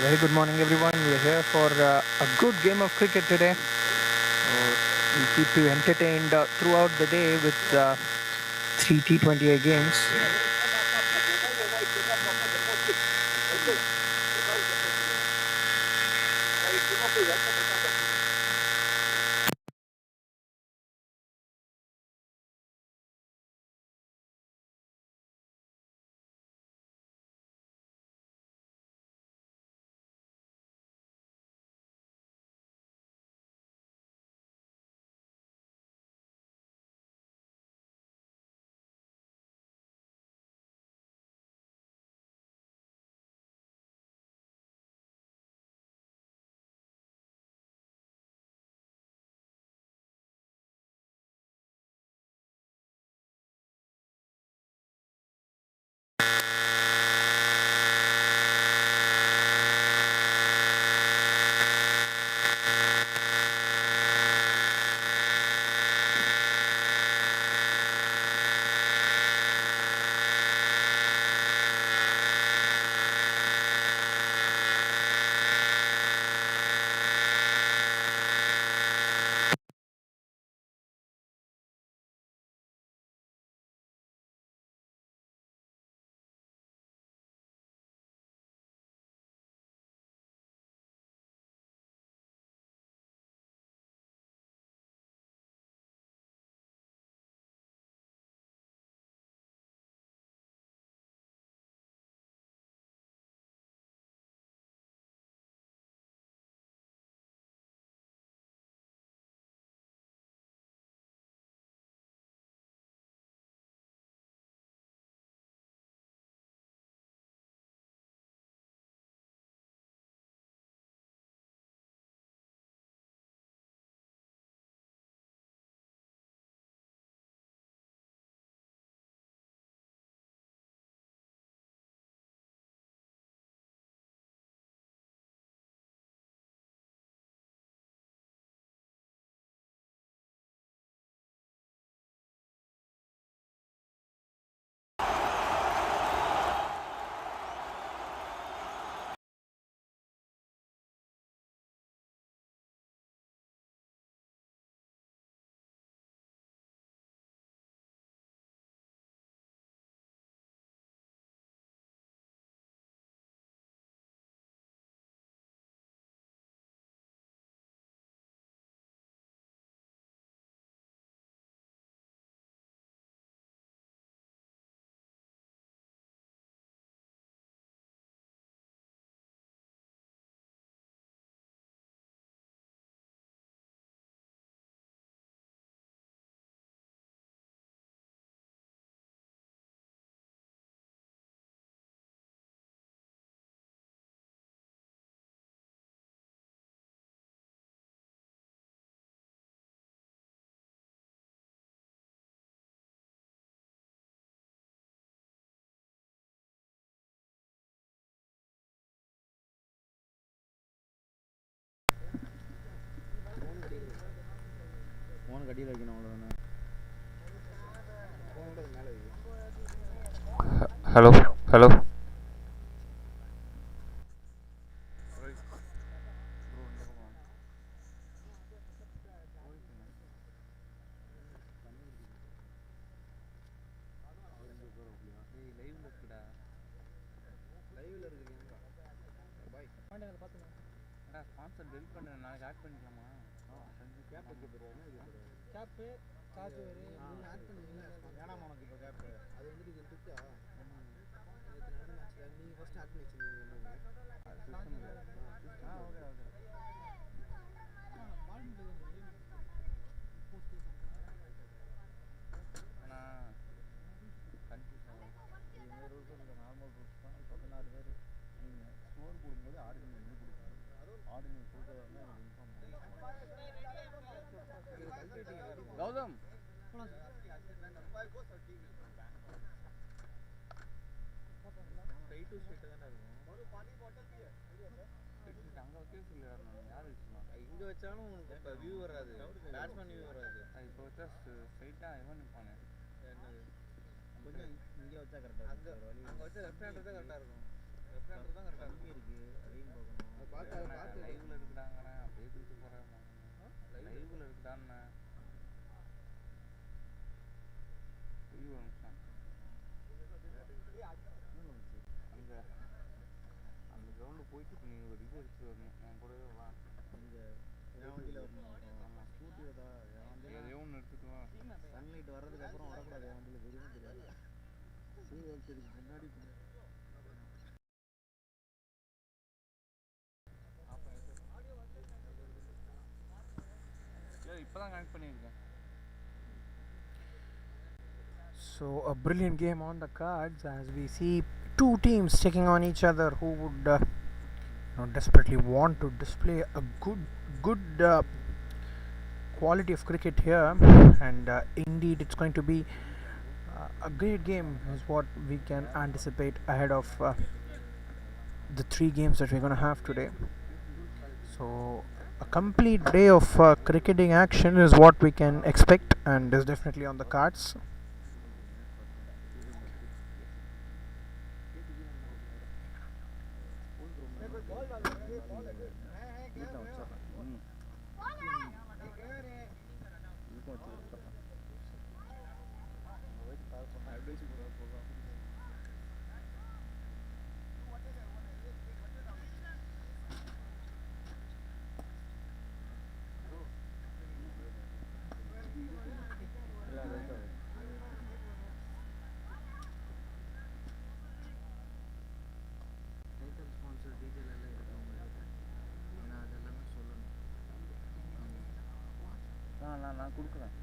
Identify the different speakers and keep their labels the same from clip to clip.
Speaker 1: Very good morning, everyone. We are here for a good game of cricket today. We'll keep you entertained throughout the day with three T20I games.
Speaker 2: Hello, hello. Gautham இங்க வச்சாலும் இப்போ view வராது, batsman view வராது. இப்போ வச்சா ஸ்ட்ரைட்டாக இவன் நிற்பானே. என்னது கொஞ்சம் இங்கே வச்சா கரெக்டாக இருக்கும். அங்கே வச்சா லெஃப்ட் ஹேண்டர் தான் கரெக்டாக இருக்கும். லெஃப்ட் ஹேண்டர் தான் கரெக்டாக இருக்கு. அதையும் பார்க்கணும். லைவ்ல இருக்குடாங்கிறேன் அப்படியே தூக்கிட்டு போகிறேன் லைவ்ல இருக்குடான்னு ஐயோ நிமிஷம் அங்கே அந்த கிரவுண்டு போயிட்டு இப்போ நீ ஒரு இது எடுத்து வரணும் என் கூடவே வா இங்கே என் வண்டியில் வரணும் ஆமாம் ஸ்கூட்டியில் தான் என் வண்டியில் எதையோ ஒன்று எடுத்துட்டு வா சன்லைட் வர்றதுக்கப்புறம் வரக்கூடாது என் வண்டியில் தெரியும் தெரியாது சூரியன் தெரியும் முன்னாடி இப்போ தான் கனெக்ட் பண்ணியிருக்கேன்.
Speaker 1: So a brilliant game on the cards as we see two teams taking on each other who would desperately want to display a good quality of cricket here, and indeed it's going to be a great game is what we can anticipate ahead of the 3 games that we're going to have today. So a complete day of cricketing action is what we can expect and is definitely on the cards.
Speaker 2: நான் கொடுக்குறேன்.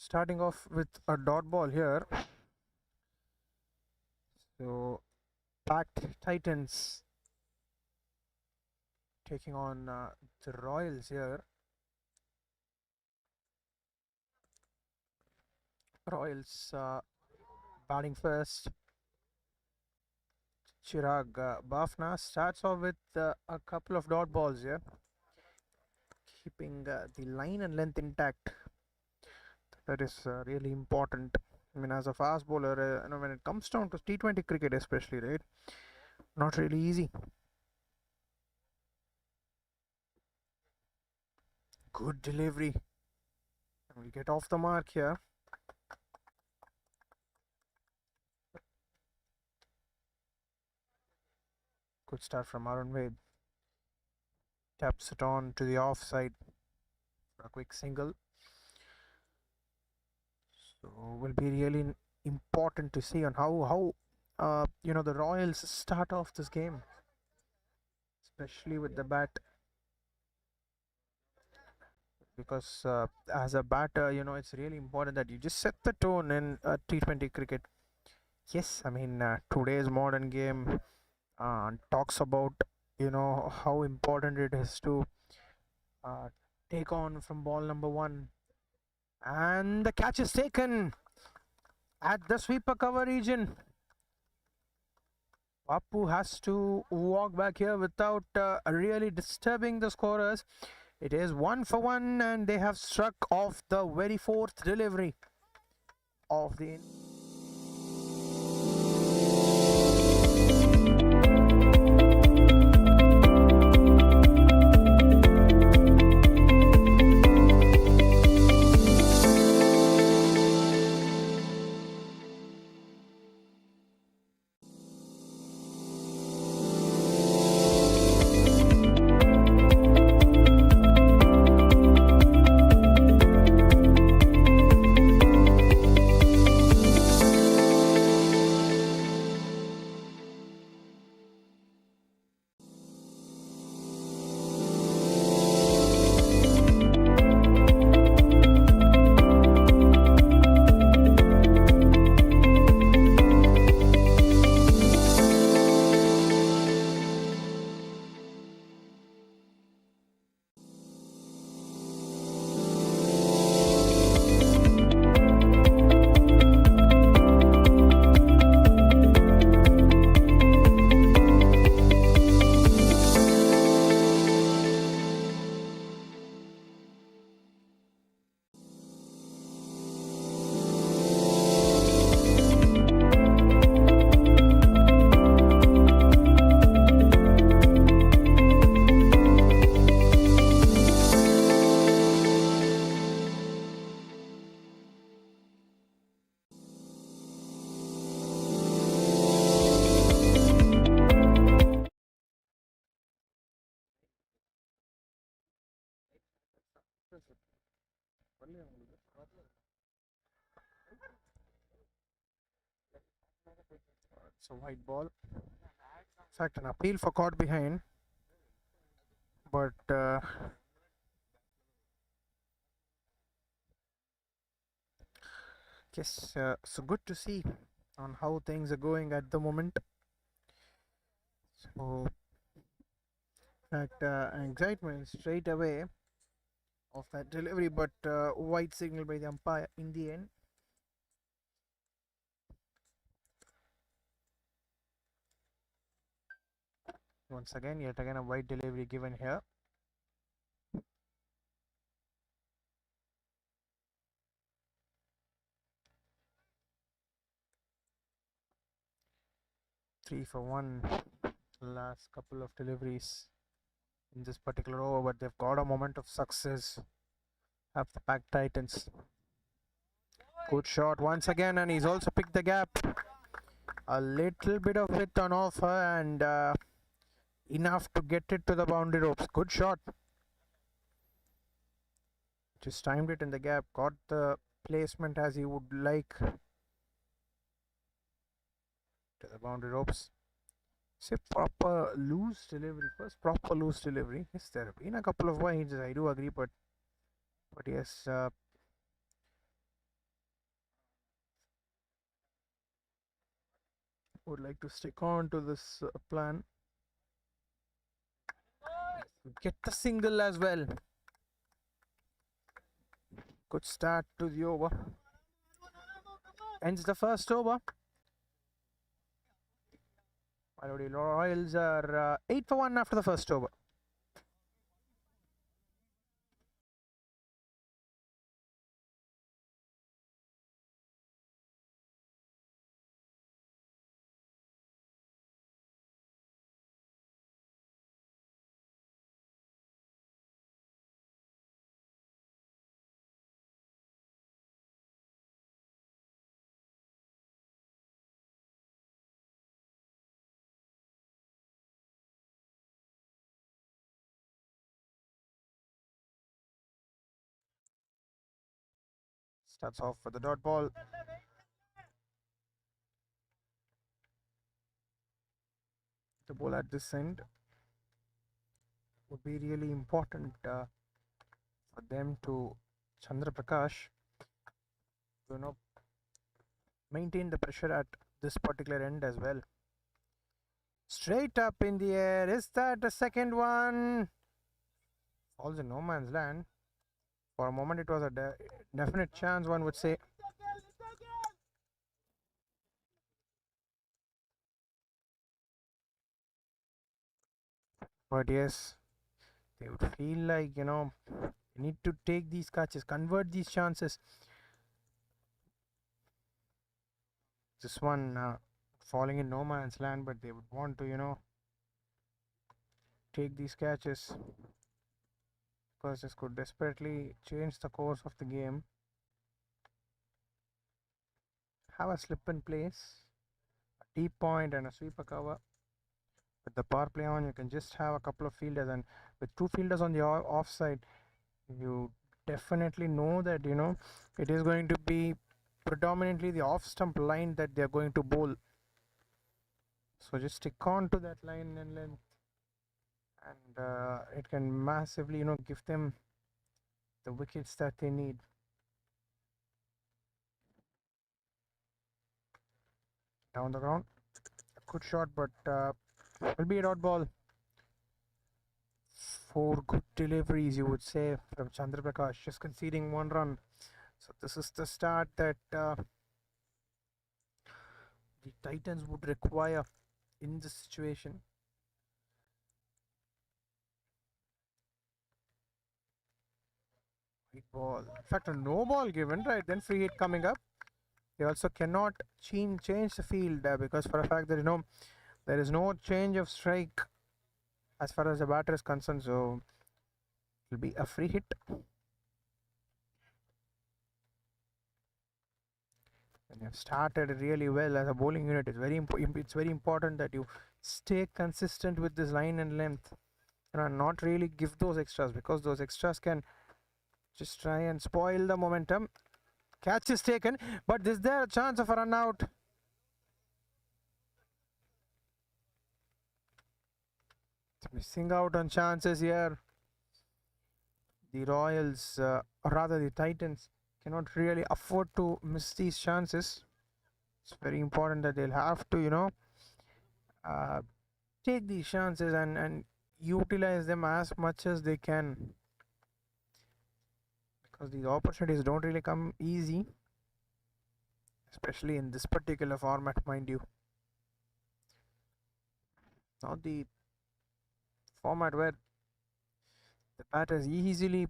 Speaker 1: starting off with a dot ball here. So packed Titans taking on the Royals here. Royals batting first. Chirag Bafna starts off with a couple of dot balls here, keeping the line and length intact. That is really important. I mean, as a fast bowler, when it comes down to T20 cricket, especially, right? Not really easy. Good delivery. And we get off the mark here. Good start from Arun Vaid. Taps it on to the offside for a quick single. So will be really important to see on how the Royals start off this game, especially with the bat, because as a batter, it's really important that you just set the tone in T20 cricket. Yes, I mean today's modern game talks about how important it is to uh, take on from ball number one, and the catch is taken at the sweeper cover region. Papu has to walk back here without really disturbing the scorers. It is 1 for 1, and they have struck off the very fourth delivery of the. It's a white ball. In fact, an appeal for caught behind, but yes, so good to see on how things are going at the moment. So, in fact, excitement straight away of that delivery, but white signal by the umpire in the end. Once again, yet again, a white delivery given here. Three for one. Last couple of deliveries in this particular over, but they've got a moment of success. Have the pack Titans. Good shot once again, and he's also picked the gap. A little bit of it on offer, and enough to get it to the boundary ropes. Good shot. Just timed it in the gap, got the placement as he would like to the boundary ropes. Say proper loose delivery. First proper loose delivery. Yes, there have been a couple of wides, I do agree, but yes, would like to stick on to this plan. Get the single as well. Good start to the over. Ends the first over. Phalodi Royals are 8 for 1 after the first over. Starts off with the dot ball. The ball at this end would be really important for them to Chandra Prakash to maintain the pressure at this particular end as well. Straight up in the air. Is that the second one? Falls in no man's land. For a moment, it was a definite chance, one would say. But yes, they would feel like, you need to take these catches, convert these chances. This one falling in no man's land, but they would want to take these catches because this could desperately change the course of the game. Have a slip in place, a deep point, and a sweeper cover. With the power play on, you can just have a couple of fielders, and with two fielders on the offside, you definitely know that it is going to be predominantly the off stump line that they are going to bowl. So just stick on to that line and length, and it can massively give them the wickets that they need. Down the ground, a good shot, but will be a dot ball. 4 good deliveries, you would say, from Chandra Prakash, just conceding 1 run. So this is the start that the Titans would require in this situation. Big ball. In fact, a no ball given, right? Then free hit coming up. They also cannot change the field because for a fact that there is no change of strike as far as the batter is concerned. So it will be a free hit. And you have started really well as a bowling unit. It's very important that you stay consistent with this line and length and not really give those extras, because those extras can just try and spoil the momentum. Catch is taken, but is there a chance of a run out? Missing out on chances here. The Royals, or rather the Titans, cannot really afford to miss these chances. It's very important that they'll have to uh, take these chances and utilize them as much as they can, because these opportunities don't really come easy, especially in this particular format, mind you. Not the format where the batters easily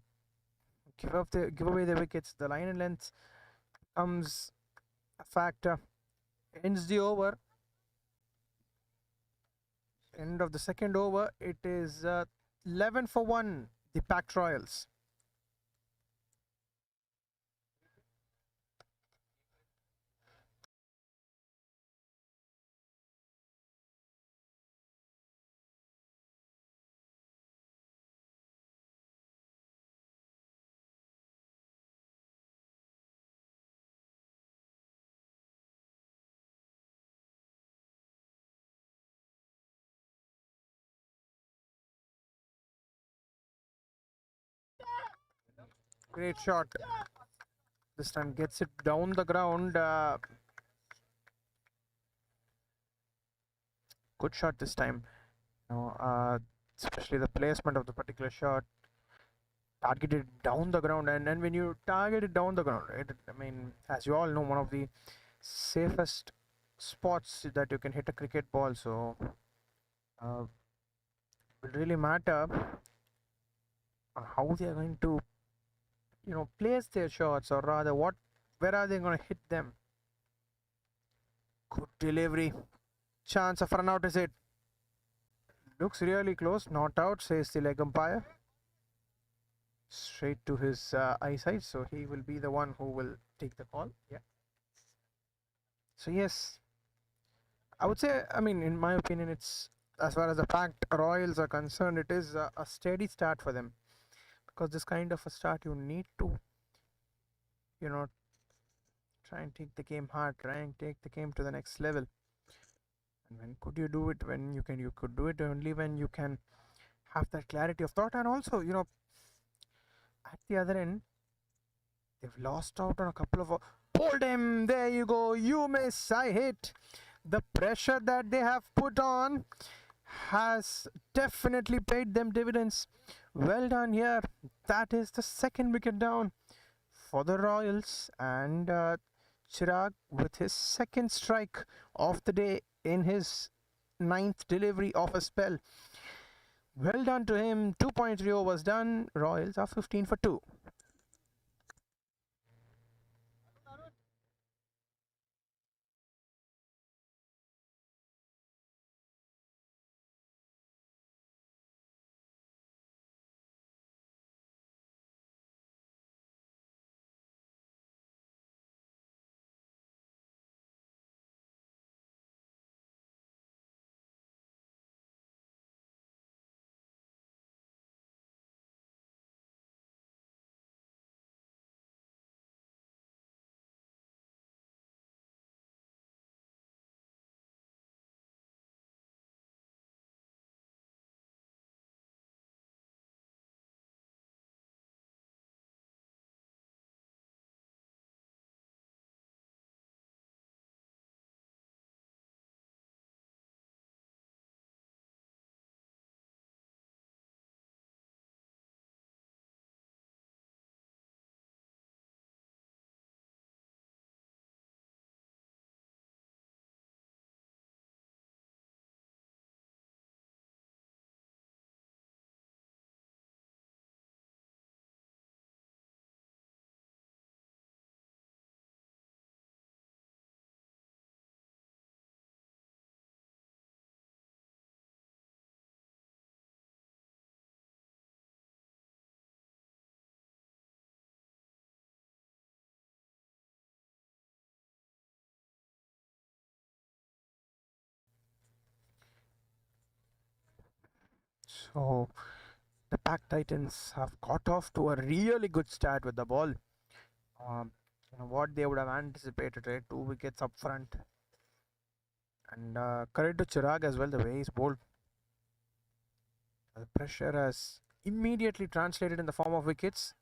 Speaker 1: give away the wickets. The line and length comes a factor. Ends the over. End of the second over. It is 11 for 1, the packed Royals. Great shot. This time gets it down the ground. good shot this time. You know, especially the placement of the particular shot, targeted down the ground, and when you target it down the ground, right? I mean, as you all know, one of the safest spots that you can hit a cricket ball. So, it will really matter on how they are going to, place their shots, or rather, where are they going to hit them? Good delivery. Chance of run out, is it? Looks really close. Not out, says the leg umpire. Straight to his eyesight, so he will be the one who will take the call. Yeah. So yes, I would say, I mean, in my opinion, it's, as far as the fact Royals are concerned, it is a steady start for them, because this kind of a start you need to, you know, try and take the game hard, try and take the game to the next level. And when could you do it? When you could do it only when you can have that clarity of thought, and also, at the other end, they've lost out on a couple of. Hold him! There you go. You miss. I hit. The pressure that they have put on has definitely paid them dividends. Well done here. That is the second wicket down for the Royals, and Chirag with his second strike of the day in his ninth delivery of a spell. Well done to him. 2.3 overs done. Royals are 15 for 2. So the Pack Titans have got off to a really good start with the ball. Um, what they would have anticipated, right? 2 wickets up front. And credit to Chirag as well, the way he's bowled. The pressure has immediately translated in the form of wickets.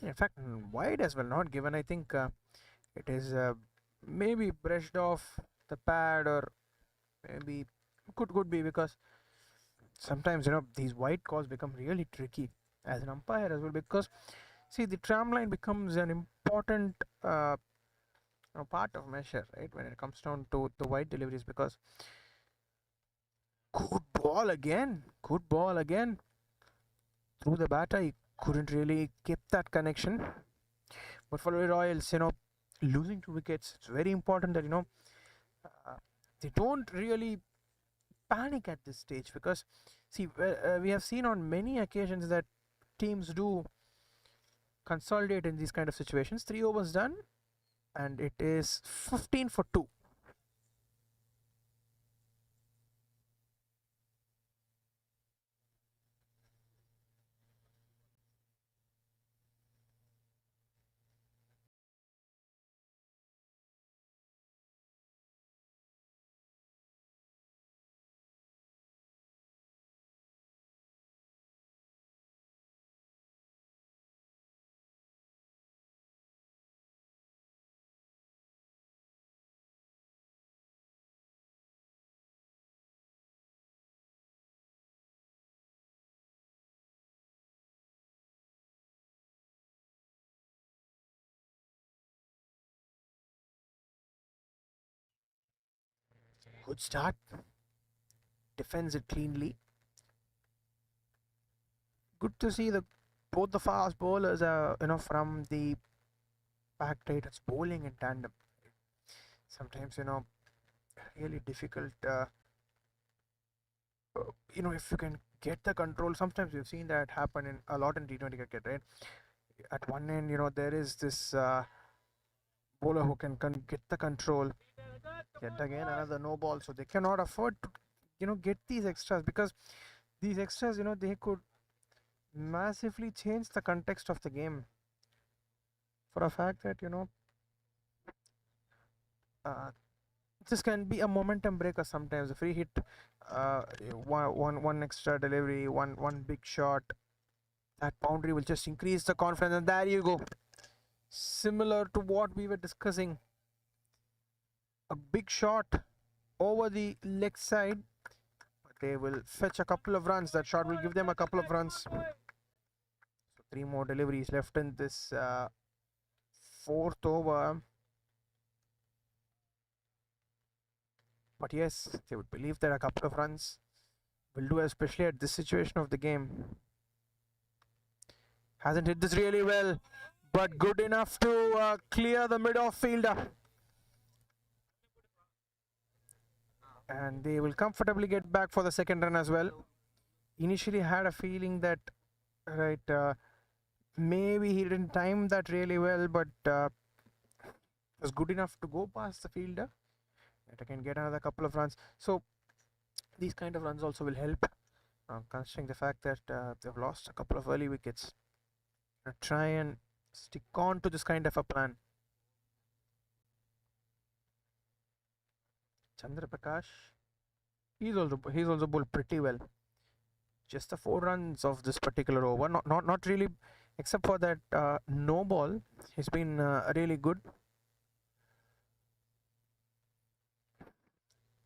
Speaker 1: In fact, wide as well, not given. I think it is maybe brushed off the pad, or maybe could be, because sometimes these wide calls become really tricky as an umpire as well, because see, the tram line becomes an important part of measure, right, when it comes down to the wide deliveries, because good ball again through the batter. He couldn't really keep that connection. But for the Royals, losing 2 wickets, it's very important that uh, they don't really panic at this stage, because see, we have seen on many occasions that teams do consolidate in these kind of situations. 3 overs done, and it is 15 for 2. Good start. Defends it cleanly. Good to see the both the fast bowlers are from the back traders bowling in tandem. Sometimes really difficult. If you can get the control. Sometimes we've seen that happen in a lot in T20 cricket, right? At one end, there is this bowler who can get the control. Yet again, another no ball, so they cannot afford to get these extras, because these extras they could massively change the context of the game. For a fact that uh, this can be a momentum breaker sometimes. A free hit, uh, one extra delivery, one big shot, that boundary will just increase the confidence, and there you go. Similar to what we were discussing, a big shot over the leg side, but they will fetch a couple of runs. That shot will give them a couple of runs. So 3 more deliveries left in this fourth over. But yes, they would believe that a couple of runs will do, especially at this situation of the game. Hasn't hit this really well, but good enough to clear the mid-off fielder. And they will comfortably get back for the second run as well. Initially had a feeling that, right, maybe he didn't time that really well, but was good enough to go past the fielder. And I can get another couple of runs. So these kind of runs also will help, considering the fact that they've lost a couple of early wickets. Try and stick on to this kind of a plan. Chandra Prakash, he's also bowled pretty well. Just the 4 runs of this particular over, not really, except for that no ball. He's been really good.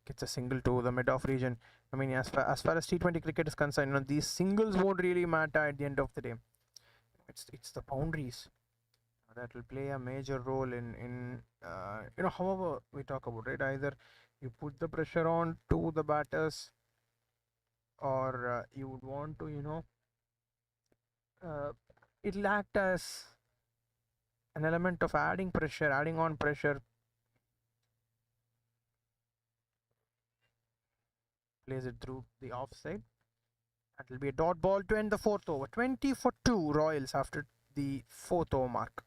Speaker 1: Gets a single to the mid-off region. I mean, as far as T20 cricket is concerned, these singles won't really matter at the end of the day. It's the boundaries that will play a major role in however we talk about it. Either you put the pressure on to the batters, or you would want to it'll act as an element of adding on pressure. Plays it through the offside. That will be a dot ball to end the fourth over. 20 for 2 Royals after the fourth over mark.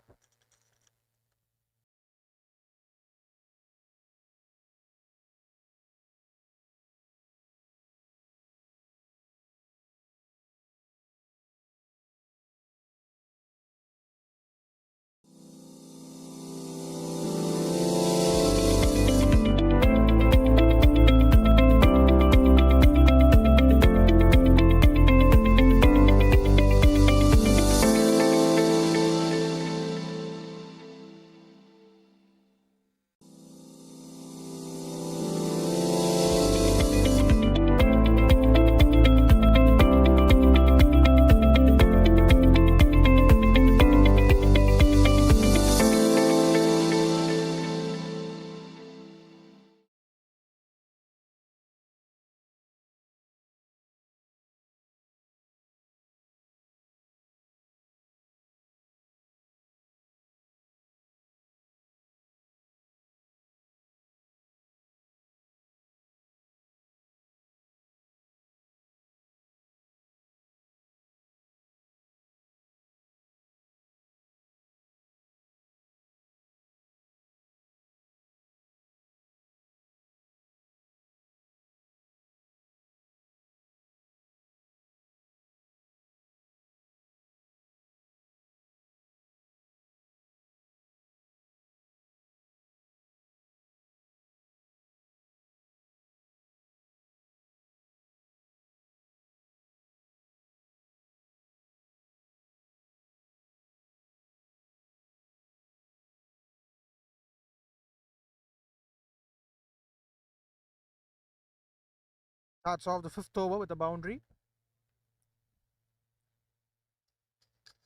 Speaker 1: Starts off the fifth over with a boundary,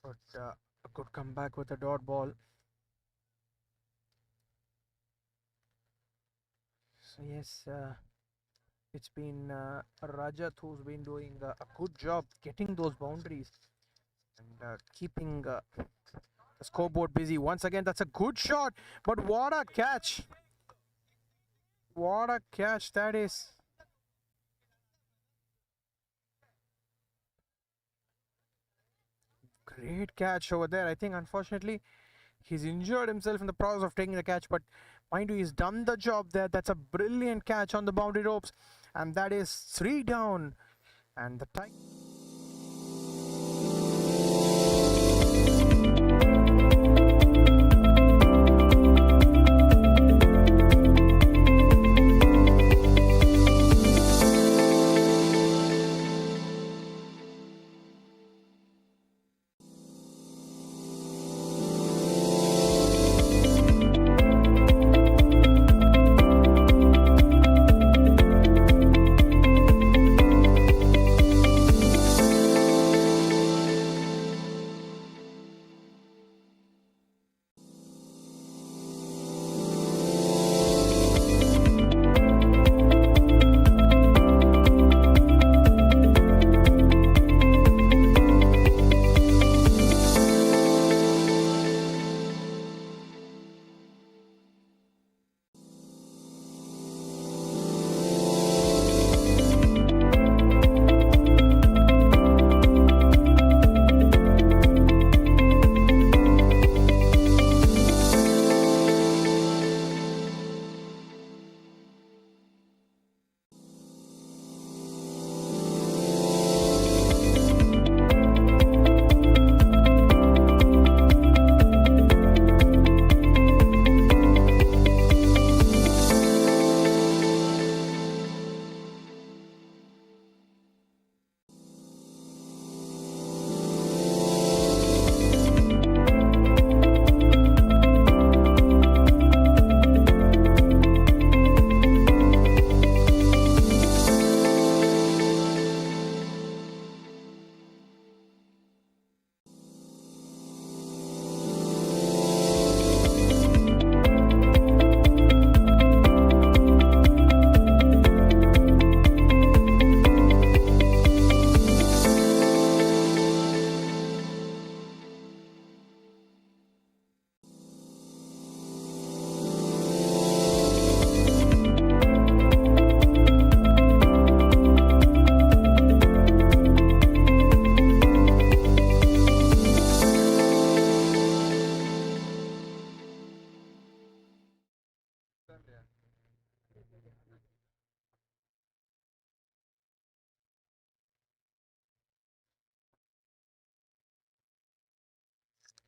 Speaker 1: but a good comeback with a dot ball. So yes, It's been Rajat who's been doing a good job getting those boundaries and keeping the scoreboard busy. Once again, that's a good shot, but what a catch! What a catch that is! Great catch over there. I think unfortunately he's injured himself in the process of taking the catch, but mind you, he's done the job there. That's a brilliant catch on the boundary ropes, and that is 3 down. And the time.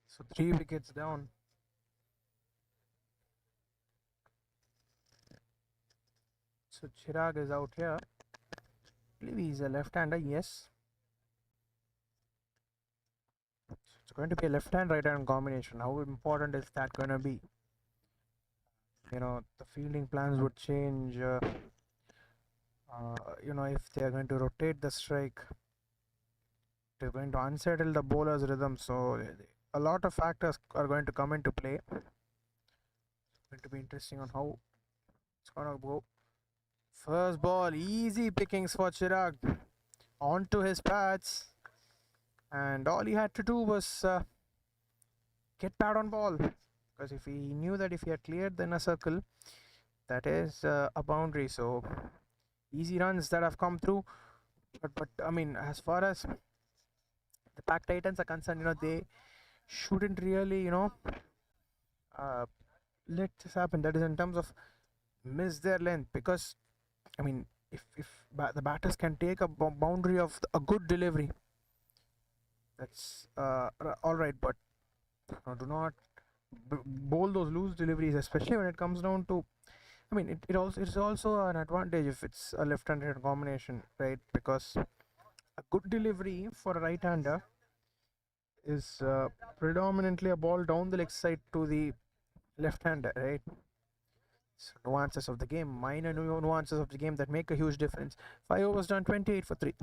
Speaker 1: So 3 wickets down. So Chirag is out here. I believe he's a left-hander. Yes. So it's going to be a left-hand, right-hand combination. How important is that going to be? The fielding plans would change. If they are going to rotate the strike, they're going to unsettle the bowler's rhythm. So a lot of factors are going to come into play. It's going to be interesting on how it's going to go. First ball, easy pickings for Chirag. Onto his pads. And all he had to do was get bad on ball. Because if he knew that if he had cleared the inner circle, that is a boundary. So easy runs that have come through. But I mean, as far as the Pack Titans are concerned, they shouldn't really, uh, let this happen. That is in terms of miss their length, because I mean, if the batters can take a boundary of a good delivery, that's all right. But do not bowl those loose deliveries, especially when it comes down to. I mean, it's also an advantage if it's a left-handed combination, right? Because a good delivery for a right-hander is predominantly a ball down the leg side to the left-hander, right? So nuances of the game, minor nuances of the game that make a huge difference. 5 overs done, 28 for 3.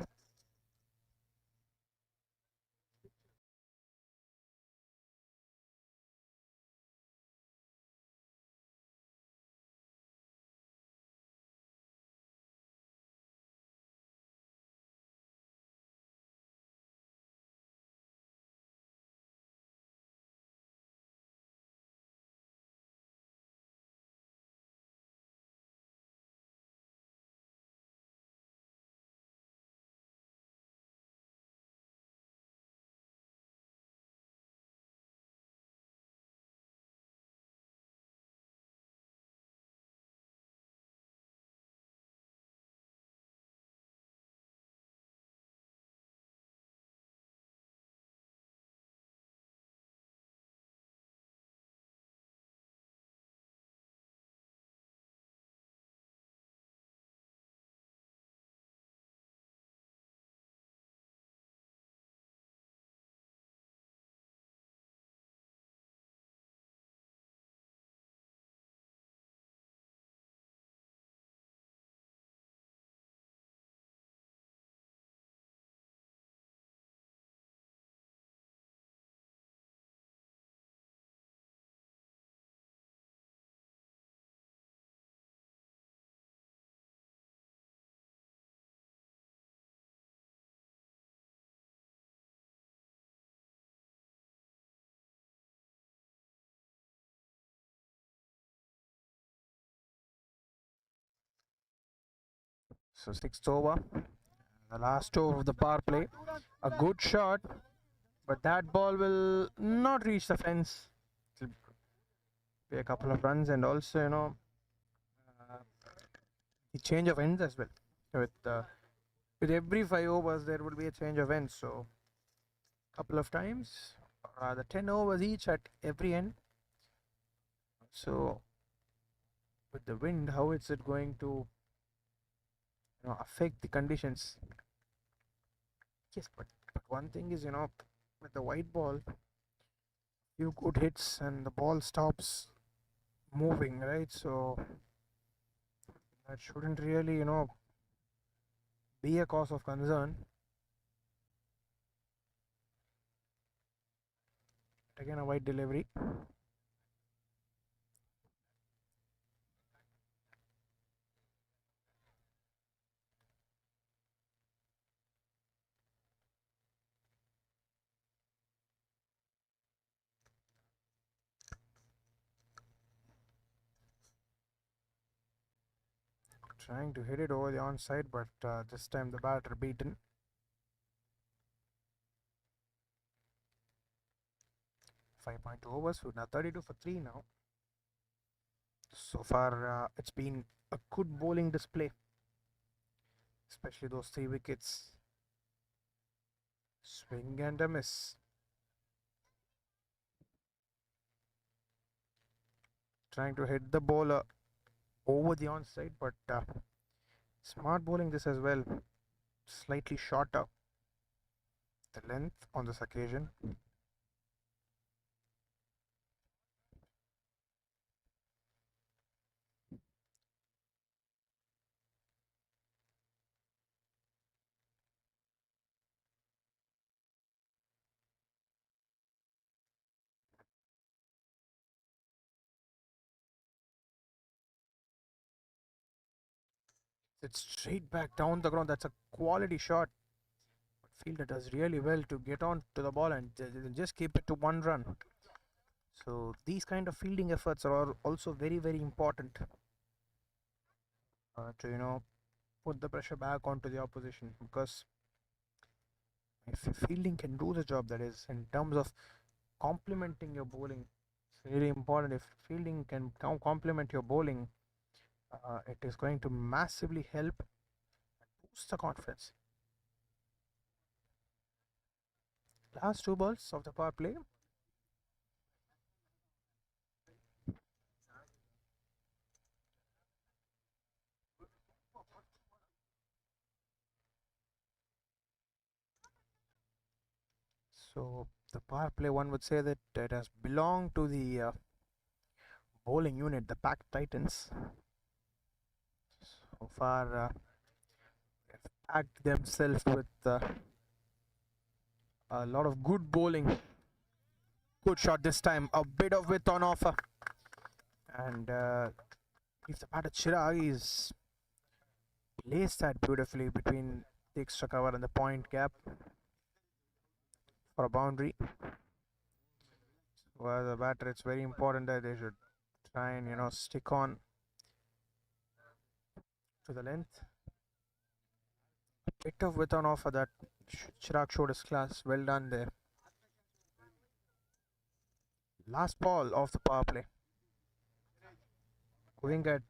Speaker 1: So 6th over, the last over of the power play. A good shot, but that ball will not reach the fence. It'll be a couple of runs, and also uh, the change of ends as well. With every 5 overs, there will be a change of ends. So couple of times, or rather 10 overs each at every end. So with the wind, how is it going to affect the conditions? Yes, but one thing is, with the white ball, few good hits and the ball stops moving, right? So that shouldn't really, be a cause of concern. Again, a wide delivery. Trying to hit it over the onside, but this time the batter beaten. 5.2 overs, so now 32 for 3 now. So far, it's been a good bowling display, especially those 3 wickets. Swing and a miss. Trying to hit the bowler over the onside, but smart bowling this as well. Slightly shorter the length on this occasion. It's straight back down the ground. That's a quality shot. Fielder does really well to get on to the ball and just keep it to 1 run. So these kind of fielding efforts are also very, very important to put the pressure back onto the opposition, because if fielding can do the job, that is in terms of complementing your bowling, it's really important. If fielding can complement your bowling, it is going to massively help boost the confidence. Last 2 balls of the power play. So the power play, one would say that it has belonged to the bowling unit, the Pack Titans. So far, they've packed themselves with a lot of good bowling. Good shot this time, a bit of width on offer, and if the batter Chirag is placed that beautifully between the extra cover and the point gap for a boundary. Well, the batter, it's very important that they should try and stick on to the length. A bit of width on offer that Chirag showed his class. Well done there. Last ball of the power play. Going at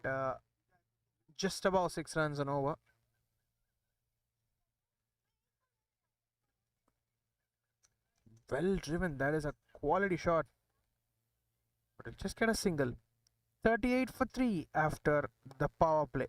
Speaker 1: just about 6 runs and over. Well driven. That is a quality shot. But it'll just get a single. 38 for 3 after the power play.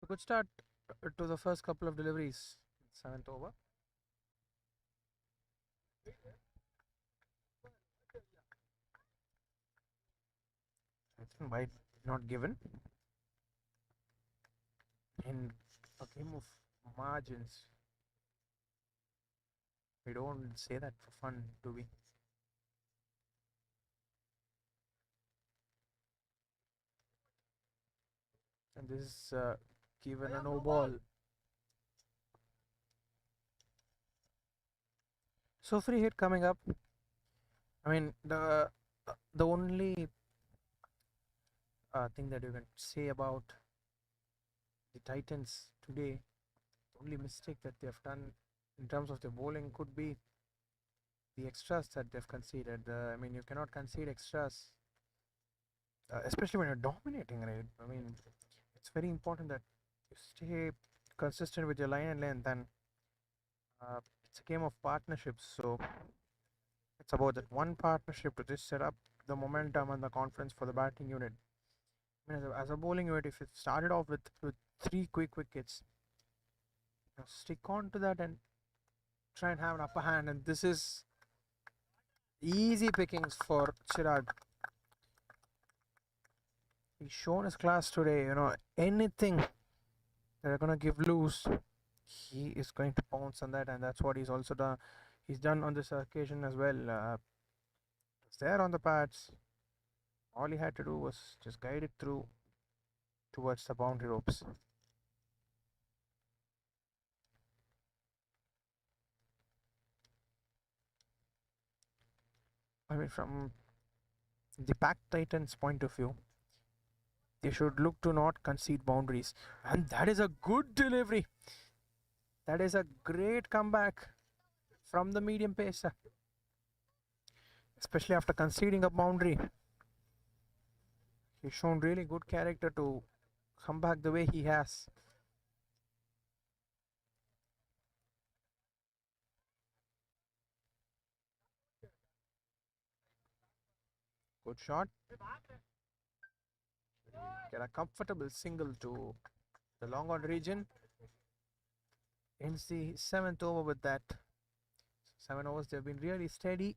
Speaker 1: A good start to the first couple of deliveries. Seventh over. Wide not given in a game of margins. We don't say that for fun, do we? And this is given a no ball. So free hit coming up. I mean the only thing that you can say about the Titans today, the only mistake that they've done in terms of the bowling could be the extras that they've conceded. I mean, you cannot concede extras, especially when you're dominating, right? I mean, it's very important that you stay consistent with your line and length, and it's a game of partnerships. So it's about that one partnership to just set up the momentum and the confidence for the batting unit. I mean, as a bowling unit, if it started off with three quick wickets, stick on to that and try and have an upper hand. And this is easy pickings for Chirag. He's shown his class today. Anything that they're gonna give loose, he is going to pounce on that, and that's what he's also done. He's done on this occasion as well. It's there on the pads. All he had to do was just guide it through towards the boundary ropes. I mean, from the Pack Titans' point of view, they should look to not concede boundaries. And that is a good delivery. That is a great comeback from the medium pacer, especially after conceding a boundary. He's shown really good character to come back the way he has. Good shot. Get a comfortable single to the long on region. Ends the seventh over with that. 7 overs, they've been really steady.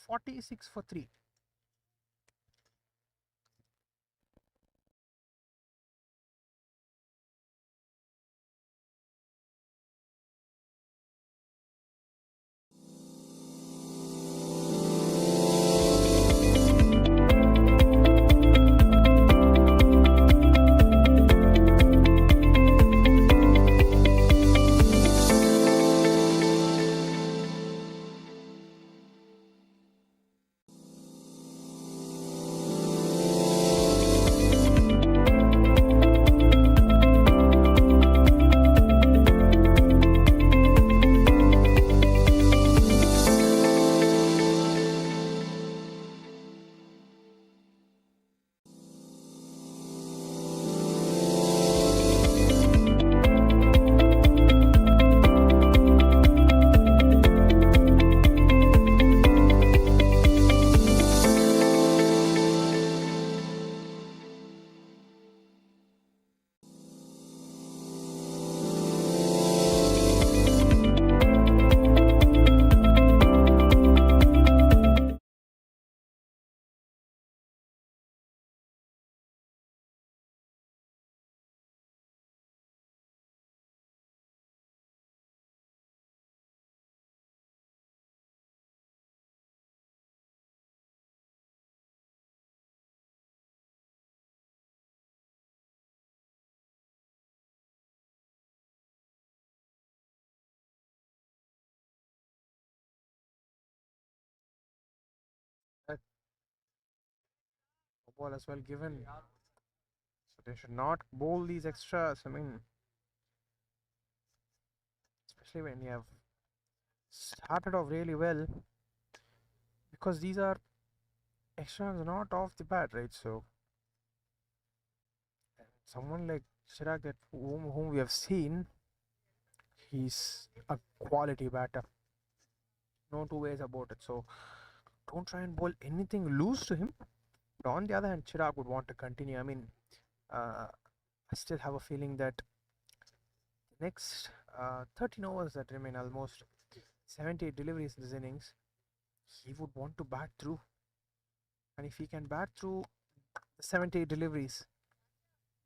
Speaker 1: 46 for 3. That ball as well given. So they should not bowl these extras. I mean, especially when you have started off really well, because these are extras not off the bat, right? So someone like Chirag, that whom we have seen, he's a quality batter. No two ways about it. So don't try and bowl anything loose to him. But on the other hand, Chirag would want to continue. I mean, I still have a feeling that Next 13 overs that remain, almost 78 deliveries in this innings. He would want to bat through, and if he can bat through the 78 deliveries,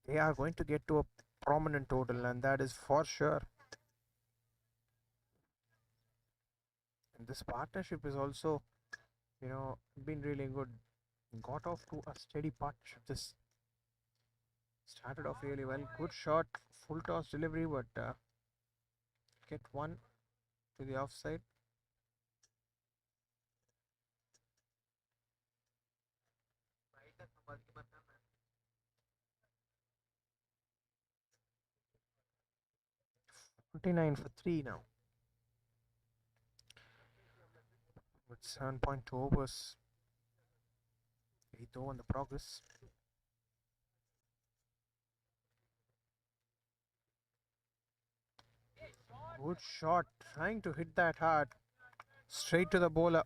Speaker 1: they are going to get to a prominent total, and that is for sure. And this partnership is also, been really good. Got off to a steady partnership. This started off really well. Good shot, full toss delivery, but get one to the offside. $49 for 3 now. With 7.2 overs. 8th over in the progress. Good shot, trying to hit that hard. Straight to the bowler.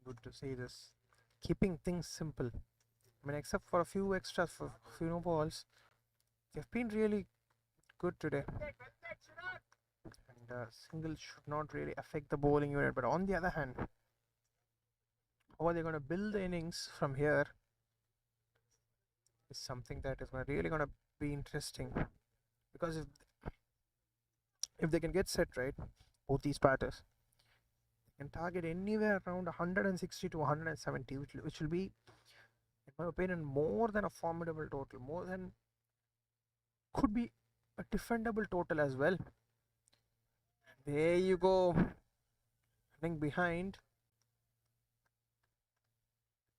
Speaker 1: Good to see this. Keeping things simple. I mean, except for a few extras for a few no balls, they've been really good today. And singles should not really affect the bowling unit. But on the other hand, how are they going to build the innings from here is something that is really going to be interesting. Because if they can get set right, both these batters can target anywhere around 160 to 170, which will be, in my opinion, more than a formidable total. More than, could be a defendable total as well. There you go. Running behind.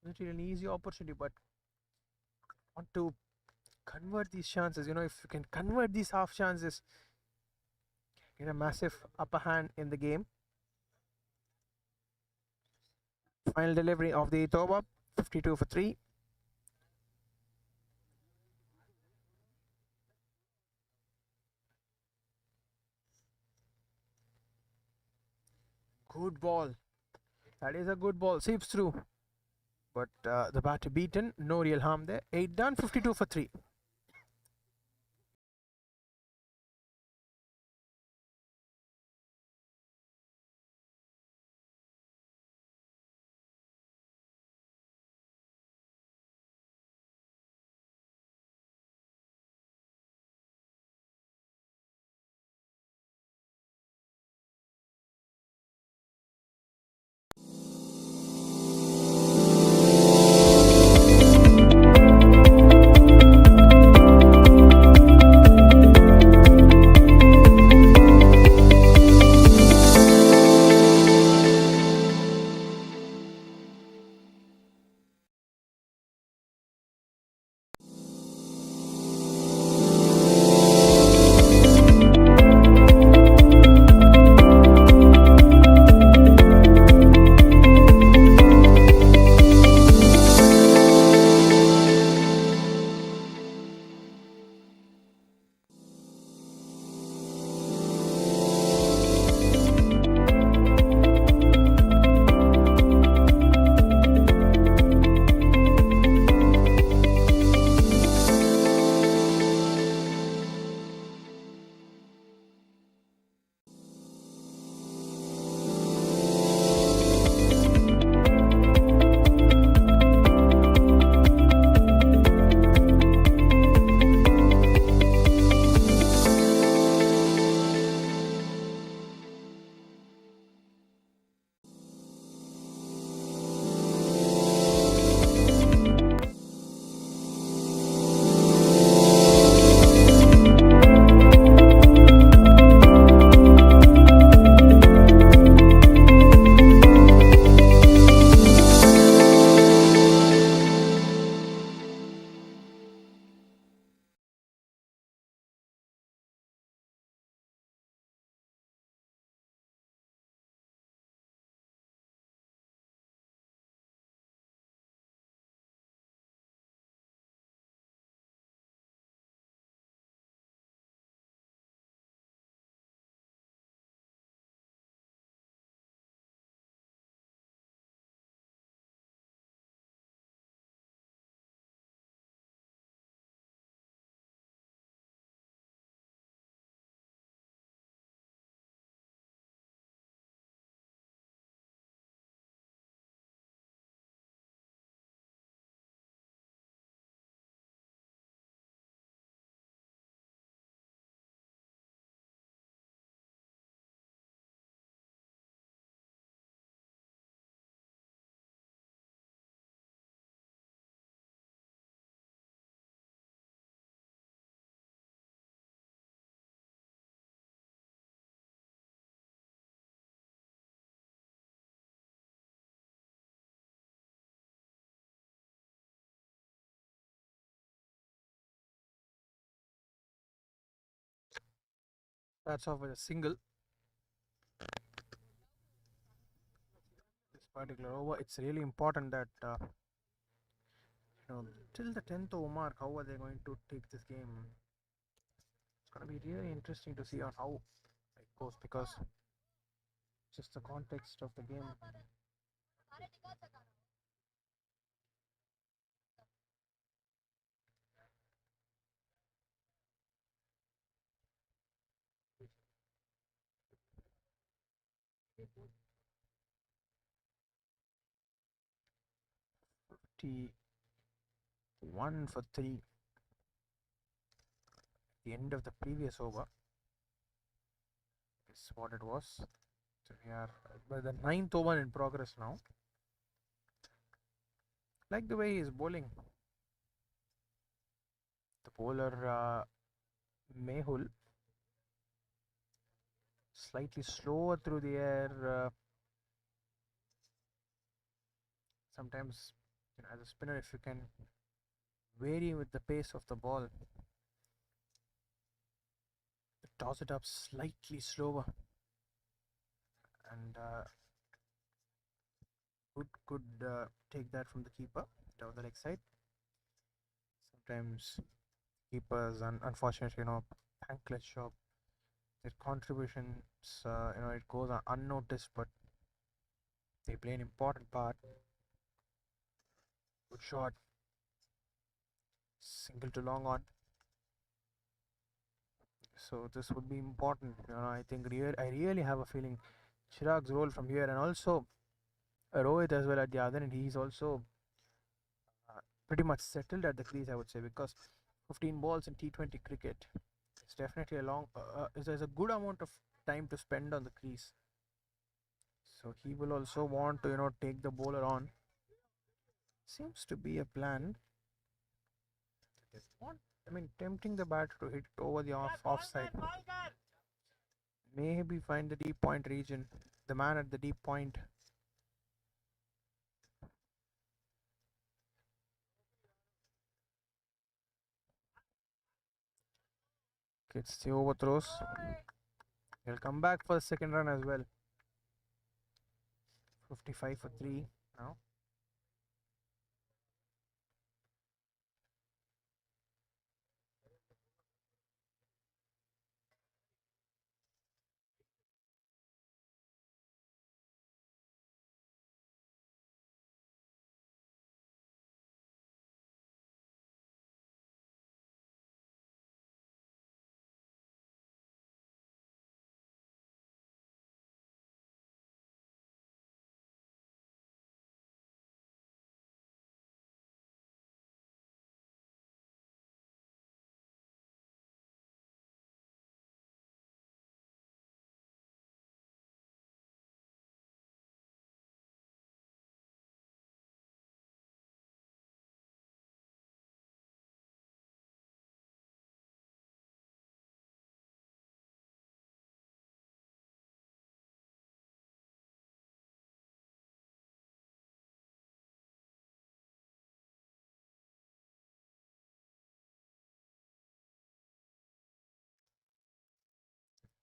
Speaker 1: Not really an easy opportunity, but want to convert these chances. If you can convert these half chances, get a massive upper hand in the game. Final delivery of the 8th over, 52 for 3. Good ball. That is a good ball. Seeps through. But the batter beaten. No real harm there. 8 done, 52 for 3. That's off with a single. This particular over, it's really important that till the 10th over mark, how are they going to take this game? It's going to be really interesting to see on how it goes because just the context of the game. 51 for 3. The end of the previous over is what it was. So we are by the 9th over in progress now. Like the way he is bowling. The bowler Mehul slightly slower through the air. Sometimes, as a spinner, if you can vary with the pace of the ball, toss it up slightly slower, and could take that from the keeper down the leg side. Sometimes keepers, unfortunately, thankless job. Their contributions, it goes unnoticed, but they play an important part. Good shot, single to long on. So this would be important. I think I really have a feeling Chirag's role from here, and also Rohit as well at the other end. He's also pretty much settled at the crease, I would say, because 15 balls in T20 cricket, it's definitely a long. There's a good amount of time to spend on the crease. So he will also want to take the bowler on. Seems to be a plan. What I mean, tempting the batter to hit over the offside. Maybe find the deep point region. The man at the deep point. Gets the overthrows. He'll come back for the second run as well. 55 for 3 now.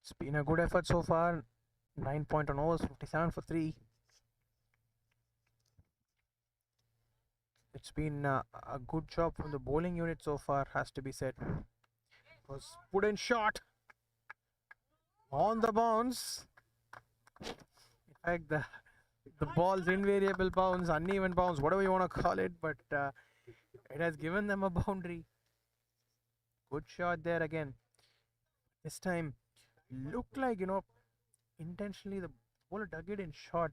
Speaker 1: It's been a good effort so far. 9 point on overs, 57 for 3. It's been a good job from the bowling unit so far, has to be said. It was put in shot on the bounce. In fact, the ball's invariable bounce, uneven bounce, whatever you want to call it, but it has given them a boundary. Good shot there again. This time, looked like intentionally the bowler dug it in short.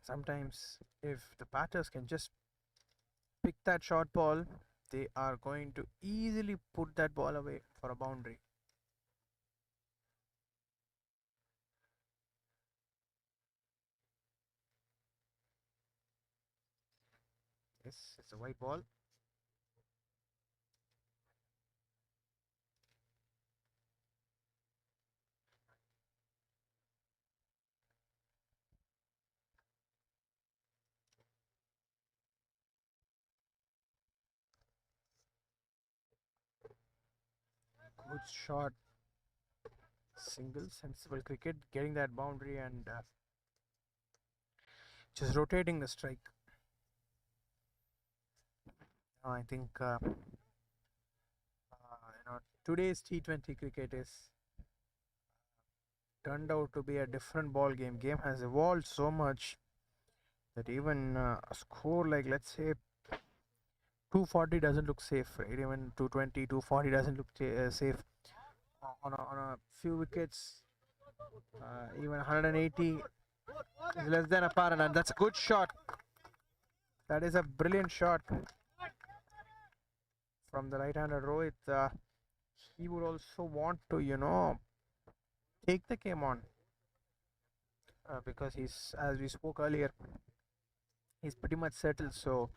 Speaker 1: Sometimes, if the batters can just pick that short ball, they are going to easily put that ball away for a boundary. Yes, it's a white ball. Good shot. Single, sensible cricket, getting that boundary and just rotating the strike. I think today's T20 cricket is turned out to be a different ball game. Game has evolved so much that even a score like, let's say, 240 doesn't look safe, right? Even 220, 240 doesn't look safe on a few wickets. Even 180 is less than a par, and that's a good shot. That is a brilliant shot from the right-hander Rohit. He would also want to, take the game on because he's, as we spoke earlier, he's pretty much settled. So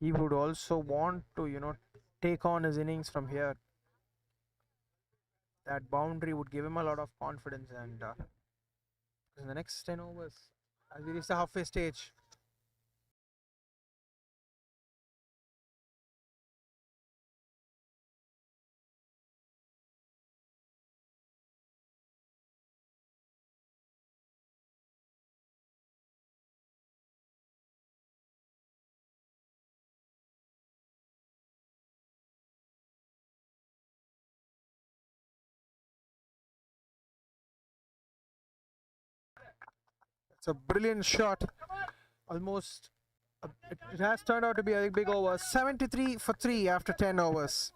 Speaker 1: he would also want to, take on his innings from here. That boundary would give him a lot of confidence, and in the next 10 overs, as we reach the halfway stage, it's a brilliant shot. Almost, it has turned out to be a big over. 73 for 3 after 10 overs.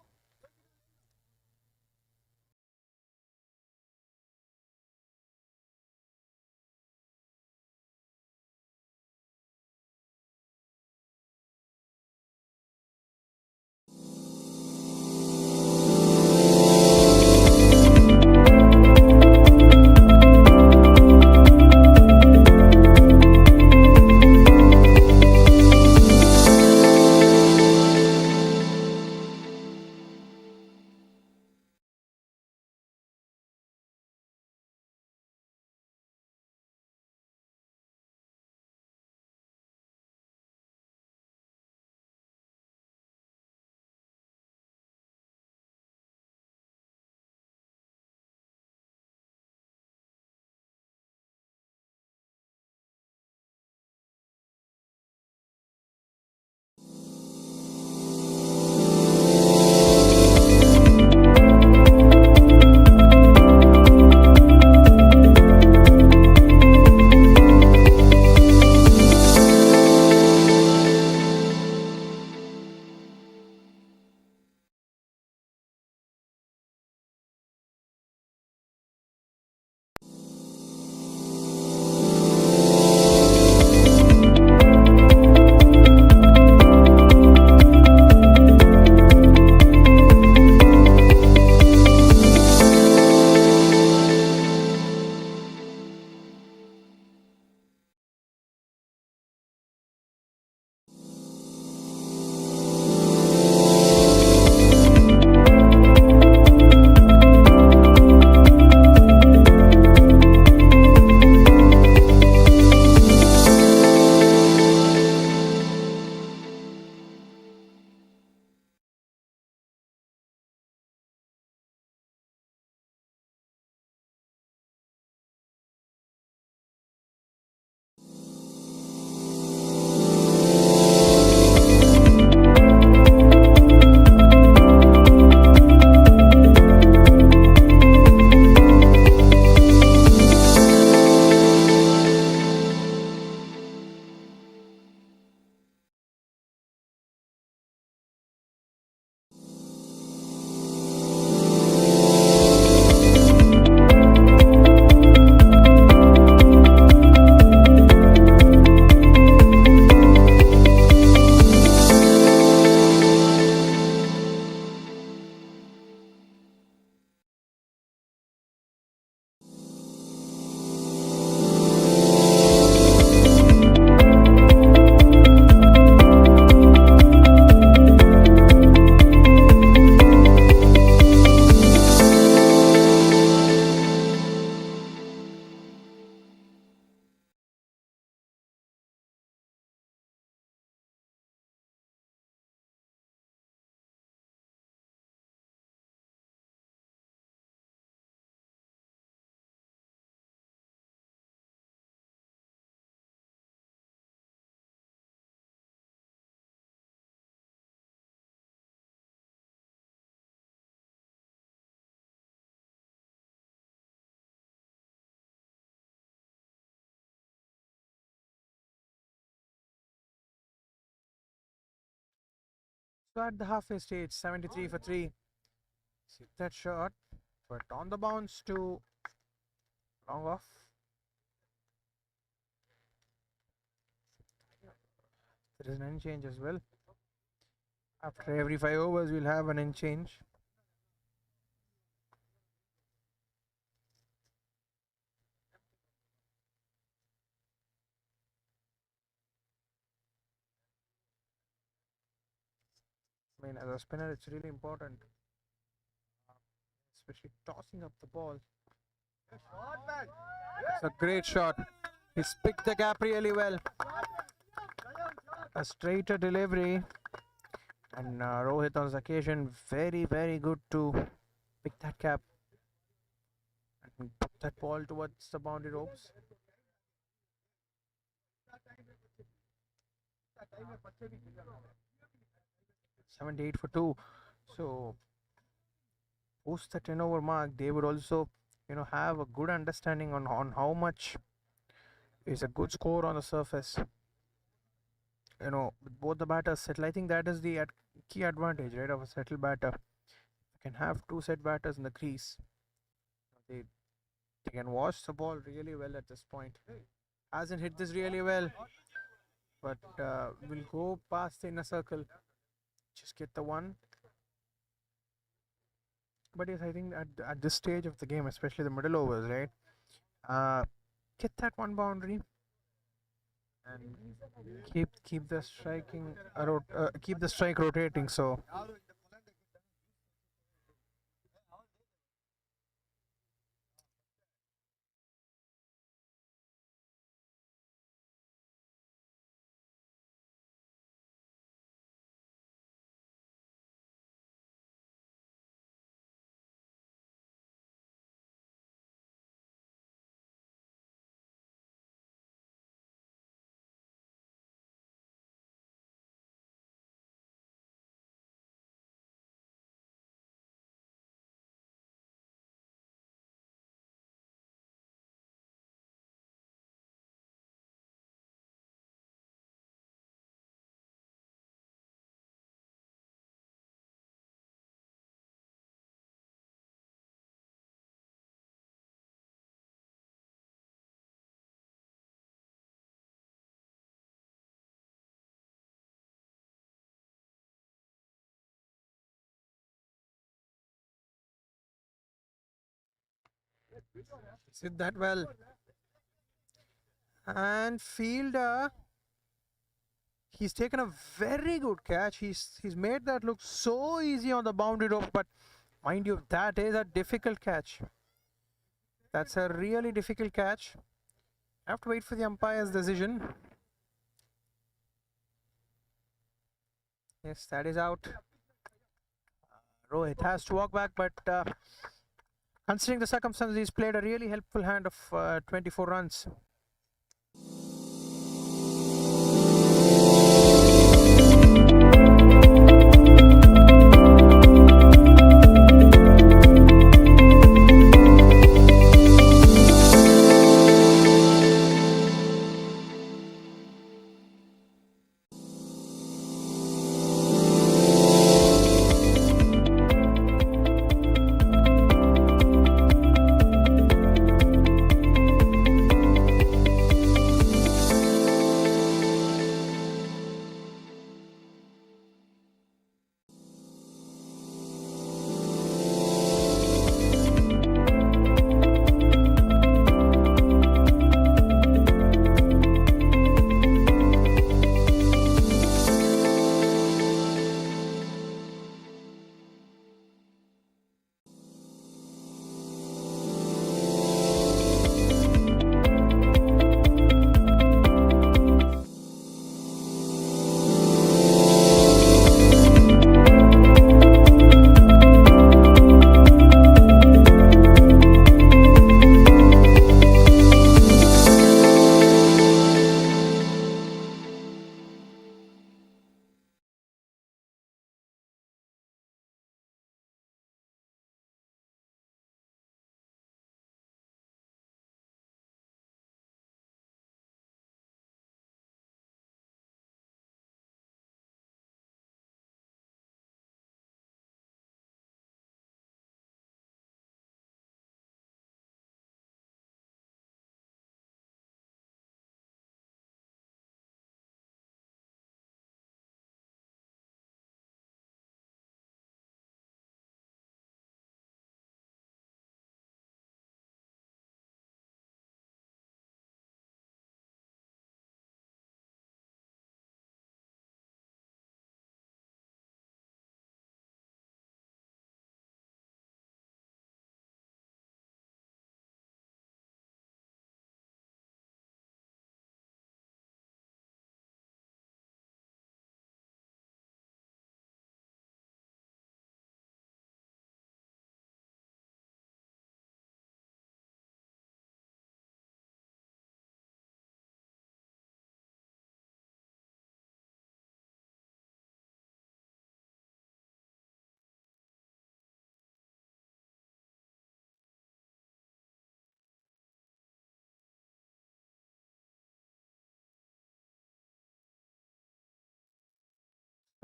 Speaker 1: So at the halfway stage, 73 for 3. See that shot, but on the bounce to long off. There is an end change as well. After every 5 overs, we'll have an end change. I mean, as a spinner, it's really important, especially tossing up the ball. It's a great shot. He's picked the gap really well. A straighter delivery. And Rohit on this occasion, very, very good to pick that gap and put that ball towards the boundary ropes. 78 for 2. So post the 10 over mark, they would also, have a good understanding on how much is a good score on the surface. With both the batters settle, I think that is the key advantage, right, of a settled batter. You can have two set batters in the crease. They can watch the ball really well at this point. Hasn't hit this really well, but will go past the inner circle. Just get the one. But yes, I think at this stage of the game, especially the middle overs, right, get that one boundary and keep the keep the strike rotating. So hit that well. And fielder, he's taken a very good catch. He's made that look so easy on the boundary rope, but mind you, that is a difficult catch. That's a really difficult catch. I have to wait for the umpire's decision. Yes, that is out. Rohit has to walk back, but considering the circumstances, he's played a really helpful hand of 24 runs.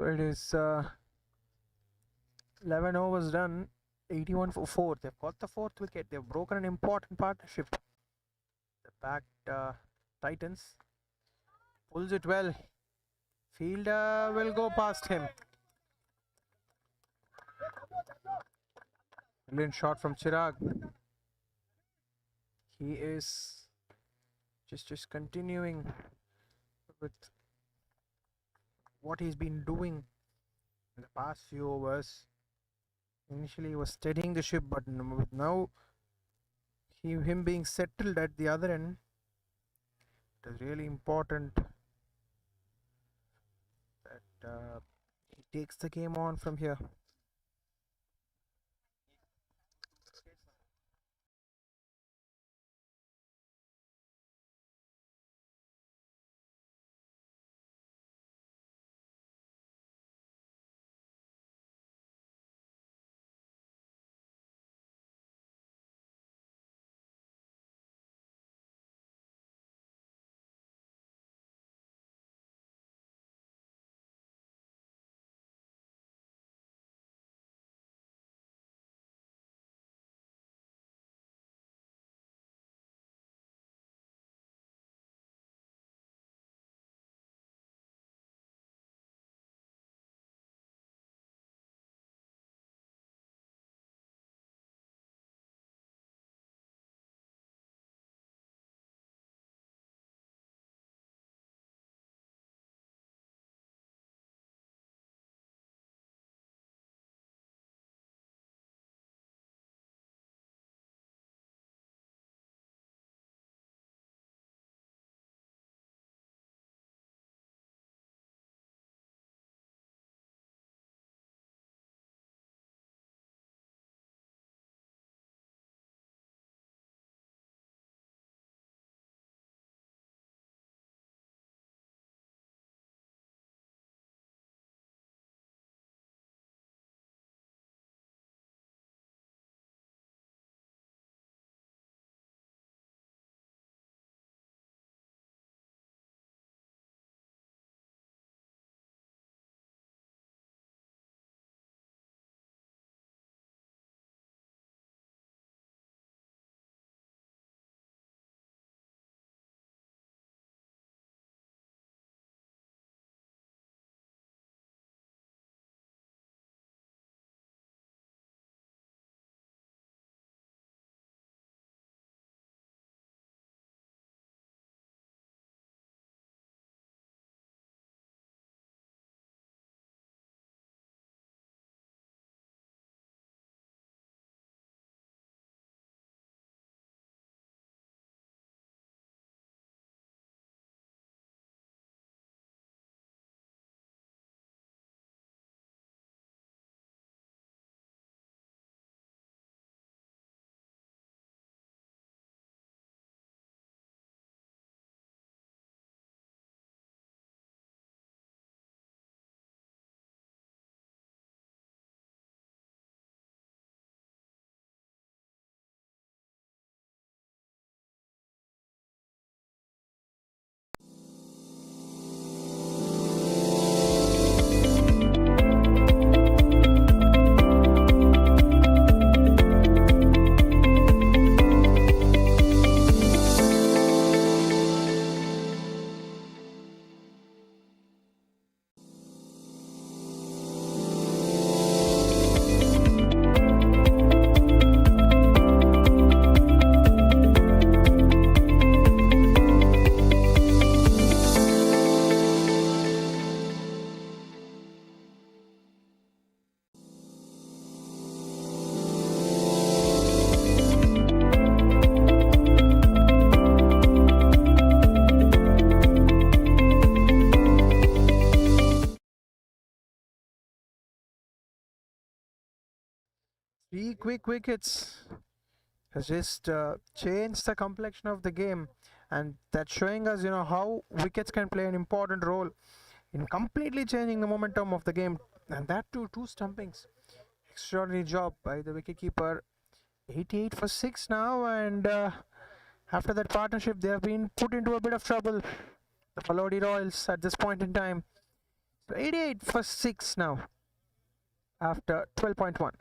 Speaker 1: So it is 11 overs done, 81 for 4. They've got the fourth wicket. They've broken an important partnership. The backed Titans pulls it well. Fielder will go past him. Brilliant shot from Chirag. He is just continuing with what he's been doing in the past few overs. Initially he was steadying the ship, but now him being settled at the other end, it is really important that he takes the game on from here. Three quick wickets has just changed the complexion of the game, and that's showing us, how wickets can play an important role in completely changing the momentum of the game, and that too, two stumpings. Extraordinary job by the wicketkeeper. 88 for 6 now, and after that partnership, they have been put into a bit of trouble. The Phalodi Royals at this point in time. So 88 for 6 now after 12.1.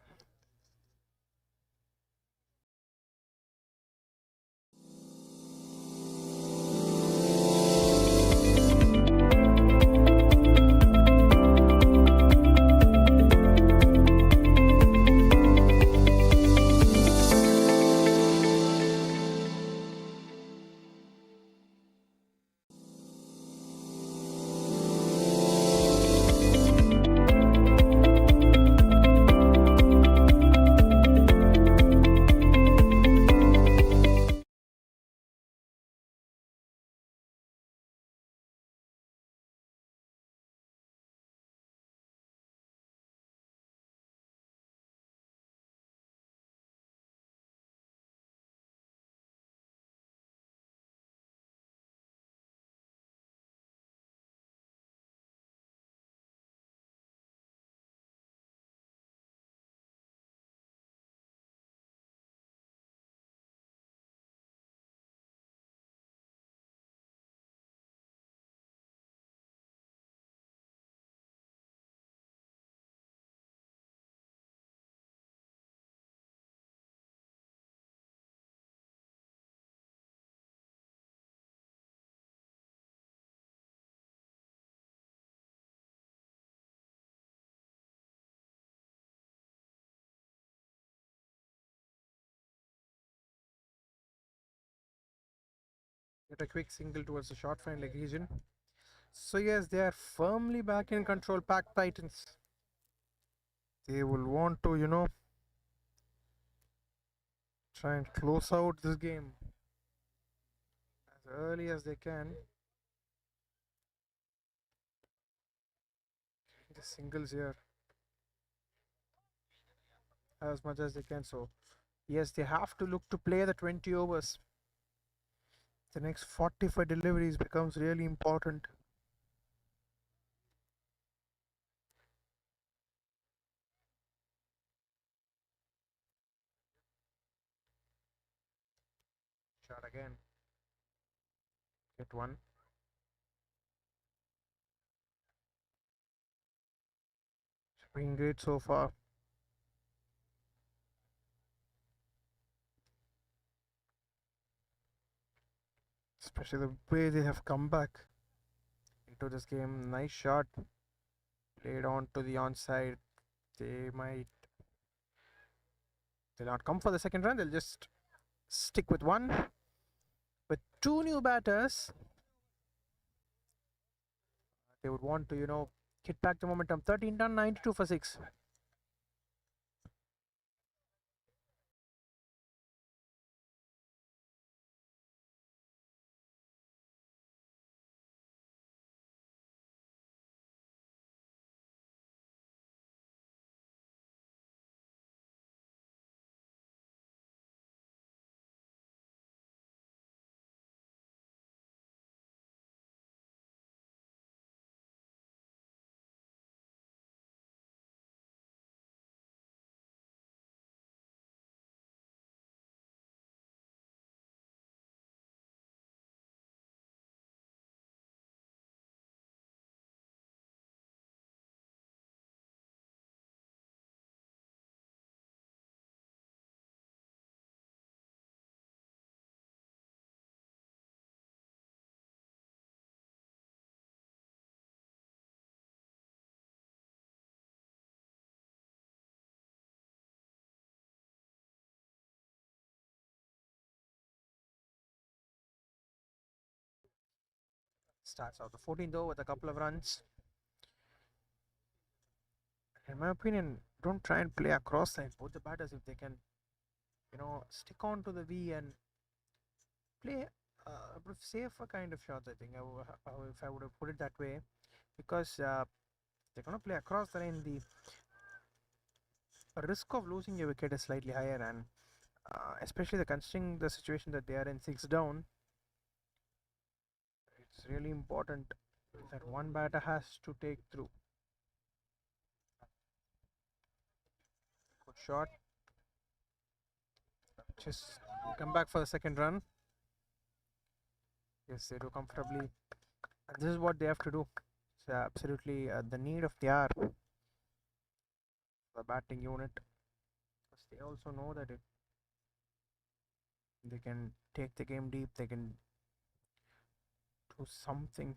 Speaker 1: Get a quick single towards the short fine leg region. So yes, they are firmly back in control. Pack Titans. They will want to, try and close out this game as early as they can. The singles here as much as they can. So yes, they have to look to play the 20 overs. The next 45 deliveries becomes really important. Shot again. Get one. It's been great so far. Especially the way they have come back into this game. Nice shot. Played on to the onside. They'll not come for the second run. They'll just stick with one. With two new batters, they would want to, hit back the momentum. 13 done, 92 for 6. Starts out the 14th over with a couple of runs. In my opinion, don't try and play across line. Both the batters, if they can, stick on to the V and play a bit safer kind of shots, I think, if I would have put it that way. Because they're going to play across the line, the risk of losing a wicket is slightly higher, and especially considering the situation that they are in 6 down, it's really important that one batter has to take through. Good shot. Just come back for the second run. Yes, they do comfortably. And this is what they have to do. It's absolutely the need of the hour, the batting unit, because they also know that if they can take the game deep, they can do something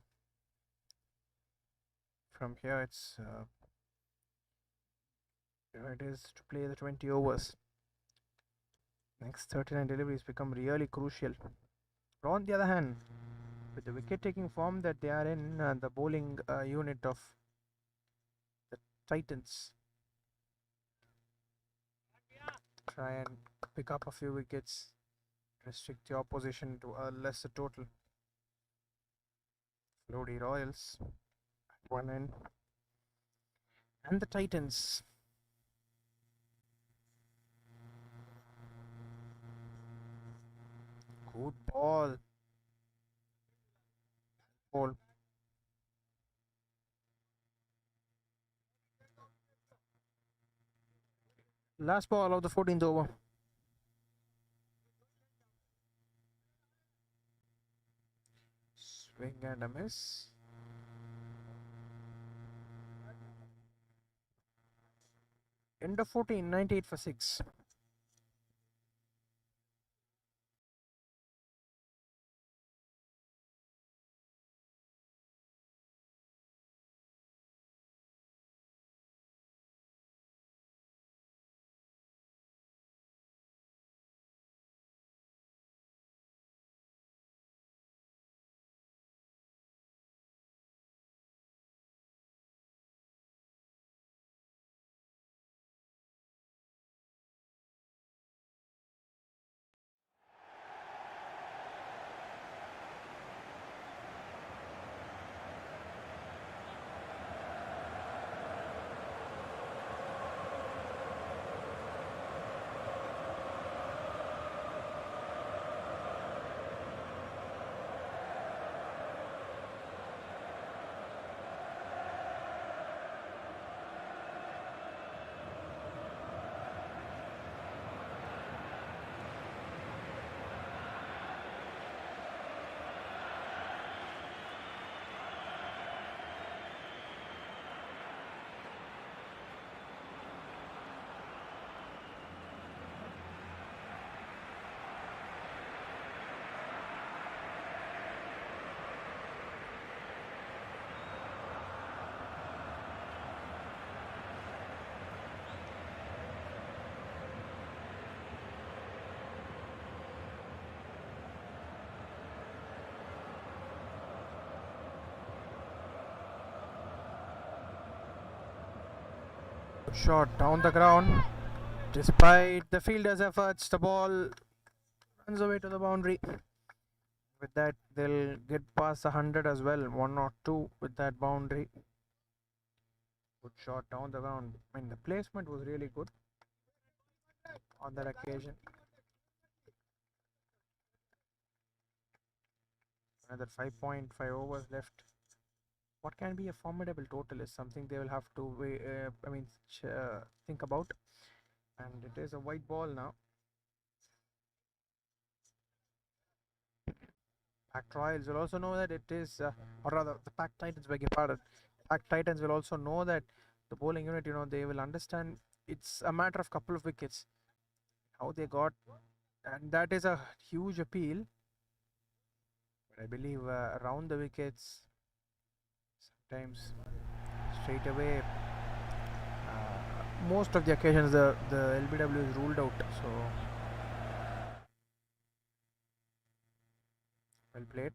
Speaker 1: from here. It is to play the 20 overs. Next 39 deliveries become really crucial. But on the other hand, with the wicket-taking form that they are in, the bowling unit of the Titans try and pick up a few wickets, restrict the opposition to a lesser total. Phalodi Royals at one end, and the Titans. Good ball. Ball. Last ball of the 14th over. Swing and a miss. End of 14, 98 for 6. Shot down the ground. Despite the fielder's efforts, the ball runs away to the boundary. With that, they'll get past the 100 as well. 1 or 2 with that boundary. Good shot down the ground. I mean, the placement was really good on that occasion. Another 5.5 overs left. What can be a formidable total is something they will have to think about. And it is a white ball now. Pack Royals will also know that it is, or rather, the Pack Titans, beg your pardon. Pack Titans will also know that the bowling unit, they will understand it's a matter of couple of wickets. How they got, and that is a huge appeal. But I believe around the wickets, sometimes straight away, most of the occasions the LBW is ruled out. So well played.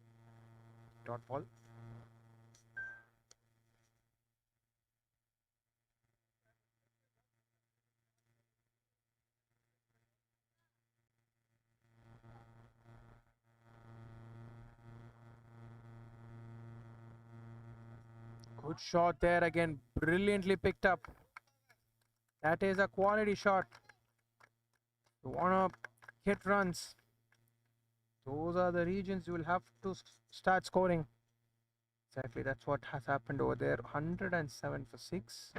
Speaker 1: Dot ball. Good shot there again, brilliantly picked up. That is a quality shot. You wanna hit runs, those are the regions you will have to start scoring. Exactly, that's what has happened over there. 107 for 6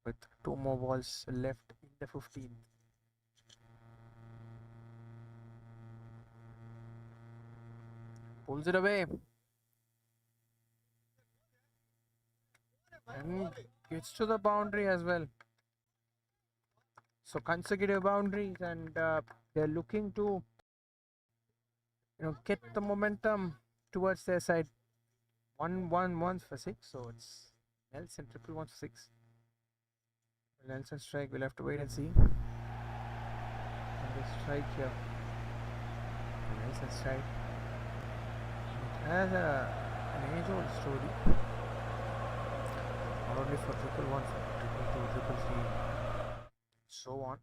Speaker 1: with 2 more balls left in the 15th. Pulls it away. and gets to the boundary as well. So consecutive boundaries, and they're looking to get the momentum towards their side. 1-1 for 6, so it's Nelson triple 1 for 6. Nelson strike, we'll have to wait and see. And the strike here. Nelson strike. It has an age-old story. Not only for triple 1, for triple 2, triple 3, so on.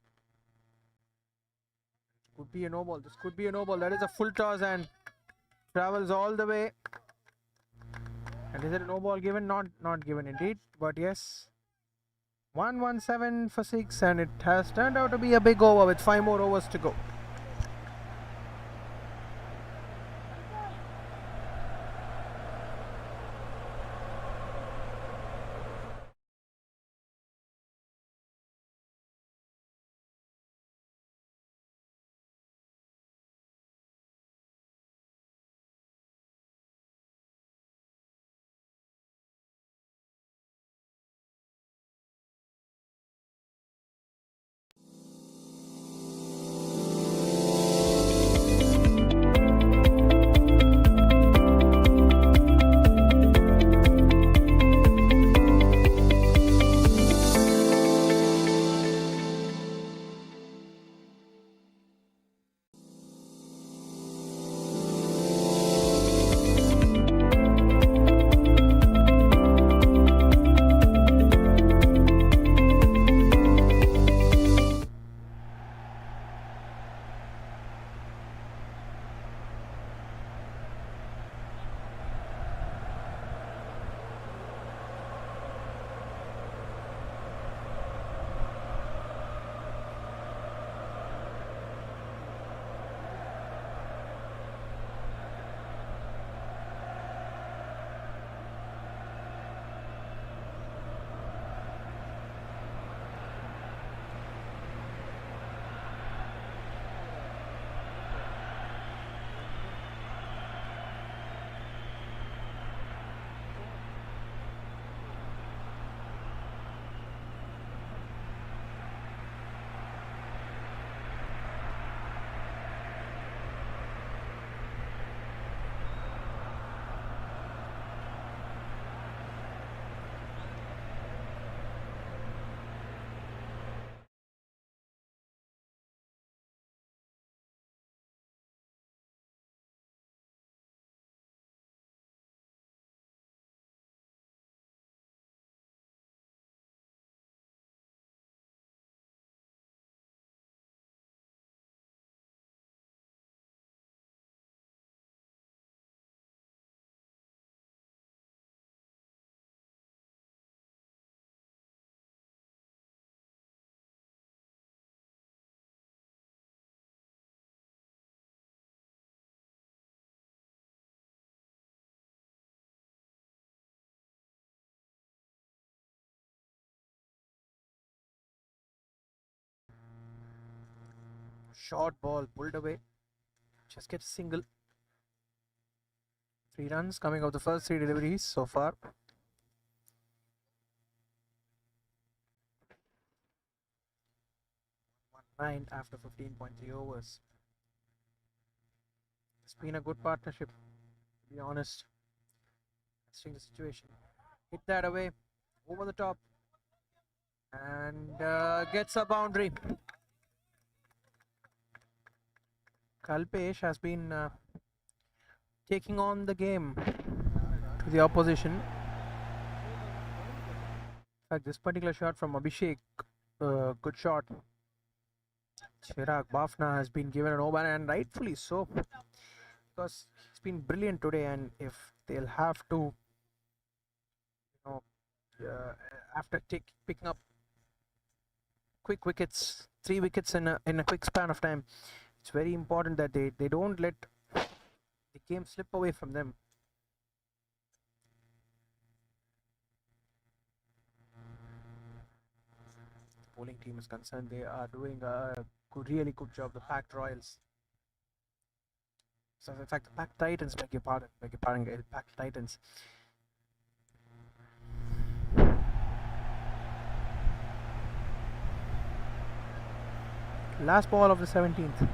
Speaker 1: Could be a no ball. This could be a no ball. That is a full toss and travels all the way. And is it a no ball given? Not given indeed. But yes. 117 for 6, and it has turned out to be a big over with 5 more overs to go. Short ball pulled away. Just gets a single. 3 runs coming off the first 3 deliveries so far. 1-9 after 15.3 overs. It's been a good partnership, to be honest. Considering the situation. Hit that away. Over the top. And gets a boundary. Kalpesh has been taking on the game to the opposition. In fact, this particular shot from Abhishek, good shot. Chirag Bafna has been given an over, and rightfully so, because he's been brilliant today. And if they'll have to, after picking up quick wickets, 3 wickets in a quick span of time, it's very important that they don't let the game slip away from them. The bowling team is concerned, they are doing a really good job. The packed Royals. So in fact, the packed Titans, beg your pardon, packed Titans. Last ball of the 17th.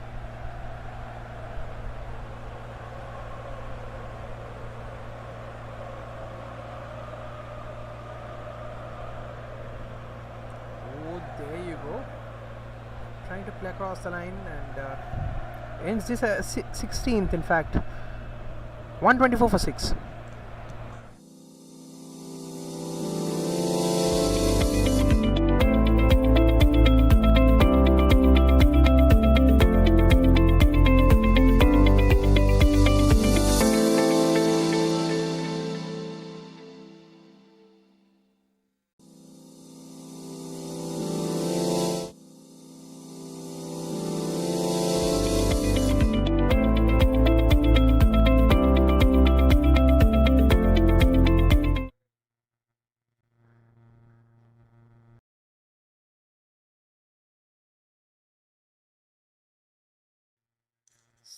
Speaker 1: Oh, there you go. Trying to play across the line and ends this 16th, in fact. 124 for 6.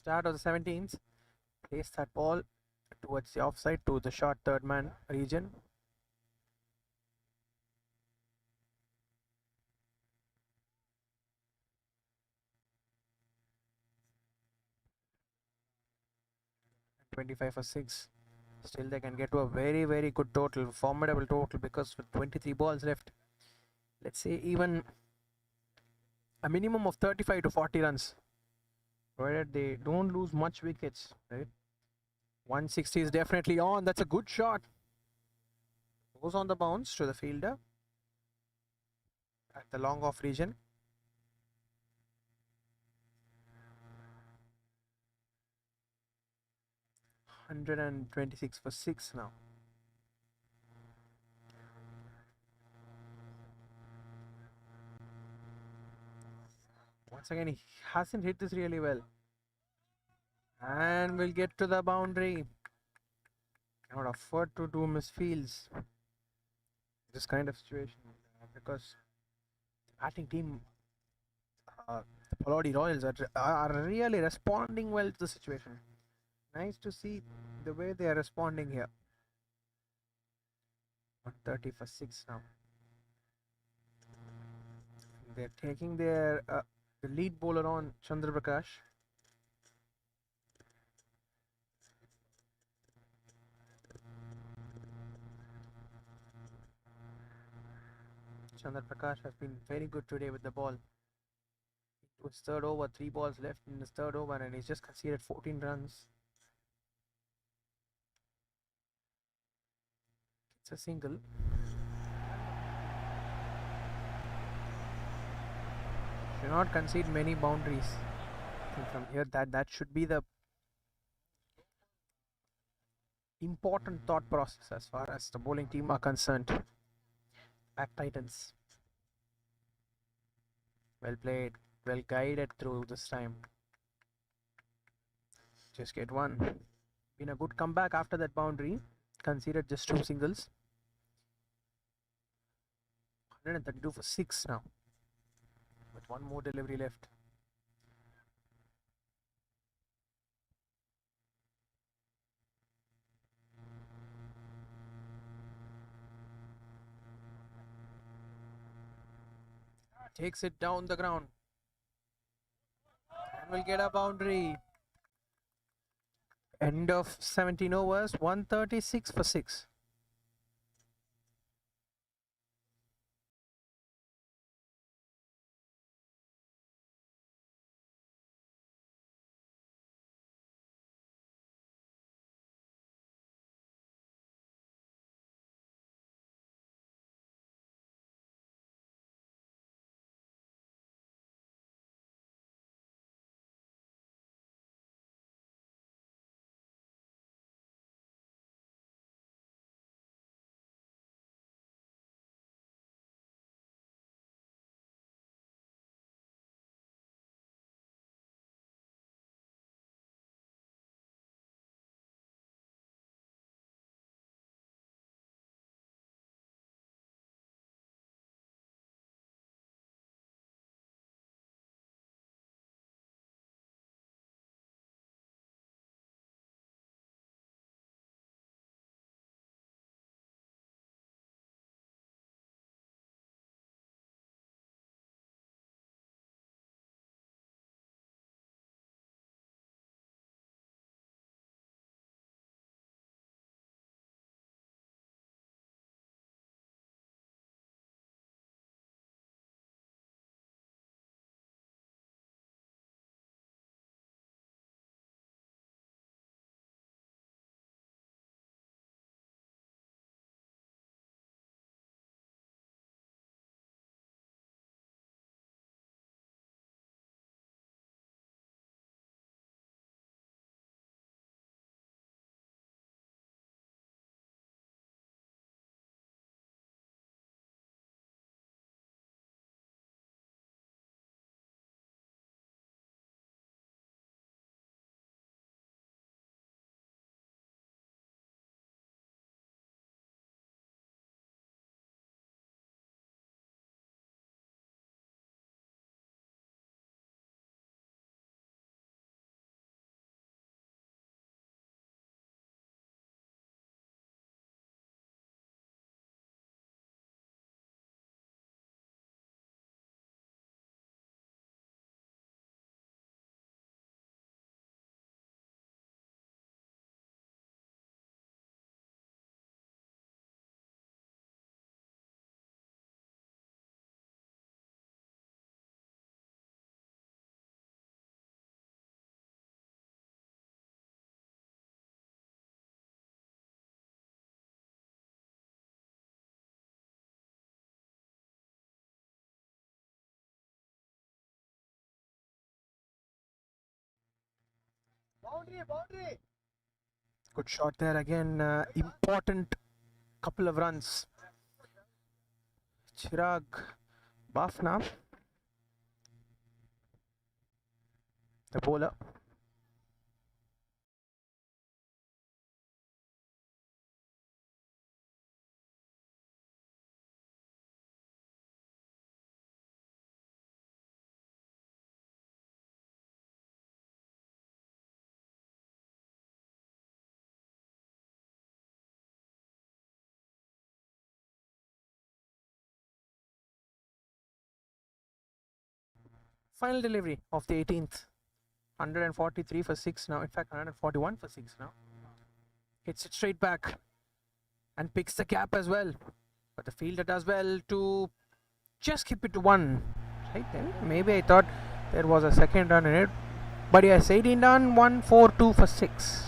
Speaker 1: Start of the 17th. Place that ball towards the offside to the short third man region. .25 for 6. Still they can get to a very good total, formidable total, because with 23 balls left, let's say even a minimum of 35 to 40 runs, provided they don't lose much wickets, right? 160 is definitely on. That's a good shot. Goes on the bounce to the fielder at the long off region. .126 for 6 now. Once again, he hasn't hit this really well. And we'll get to the boundary. Cannot afford to do misfields. This kind of situation, because batting team, the Phalodi Royals, are really responding well to the situation. Nice to see the way they are responding here. 130 for 6 now. They're taking their the lead bowler on, Chandra Prakash. Chandra Prakash has been very good today with the ball. It was third over, 3 balls left in his third over, and he's just conceded 14 runs. It's a single. Should not concede many boundaries. And from here, that should be the important thought process as far as the bowling team are concerned. Back Titans. Well played, well guided through this time. Just get one. Been a good comeback after that boundary. Conceded just 2 singles. 132 for 6 now. With one more delivery left. Takes it down the ground. And will get a boundary. End of 17 overs, 136 for 6. Good shot there again. Important couple of runs. Chirag Bafna, the bowler. Final delivery of the 18th. 143 for 6 now. In fact, 141 for 6 now. Hits it straight back and picks the gap as well. But the fielder does well to just keep it to 1. Right then, maybe I thought there was a second run in it. But yes, 18 done, 142 for 6.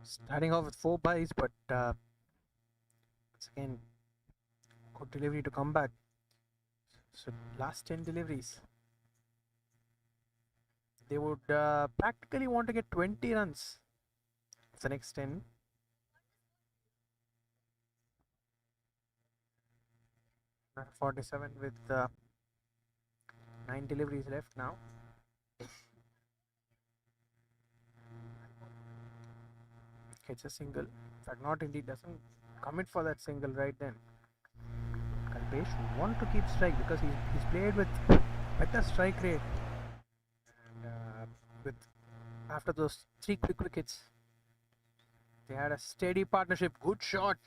Speaker 1: Starting off with 4 byes, but once again, good delivery to come back. So last 10 deliveries, they would practically want to get 20 runs. It's the next 10. Uh, 47 with 9 deliveries left now. Gets a single. In fact, not indeed, doesn't commit for that single right then. Kalpesh want to keep strike because he's played with better strike rate. And with after those 3 quick wickets, they had a steady partnership. Good shot.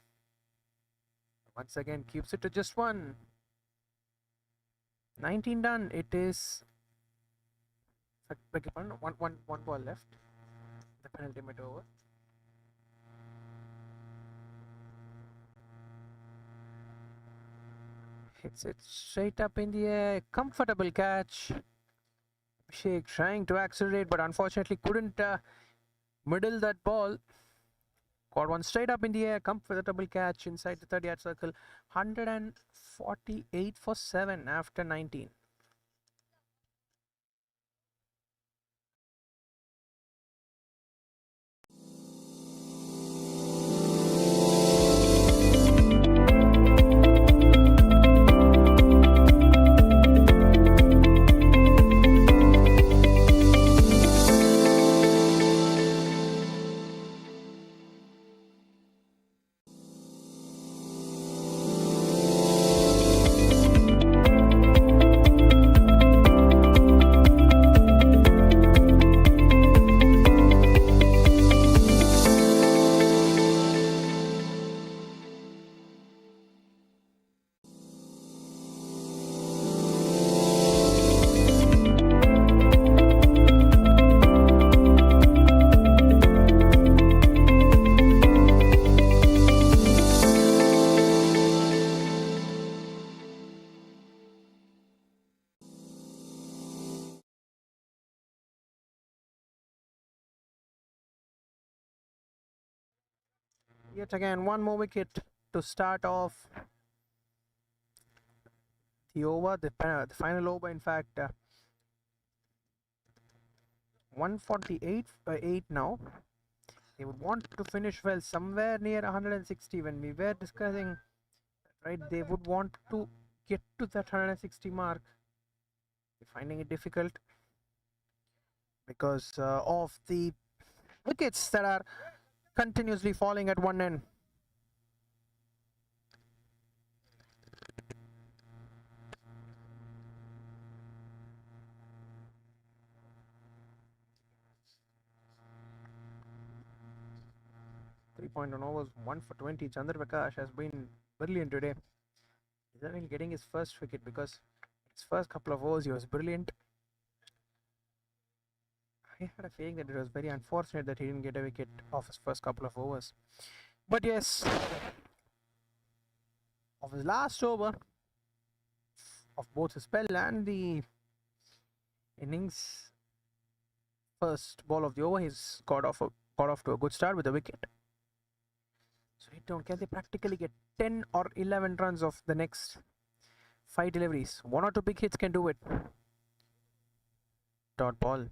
Speaker 1: Once again, keeps it to just 1. 19 done. It is. Beg your pardon, one ball left. The penultimate over. Hits it straight up in the air. Comfortable catch. Abhishek trying to accelerate, but unfortunately couldn't middle that ball. Got one straight up in the air. Comfortable catch inside the 30-yard circle. 148 for 7 after 19. Yet again, one more wicket to start off the over, the final over, in fact, 148 8 now. They would want to finish well somewhere near 160 when we were discussing, right? They would want to get to that 160 mark. They're finding it difficult because of the wickets that are continuously falling at one end. .1 overs, 1 for 20. Chandra Prakash has been brilliant today. He's even getting his first wicket because his first couple of overs he was brilliant. I had a feeling that it was very unfortunate that he didn't get a wicket off his first couple of overs. But yes, of his last over of both his spell and the innings, first ball of the over, he's got off to a good start with a wicket. So hit down, can they practically get 10 or 11 runs off the next 5 deliveries? 1 or 2 big hits can do it. Dot ball.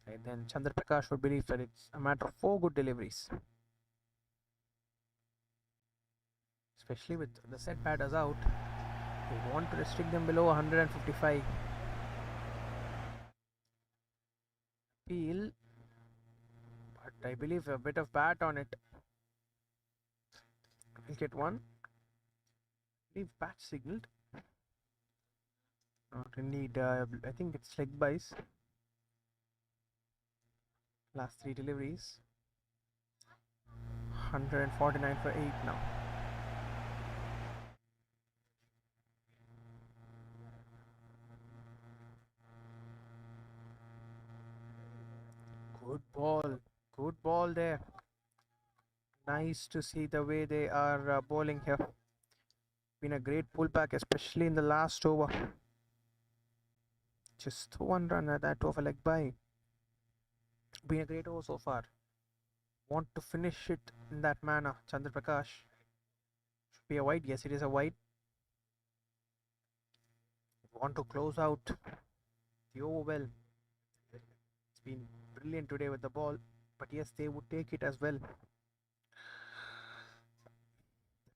Speaker 1: And then Chandra Prakash would believe that it's a matter of 4 good deliveries. Especially with the set batters out, they want to restrict them below 155. Peel, but I believe a bit of bat on it. We'll get one. I believe bat signaled. Not indeed. I think it's leg buys. Last 3 deliveries. 149 for 8 now. Good ball there. Nice to see the way they are bowling here. Been a great pullback, especially in the last over. Just 1 run at that over leg by. Been a great over so far. Want to finish it in that manner. Chandra Prakash. Should be a wide. Yes, it is a wide. Want to close out the over well. It's been brilliant today with the ball, but yes, they would take it as well. The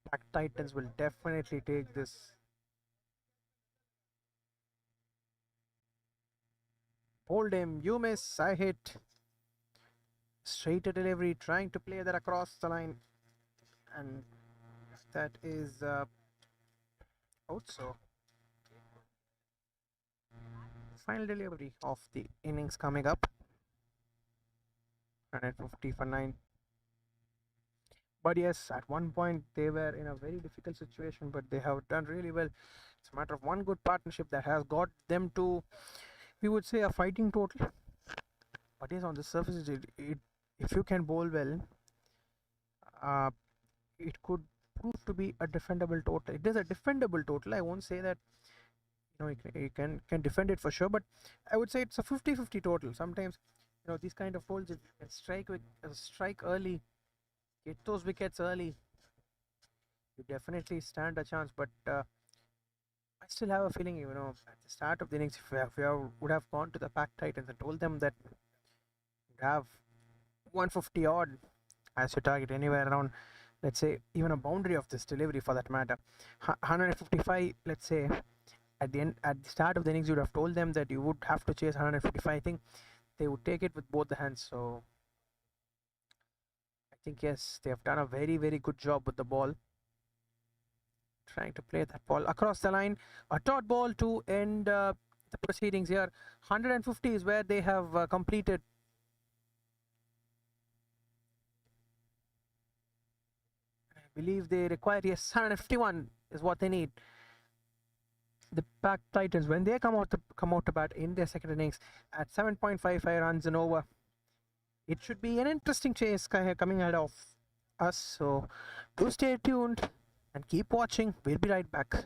Speaker 1: Pack Titans will definitely take this. Hold him, you miss, I hit. Straight delivery, trying to play that across the line, and that is also final delivery of the innings coming up. 150 for 9. But yes, at one point they were in a very difficult situation, but they have done really well. It's a matter of one good partnership that has got them to, we would say, a fighting total. But yes, on the surface, if you can bowl well, it could prove to be a defendable total. It is a defendable total. I won't say that you can defend it for sure, but I would say it's a 50-50 total. Sometimes these kind of holes, if you can strike early, get those wickets early, you definitely stand a chance. But I still have a feeling, at the start of the innings, if we would have gone to the Pack Titans and told them that you'd have 150 odd as your target, anywhere around, let's say, even a boundary of this delivery for that matter, 155, let's say, at the start of the innings, you would have told them that you would have to chase 155. I think they would take it with both the hands. So I think yes, they have done a very, very good job with the ball, trying to play that ball across the line. A dot ball to end the proceedings here. 150 is where they have completed. I believe they require, yes, 151 is what they need. The Pack Titans, when they come out to bat in their second innings at 7.55 runs and over, it should be an interesting chase coming ahead of us. So do stay tuned and keep watching. We'll be right back.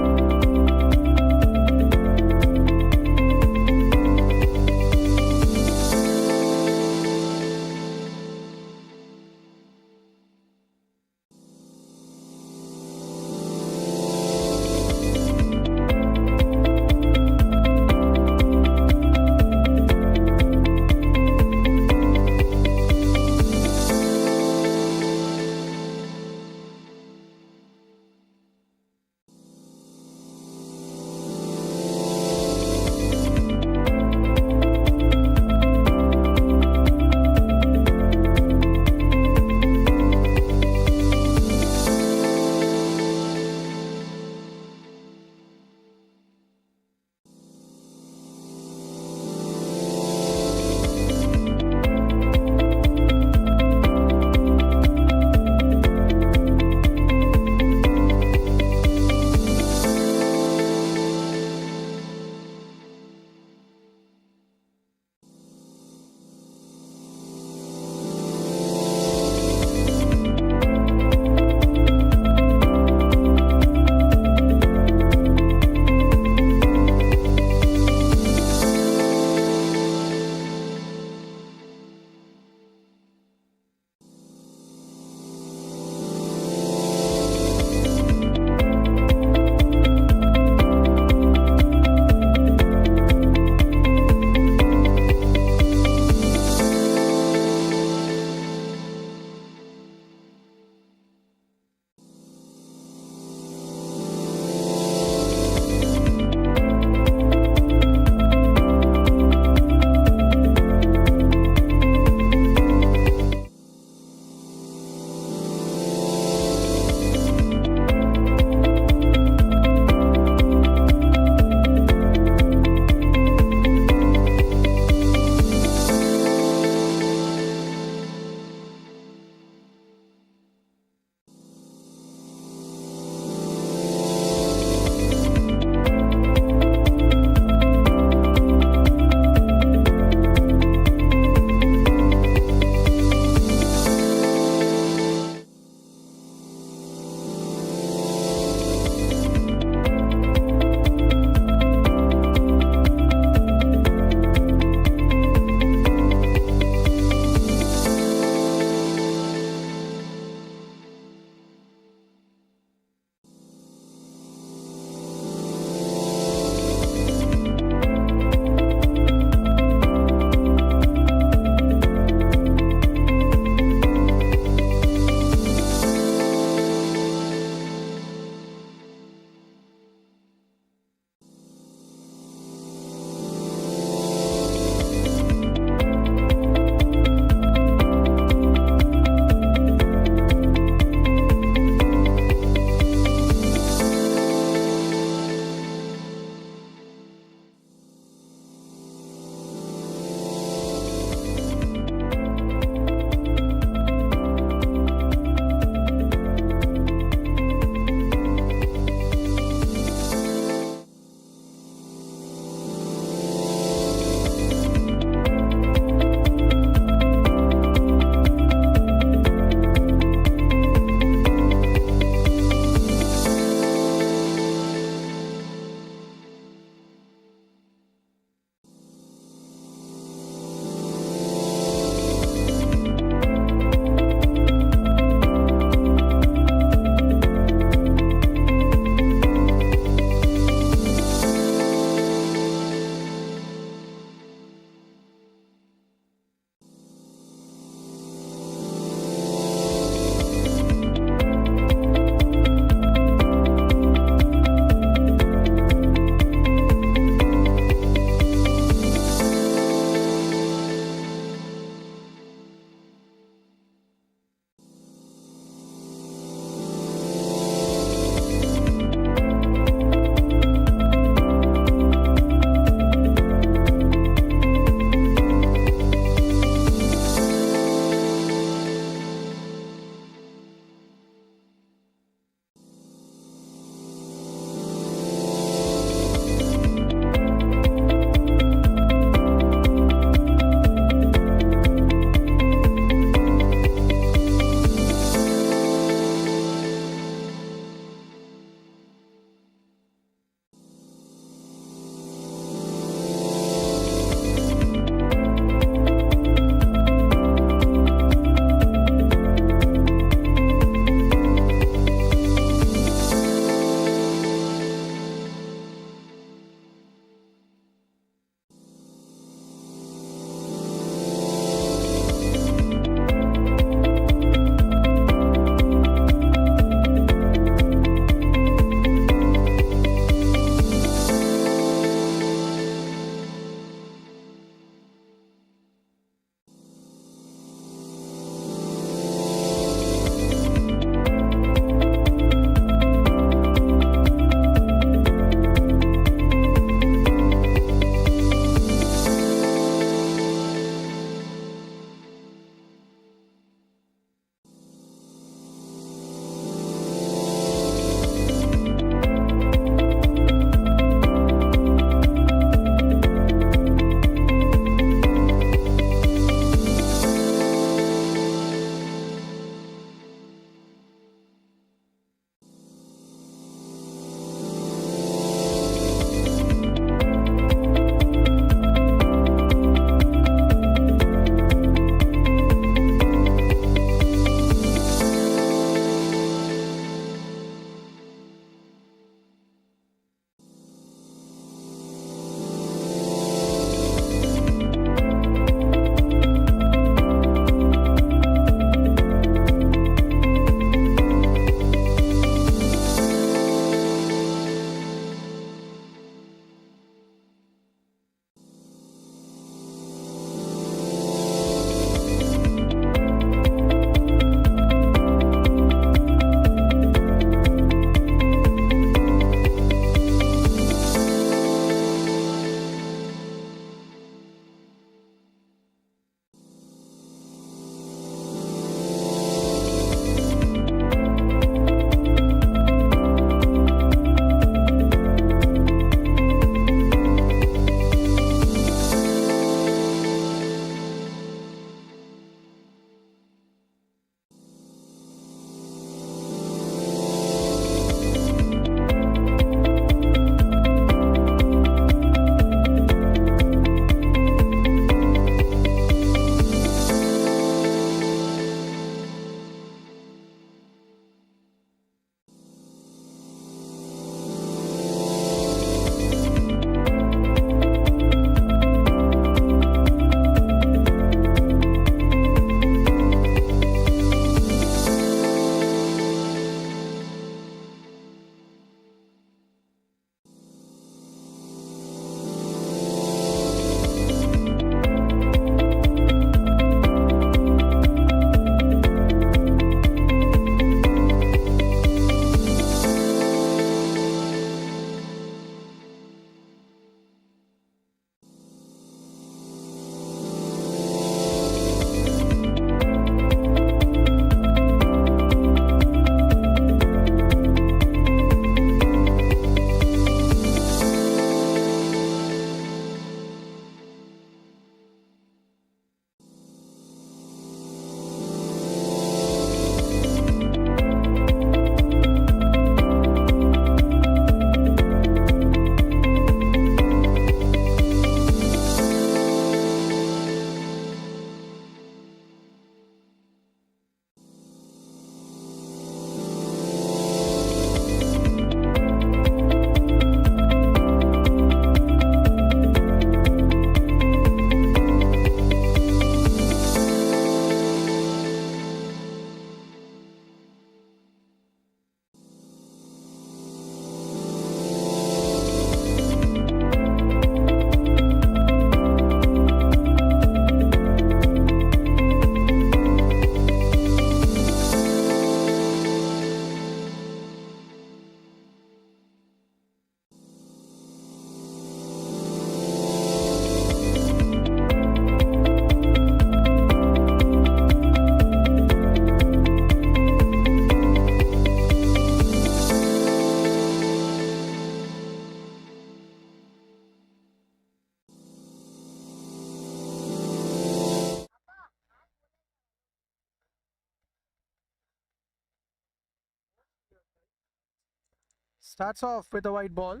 Speaker 1: starts off with a white ball.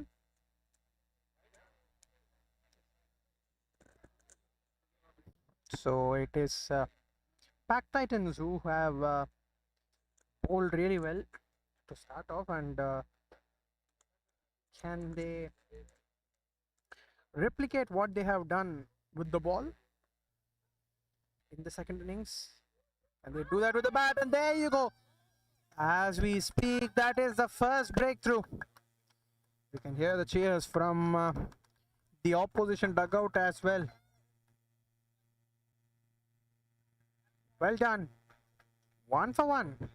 Speaker 1: So it is Pack Titans who have bowled really well to start off, and can they replicate what they have done with the ball in the second innings? And they do that with the bat, and there you go. As we speak, that is the first breakthrough. We can hear the cheers from the opposition dugout as well. Well done. 1 for 1.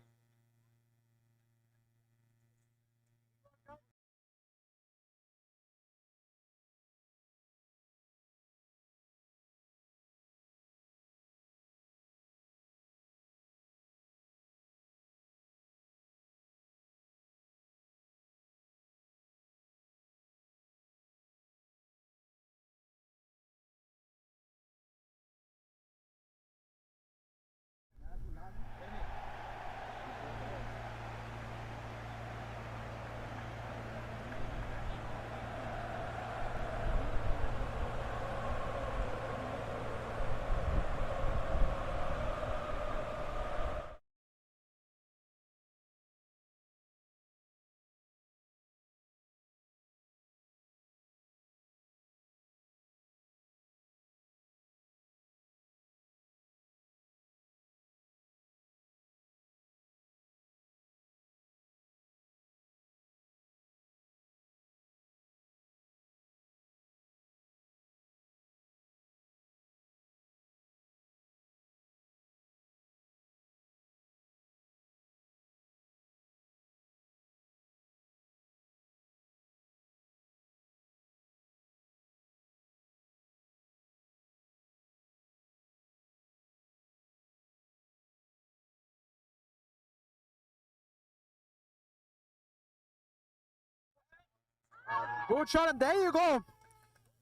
Speaker 1: Good shot, and there you go.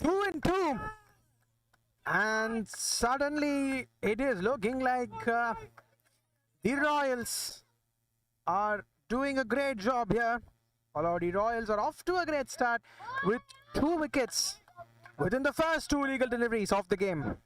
Speaker 1: 2 and 2. And suddenly it is looking like the Royals are doing a great job here. Phalodi Royals are off to a great start with 2 wickets within the first 2 legal deliveries of the game.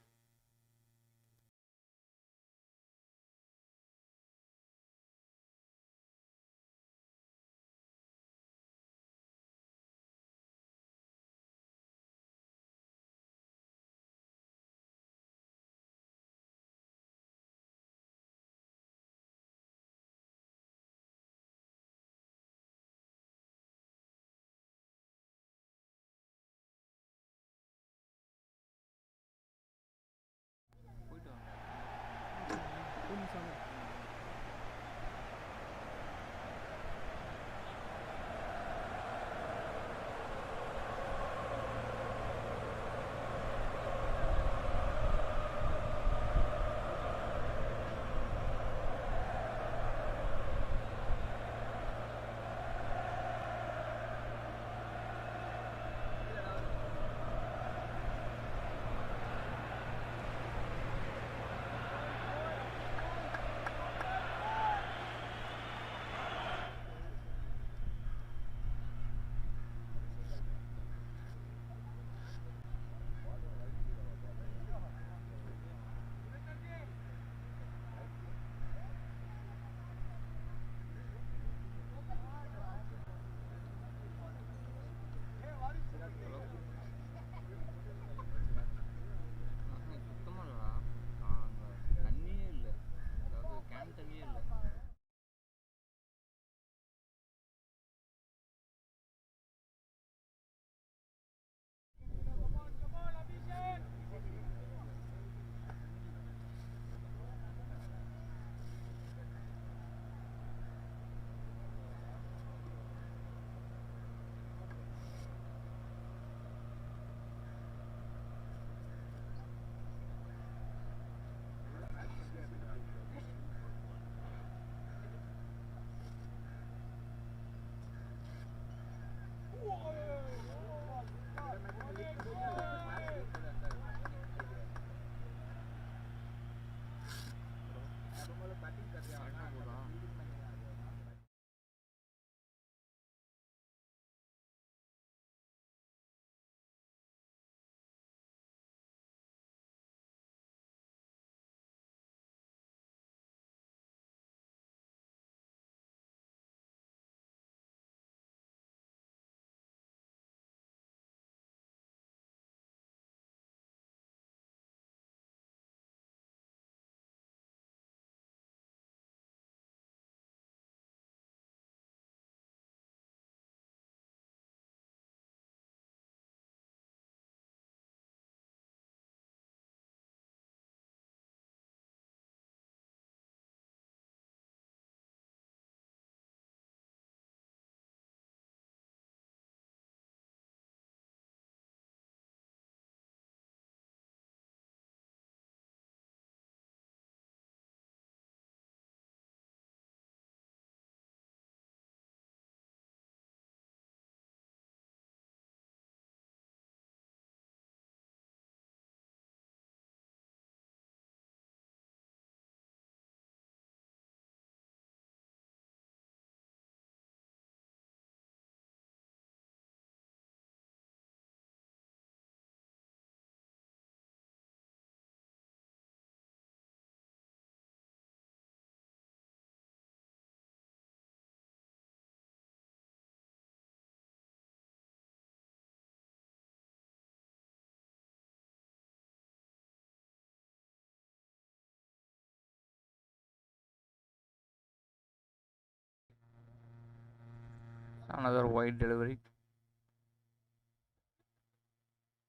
Speaker 2: Another wide delivery.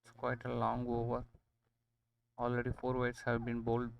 Speaker 2: It's quite a long over. Already 4 wides have been bowled.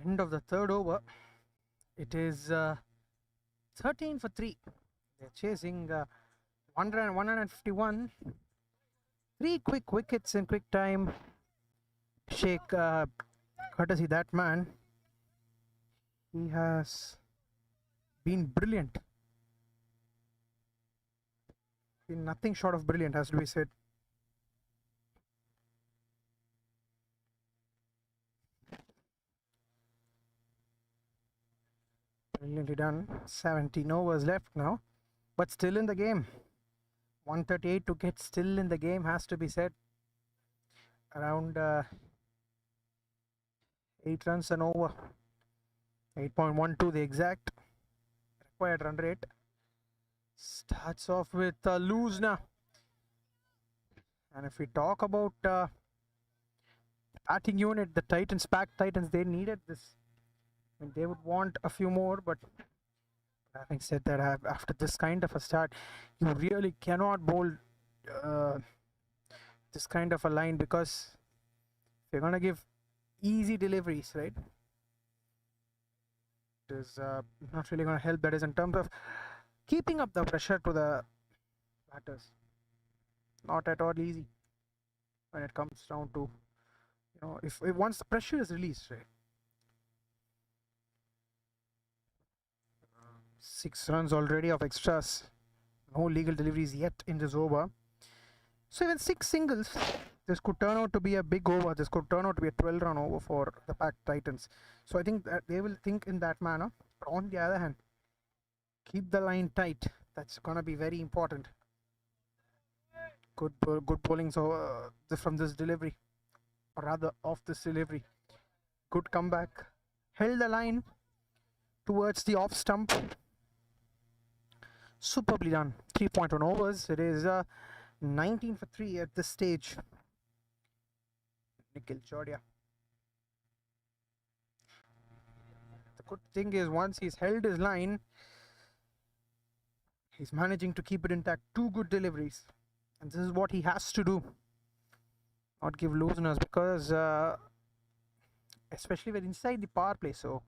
Speaker 1: End of the third over. It is 13 for 3. They're chasing 151. 3 quick wickets in quick time. Shake, courtesy that man. He has been brilliant. Been nothing short of brilliant, has to be said. Brilliantly done. 17 overs left now, but still in the game. 138 to get still in the game, has to be said. Around 8 runs and over. 8.12 the exact required run rate. Starts off with loose now. And if we talk about batting unit, the Titans, pack Titans, they needed this. I mean, they would want a few more, but having said that, after this kind of a start, you really cannot bowl this kind of a line, because if you're gonna give easy deliveries, right, it is not really gonna help. That is in terms of keeping up the pressure to the batters. Not at all easy when it comes down to, if once the pressure is released, right. 6 runs already of extras. No legal deliveries yet in this over. So even 6 singles, this could turn out to be a big over. This could turn out to be a 12-run over for the pack Titans. So I think that they will think in that manner. But on the other hand, keep the line tight. That's gonna be very important. Good bowling from this delivery, or rather off this delivery. Good comeback. Held the line towards the off stump. Superbly done. 3.1 overs. It is 19 for 3 at this stage. Nikhil Chodia. The good thing is, once he's held his line, he's managing to keep it intact. 2 good deliveries, and this is what he has to do. Not give looseners, because especially when inside the power play, so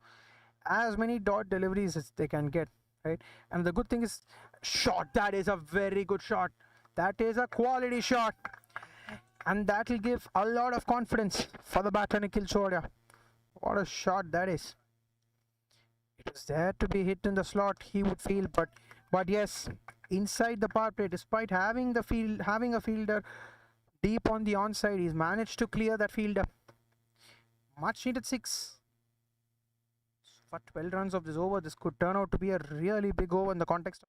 Speaker 1: as many dot deliveries as they can get, right? And the good thing is, shot. That is a very good shot. That is a quality shot, and that will give a lot of confidence for the batter Nikhil Chodia. What a shot that is. It was there to be hit in the slot, he would feel, but yes, inside the power play, despite having a fielder deep on the onside, he's managed to clear that fielder. Much needed 6. For 12 runs of this over, this could turn out to be a really big over in the context.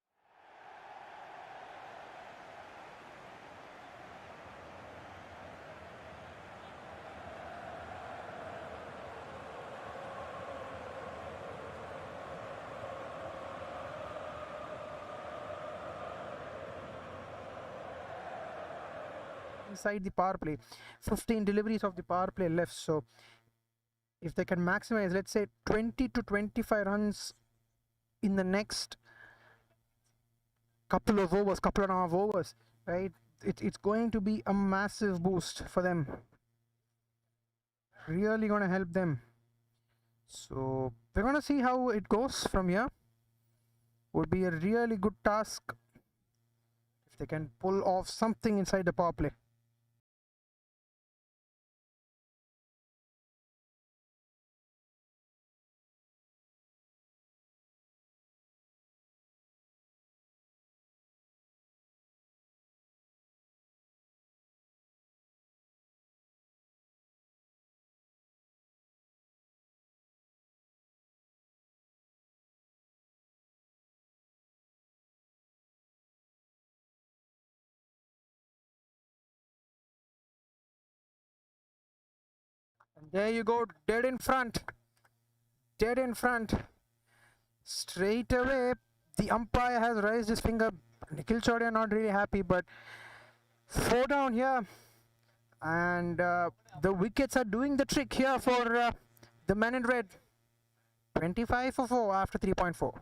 Speaker 1: Inside the power play, 15 deliveries of the power play left, so if they can maximize, let's say 20 to 25 runs in the next couple and a half overs, right, it's going to be a massive boost for them. Really gonna help them. So we're gonna see how it goes from here. Would be a really good task if they can pull off something inside the power play. And there you go, dead in front. Dead in front. Straight away, the umpire has raised his finger. Nikhil Chodia not really happy, but 4 down here. And the wickets are doing the trick here for the men in red. 25 for 4 after 3.4.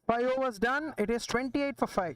Speaker 1: 5 overs done. It is 28 for 5.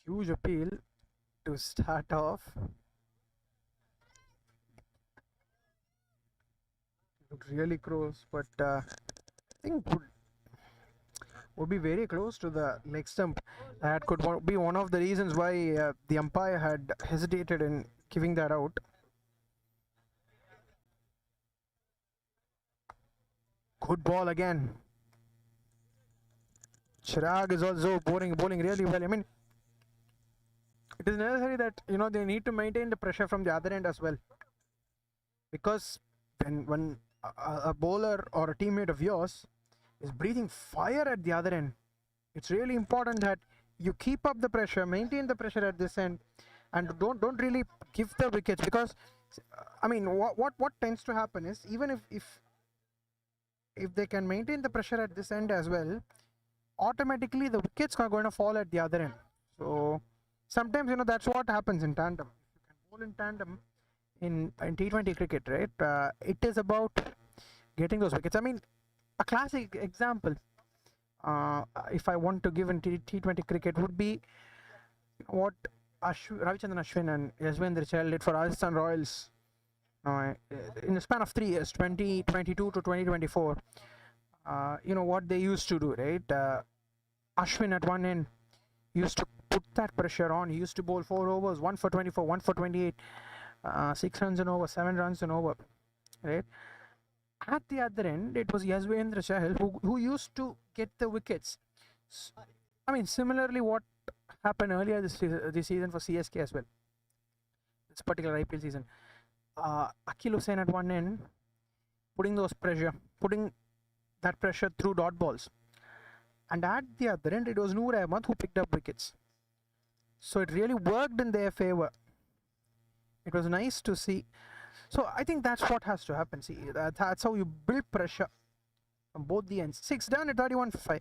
Speaker 1: Huge appeal to start off. Looked really close, but I think would be very close to the leg stump. That could be one of the reasons why the umpire had hesitated in giving that out. Good ball again. Chirag is also bowling really well. I mean, it is necessary that they need to maintain the pressure from the other end as well, because when a bowler or a teammate of yours is breathing fire at the other end, it's really important that you keep up the pressure, maintain the pressure at this end, and don't really give the wickets, because I mean what tends to happen is, even if they can maintain the pressure at this end as well, automatically the wickets are going to fall at the other end. So sometimes that's what happens in tandem. If you can bowl in tandem in T20 cricket, right? It is about getting those wickets. I mean, a classic example, if I want to give in T20 cricket, would be what Ravichandran Ashwin and Yuzvendra Chahal did for Rajasthan Royals in the span of 3 years, 2022 to 2024. What they used to do, right? Ashwin at one end used to put that pressure on. He used to bowl 4 overs, 1 for 24, 1 for 28, 6 runs and over, 7 runs and over, right? At the other end, it was Yuzvendra Chahal who used to get the wickets. I mean, similarly, what happened earlier this season for CSK as well, this particular IPL season. Akil Hussain at one end, putting that pressure through dot balls. And at the other end, it was Noor Ahmed who picked up wickets. So it really worked in their favour. It was nice to see. So I think that's what has to happen. See, that's how you build pressure from both the ends. 6 done at 31 for 5.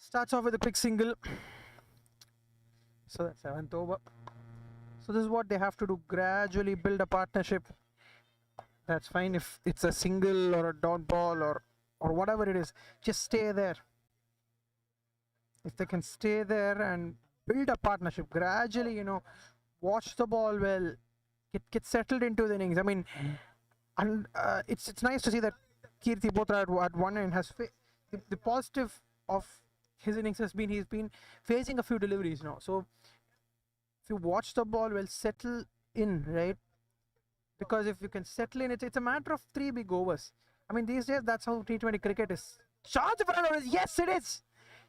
Speaker 1: Starts off with a quick single. So that's 7th over. So this is what they have to do, gradually build a partnership. That's fine if it's a single or a dot ball or whatever it is. Just stay there. If they can stay there and build a partnership gradually, watch the ball well, get settled into the innings. I mean, and it's nice to see that Kirti Botra at one end has the positive of his innings has been he's been facing a few deliveries now. So if you watch the ball well, settle in, right? Because if you can settle in, it's a matter of 3 big overs. I mean, these days that's how T20 cricket is. Chance for an yes, it is.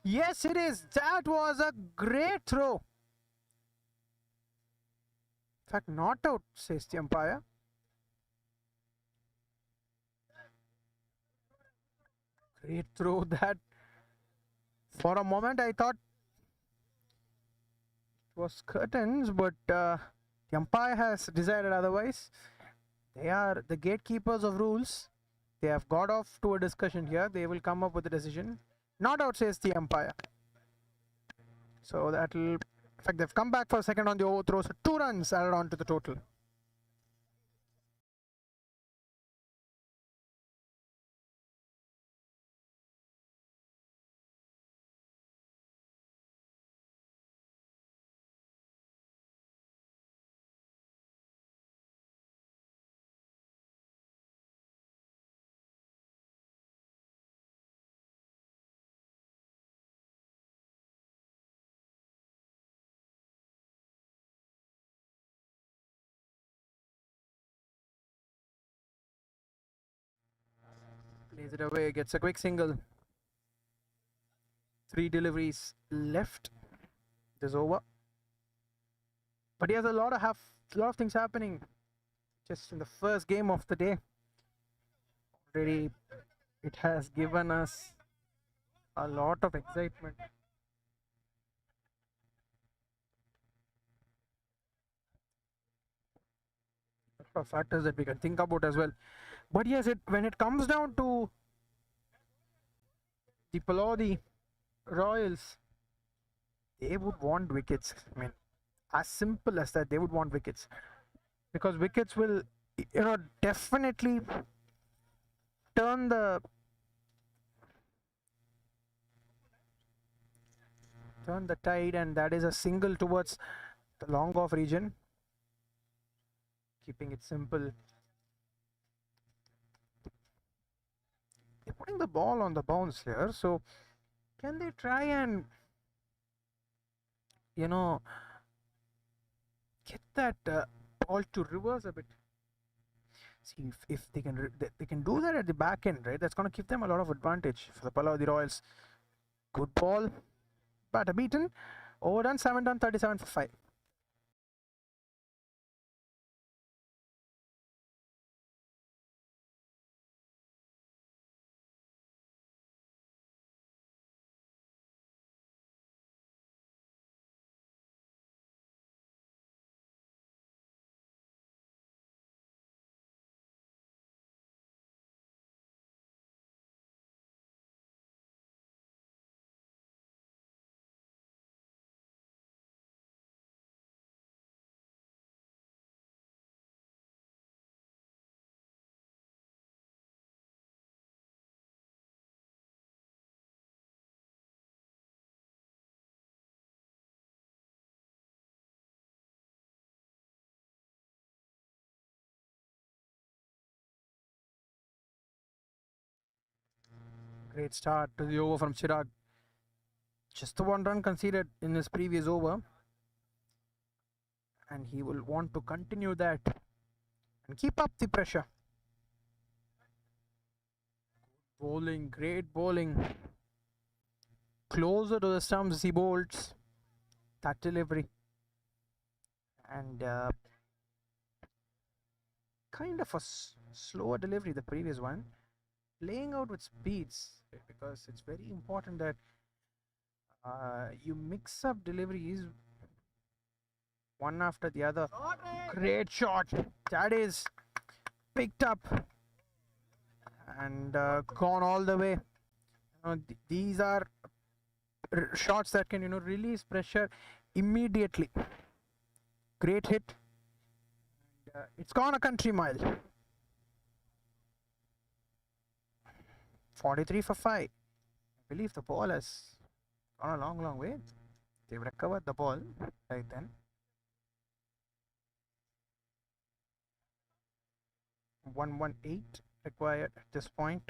Speaker 1: Yes, it is. That was a great throw. In fact, not out, says the umpire. Great throw that. For a moment, I thought it was curtains, but the umpire has decided otherwise. They are the gatekeepers of rules. They have got off to a discussion here. They will come up with a decision. Not out, says the umpire. So that'll. In fact, they've come back for a second on the overthrow. So 2 runs added on to the total. Plays it away, gets a quick single. 3 deliveries left this over. But he has a lot of things happening just in the first game of the day. Already it has given us a lot of excitement. A lot of factors that we can think about as well. But yes, when it comes down to the Phalodi Royals, they would want wickets. I mean, as simple as that, they would want wickets. Because wickets will, definitely turn the tide, and that is a single towards the long off region. Keeping it simple. getting the ball on the bounce here. So can they try and, you know, get that ball to reverse a bit? See if they can they can do that at the back end, right? That's going to give them a lot of advantage for the Palaudi Royals. Good ball, batter beaten, overdone, 7 done, 37 for 5. Great start to the over from Chirag. Just the 1 run conceded in his previous over, and he will want to continue that and keep up the pressure. Bowling, great bowling. Closer to the stumps he bolts. That delivery. And kind of a slower delivery, the previous one. Laying out with speeds, because it's very important that you mix up deliveries one after the other. Great shot. That is picked up and gone all the way. These are shots that can release pressure immediately. Great hit. And, it's gone a country mile. 43 for 5. I believe the ball has gone a long way. They've recovered the ball right then. 118 required at this point,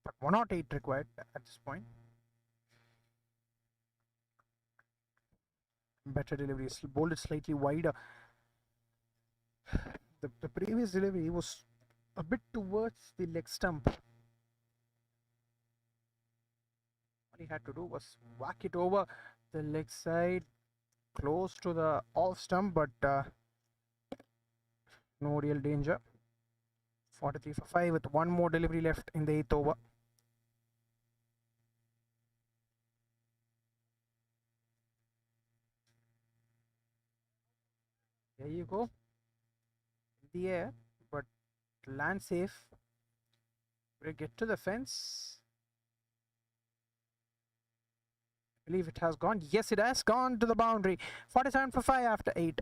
Speaker 1: but 108 required at this point. Better delivery, bowled it slightly wider. The previous delivery was a bit towards the leg stump. All he had to do was whack it over the leg side, close to the off stump, but no real danger. 43 for 5 with one more delivery left in the 8th over. There you go. In the air, but land safe. Will it get to the fence? I believe it has gone. Yes, it has gone to the boundary. 47 for 5 after 8.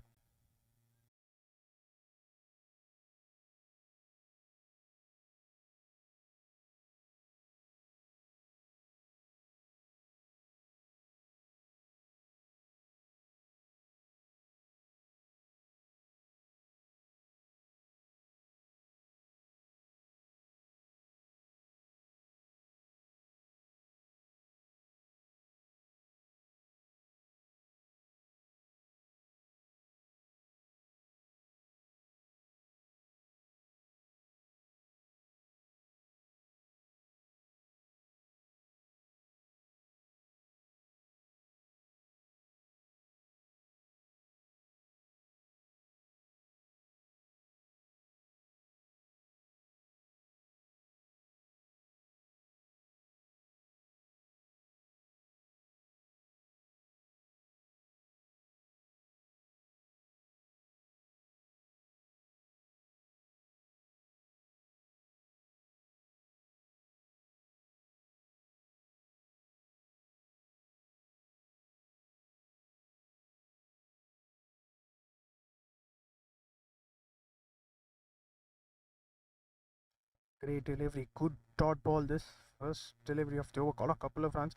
Speaker 1: Great delivery. Good dot ball. This first delivery of the over. Got a couple of runs.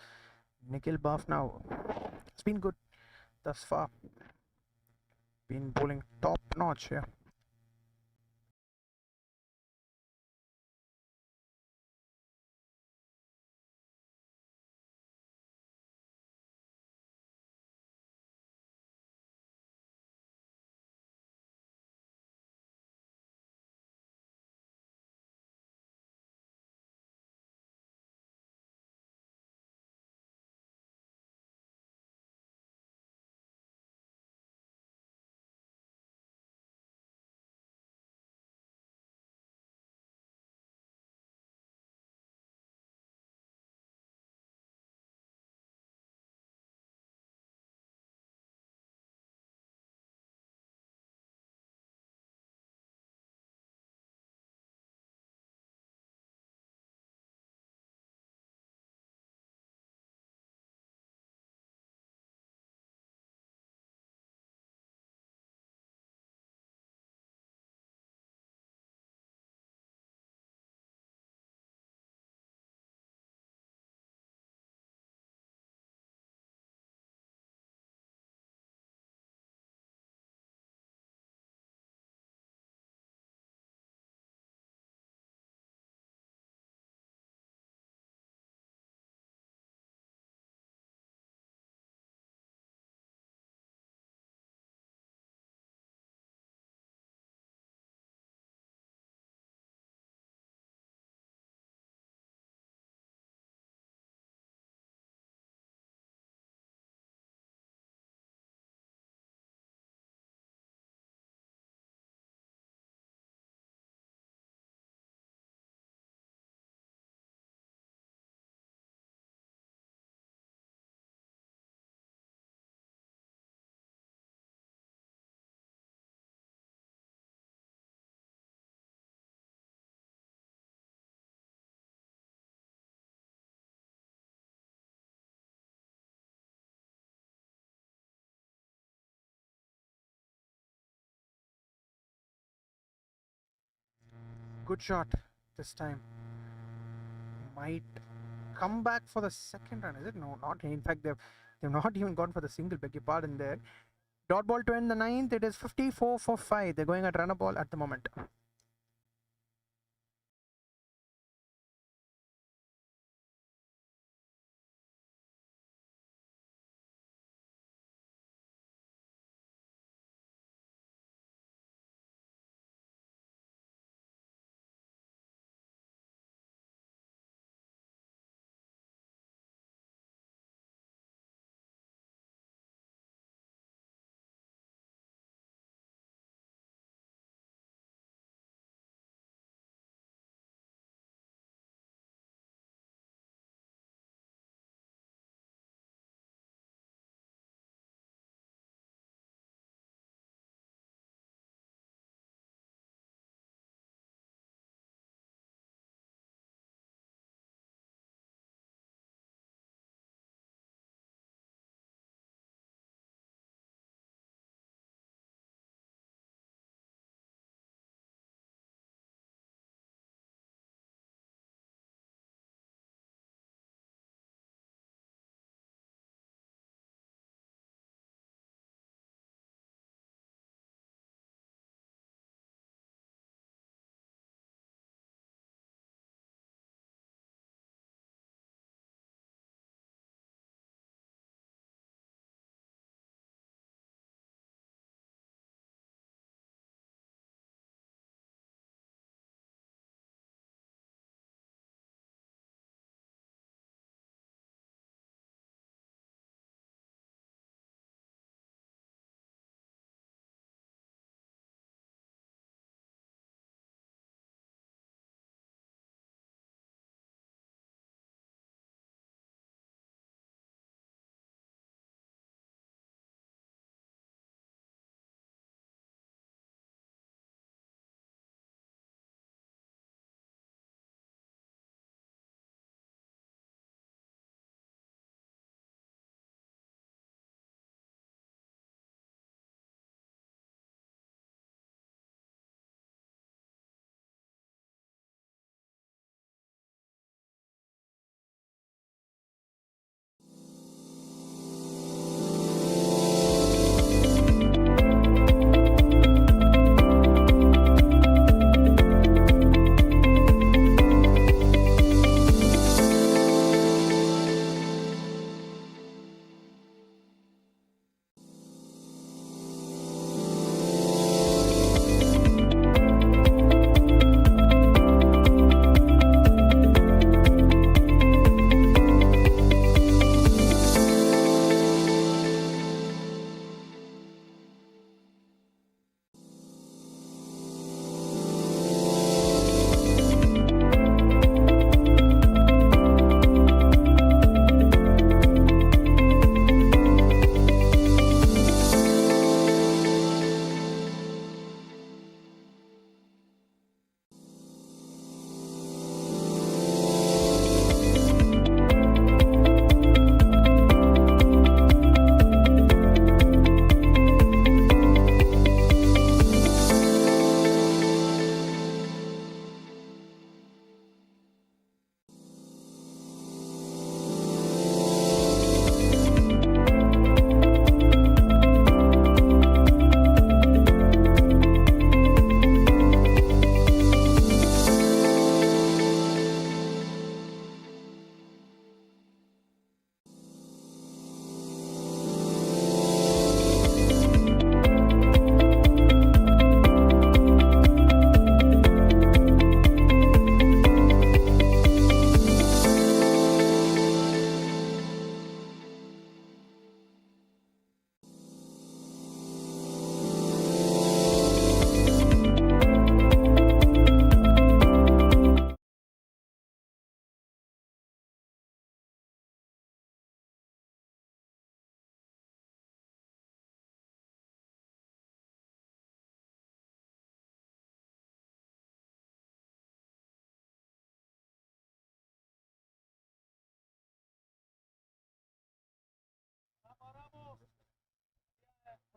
Speaker 1: Nikhil Buff now. It's been good thus far. Been bowling top notch here. Good shot this time. Might come back for the second run, is it? No, not. In fact, they've not even gone for the single. Beg your pardon there. Dot ball to end the ninth. It is 54 for 5. They're going at runner ball at the moment.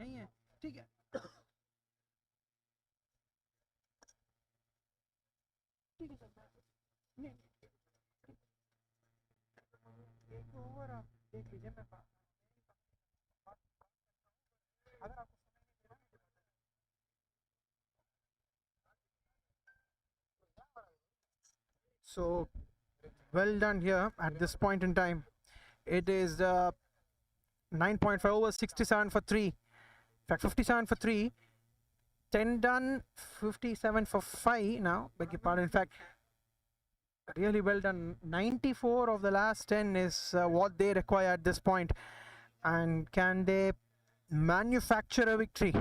Speaker 1: नहीं है ठीक है over देख लीजिए मैं अगर आपको so well done here at this point in time. It is 9.5 overs, 67 for 3. In fact, 57 for 3. 10 done, 57 for 5 now. Beg your pardon. In fact, really well done. 94 of the last 10 is what they require at this point. And can they manufacture a victory?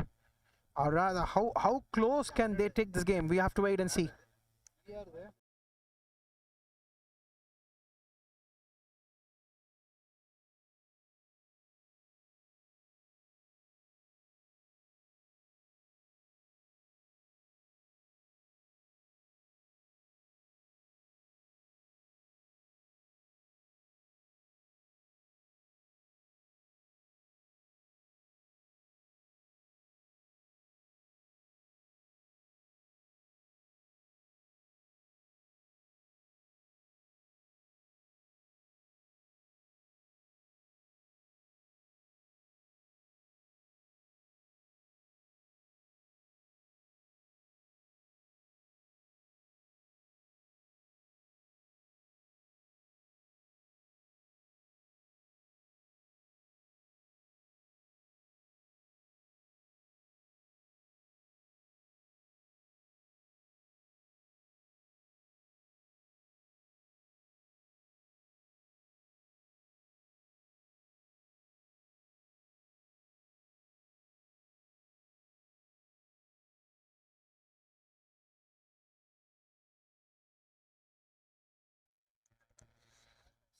Speaker 1: Or rather, how close can they take this game? We have to wait and see.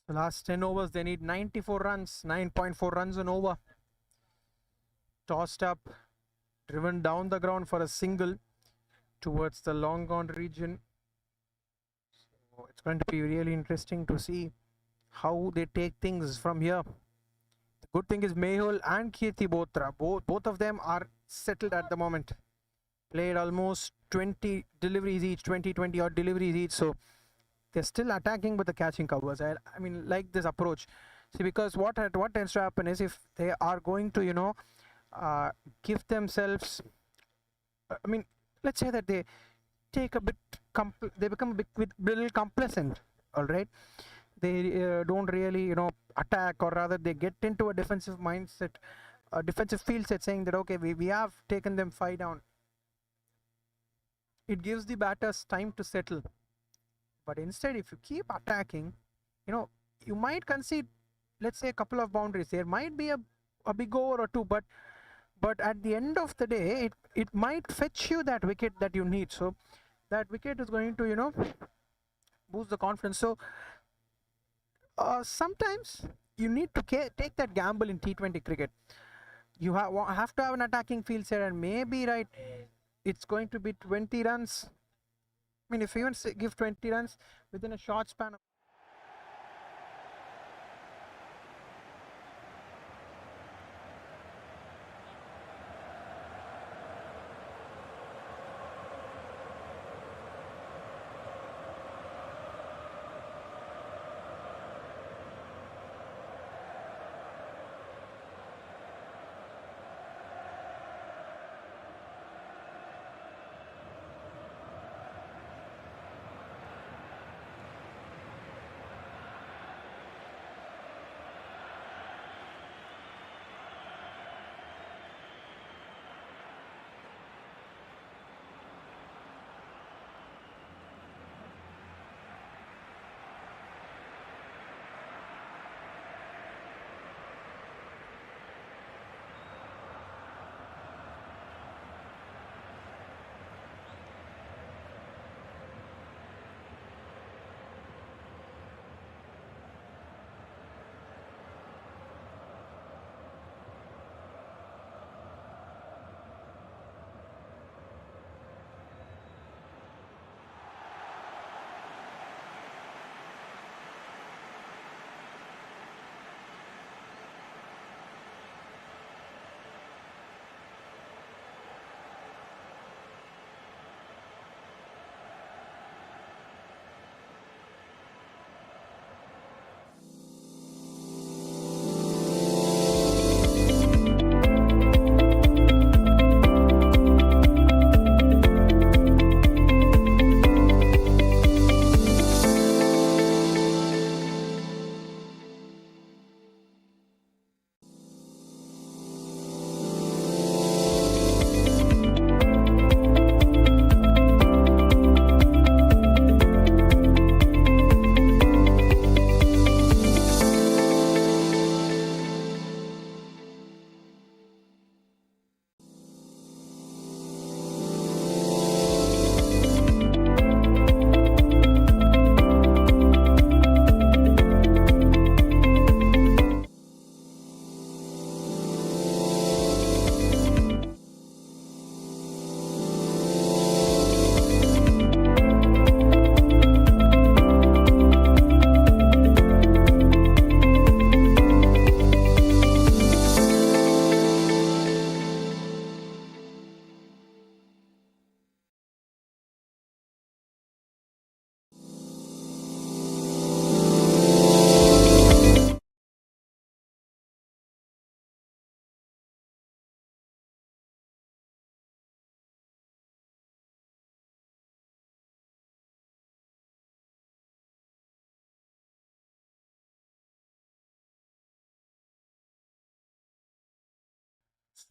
Speaker 1: The last 10 overs, they need 94 runs, 9.4 runs an over. Tossed up, driven down the ground for a single towards the long gone region. So it's going to be really interesting to see how they take things from here. The good thing is Mehul and Kirti Botra, both of them are settled at the moment. Played almost 20 deliveries each, 20 odd deliveries each. So they're still attacking with the catching covers. I mean, like this approach. See, because what tends to happen is if they are going to, give themselves, I mean, let's say that they take a bit, they become a bit little complacent, all right? They don't really, attack, or rather they get into a defensive mindset, a defensive field set, saying that, okay, we have taken them 5 down. It gives the batters time to settle. But instead, if you keep attacking, you might concede, let's say, a couple of boundaries. There might be a big over or two, but at the end of the day, it might fetch you that wicket that you need. So that wicket is going to, boost the confidence. So sometimes you need to take that gamble in T20 cricket. You have to have an attacking field set, and maybe, right, it's going to be 20 runs. I mean, if you even give 20 runs within a short span of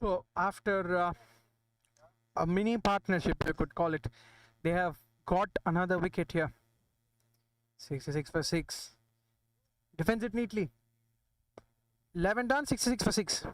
Speaker 1: So after a mini partnership, you could call it, they have got another wicket here. 66 for 6. Defends it neatly. 11 done, 66 for 6.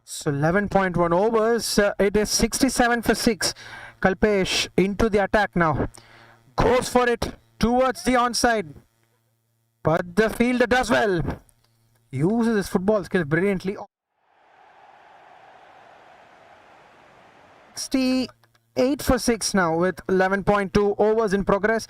Speaker 1: So 11.1 overs. It is 67 for 6. Kalpesh into the attack now. Goes for it towards the onside. But the fielder does well. Uses his football skills brilliantly. 68 for 6 now with 11.2 overs in progress.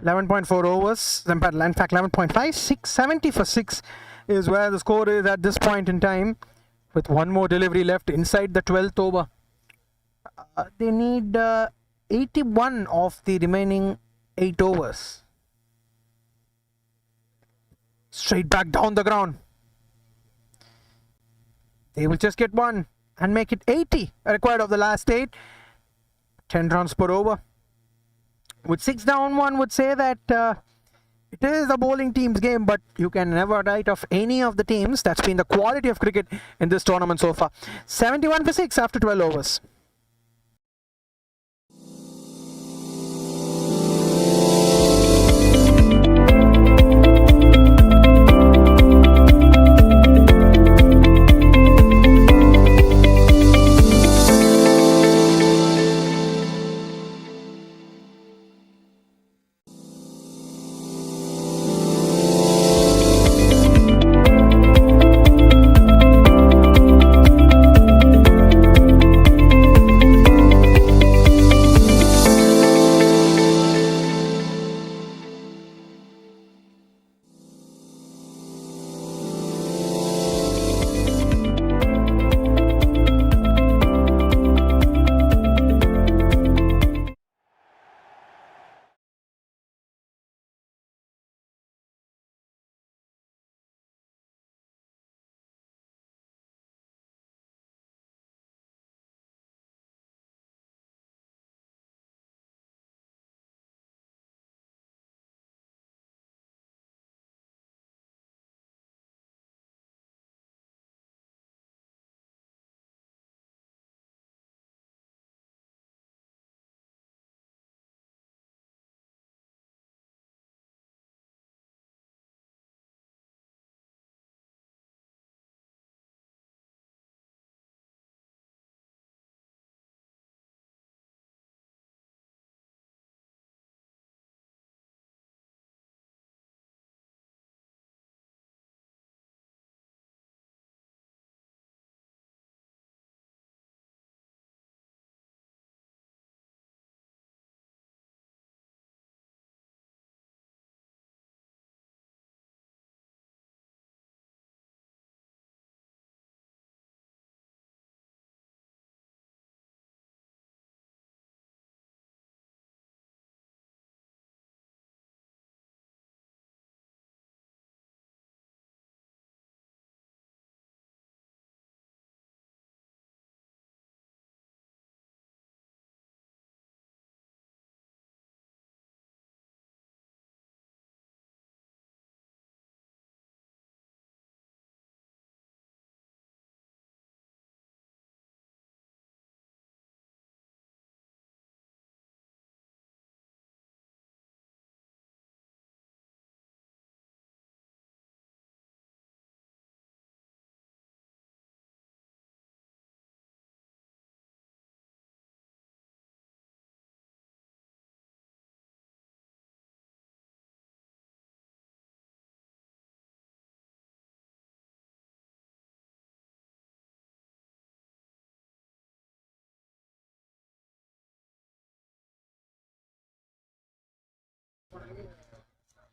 Speaker 1: .4 overs. In fact, 11.5. 670 for 6 is where the score is at this point in time. With one more delivery left inside the 12th over. They need 81 of the remaining 8 overs. Straight back down the ground. They will just get one and make it 80 required of the last 8. 10 runs per over. With 6 down, one would say that it is the bowling team's game, but you can never write off any of the teams. That's been the quality of cricket in this tournament so far. 71 for 6 after 12 overs.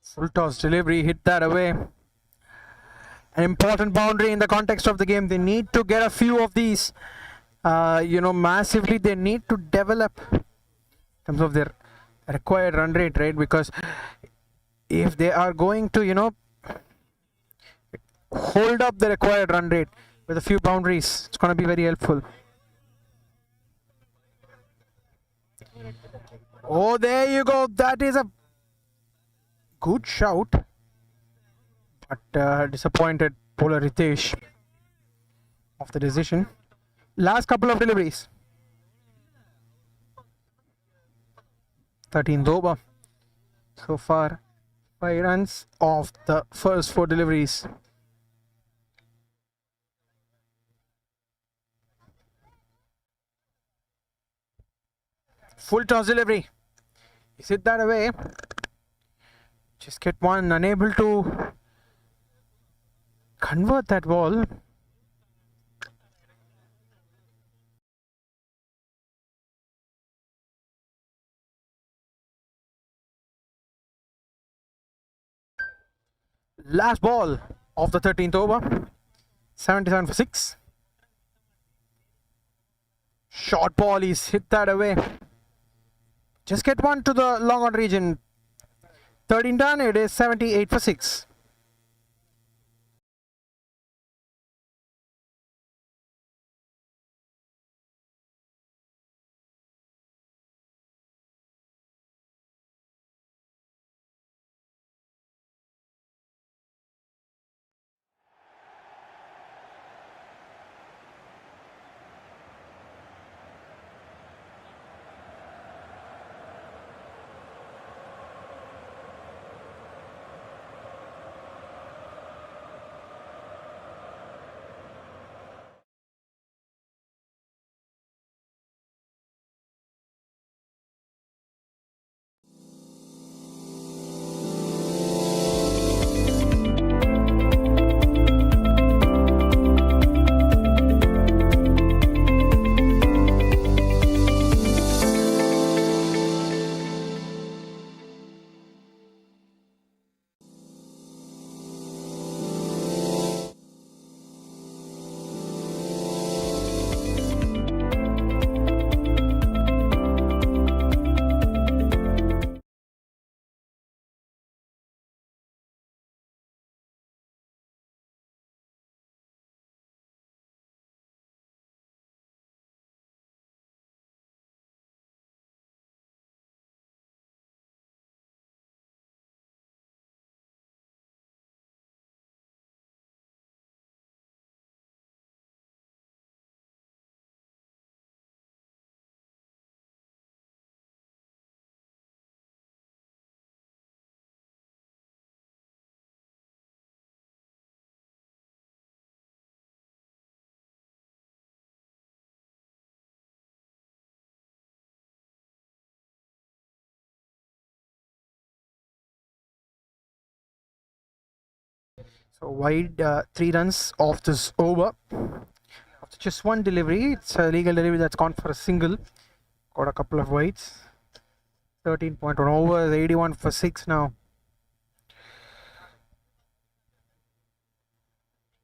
Speaker 1: Full toss delivery, hit that away. An important boundary in the context of the game. They need to get a few of these. Massively they need to develop in terms of their required run rate, right? Because if they are going to, hold up the required run rate with a few boundaries, it's going to be very helpful. Oh, there you go. That is a good shout. But disappointed bowler Ritesh of the decision. Last couple of deliveries. 13th over. So far, 5 runs off the first 4 deliveries. Full toss delivery. Is it that away? Just get one, unable to convert that ball. Last ball of the 13th over. 77 for 6. Short ball, he's hit that away. Just get one to the long on region. 13 done, it is 78 for 6. So wide, 3 runs off this over. After just one delivery, it's a legal delivery that's gone for a single. Got a couple of wides. 13.1 overs, 81 for 6 now.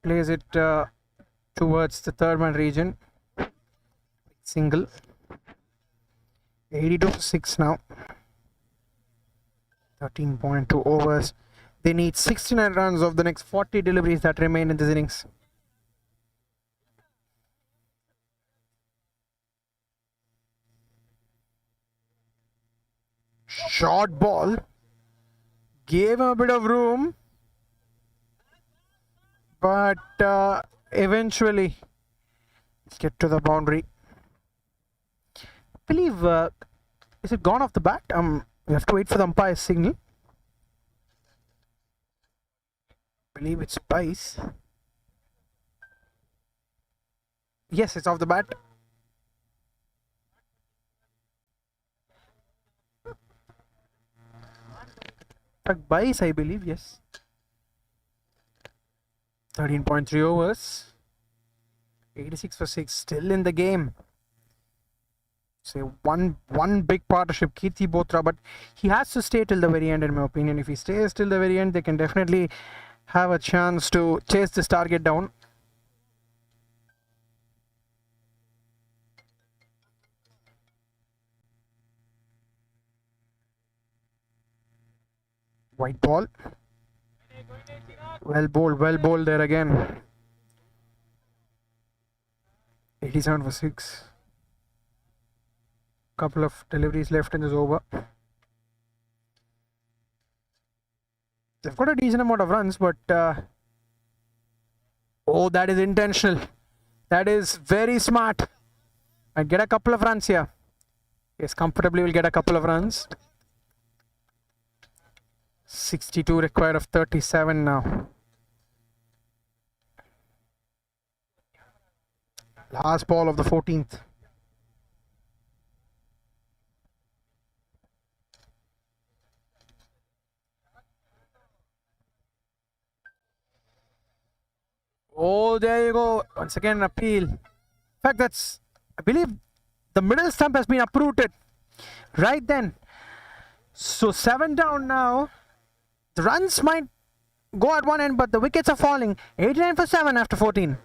Speaker 1: Plays it towards the third man region. Single. 82 for 6 now. 13.2 overs. They need 69 runs of the next 40 deliveries that remain in this innings. Short ball. Gave him a bit of room. But eventually, let's get to the boundary. I believe, is it gone off the bat? We have to wait for the umpire's signal. I believe it's Spice. Yes, it's off the bat. Bice, I believe, yes. 13.3 overs. 86 for 6, still in the game. say one big partnership, Kirti Botra, but he has to stay till the very end, in my opinion. If he stays till the very end, they can definitely have a chance to chase this target down. White ball. Well bowled there again. 87 for 6. Couple of deliveries left in this over. They've got a decent amount of runs, but oh, that is intentional. That is very smart. Might get a couple of runs here. Yes, comfortably will get a couple of runs. 62 required of 37 now. Last ball of the 14th. Oh, there you go. Once again, an appeal. In fact, I believe the middle stump has been uprooted right then. So 7 down now. The runs might go at one end, but the wickets are falling. 89 for 7 after 14.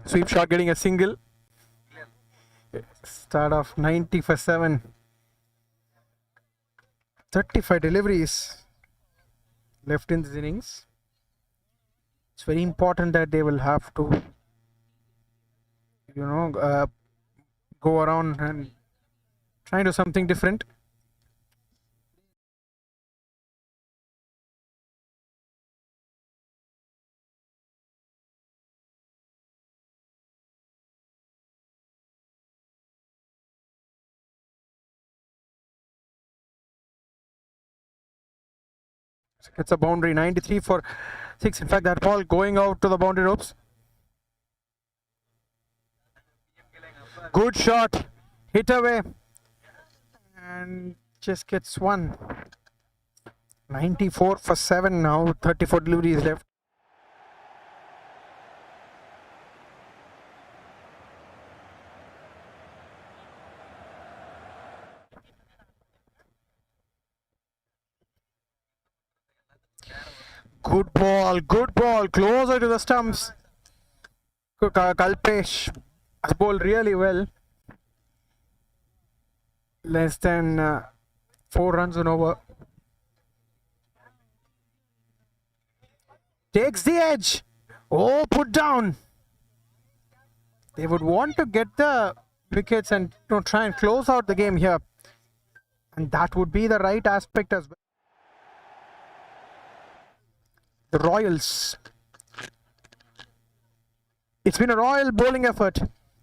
Speaker 1: Sweep shot getting a single. Start off 90 for 7. 35 deliveries left in this innings. It's very important that they will have to, go around and try to do something different. It's a boundary, 93 for 6. In fact, that ball going out to the boundary ropes. Good shot, hit away. and just gets one. 94 for 7 now, 34 deliveries left. Good ball, closer to the stumps. Kalpesh has bowled really well. Less than 4 runs on over. Takes the edge. Oh, put down. They would want to get the wickets and try and close out the game here. And that would be the right aspect as well. The Royals. It's been a royal bowling effort.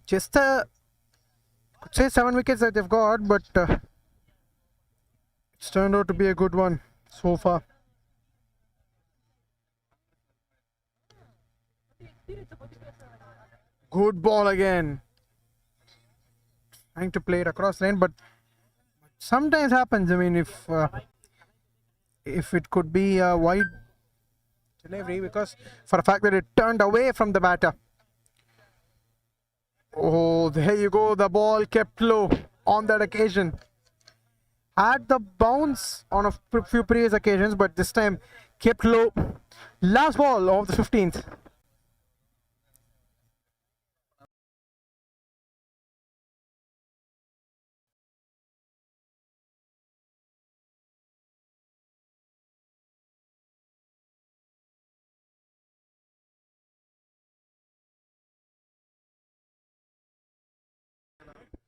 Speaker 1: Just could say 7 wickets that they've got, but it's turned out to be a good one so far. Good ball again. Trying to play it across lane, but sometimes happens. I mean, if it could be a wide delivery, because for the fact that it turned away from the batter. Oh, there you go. The ball kept low on that occasion. Had the bounce on a few previous occasions, but this time kept low. Last ball of the 15th.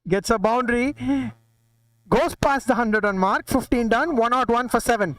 Speaker 1: Gets a boundary. Goes past the 100 run mark. 15 done. 1 out 1 for 7.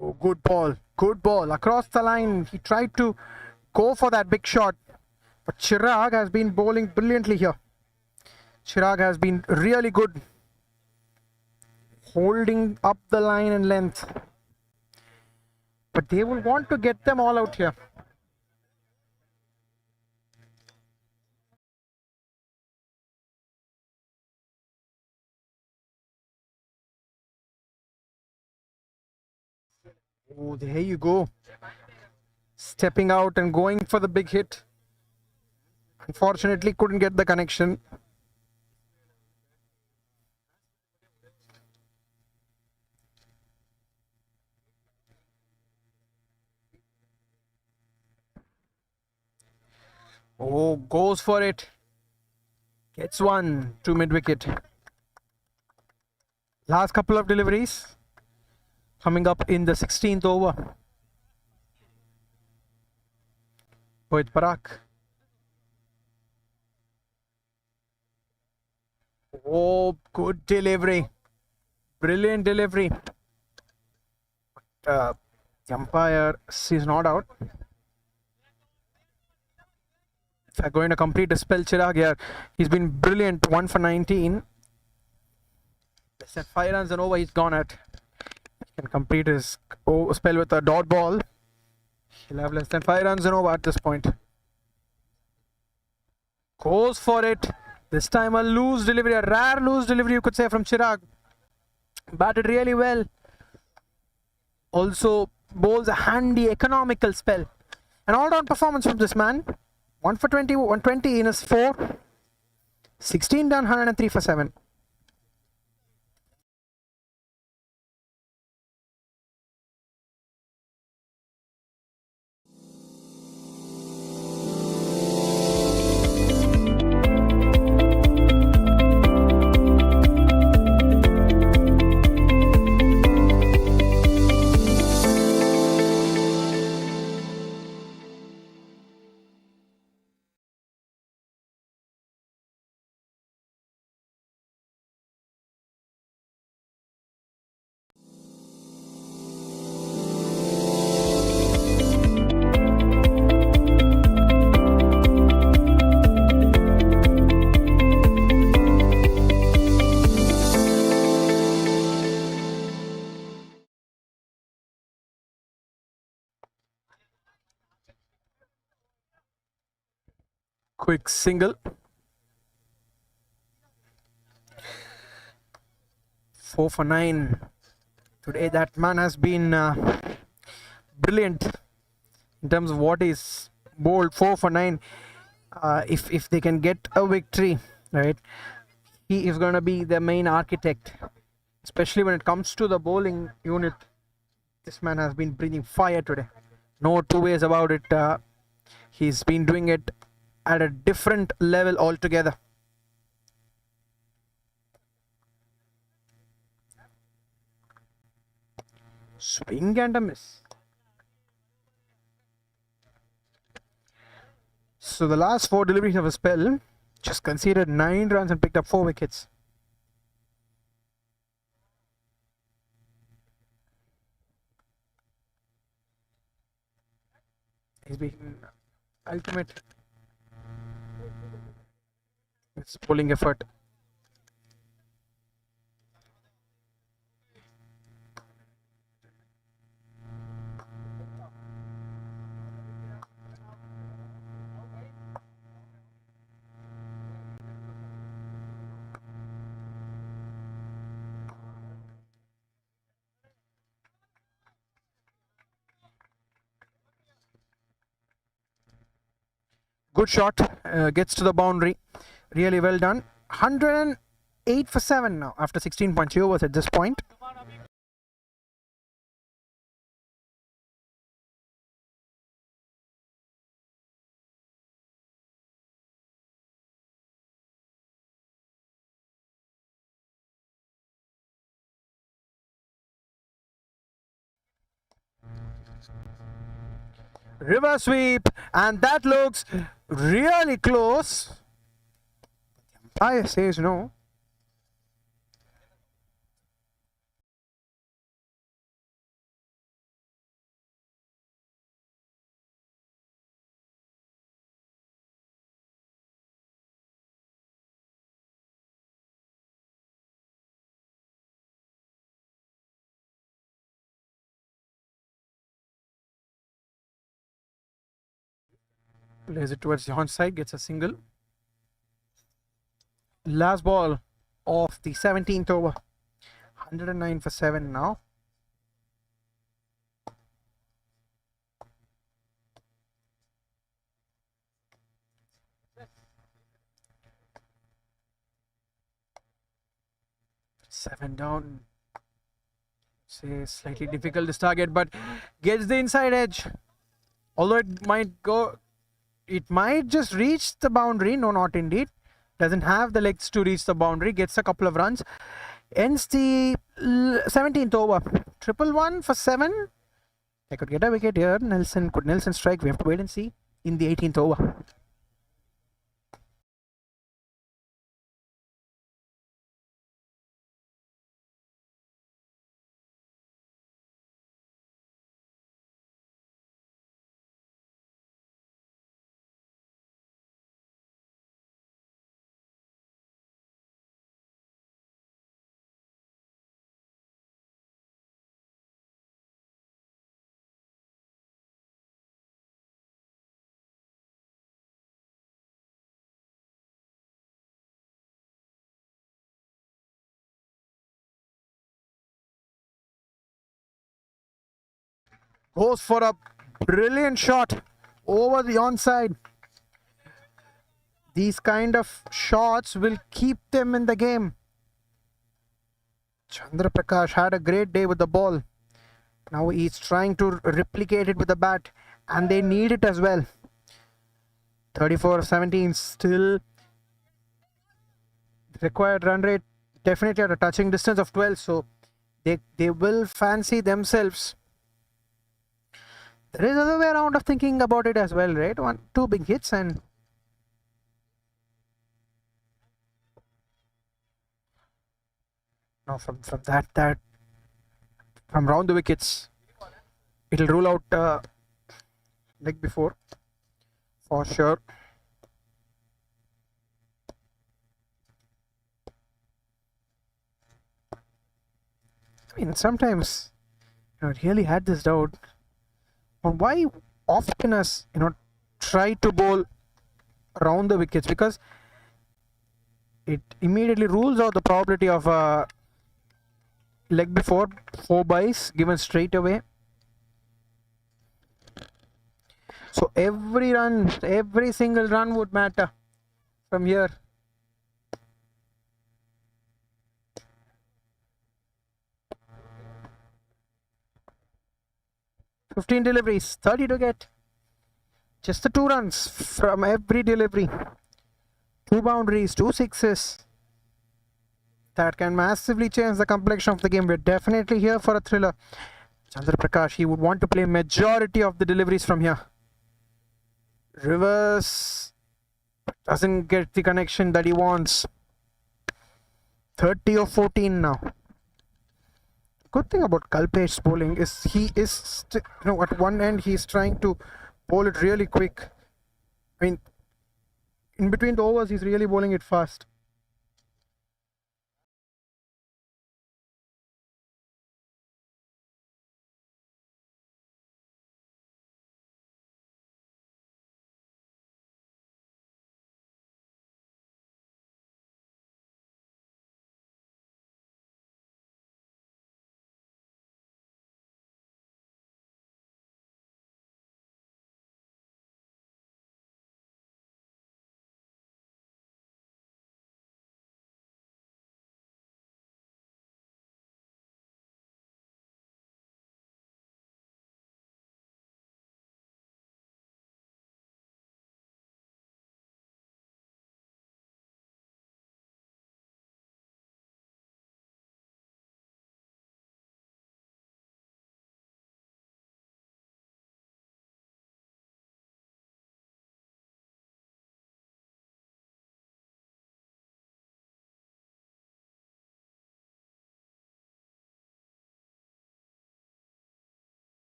Speaker 1: Oh, good ball. Good ball. Across the line. He tried to go for that big shot. But Chirag has been bowling brilliantly here. Chirag has been really good. Holding up the line and length. But they will want to get them all out here. Oh, there you go. Stepping out and going for the big hit. Unfortunately, couldn't get the connection. Oh, goes for it. Gets one to mid wicket. Last couple of deliveries. Coming up in the 16th over. With Parak. Oh, good delivery. Brilliant delivery. The umpire is not out. They're going to complete a spell. Chirag here. He's been brilliant. 1 for 19. Less than 5 runs and over. He's gone at. He can complete his spell with a dot ball. He'll have less than 5 runs and over at this point. Goes for it. This time a loose delivery, a rare loose delivery you could say from Chirag. Batted really well. Also bowls a handy economical spell. An all-round performance from this man. 1 for 20, 120 in his 4. 16 done, 103 for 7. Quick single. 4 for 9. Today that man has been brilliant in terms of what is bowled. 4 for 9. If they can get a victory, right, he is going to be the main architect, especially when it comes to the bowling unit. This man has been breathing fire today. No two ways about it. He's been doing it at a different level altogether. Swing and a miss. So the last 4 deliveries of a spell just conceded 9 runs and picked up 4 wickets. He's been ultimate. It's pulling effort. Good shot, gets to the boundary. Really well done. 108 for 7 now after 16.2 overs at this point. River sweep, and that looks really close. The umpire says no. Plays it towards the onside, gets a single. Last ball of the 17th over. 109 for 7 now. Seven down. Say slightly difficult this target, but gets the inside edge. Although it might just reach the boundary. No, not indeed. Doesn't have the legs to reach the boundary. Gets a couple of runs. ends the 17th over. Triple one for 7. They could get a wicket here. Could Nelson strike? We have to wait and see in the 18th over. Goes for a brilliant shot over the onside. These kind of shots will keep them in the game. Chandra Prakash had a great day with the ball. Now he's trying to replicate it with the bat, and they need it as well. 34-17, still required run rate definitely at a touching distance of 12, so they will fancy themselves. There is another way around of thinking about it as well, right? Two big hits, and now from that from round the wickets, it'll rule out leg before for sure. I mean, sometimes I really had this doubt on why ofteners try to bowl around the wickets, because it immediately rules out the probability of a leg before 4 byes given straight away. So every single run would matter from here. 15 deliveries, 30 to get. Just the 2 runs from every delivery. 2 boundaries, 2 sixes. That can massively change the complexion of the game. We're definitely here for a thriller. Chandra Prakash, he would want to play majority of the deliveries from here. Reverse doesn't get the connection that he wants. 30 or 14 now. Good thing about Kalpesh's bowling is he is, at one end he's trying to bowl it really quick. I mean, in between the overs, he's really bowling it fast.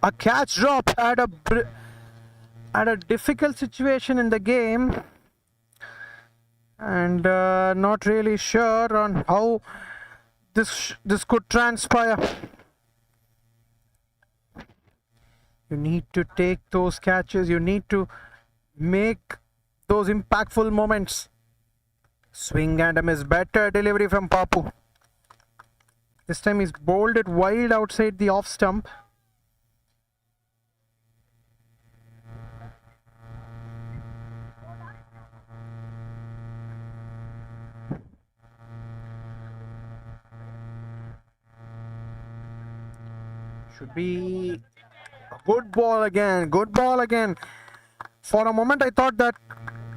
Speaker 1: A catch drop at a difficult situation in the game, and not really sure on how this could transpire. You need to take those catches. You need to make those impactful moments. Swing and a miss. Better delivery from Papu. This time he's bowled it wide outside the off stump. Should be a good ball again. Good ball again. For a moment I thought that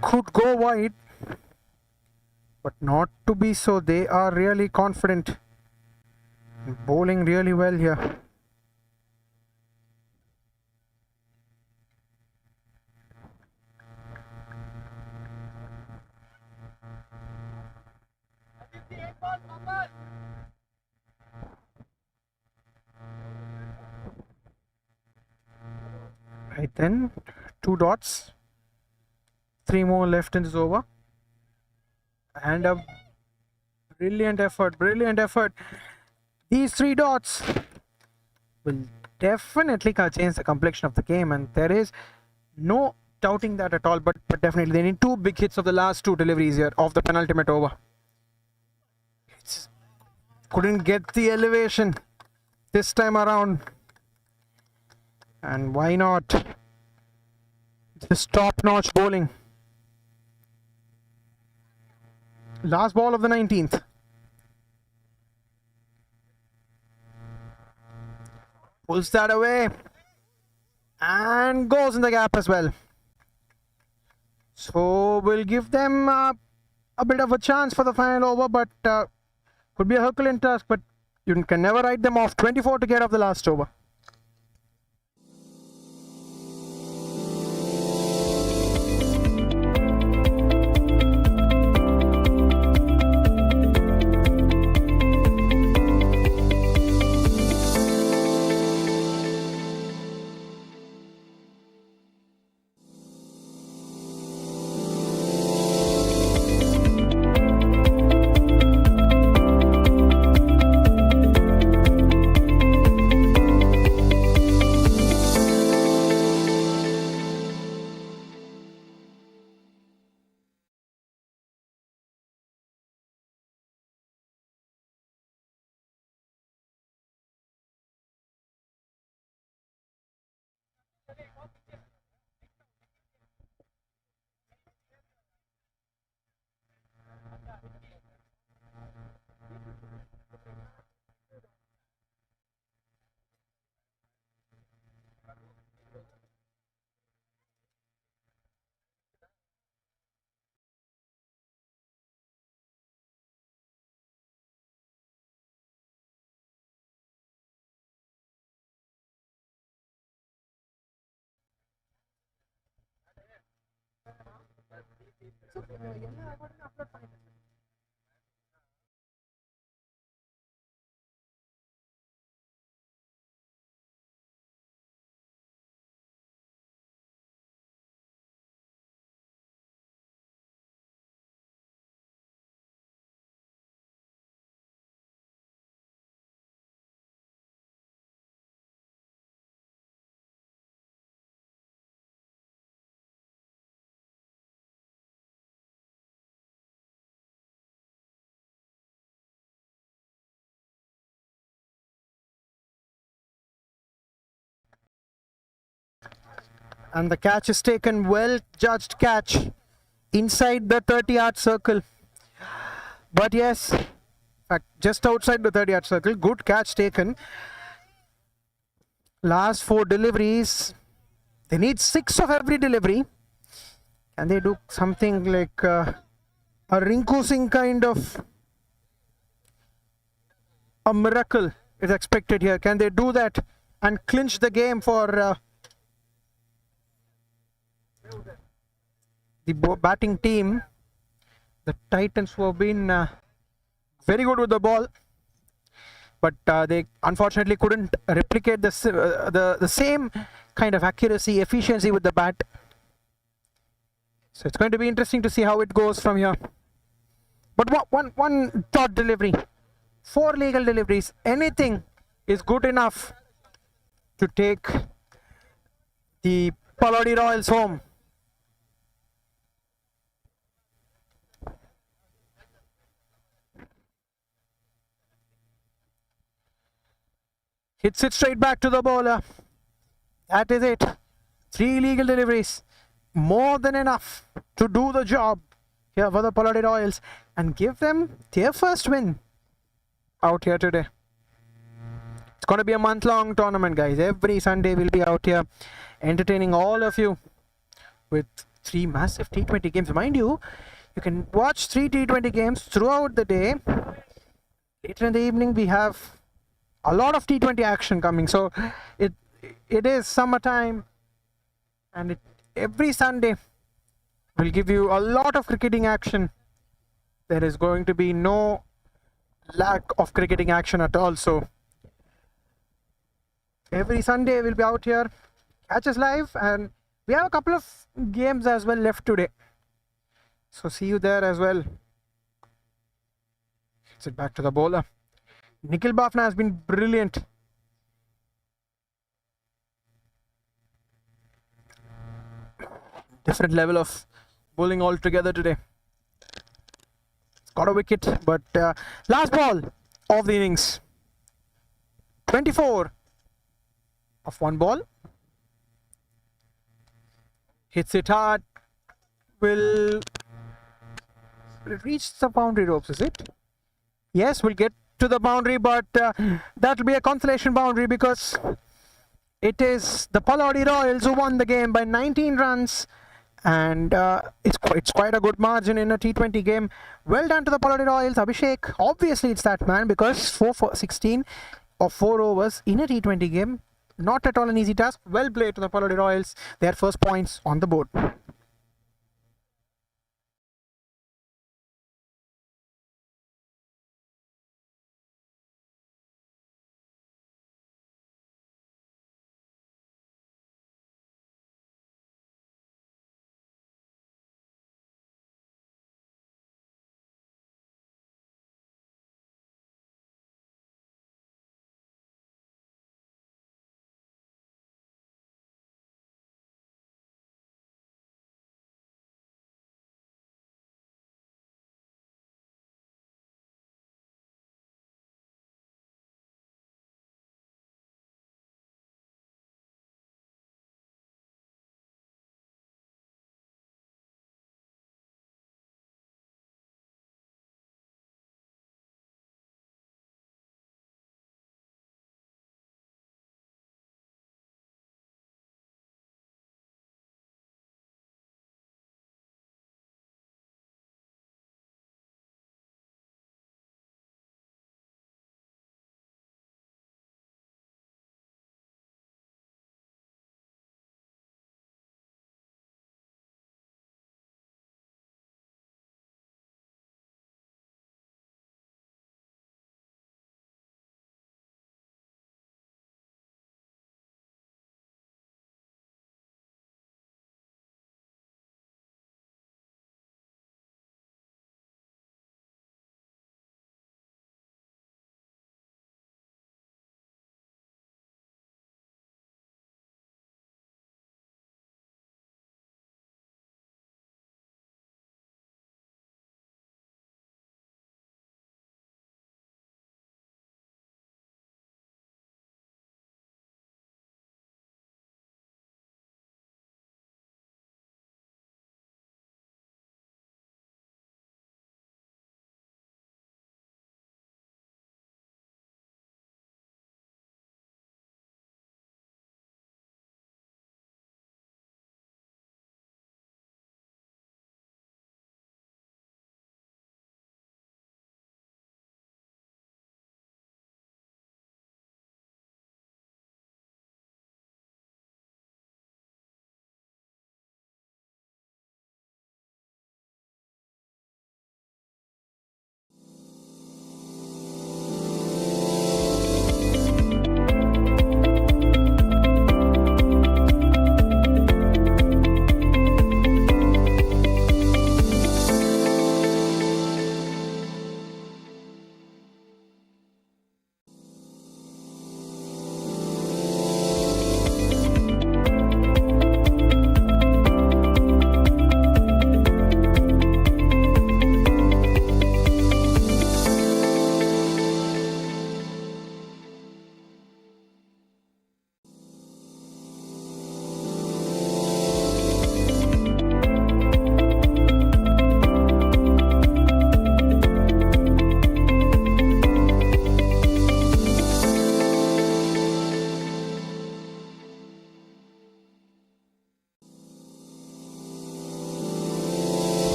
Speaker 1: could go wide, but not to be so. They are really confident. Bowling really well here. Right then, 2 dots. 3 more left in this over. And a brilliant effort, brilliant effort. These 3 dots will definitely change the complexion of the game, and there is no doubting that at all. But definitely they need 2 big hits of the last 2 deliveries here of the penultimate over. Couldn't get the elevation this time around, and why not? Just top-notch bowling. Last ball of the 19th. Pulls that away and goes in the gap as well. So we'll give them a bit of a chance for the final over, but could be a Herculean task, but you can never write them off. 24 to get off the last over. And the catch is taken. Well judged catch inside the 30-yard circle. But yes, in fact, just outside the 30-yard circle. Good catch taken. Last 4 deliveries. They need 6 of every delivery. Can they do something like a Rinku Singh kind of a miracle is expected here? Can they do that and clinch the game for the batting team? The Titans, who have been very good with the ball, but they unfortunately couldn't replicate the same kind of accuracy, efficiency with the bat. So it's going to be interesting to see how it goes from here. But one thought delivery, 4 legal deliveries, anything is good enough to take the Phalodi Royals home. Hits it straight back to the bowler. That is it. 3 legal deliveries. More than enough to do the job here for the Phalodi Royals and give them their first win out here today. It's going to be a month-long tournament, guys. Every Sunday we'll be out here entertaining all of you with 3 massive T20 games. Mind you, you can watch 3 T20 games throughout the day. Later in the evening, we have a lot of T20 action coming. So it is summertime, and every Sunday will give you a lot of cricketing action. There is going to be no lack of cricketing action at all. So every Sunday we'll be out here, catch us live, and we have a couple of games as well left today. So see you there as well. Hits it back to the bowler. Nikhil Bafna has been brilliant. Different level of bowling altogether today. It's got a wicket, but last ball of the innings. 24 of 1 ball. Hits it hard. Will it reach the boundary ropes, is it? Yes, we'll get to the boundary, but that will be a consolation boundary because it is the Phalodi Royals who won the game by 19 runs, and it's quite a good margin in a T20 game. Well done to the Phalodi Royals, Abhishek. Obviously, it's that man, because 4 for 16 of 4 overs in a T20 game, not at all an easy task. Well played to the Phalodi Royals. Their first points on the board.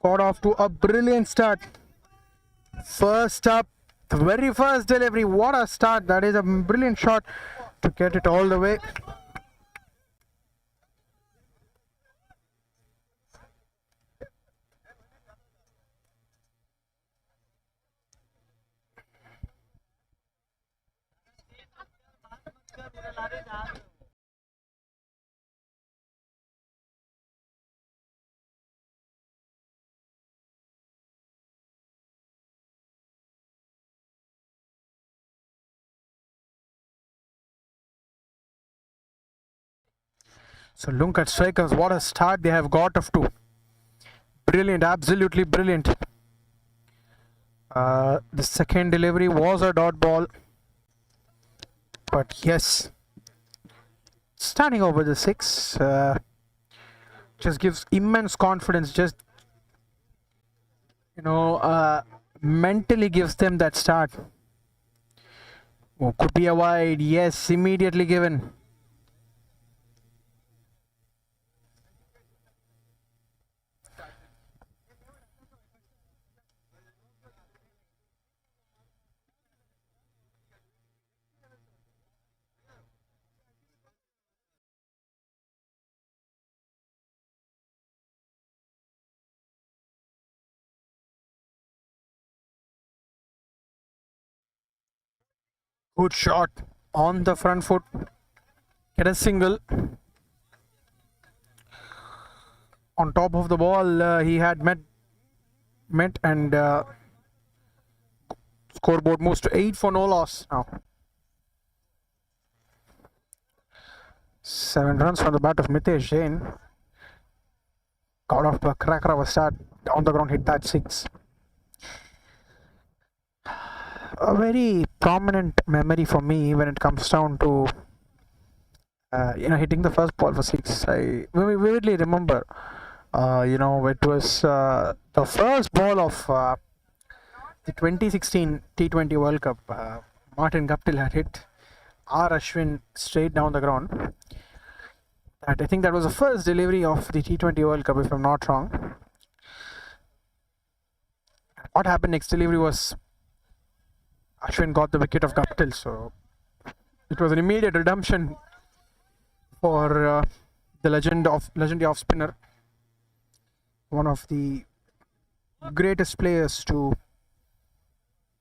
Speaker 1: got off to a brilliant start. First up, the very first delivery. What a start. That is a brilliant shot to get it all the way. So look at strikers. What a start they have got off to. Brilliant, absolutely brilliant. The second delivery was a dot ball. But yes, standing over the six just gives immense confidence. Just, mentally gives them that start. Oh, could be a wide. Yes, immediately given. Good shot on the front foot. Get a single. On top of the ball, he had met and scoreboard moves to 8 for no loss now. 7 runs from the bat of Mitesh Jain. Got off to a cracker of a start. On the ground, hit that 6. A very prominent memory for me when it comes down to hitting the first ball for 6. I vividly remember, it was the first ball of the 2016 T20 World Cup. Martin Guptill had hit R. Ashwin straight down the ground. I think that was the first delivery of the T20 World Cup, if I'm not wrong. What happened next delivery was Ashwin got the wicket of Guptill, so it was an immediate redemption for the legendary off spinner, one of the greatest players to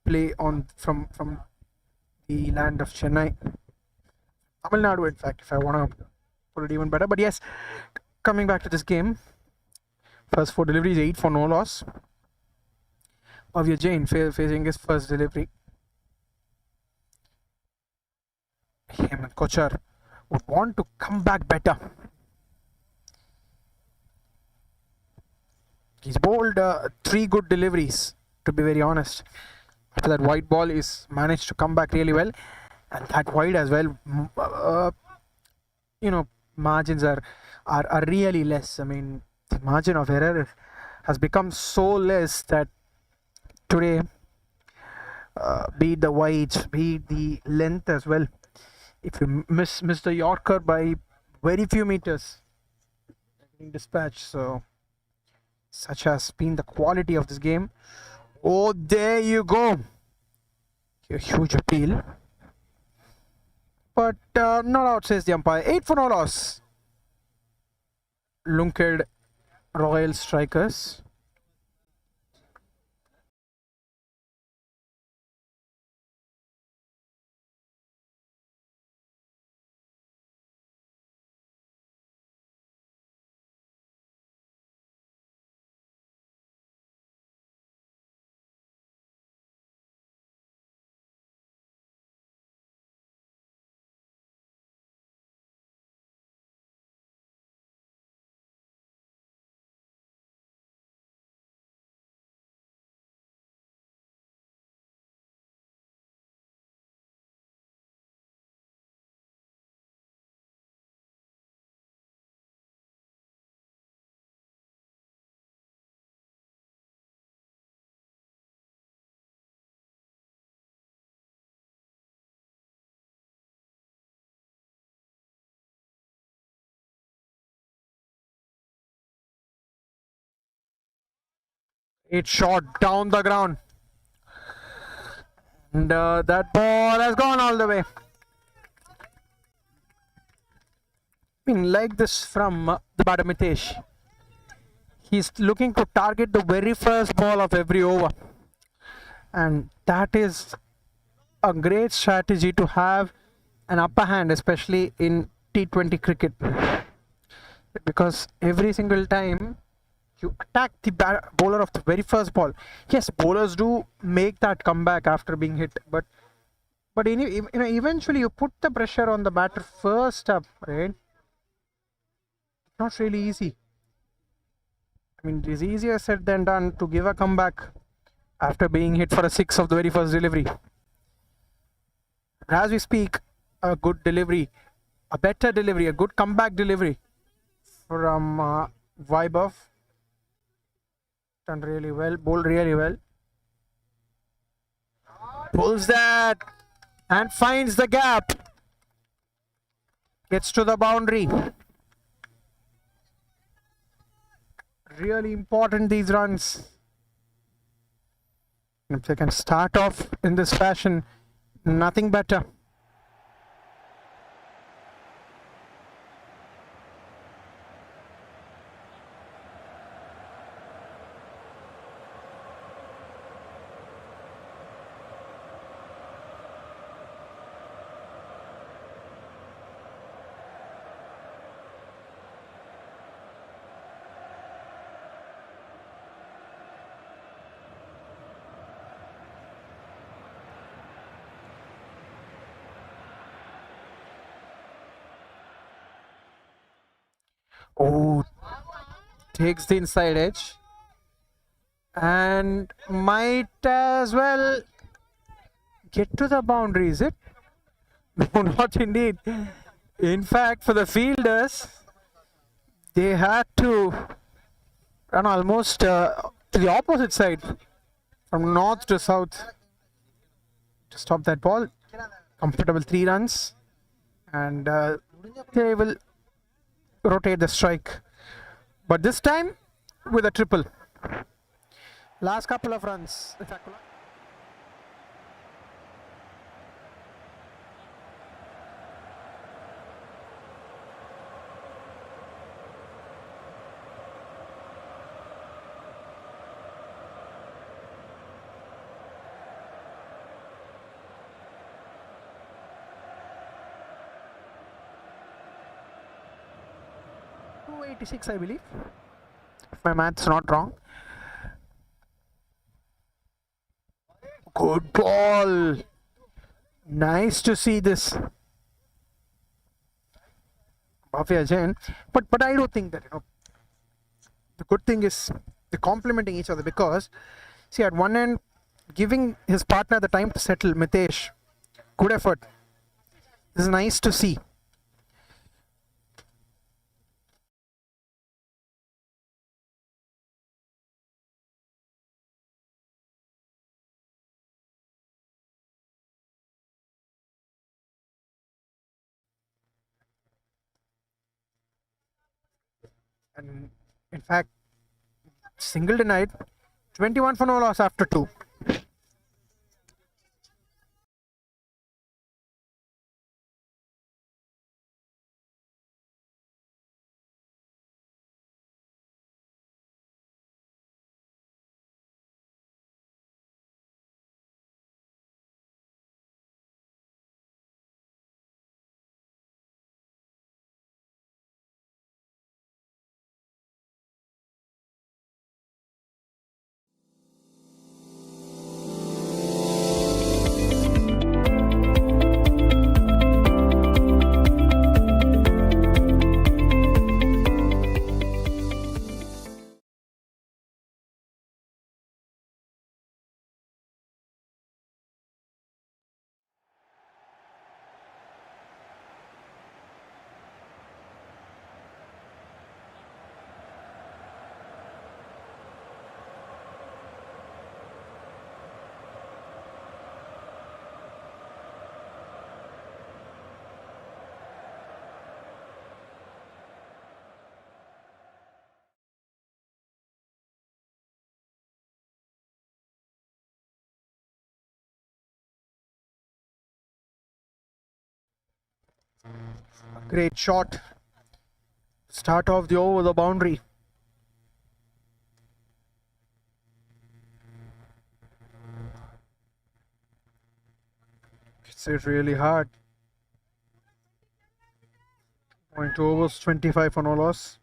Speaker 1: play on from the land of Chennai, Tamil Nadu, in fact, if I want to put it even better. But yes, coming back to this game, first 4 deliveries, 8 for no loss. Pavya Jain facing his first delivery. Hemant Kochar would want to come back better. He's bowled 3 good deliveries, to be very honest. After that white ball, he's managed to come back really well, and that wide as well. Margins are really less. I mean, the margin of error has become so less that today, be it the wides, be it the length as well, if you miss the Yorker by very few meters, getting dispatched. So such has been the quality of this game. Oh, there you go. A huge appeal, but not out, says the umpire. 8 for no loss. Lunked Royal Strikers. It's shot down the ground. And that ball has gone all the way. I mean, like this from the batter Mitesh. He's looking to target the very first ball of every over. And that is a great strategy to have an upper hand, especially in T20 cricket. Because every single time you attack the bowler of the very first ball. Yes, bowlers do make that comeback after being hit, but eventually you put the pressure on the batter first up, right? Not really easy. I mean, it's easier said than done to give a comeback after being hit for a six of the very first delivery. As we speak, a good delivery, a better delivery, a good comeback delivery from Vaibhav. Done really well, bowled really well. Pulls that and finds the gap. Gets to the boundary. Really important, these runs. If they can start off in this fashion, nothing better. Oh, takes the inside edge and might as well get to the boundary, is it? No, not indeed. In fact, for the fielders, they had to run almost to the opposite side from north to south to stop that ball. Comfortable 3 runs, and they will rotate the strike, but this time with a triple. Last couple of runs. 286, I believe, if my math's not wrong. Good ball. Nice to see this. Bhavya Jain. But I don't think that, the good thing is they're complementing each other, because see, at one end, giving his partner the time to settle, Mitesh, good effort. This is nice to see. And in fact, single denied, 21 for no loss after 2. Great shot. Start off the over the boundary. It's really hard. Point to overs 25 for no loss.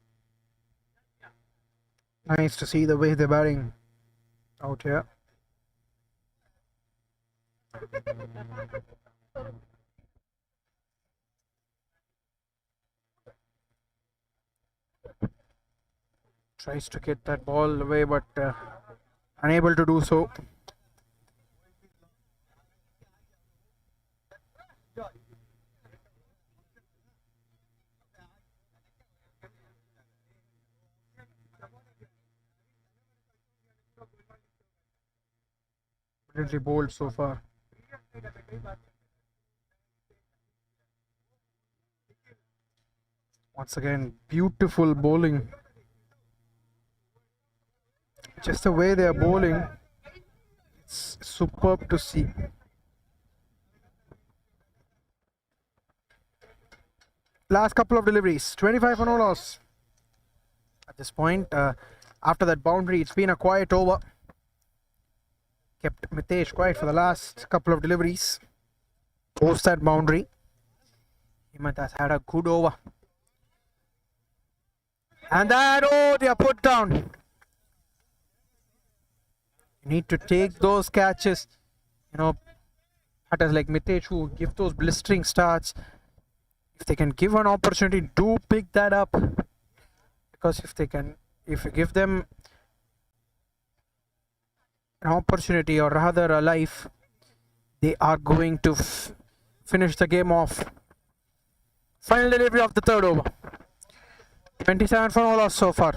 Speaker 1: Nice to see the way they're batting out here. Tries to get that ball away, but unable to do so. Brilliantly bowled so far. Once again, beautiful bowling. Just the way they are bowling, it's superb to see. Last couple of deliveries, 25 for no loss. At this point, after that boundary, it's been a quiet over. Kept Mitesh quiet for the last couple of deliveries. Post that boundary, Himant has had a good over. And that, oh, they are put down. You need to take those catches. You know, batters like Mitesh who give those blistering starts. If they can give an opportunity, do pick that up. Because if you give them an opportunity, or rather a life, they are going to finish the game off. Final delivery of the third over. 27 for no loss so far.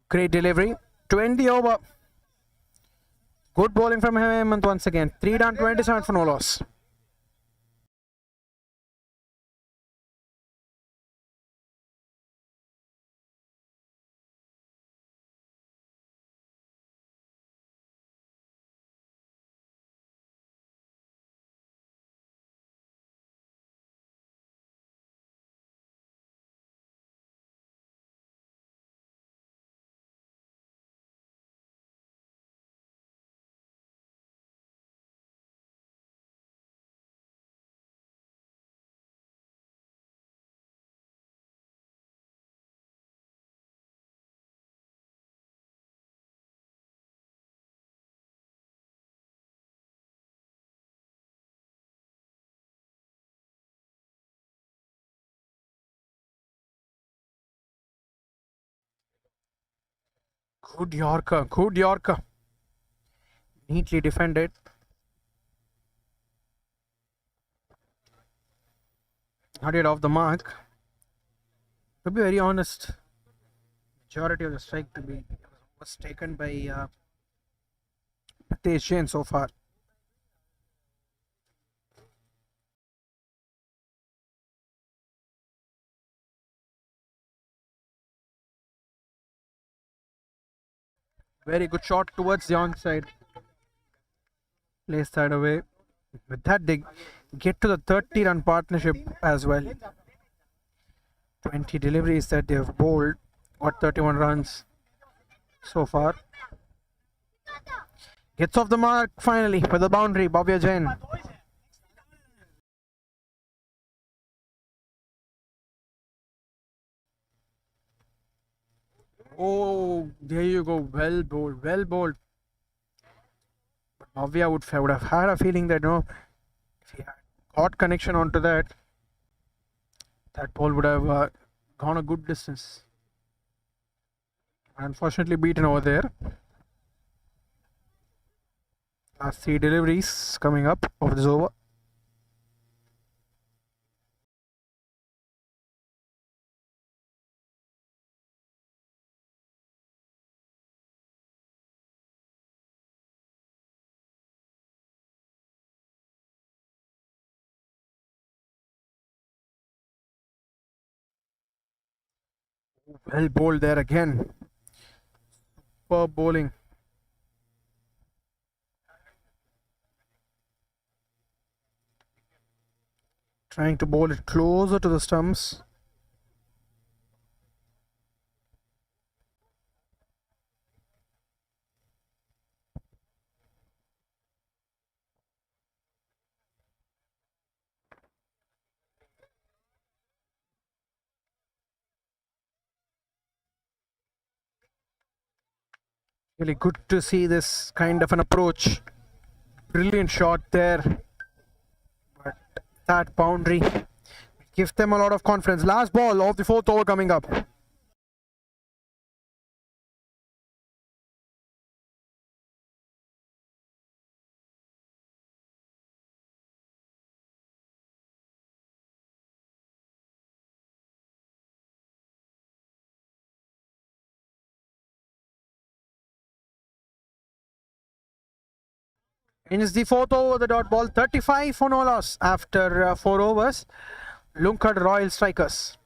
Speaker 1: Great delivery. 20 over. Good bowling from Hemant once again. 3 down, 27 for no loss. Good Yorker, good Yorker. Neatly defended. Not yet off the mark. To be very honest, majority of the strike was taken by Pritesh Jain so far. Very good shot towards the onside. Place that away. With that, they get to the 30-run partnership as well. 20 deliveries that they have bowled. Got 31 runs so far. Gets off the mark finally with the boundary. Bhavya Jain. Oh, there you go. Well bowled. Well bowled. Bhavya would have had a feeling that, no, if he had got connection onto that, that ball would have gone a good distance. Unfortunately, beaten over there. Last 3 deliveries coming up of this over. Well bowled there again. Superb bowling. Trying to bowl it closer to the stumps. Really good to see this kind of an approach. Brilliant shot there. But that boundary gives them a lot of confidence. Last ball of the 4th over coming up. In is the 4th over, the dot ball, 35 for no loss after 4 overs. Lunkad Royal Strikers.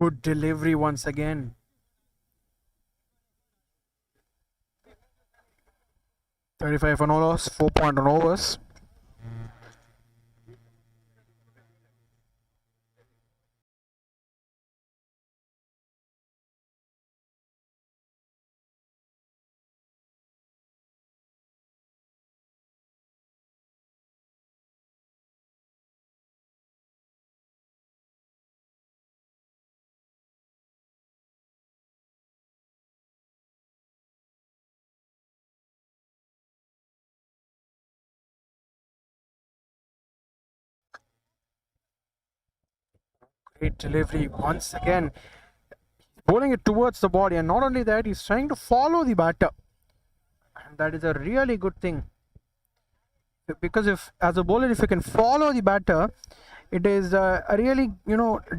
Speaker 1: Good delivery once again. $35 for no loss, 4 point on overs. Great delivery once again. Bowling it towards the body, and not only that, he's trying to follow the batter. And that is a really good thing. Because if, as a bowler, if you can follow the batter, it is really,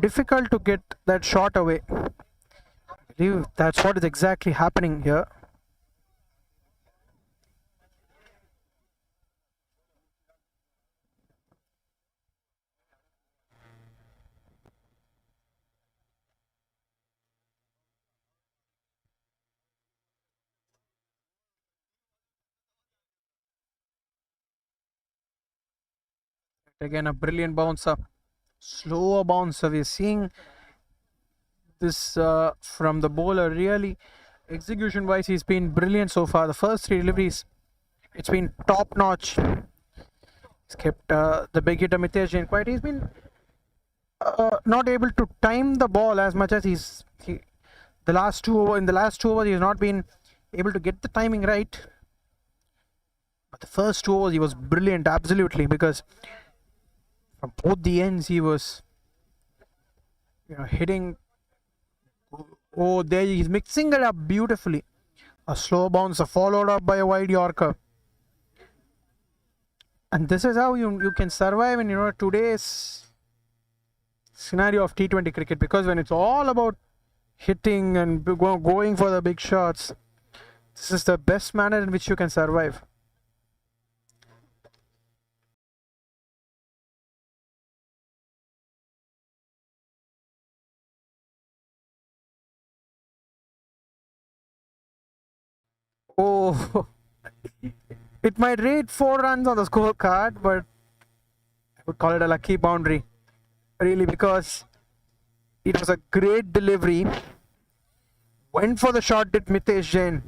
Speaker 1: difficult to get that shot away. I believe that's what is exactly happening here. Again, a brilliant bouncer. Slower bouncer. We're seeing this from the bowler. Really, execution wise, he's been brilliant so far. The first 3 deliveries, it's been top notch. He's kept the big hitter Mitesh Jain quiet. He's been not able to time the ball as much as in the last 2 overs he's not been able to get the timing right. But the first 2 overs he was brilliant, absolutely, because from both the ends he was hitting. Oh, there he's mixing it up beautifully. A slow bouncer followed up by a wide Yorker. And this is how you can survive in today's scenario of T20 cricket, because when it's all about hitting and going for the big shots, this is the best manner in which you can survive. Oh, it might rate 4 runs on the scorecard, but I would call it a lucky boundary, really, because it was a great delivery. Went for the shot, did Mitesh Jain.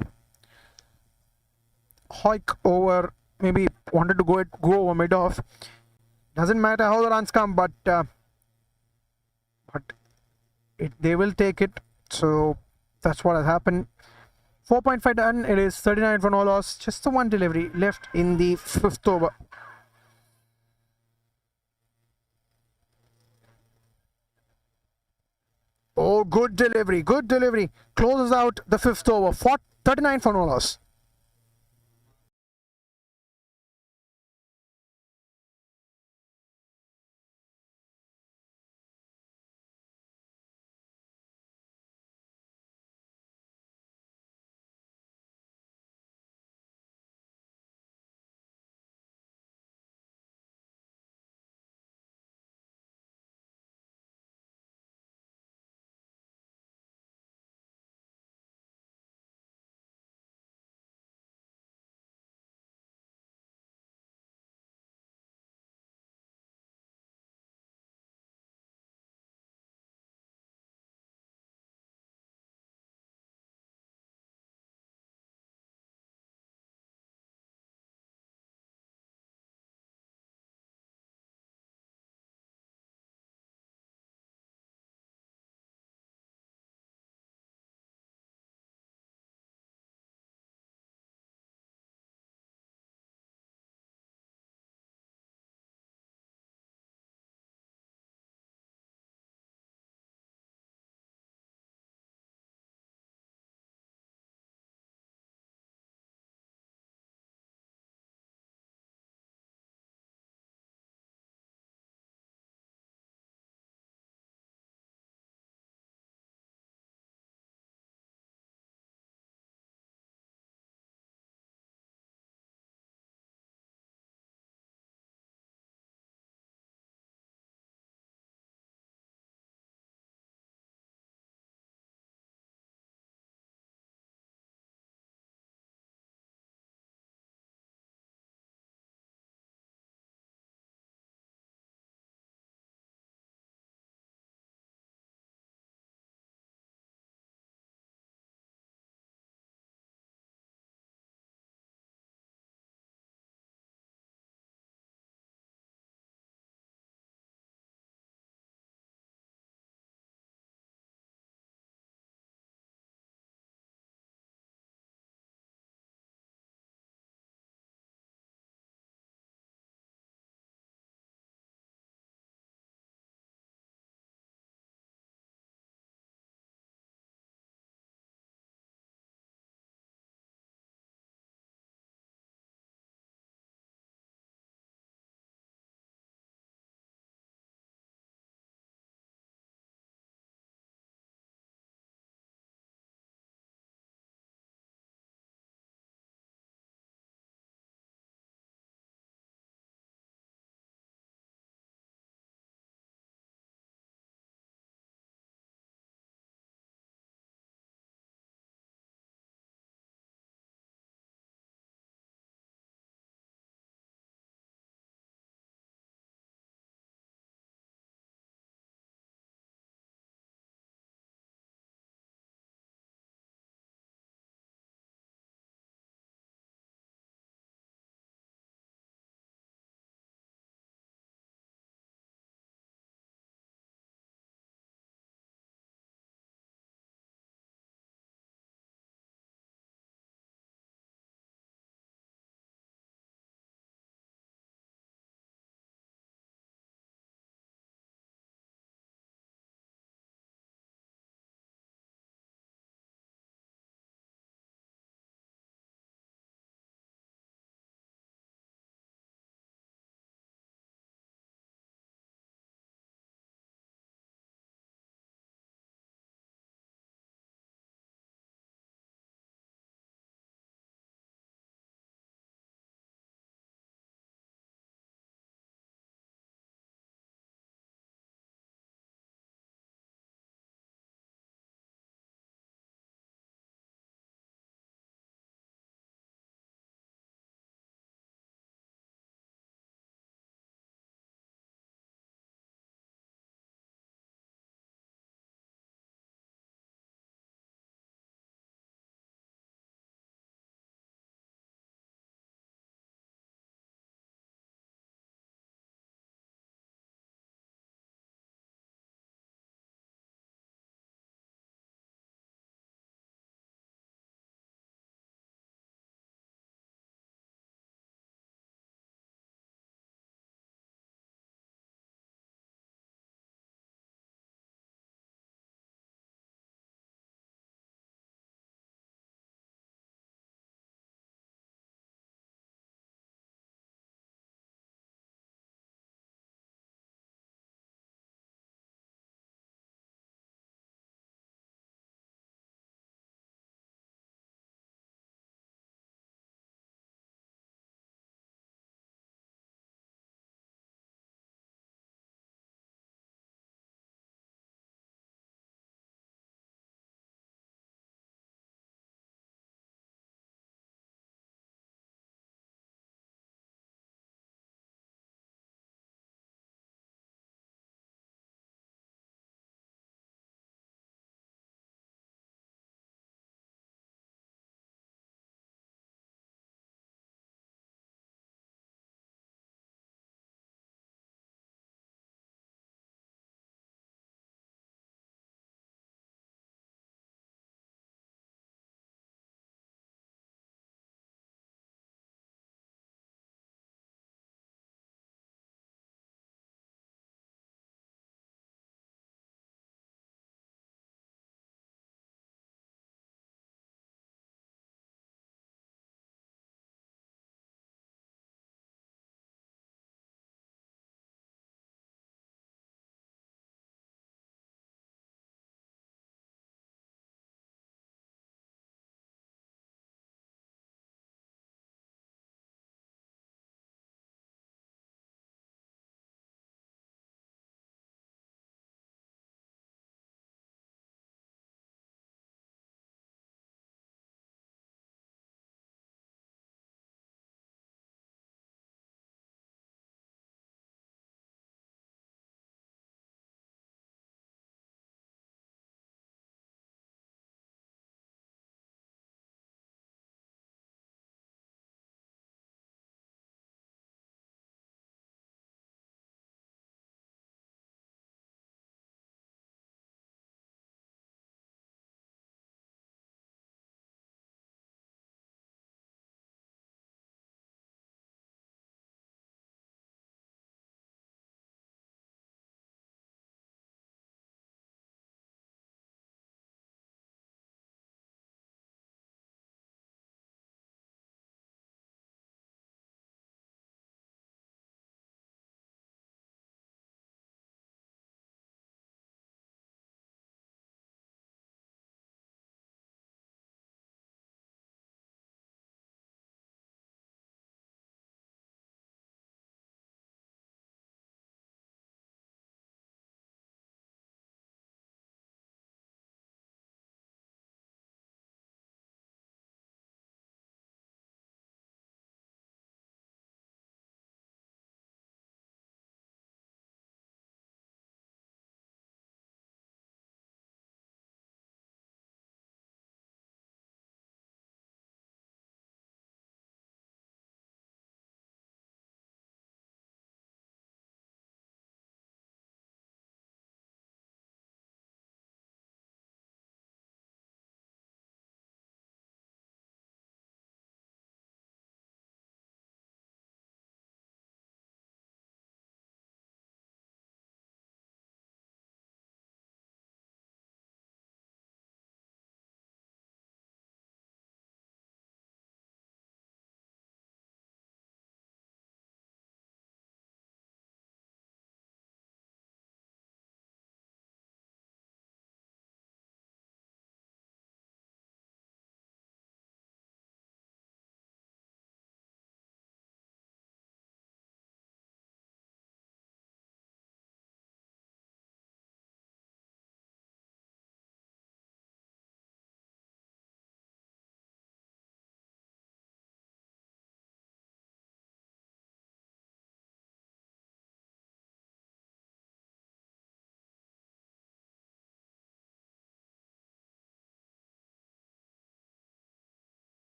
Speaker 1: Hoik over, maybe wanted to go over mid off. Doesn't matter how the runs come, but they will take it. So that's what has happened. 4.5 done. It is 39 for no loss. Just the one delivery left in the 5th over. Oh, good delivery. Good delivery. Closes out the 5th over. 39 for no loss.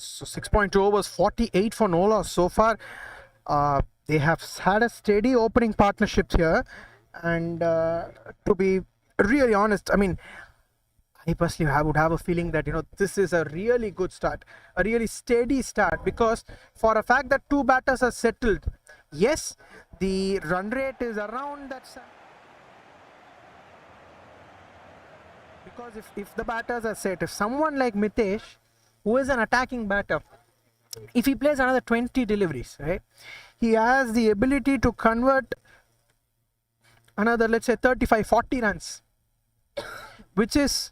Speaker 1: So 6.2 overs, 48 for no loss so far. They have had a steady opening partnership here, and to be really honest, I mean, I personally would have a feeling that this is a really good start, a really steady start, because for a fact that two batters are settled, yes, the run rate is around that. Because if the batters are set, if someone like Mitesh, who is an attacking batter, if he plays another 20 deliveries, right, he has the ability to convert another, let's say, 35-40 runs, which is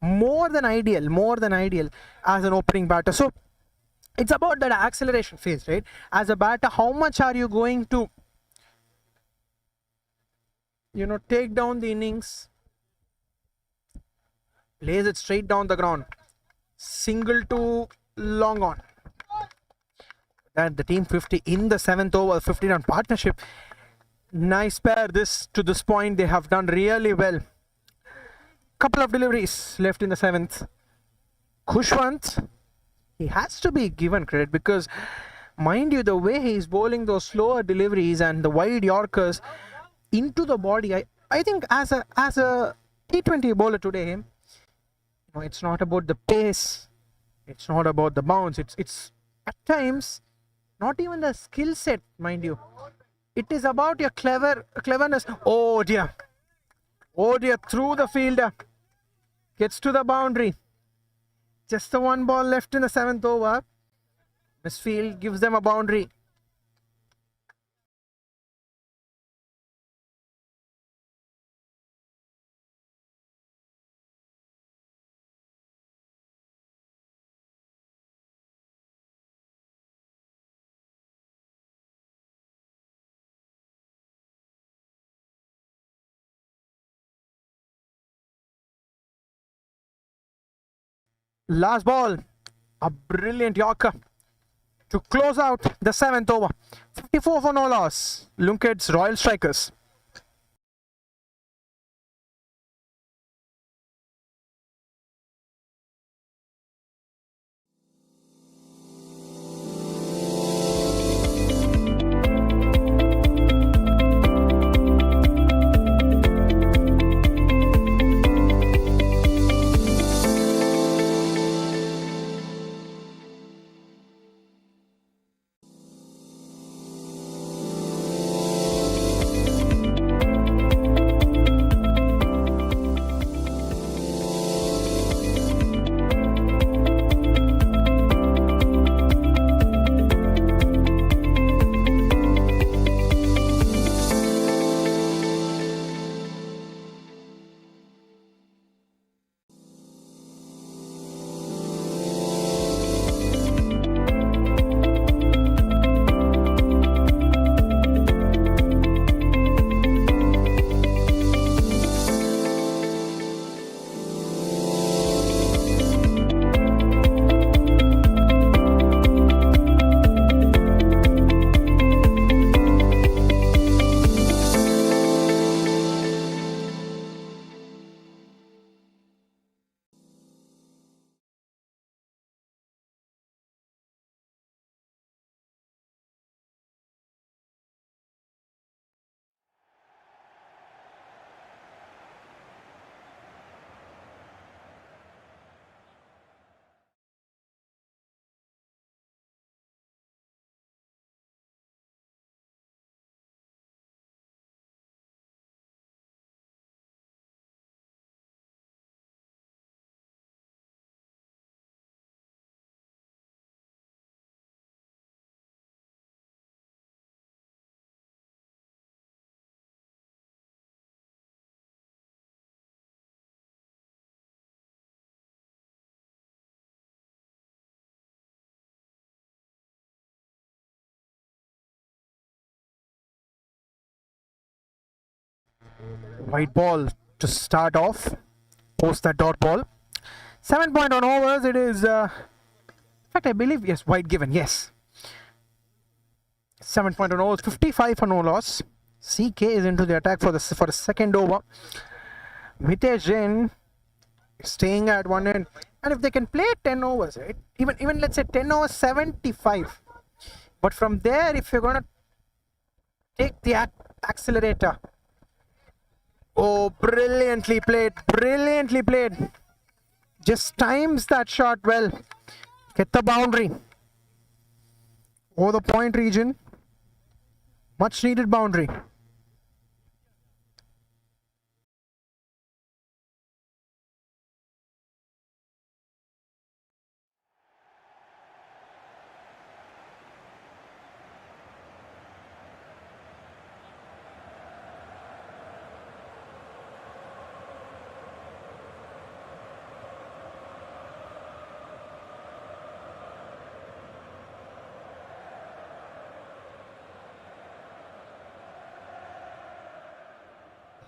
Speaker 1: more than ideal as an opening batter. So it's about that acceleration phase, right? As a batter, how much are you going to take down the innings, lays it straight down the ground, single to long on. That the team 50 in the 7th over, 50-run partnership. Nice pair. To this point, they have done really well. Couple of deliveries left in the 7th. Khushwant, he has to be given credit, because mind you, the way he is bowling those slower deliveries and the wide Yorkers into the body, I think as a T20 bowler today, it's not about the pace, it's not about the bounce, it's at times not even the skill set, mind you. It is about your cleverness. Oh dear, through the fielder, gets to the boundary. Just the one ball left in the 7th over. Misfield gives them a boundary. Last ball, a brilliant Yorker to close out the 7th over. 54 for no loss. Lunked's Royal Strikers. White ball to start off. Post that dot ball. 7.1 overs. It is, in fact, I believe, yes, white given, yes. 7.1 overs, 55 for no loss. CK is into the attack for the second over. Mitesh Jain staying at one end. And if they can play 10 overs, right? Even let's say 10 overs, 75. But from there, if you're gonna take the accelerator. Oh, brilliantly played, brilliantly played. Just times that shot well. Get the boundary. Over the point region. Much needed boundary.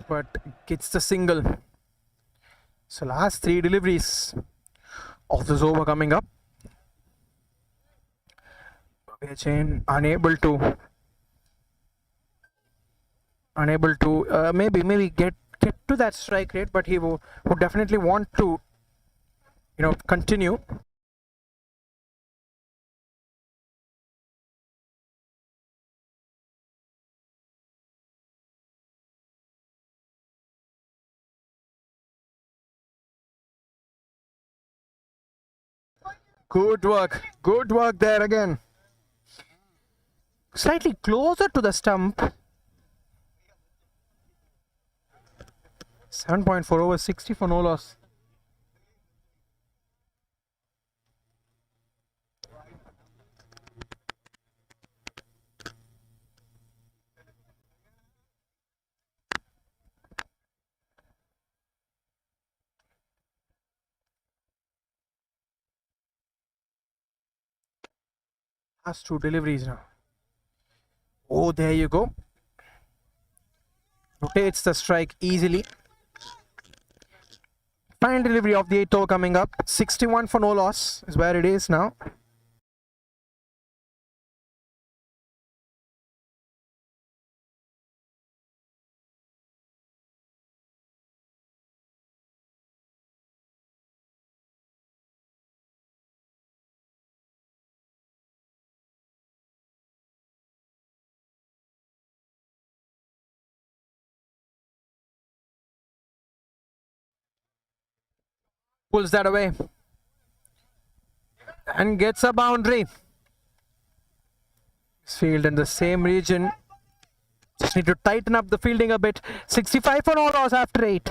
Speaker 1: But gets the single. So last 3 deliveries of this over coming up. Chain unable to maybe get to that strike rate, but he would definitely want to continue. Good work there again. Slightly closer to the stump. 7.4 over 60 for no loss. Last 2 deliveries now. Oh, there you go. Rotates the strike easily. Final delivery of the 8th over coming up. 61 for no loss is where it is now. Pulls that away and gets a boundary. Field in the same region. Just need to tighten up the fielding a bit. 65 for no loss after 8.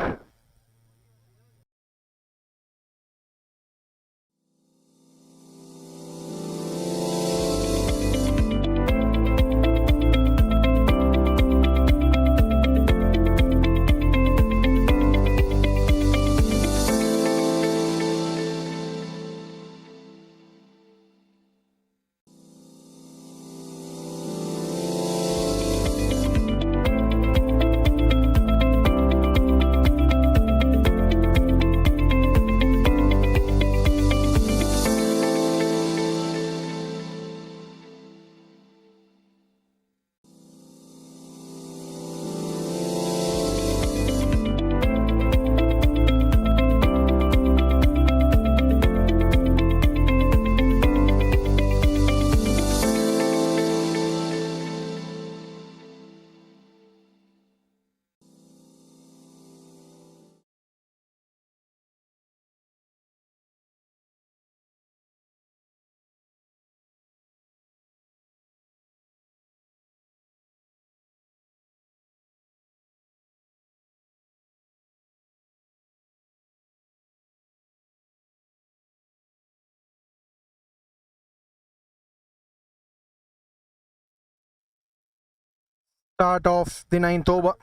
Speaker 1: Start of the 9th over.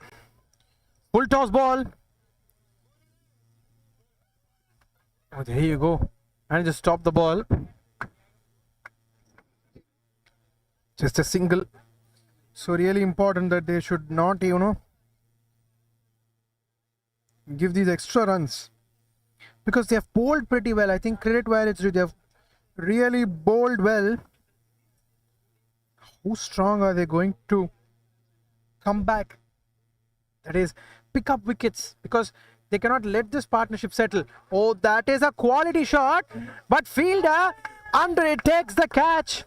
Speaker 1: Full toss ball. Oh, there you go. And just stop the ball. Just a single. So really important that they should not, give these extra runs. Because they have bowled pretty well. I think credit where it's due. They have really bowled well. How strong are they going to come back? That is, pick up wickets. Because They cannot let this partnership settle. Oh, that is a quality shot. But fielder under it takes the catch.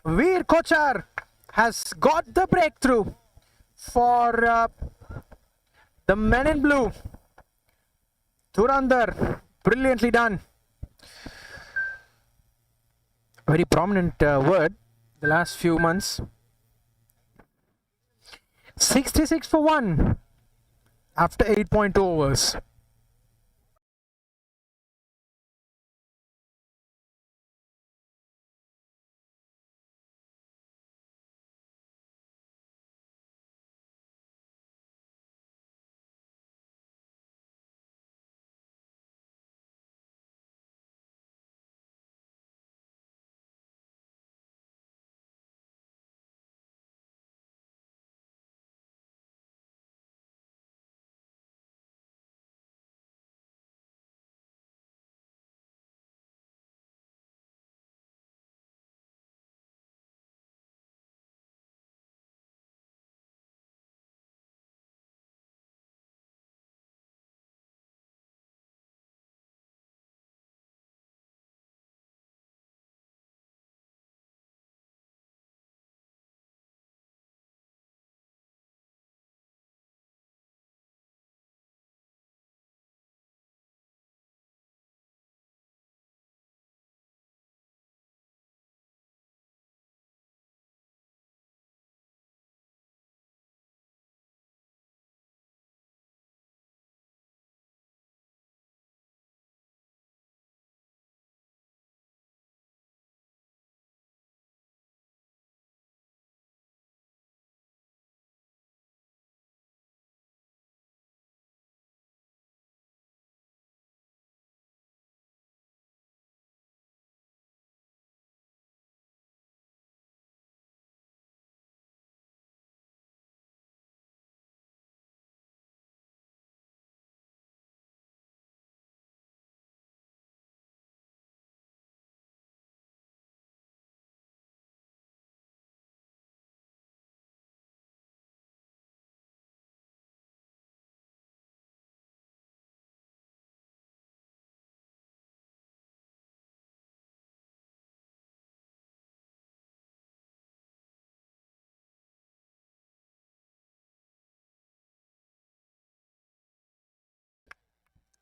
Speaker 1: Veer Kochar has got the breakthrough for the men in blue. Dhurandhar, brilliantly done. Very prominent word the last few months. 66 for 1 after 8.2 overs.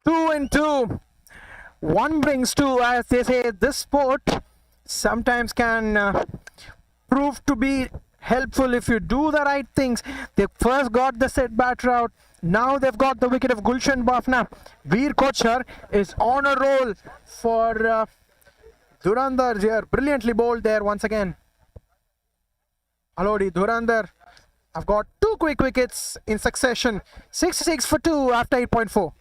Speaker 1: Two and two. One brings two, as they say. This sport sometimes can prove to be helpful if you do the right things. They first got the set batter out. Now they've got the wicket of Gulshan Bafna. Veer Kochar is on a roll for Dhurandhar here. Brilliantly bowled there once again. Phalodi, Dhurandhar have got two quick wickets in succession. 66 for 2 after 8.4.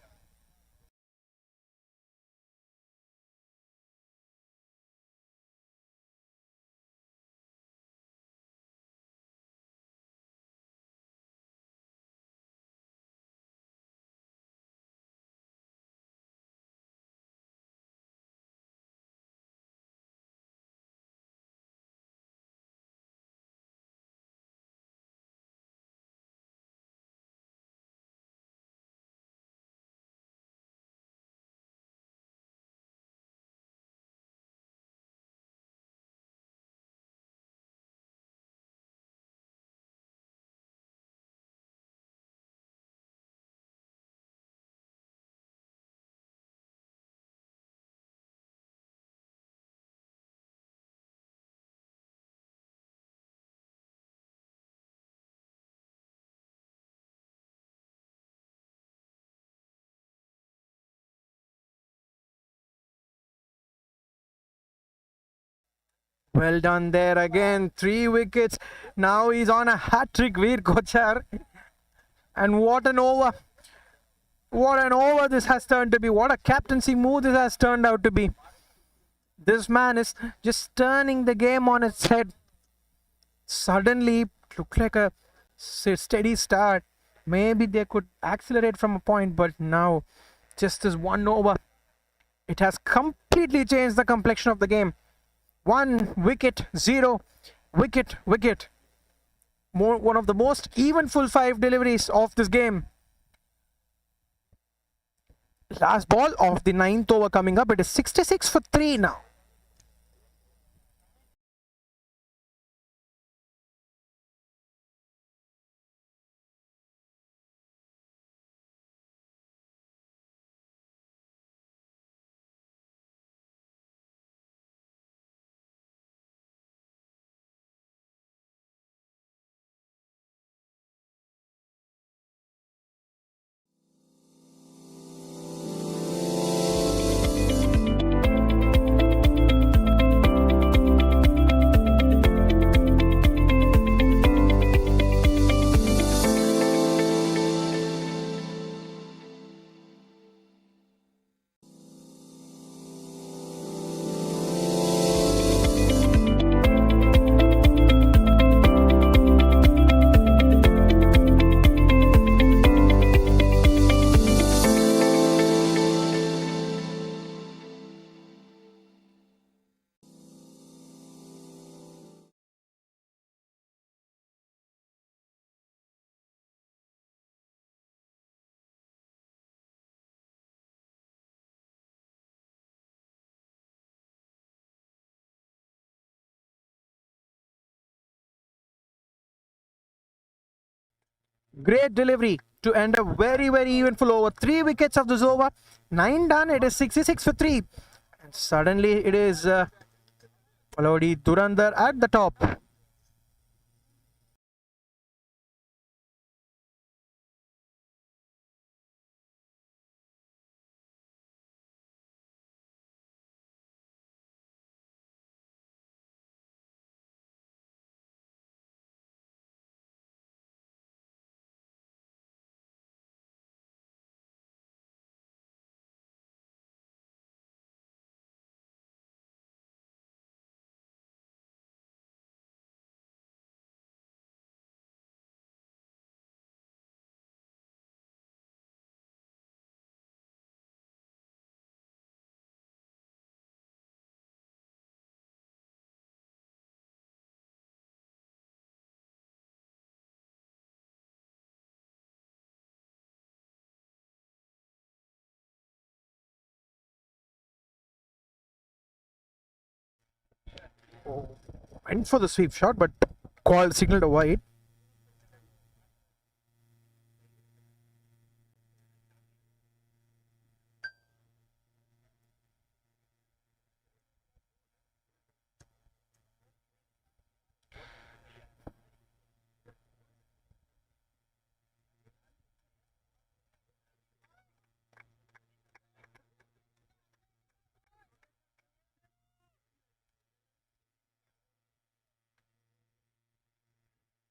Speaker 1: Well done there again. 3 wickets. Now he's on a hat-trick, Veer Kochar. And what an over. What an over this has turned to be. What a captaincy move this has turned out to be. This man is just turning the game on its head. Suddenly, it looked like a steady start. Maybe they could accelerate from a point, but now, just this one over, it has completely changed the complexion of the game. 1 wicket, 0 wicket, wicket. One of the most even full 5 deliveries of this game. Last ball of the 9th over coming up. It is 66 for 3 now. Great delivery to end a very, very eventful over. 3 wickets of this over. 9 done. It is 66 for 3. And suddenly it is Phalodi Durandar at the top. Went for the sweep shot, but called signaled a wide.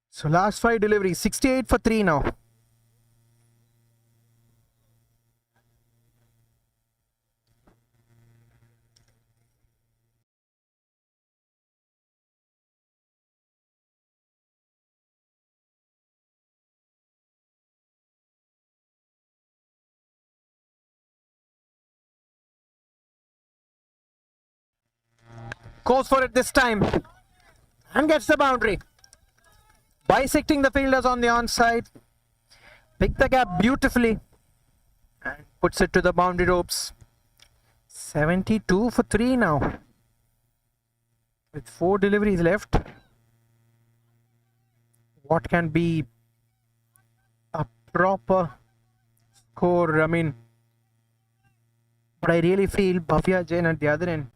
Speaker 1: So last 5 deliveries, 68 for 3 now. Goes for it this time and gets the boundary. Bisecting the fielders on the onside. Pick the gap beautifully and puts it to the boundary ropes. 72 for 3 now. With 4 deliveries left. What can be a proper score? I mean, but I really feel Bhavya Jain at the other end,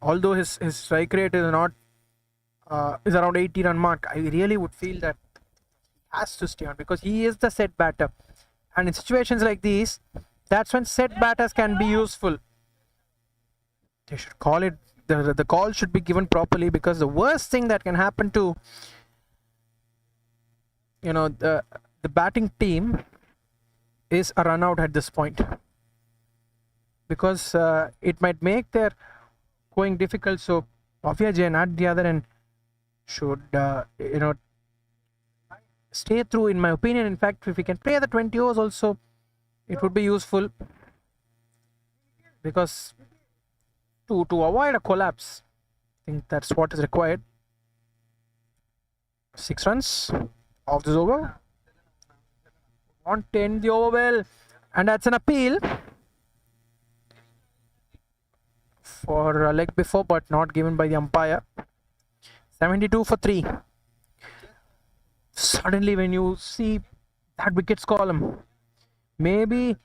Speaker 1: although his strike rate is not is around 80 run mark, I really would feel that he has to stay on because he is the set batter, and in situations like these, that's when set batters can be useful. They should call it, the call should be given properly, because the worst thing that can happen to the batting team is a run out at this point, because it might make their going difficult. So Bhavya Jain at the other end should stay through, in my opinion. In fact, if we can play the 20 overs also, it would be useful, because to avoid a collapse, I think that's what is required. 6 runs off this over. Want to end the over well, and that's an appeal. for a leg before, but not given by the umpire. 72 for 3. Suddenly, when you see that wickets column, maybe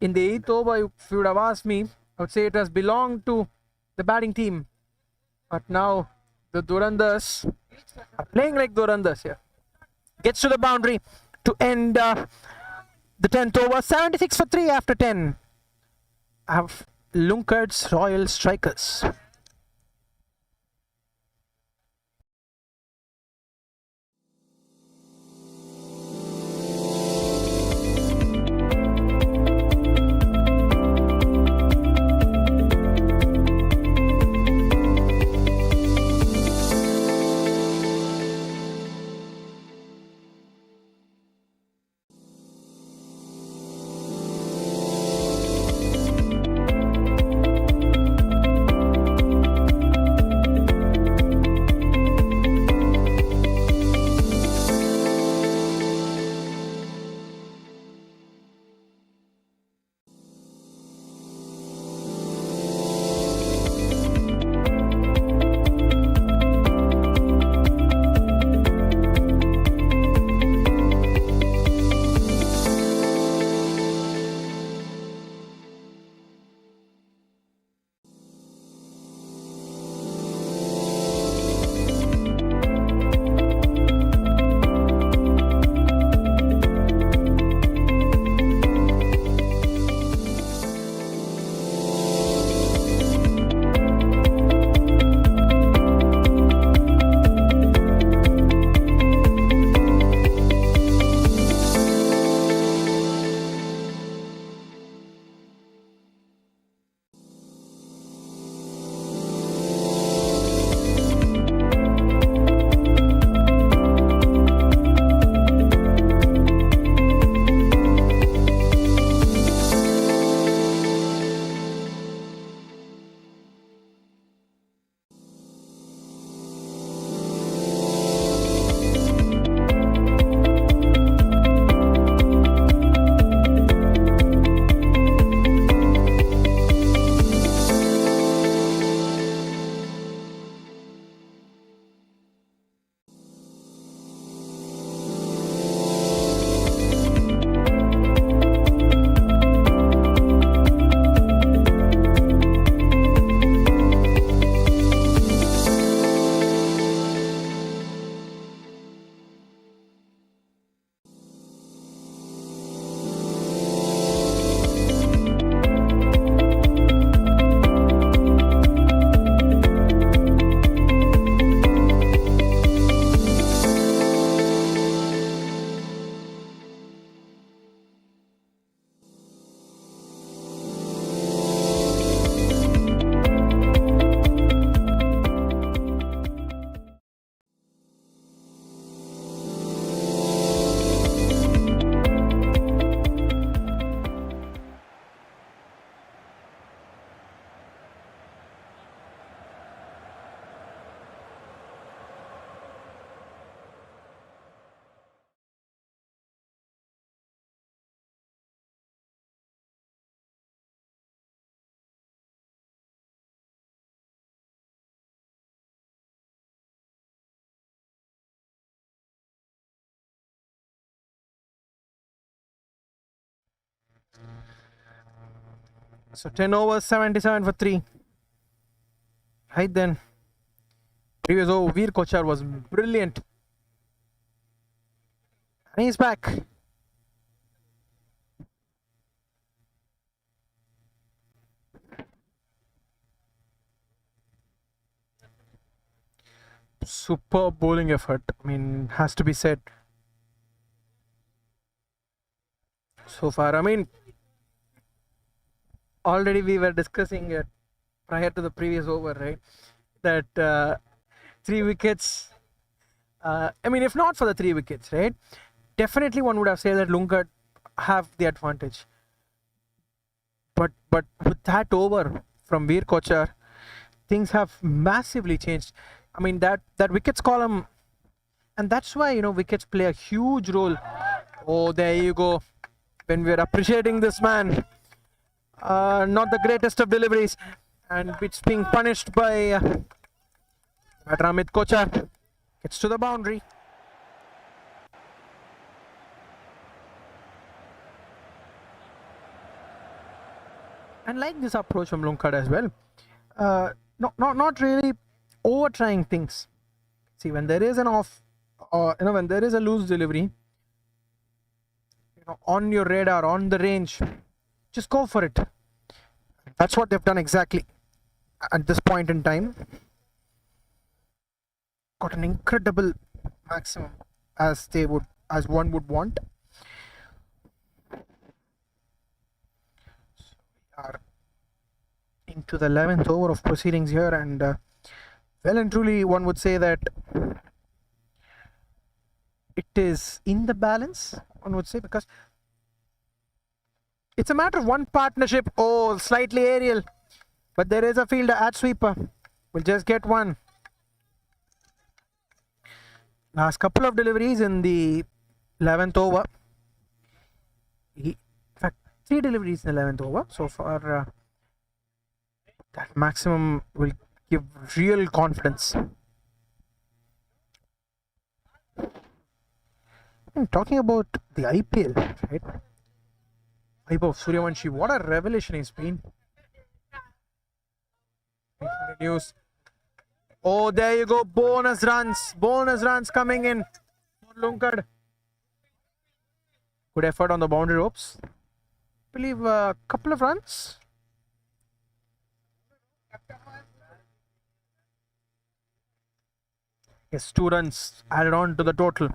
Speaker 1: in the 8th over, if you would have asked me, I would say it has belonged to the batting team. But now the Durandars are playing like Durandars here. Gets to the boundary to end the 10th over. 76 for 3 after 10. Have Lunkard's Royal Strikers. So 10 overs, 77 for 3. Right then. Previous over, Veer Kochar was brilliant. And he's back. Superb bowling effort. I mean, has to be said. So far, I mean, already we were discussing it prior to the previous over, right? That 3 wickets. I mean, if not for the 3 wickets, right? Definitely one would have said that Lungard have the advantage. But with that over from Veer Kochar, things have massively changed. I mean, that wickets column, and that's why, you know, wickets play a huge role. Oh, there you go. When we're appreciating this man, not the greatest of deliveries. and it's being punished by Ramit Kochar. Gets to the boundary. And like this approach from Lungkad as well. Not really over trying things. See, when there is an when there is a loose delivery, on your radar, on the range, just go for it. That's what they've done exactly at this point in time. Got an incredible maximum as one would want. So we are into the 11th over of proceedings here, and well and truly one would say that it is in the balance, one would say, because it's a matter of one partnership. Oh, slightly aerial, but there is a fielder at sweeper. We'll just get one. Last couple of deliveries in the 11th over. In fact, 3 deliveries in the 11th over so far. That maximum will give real confidence. And talking about the IPL, right? Vaibhav Suryavanshi, what a revelation he's been. Making the news. Oh, there you go. Bonus runs coming in for Lungkad. Good effort on the boundary ropes. I believe a couple of runs. Yes, 2 runs added on to the total.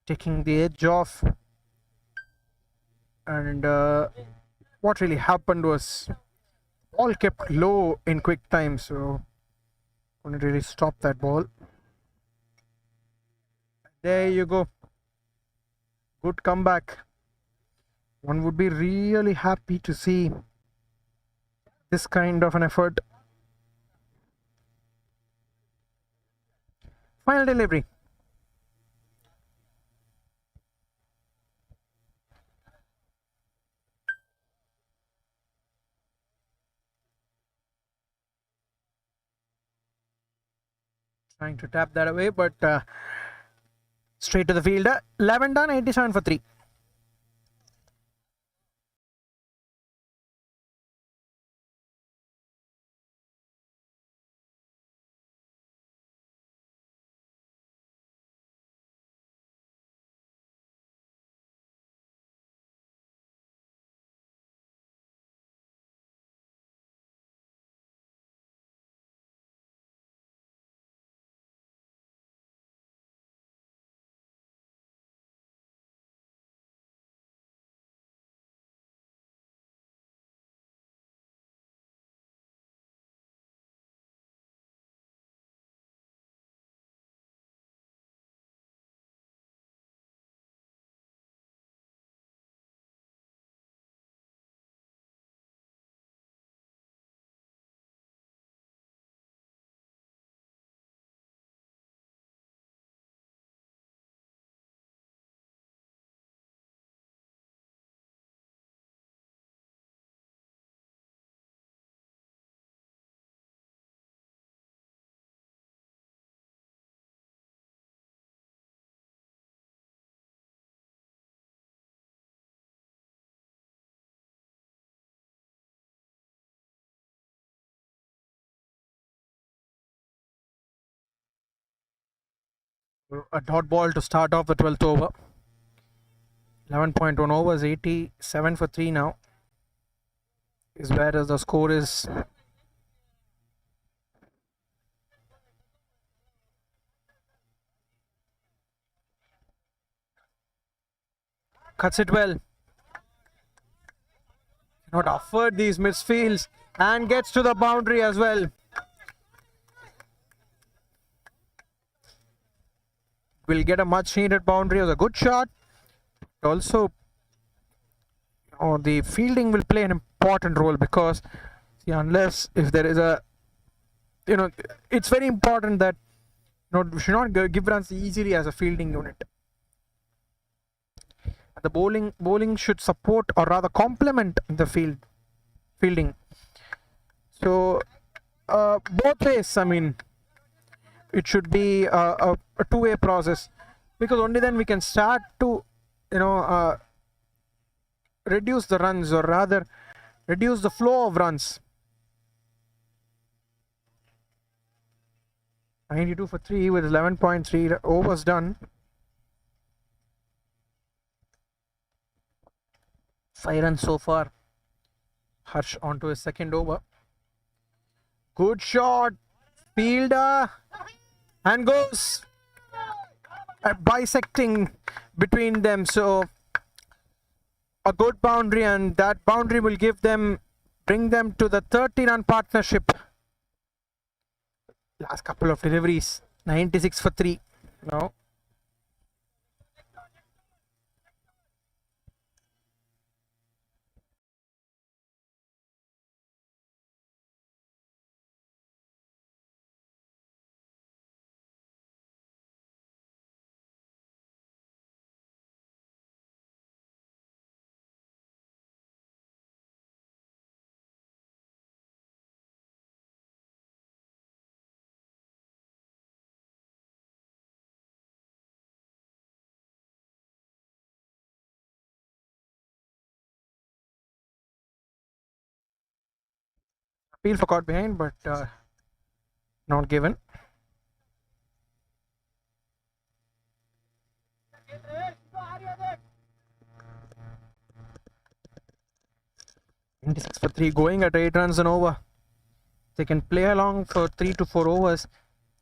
Speaker 1: Taking the edge off. And what really happened was ball kept low in quick time, so couldn't really stop that ball. There you go. Good comeback. One would be really happy to see this kind of an effort. Final delivery. Trying to tap that away, but straight to the fielder. 11 done, 87 for 3. A dot ball to start off the 12th over. 11.1 overs, 87 for 3 now. Is where the score is. Cuts it well. Not offered these misfields and gets to the boundary as well. Will get a much needed boundary. It was a good shot. Also, the fielding will play an important role because unless if there is a it's very important that we should not give runs easily as a fielding unit. The bowling should support or rather complement the fielding. So both ways, I mean, it should be a two-way process, because only then we can start to, reduce the runs, or rather reduce the flow of runs. 92 for 3 with 11.3 overs done. 5 runs so far. Harsh onto his second over. Good shot. Fielder. And goes bisecting between them. So a good boundary, and that boundary will bring them to the 30-run partnership. Last couple of deliveries. 96 for 3. No. Appeal for caught behind, but not given. Six for 3, going at 8 runs and over. They can play along for 3 to 4 overs.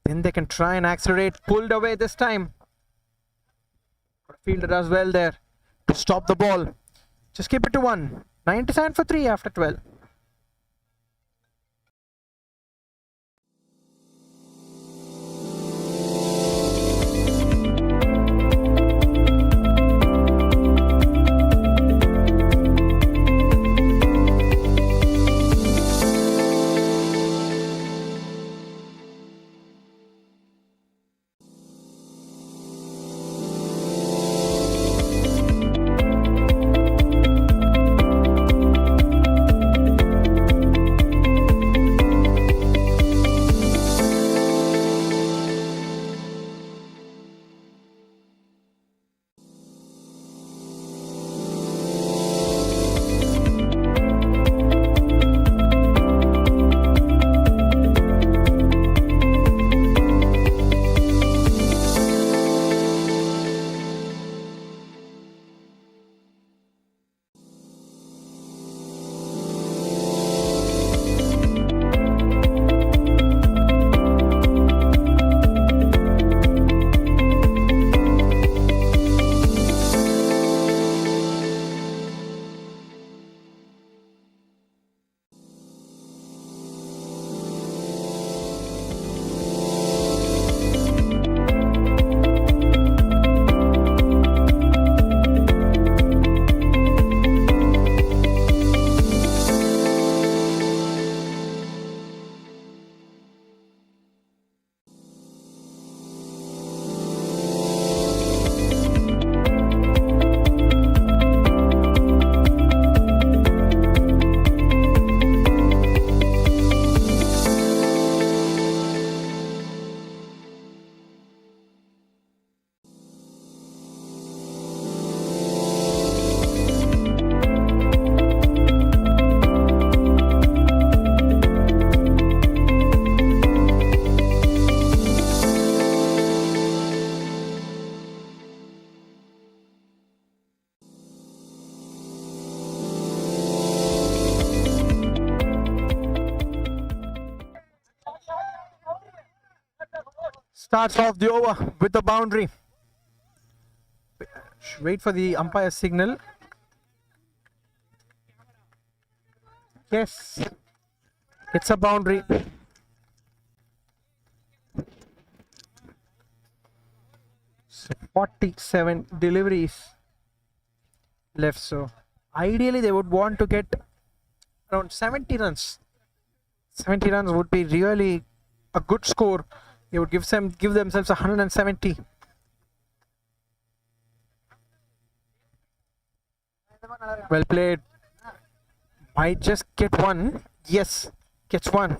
Speaker 1: Then they can try and accelerate. Pulled away this time. Fielder does well there to stop the ball. Just keep it to 1. 97 for 3 after 12. Starts off the over with the boundary. Wait for the umpire signal. Yes, it's a boundary. So 47 deliveries left. So ideally they would want to get around 70 runs. 70 runs would be really a good score. They would give themselves 170. Well played. Might just get one. Yes, gets one.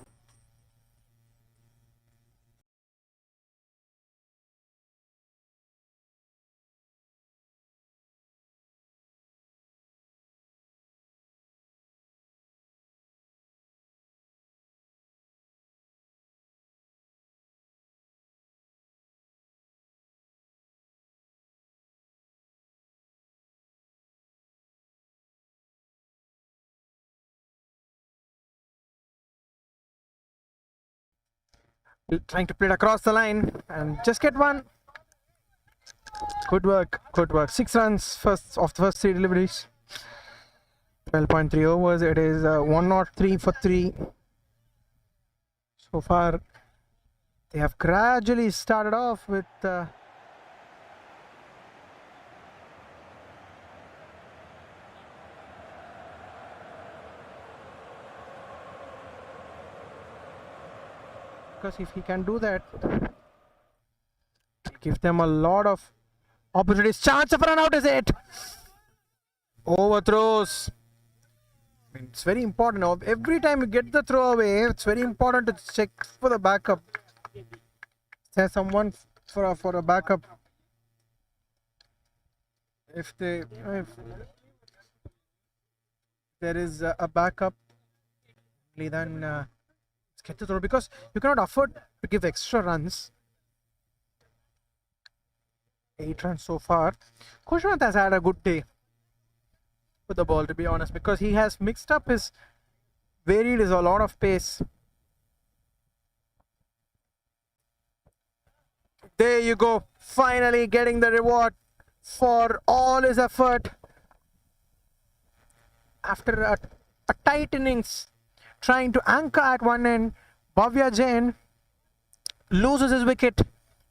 Speaker 1: Trying to play it across the line and just get one. Good work, good work. 6 runs first of the first 3 deliveries. 12.3 overs. It is 103 for 3. So far, they have gradually started off with. Because if he can do that, give them a lot of opportunities. Chance of a run out, is it? Overthrows. It's very important. Every time you get the throw away, it's very important to check for the backup. There's someone for a backup. If there is a backup, then let's get the throw, because you cannot afford to give extra runs. 8 runs so far. Kushwant has had a good day with the ball, to be honest, because he has mixed up his varied is a lot of pace. There you go, finally getting the reward for all his effort after a tight innings, trying to anchor at one end. Bhavya Jain loses his wicket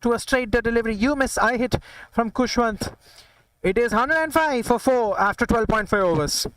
Speaker 1: to a straight delivery. You miss, I hit from Kushwant. It is 105 for 4 after 12.5 overs.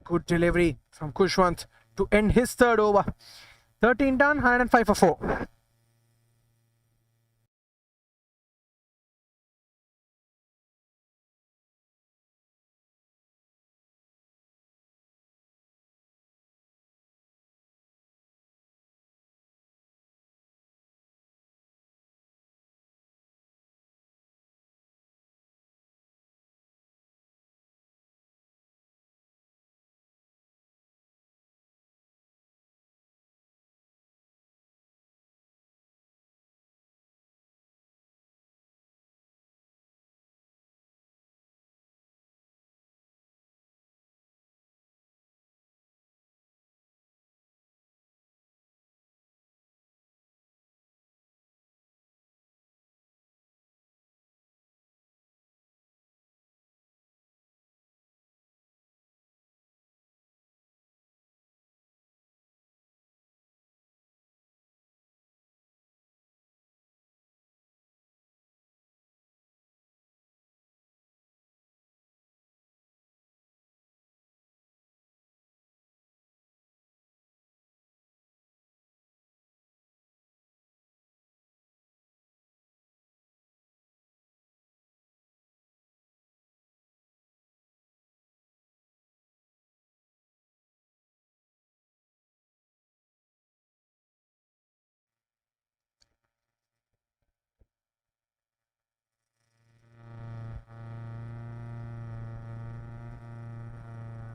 Speaker 1: Good delivery from Kushwant to end his third over. 13 done, 105 for 4.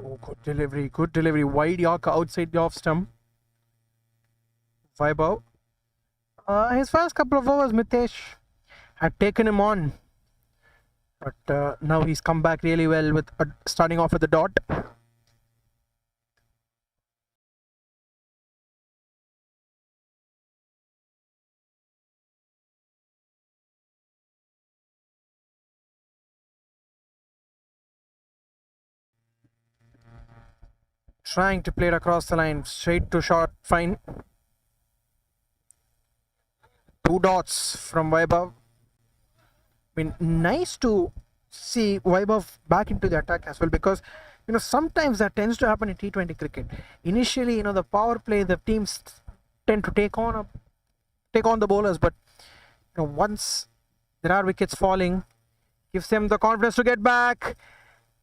Speaker 1: Oh, good delivery, good delivery. Wide Yorker outside the off stump. Vaibhav. His first couple of overs, Mitesh had taken him on, but now he's come back really well with starting off with the dot. Trying to play it across the line, straight to short, fine. Two dots from Vaibhav. I mean, nice to see Vaibhav back into the attack as well, because sometimes that tends to happen in T20 cricket. Initially, the power play, the teams tend to take on the bowlers, but once there are wickets falling, gives them the confidence to get back.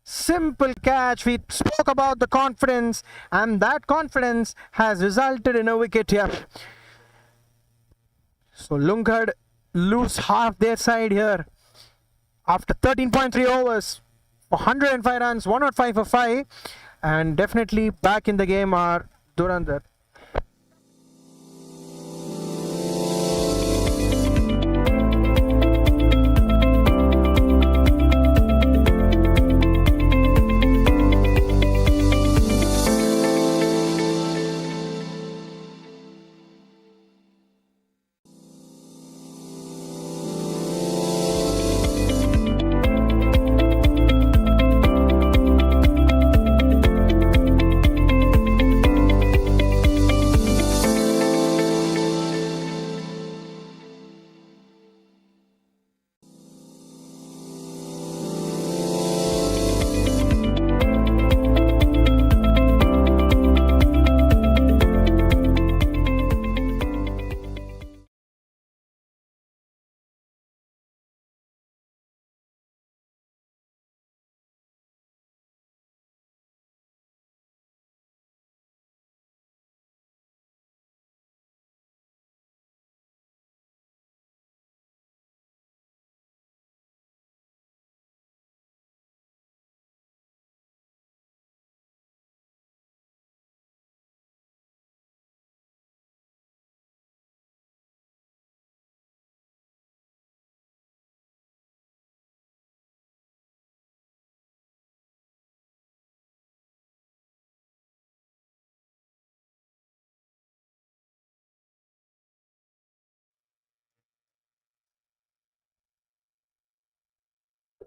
Speaker 1: Simple catch. We spoke about the confidence, and that confidence has resulted in a wicket here. So Lungard lose half their side here after 13.3 overs for 105 runs, 105 for 5, and definitely back in the game are Durandar.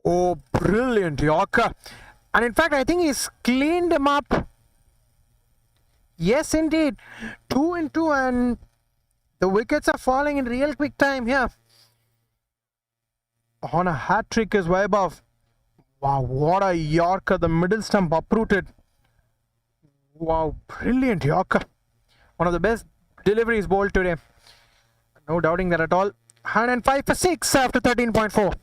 Speaker 1: Oh, brilliant Yorker. And in fact, I think he's cleaned him up. Yes, indeed. 2 and 2, and the wickets are falling in real quick time here. On a hat trick is Vaibhav. Wow, what a Yorker. The middle stump uprooted. Wow, brilliant Yorker. One of the best deliveries bowled today. No doubting that at all. 105 for 6 after 13.4.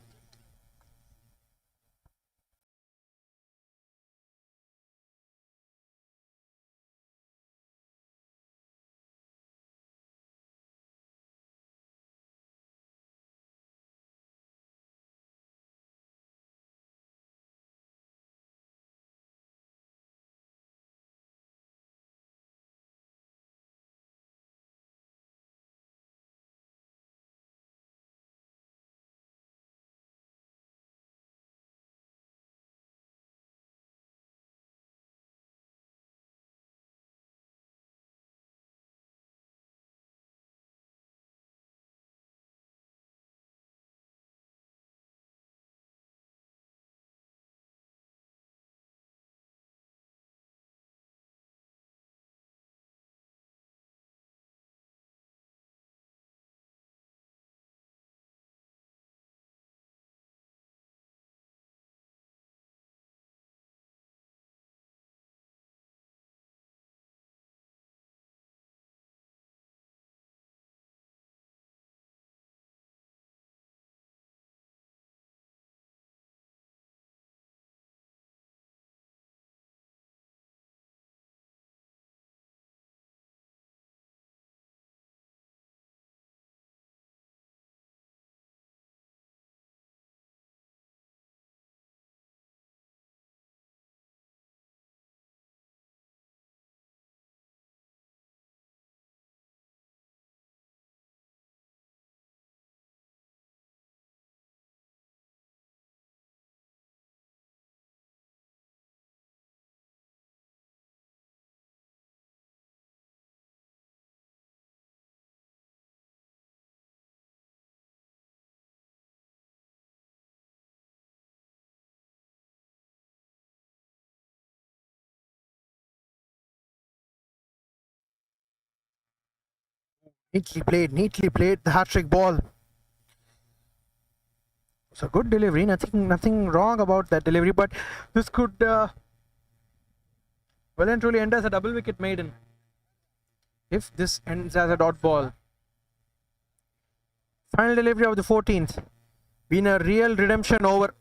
Speaker 1: Neatly played the hat-trick ball. It's a good delivery, nothing wrong about that delivery, but this could well and truly end as a double wicket maiden if this ends as a dot ball. Final delivery of the 14th. Been a real redemption over.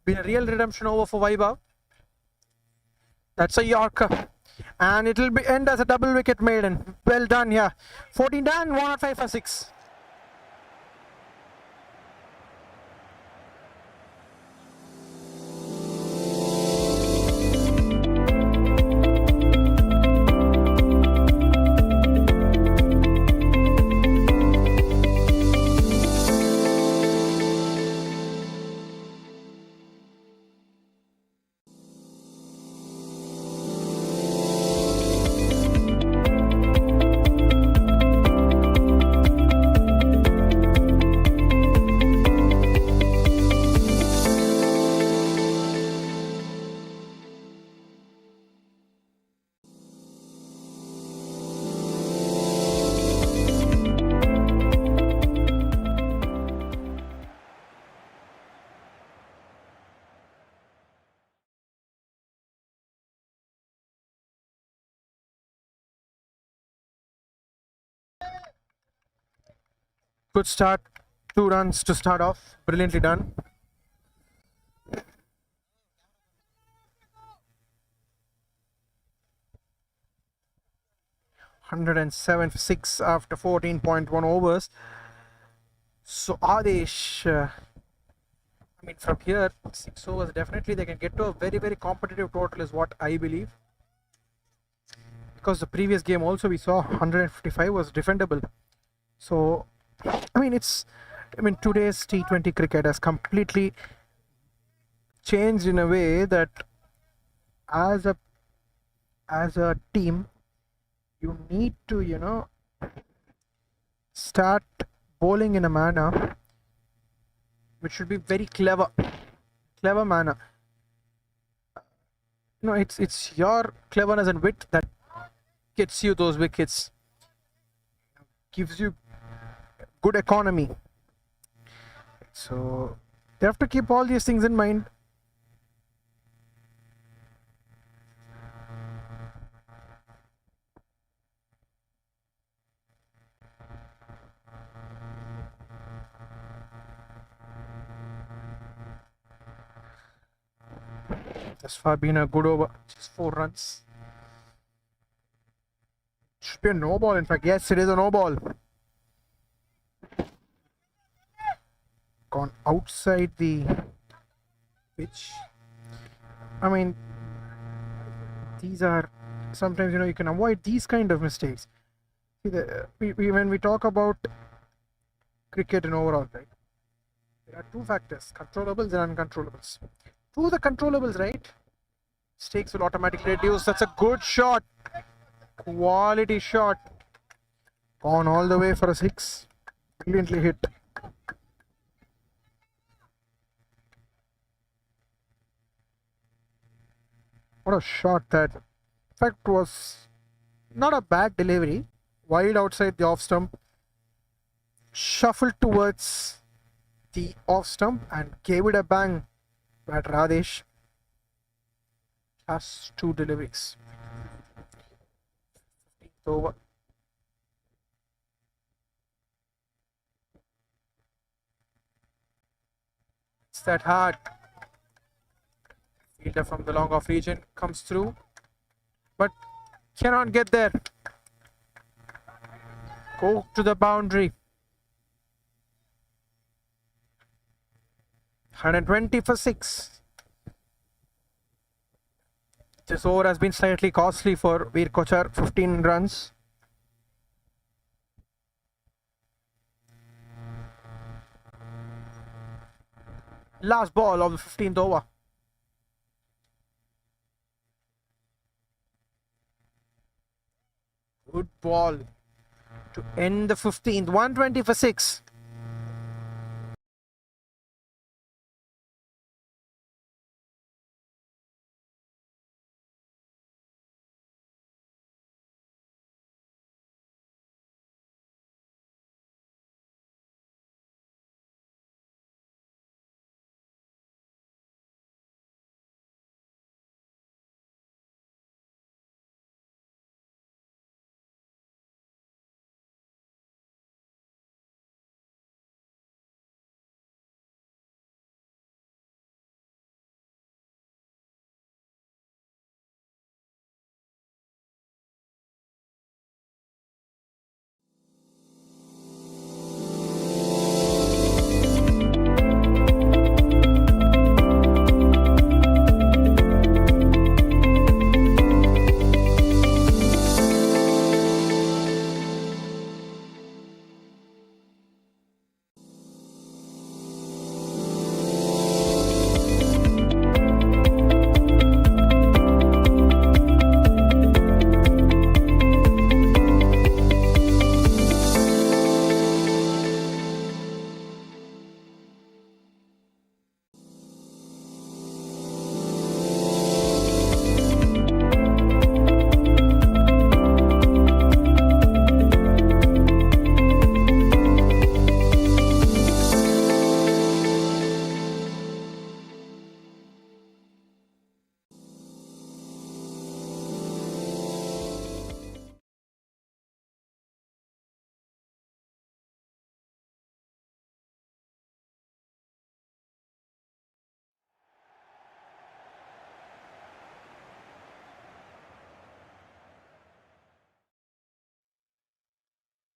Speaker 1: For Vaibhav. That's a Yorker. And it'll be end as a double wicket maiden. Well done here. 14 done, 105 for 6. Good start. 2 runs to start off. Brilliantly done. (107 for 6) after 14.1 overs. So Adesh, I mean, from here, 6 overs, definitely they can get to a very competitive total is what I believe. Because the previous game also we saw 155 was defendable. So, I mean, today's T20 cricket has completely changed in a way that as a team, you need to, start bowling in a manner which should be very clever manner. It's your cleverness and wit that gets you those wickets, gives you good economy. So they have to keep all these things in mind. Thus far been a good over, just 4 runs. Should be a no ball, in fact. Yes, it is a no ball. Gone outside the pitch. I mean, these are sometimes you can avoid these kind of mistakes. See, when we talk about cricket in overall, right, there are 2 factors: controllables and uncontrollables. To the controllables, right, stakes will automatically reduce. That's a good shot, quality shot, gone all the way for a 6. Brilliantly hit. What a shot that, in fact, was not a bad delivery. Wide outside the off stump, shuffled towards the off stump and gave it a bang. But Radesh has 2 deliveries. 15th over. It's that hard. Fielder from the long off region comes through, but cannot get there. Go to the boundary. 120 for 6. This over has been slightly costly for Veer Kochar, 15 runs. Last ball of the 15th over. Good ball to end the 15th. 120 for 6.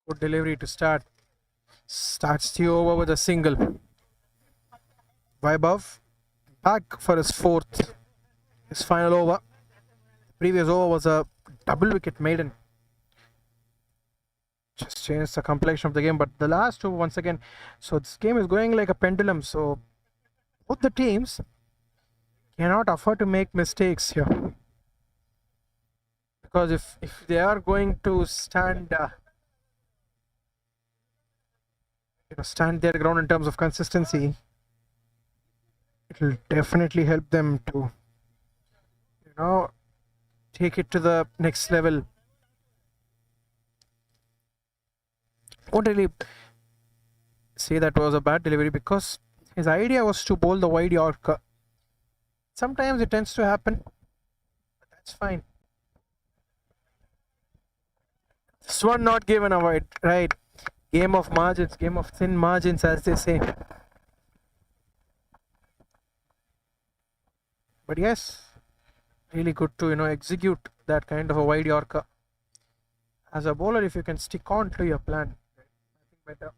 Speaker 1: Good delivery to start. Starts the over with a single. Vaibhav back for his fourth. His final over. Previous over was a double wicket maiden. Just changed the complexion of the game. But the last over once again. So this game is going like a pendulum. So both the teams cannot afford to make mistakes here. Because if they are going to stand stand their ground in terms of consistency, it will definitely help them to take it to the next level. Won't really say that was a bad delivery because his idea was to bowl the wide Yorker. Sometimes it tends to happen, but that's fine. This one not given away, right? Game of margins, game of thin margins, as they say. But yes, really good to execute that kind of a wide Yorker. As a bowler, if you can stick on to your plan, I think better.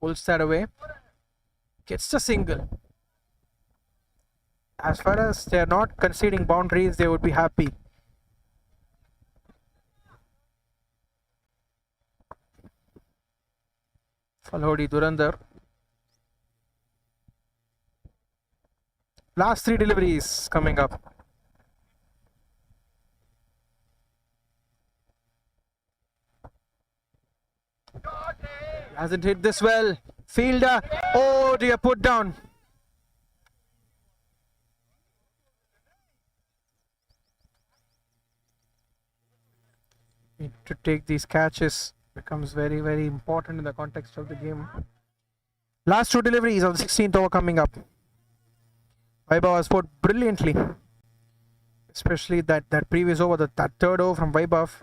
Speaker 1: Pulls that away, gets the single. As far as they are not conceding boundaries, they would be happy. Phalodi, Durandar. Last three deliveries coming up. Hasn't hit this well. Fielder. Oh dear, put down. Need to take these catches. Becomes very, very important in the context of the game. Last two deliveries of the 16th over coming up. Vaibhav has put brilliantly. Especially that previous over, that third over from Vaibhav.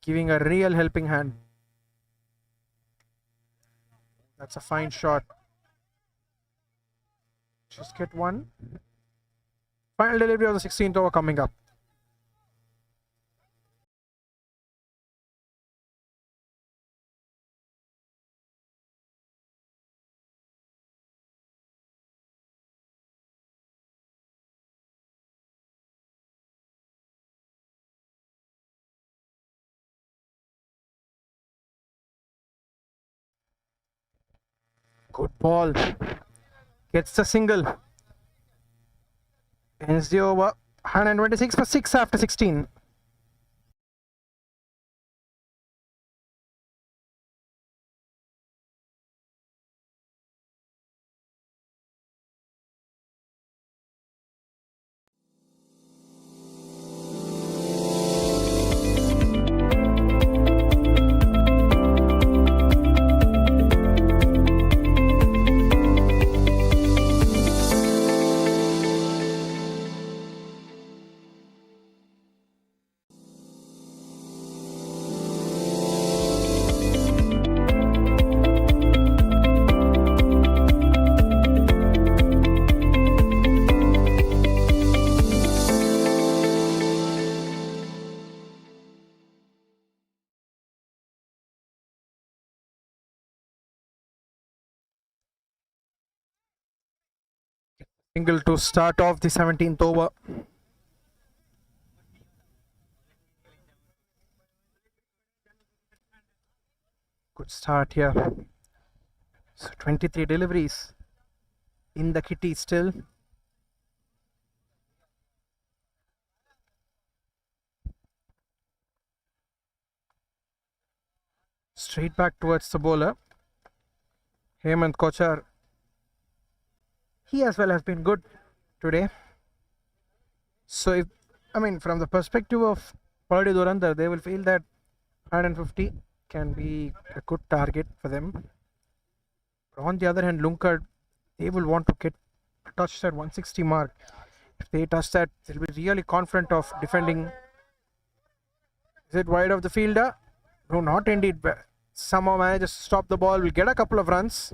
Speaker 1: Giving a real helping hand. That's a fine shot. Just get one. Final delivery of the 16th over coming up. Good ball. Gets the single. Ends the over. 126 for 6 after 16. Single to start off the 17th over. Good start here. So 23 deliveries in the kitty still. Straight back towards the bowler. Hemant Kochar. He as well has been good today. So from the perspective of Phalodi Durandar, they will feel that 150 can be a good target for them. But on the other hand, Lunkad, they will want to touch that 160 mark. If they touch that, they'll be really confident of defending. Is it wide of the fielder? No, not indeed. Somehow manages to stop the ball. Will get a couple of runs.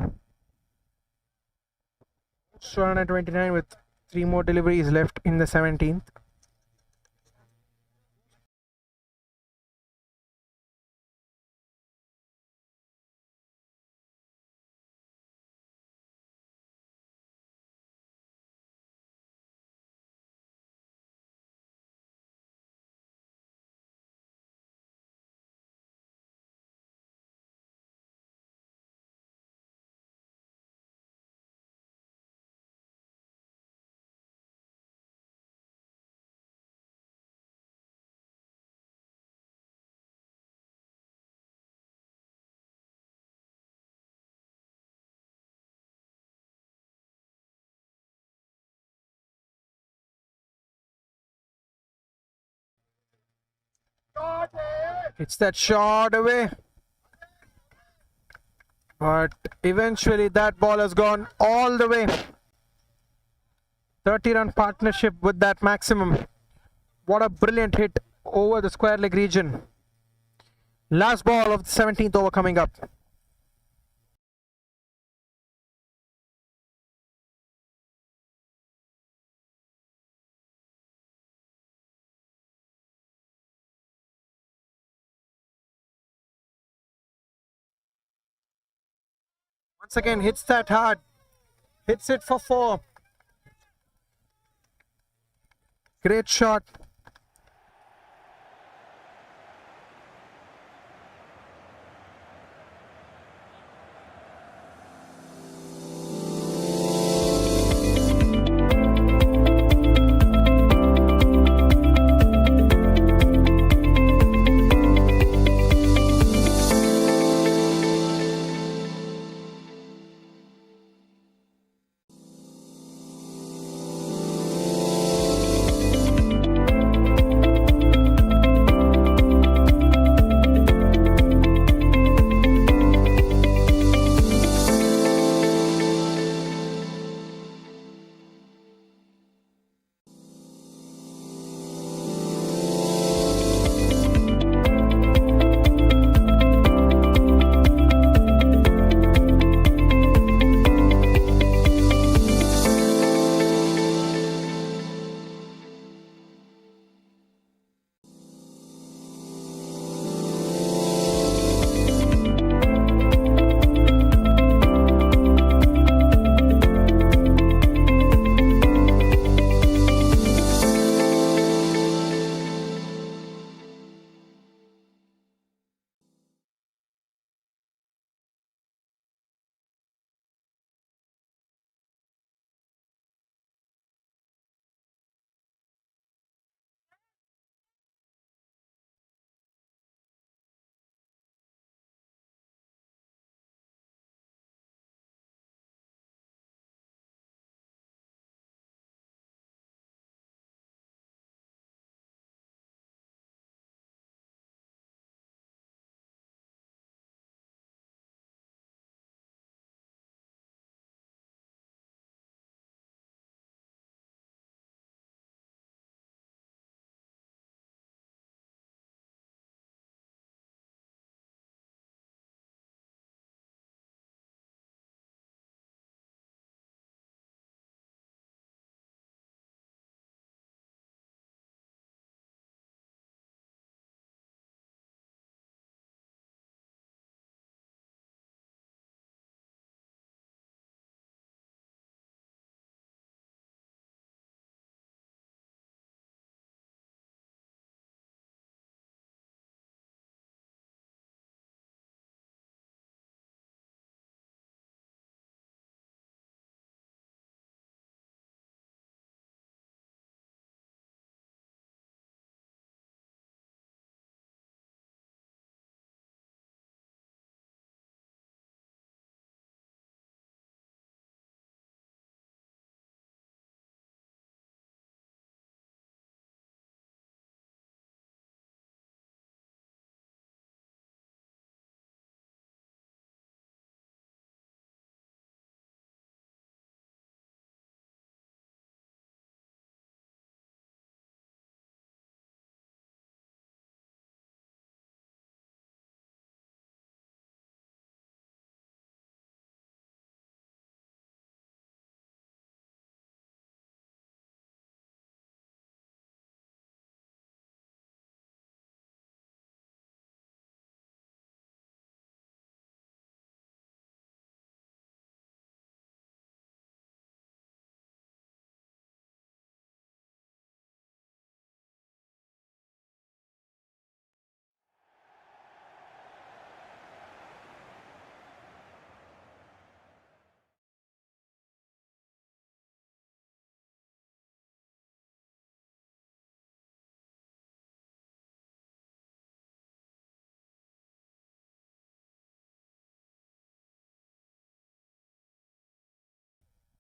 Speaker 1: 229 with Three more deliveries left in the 17th. It's that shot away. But eventually that ball has gone all the way. 30-run partnership with that maximum. What a brilliant hit over the square leg region. Last ball of the 17th over coming up. Once again, hits that hard. Hits it for 4. Great shot.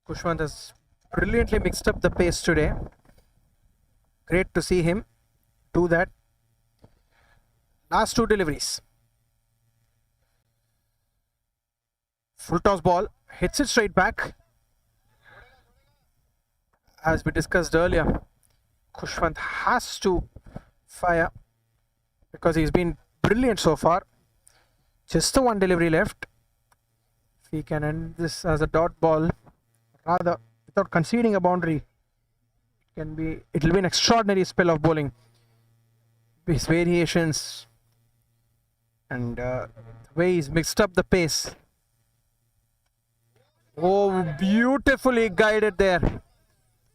Speaker 1: Kushwant has brilliantly mixed up the pace today. Great to see him do that. Last two deliveries. Full toss ball, hits it straight back. As we discussed earlier, Kushwant has to fire because he's been brilliant so far. Just the one delivery left. If he can end this as a dot ball, rather without conceding a boundary, it'll be an extraordinary spell of bowling. His variations and the way he's mixed up the pace. Oh, beautifully guided there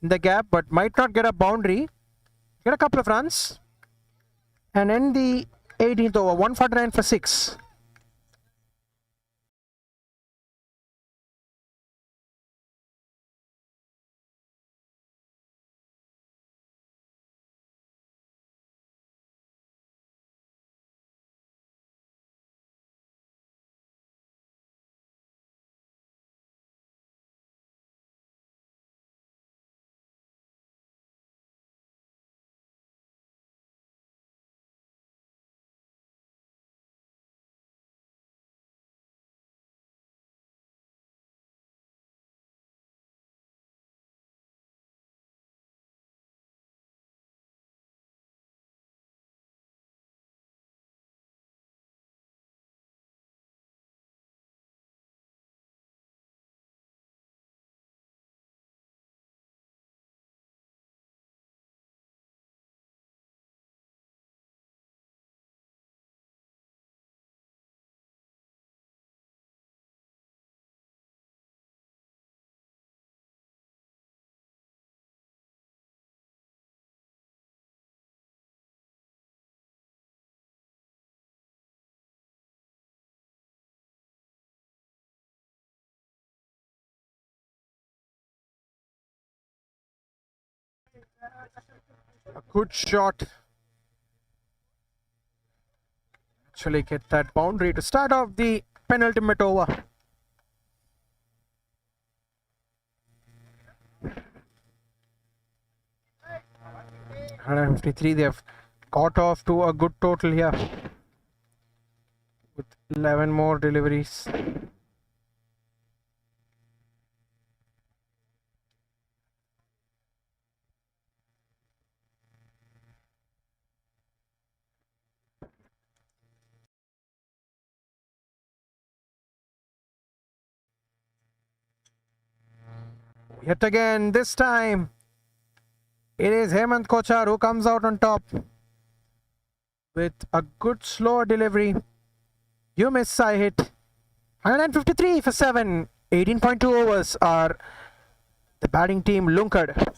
Speaker 1: in the gap, but might not get a boundary. Get a couple of runs and end the 18th over, 149 for 6. A good shot. Actually get that boundary to start off the penultimate over. 153. They have got off to a good total here with 11 more deliveries. Yet again, this time it is Hemant Kochar who comes out on top with a good slow delivery. You miss, I hit. 153 for 7. 18.2 overs are the batting team lunkered.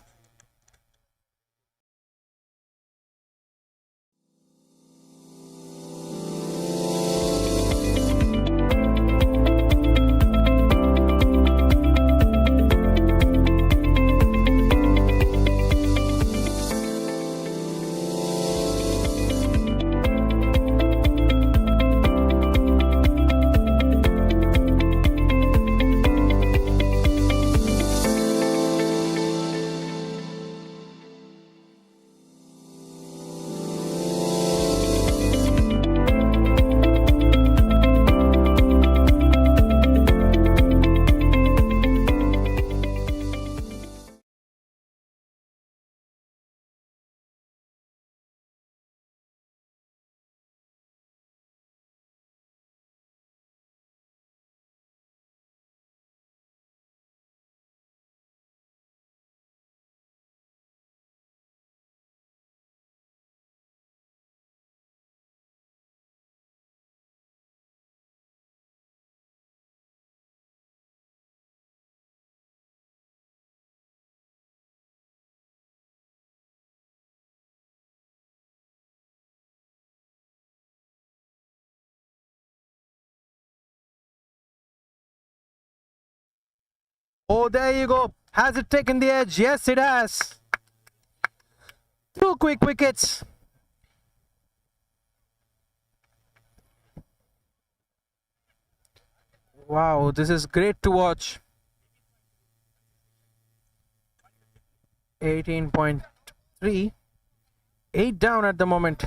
Speaker 1: Oh, there you go. Has it taken the edge? Yes, it has. 2 quick wickets. Wow, this is great to watch. 18.3. 8 down at the moment.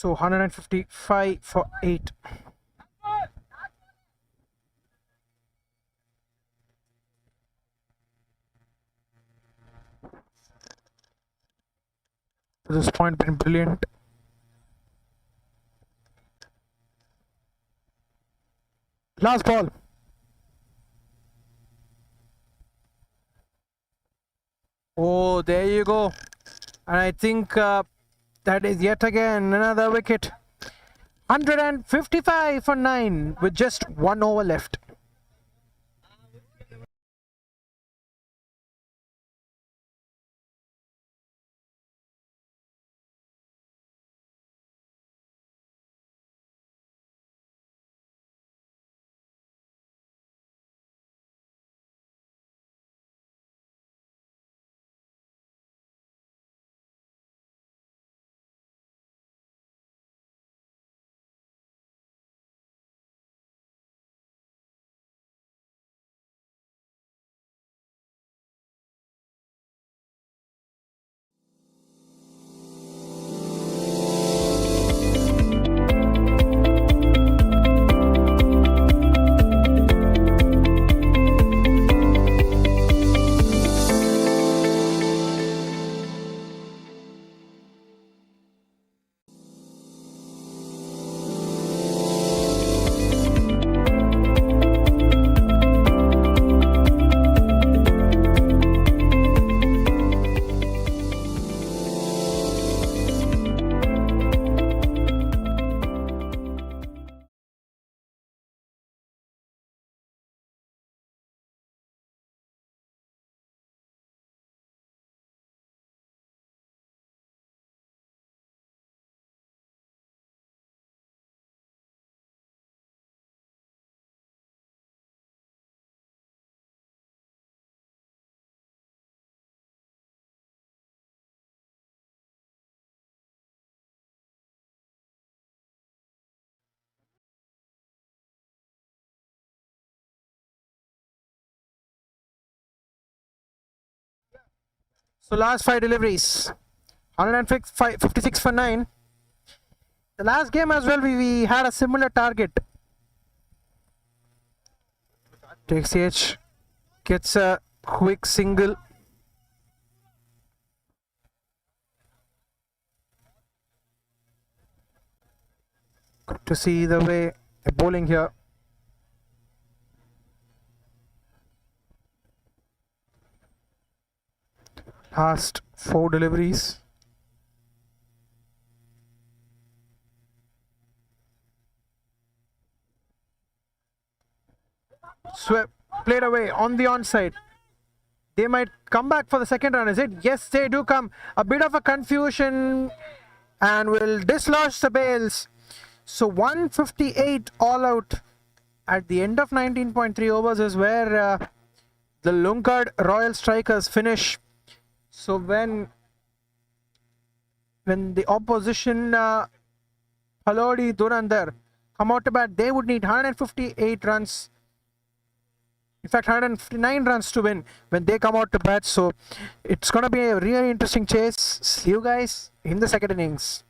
Speaker 1: So 155 for 8. To this point, been brilliant. Last ball. Oh, there you go. And I think that is yet again another wicket. 155 for 9 with just 1 over left. So last 5 deliveries. 156 for 9. The last game as well, we had a similar target. Takes the edge, gets a quick single. Good to see the way they're bowling here. Last 4 deliveries. Swept, played away on the onside. They might come back for the second run, is it? Yes, they do come. A bit of a confusion and will dislodge the bails. So 158 all out at the end of 19.3 overs is where the Lungard Royal Strikers finish. So when the opposition Phalodi, Durandar come out to bat, they would need 158 runs. In fact, 159 runs to win when they come out to bat. So it's going to be a really interesting chase. See you guys in the second innings.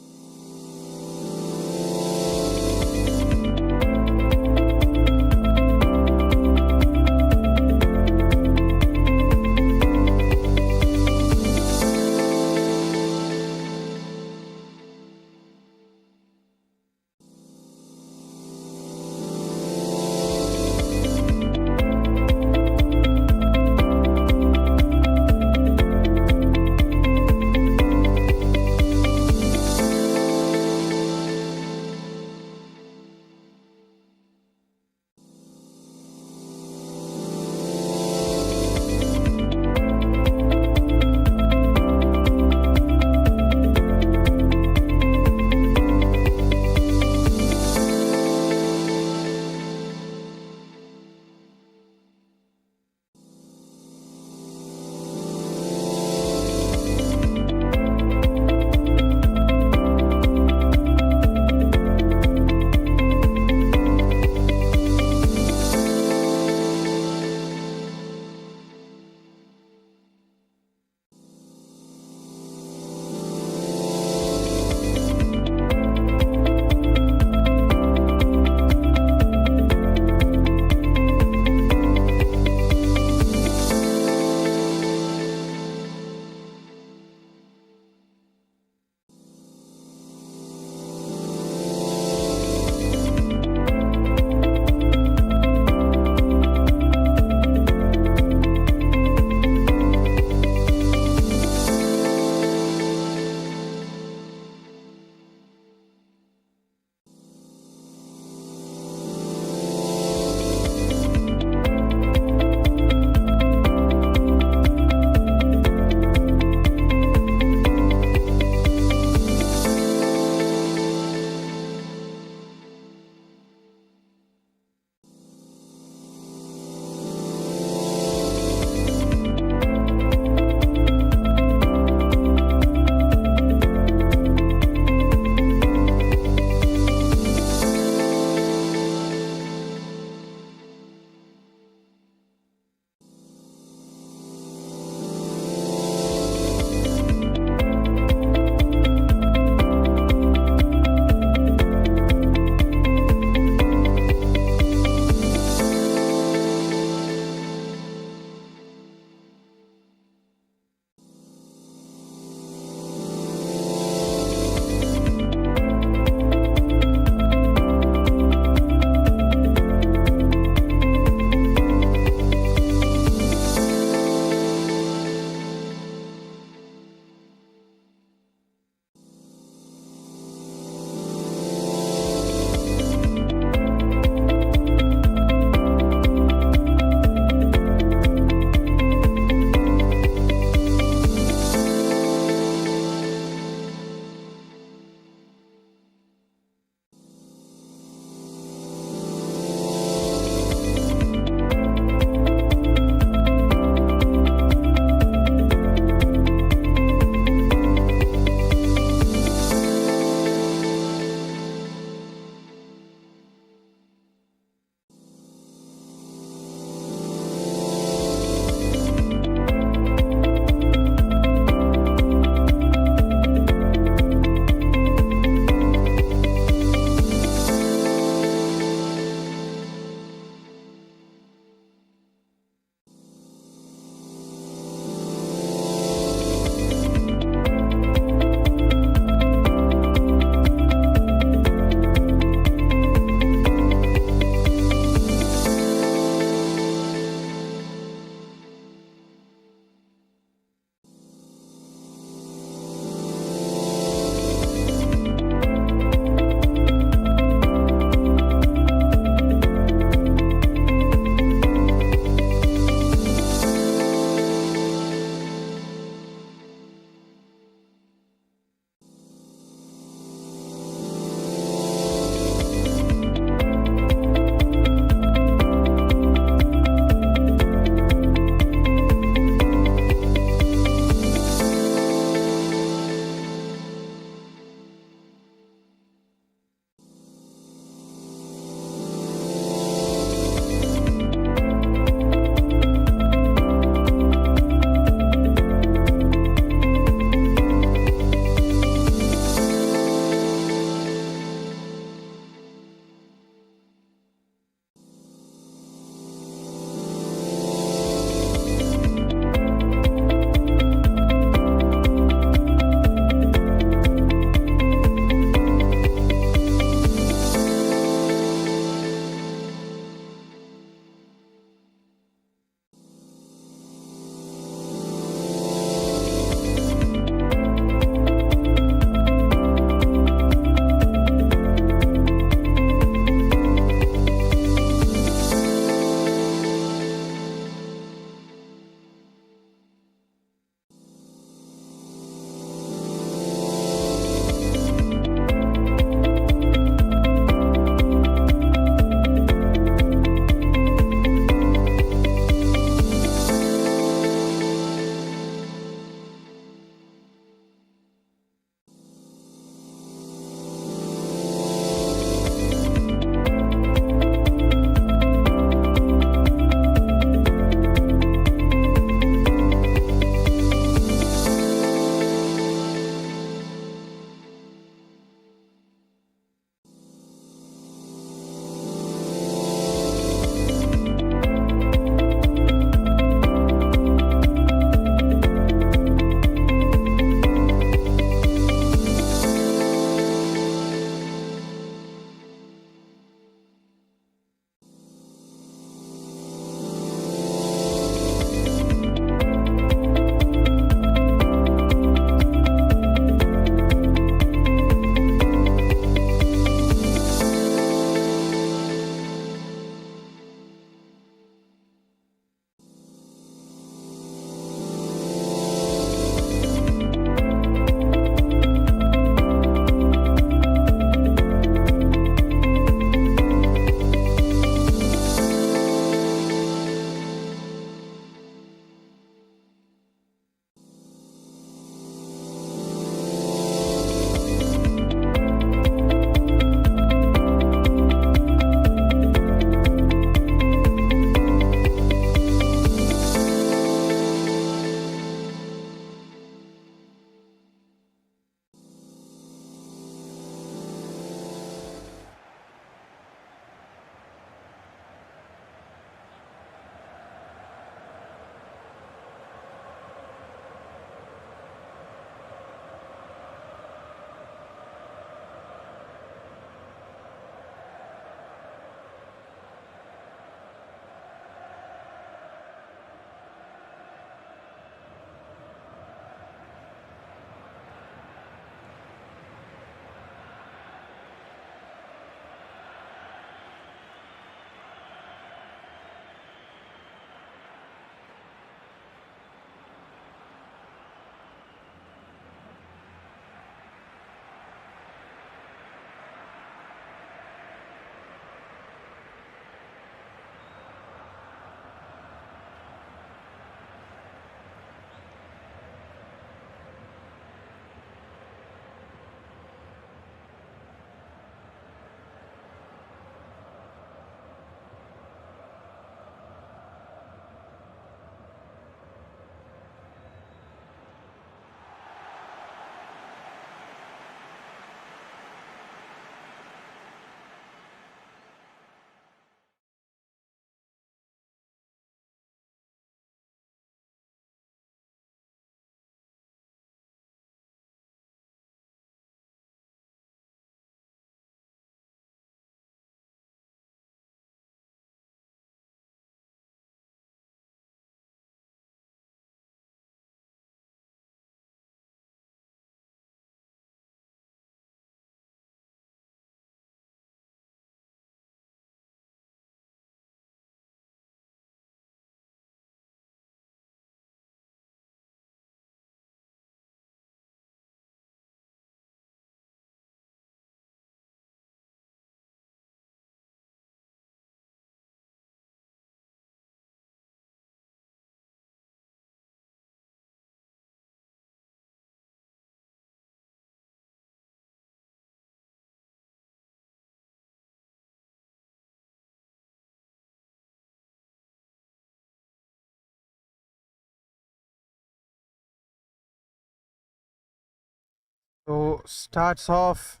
Speaker 1: So starts off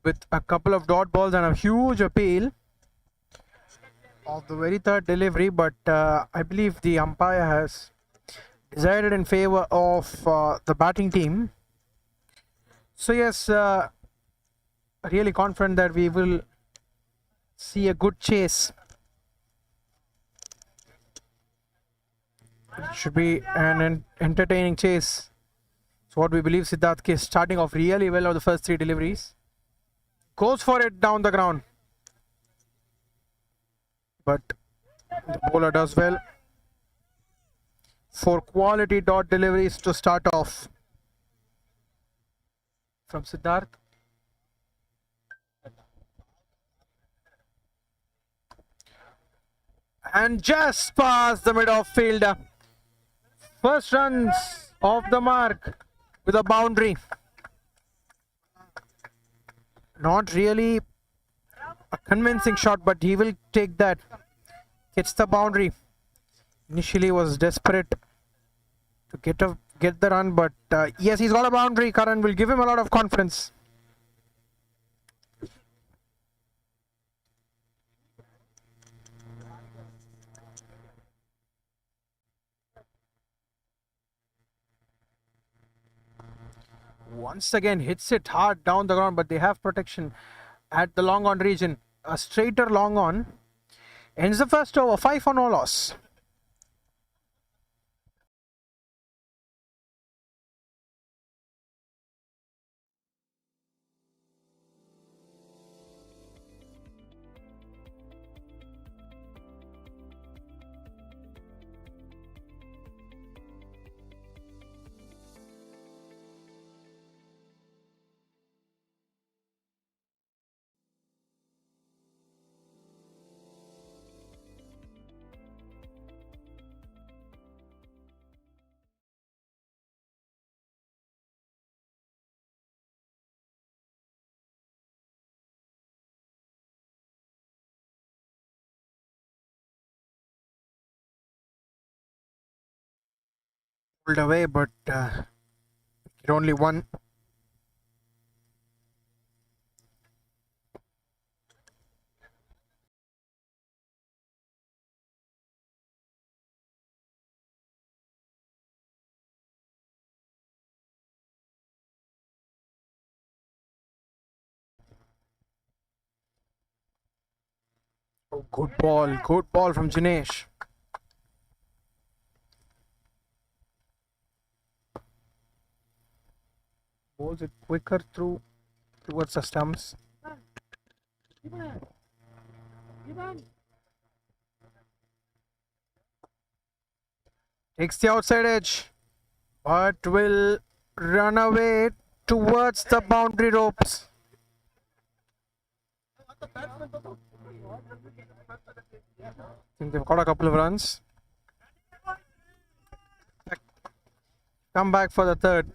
Speaker 1: with a couple of dot balls and a huge appeal of the very third delivery, but I believe the umpire has decided in favor of the batting team. So yes, really confident that we will see a good chase. It should be an entertaining chase. So what we believe Siddharth is starting off really well on the first three deliveries. Goes for it down the ground. But the bowler does well. 4 quality dot deliveries to start off from Siddharth. And just past the mid off fielder. First runs off the mark with a boundary. Not really a convincing shot, but he will take that. Hits the boundary. Initially was desperate to get the run, but yes, he's got a boundary. Karan will give him a lot of confidence. Once again hits it hard down the ground, but they have protection at the long on region. A straighter long on. Ends the first over, 5 for no loss. Pulled away, but it only one. Oh, good ball from Jinesh. Bowls it quicker through towards the stumps. Takes the outside edge, but will run away towards the boundary ropes. I think they've got a couple of runs. Come back for the third.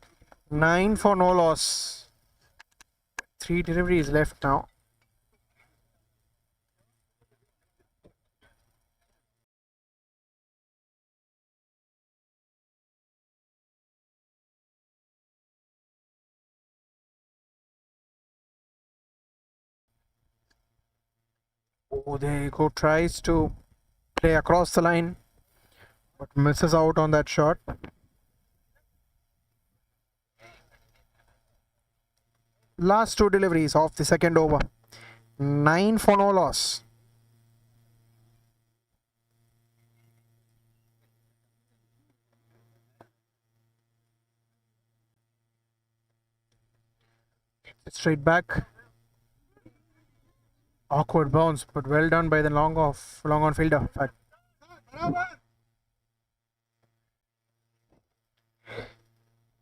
Speaker 1: 9 for no loss. 3 deliveries left now. Oh, there you go. Tries to play across the line, but misses out on that shot. Last 2 deliveries of the second over. 9 for no loss. Straight back. Awkward bounce, but well done by the long on fielder. In fact,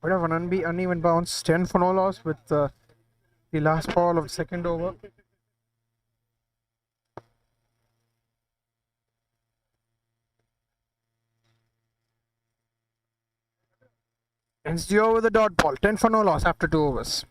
Speaker 1: bit of an uneven bounce. 10 for no loss with the last ball of the second over. Ends the over with a dot ball. 10 for no loss after 2 overs.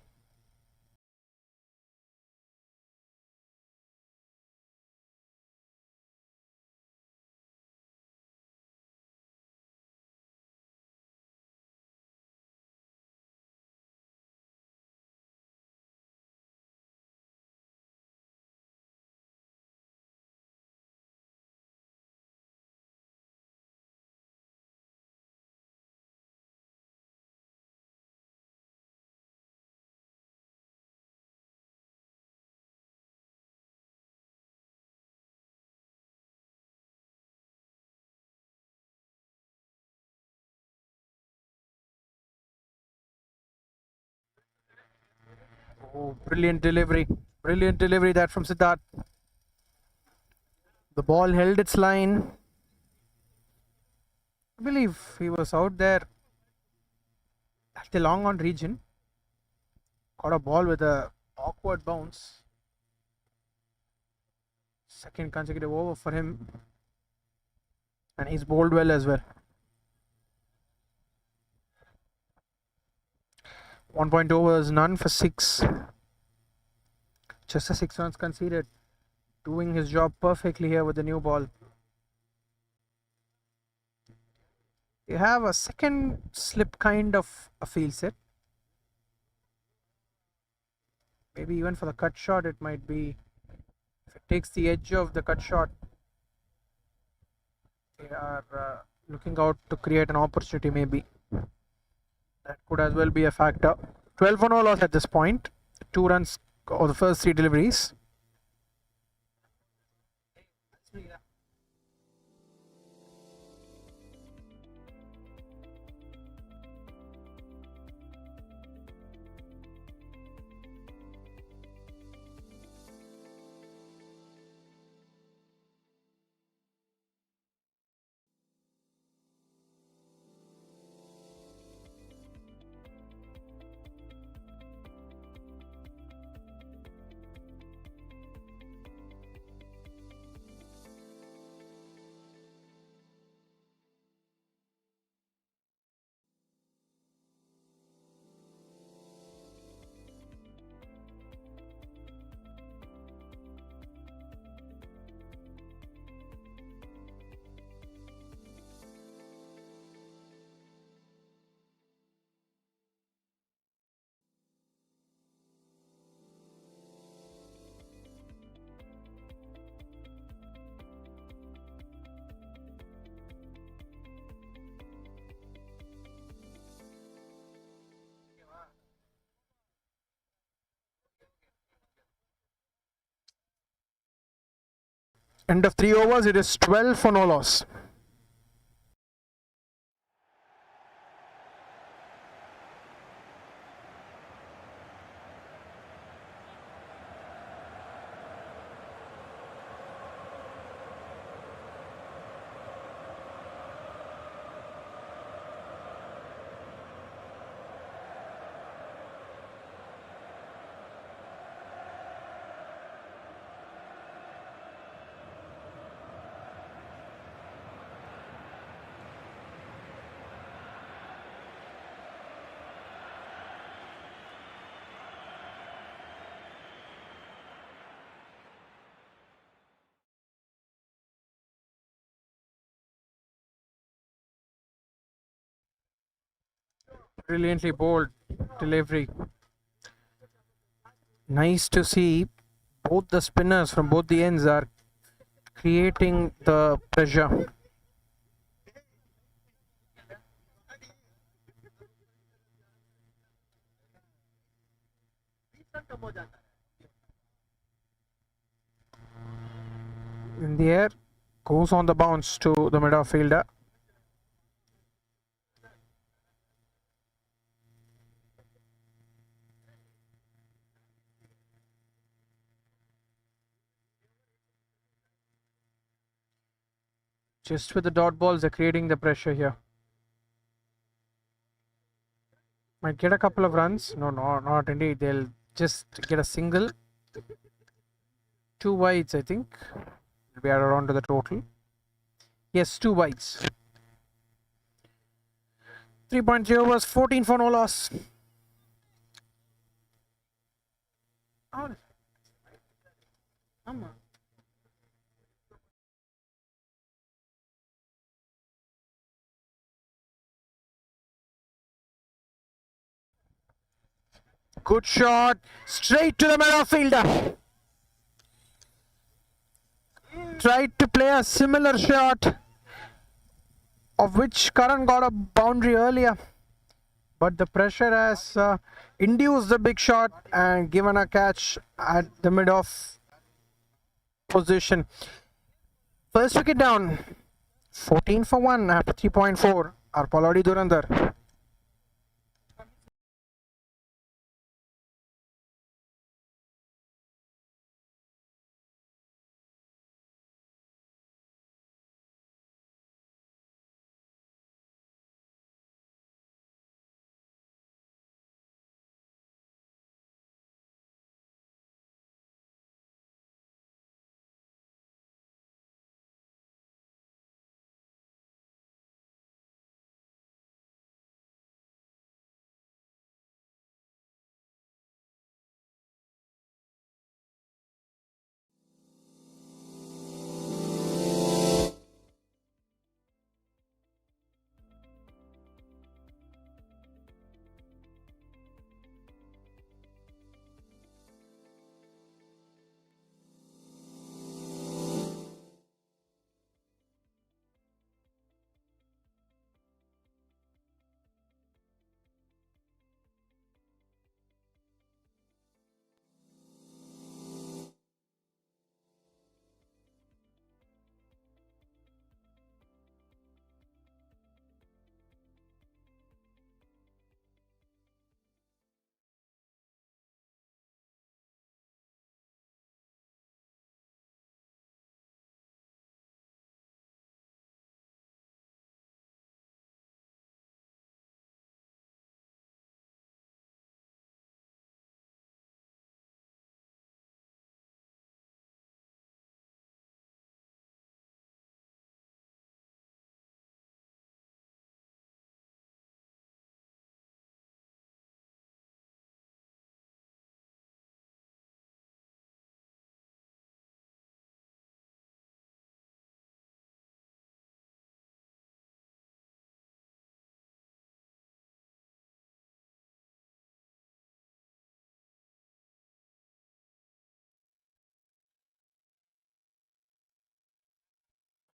Speaker 1: Oh, brilliant delivery. Brilliant delivery that from Siddharth. The ball held its line. I believe he was out there at the long on region. Caught a ball with a awkward bounce. Second consecutive over for him. And he's bowled well as well. 1 point overs, none for 6. Just a 6 runs conceded. Doing his job perfectly here with the new ball. You have a second slip kind of a field set. Maybe even for the cut shot it might be, if it takes the edge of the cut shot, they are looking out to create an opportunity maybe. That could as well be a factor. 12 for no loss at this point. 2 runs of the first 3 deliveries. End of 3 overs, it is 12 for no loss. Brilliantly bowled delivery. Nice to see both the spinners from both the ends are creating the pressure. In the air, goes on the bounce to the midfielder. Just with the dot balls, they're creating the pressure here. Might get a couple of runs. No, not indeed. They'll just get a single. 2 wides, I think. We are around to the total. Yes, 2 wides. 3.3 overs, 14 for no loss. Good shot, straight to the midfielder. Tried to play a similar shot, of which Karan got a boundary earlier, but the pressure has induced the big shot and given a catch at the mid-off position. First wicket down, 14 for 1 after 3.4. Our Phalodi Durandar.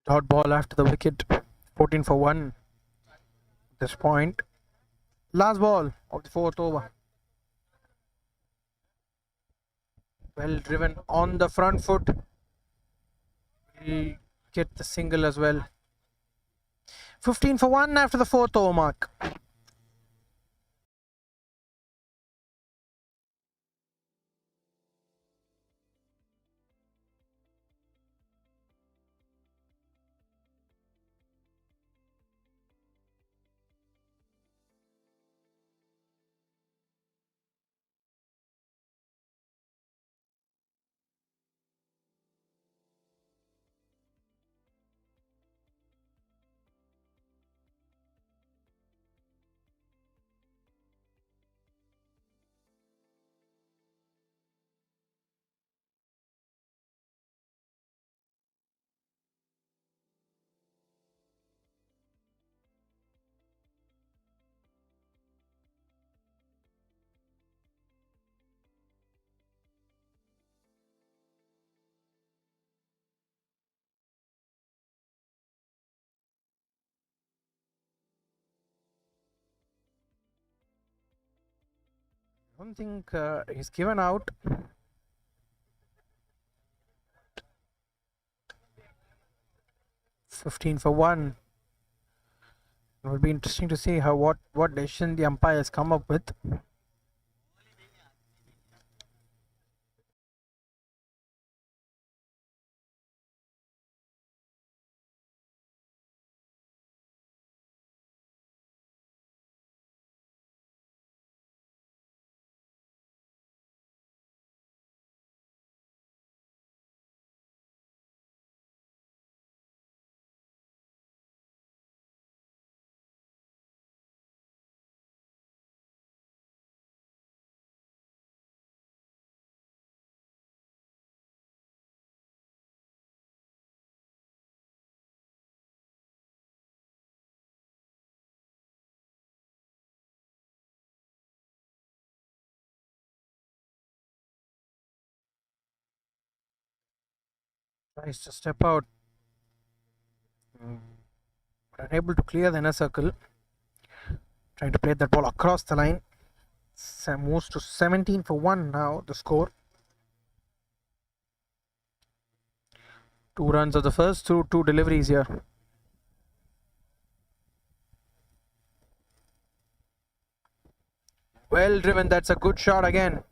Speaker 1: Dot ball after the wicket. 14 for 1 at this point. Last ball of the fourth over. Well driven on the front foot. He'll get the single as well. 15 for 1 after the fourth over mark. I don't think he's given out. "15 for 1. It will be interesting to see what decision the umpires come up with. Tries to step out, but unable to clear the inner circle. Trying to play that ball across the line. Moves to 17 for 1 now, the score. 2 runs of the first through 2 deliveries here. Well driven, that's a good shot again.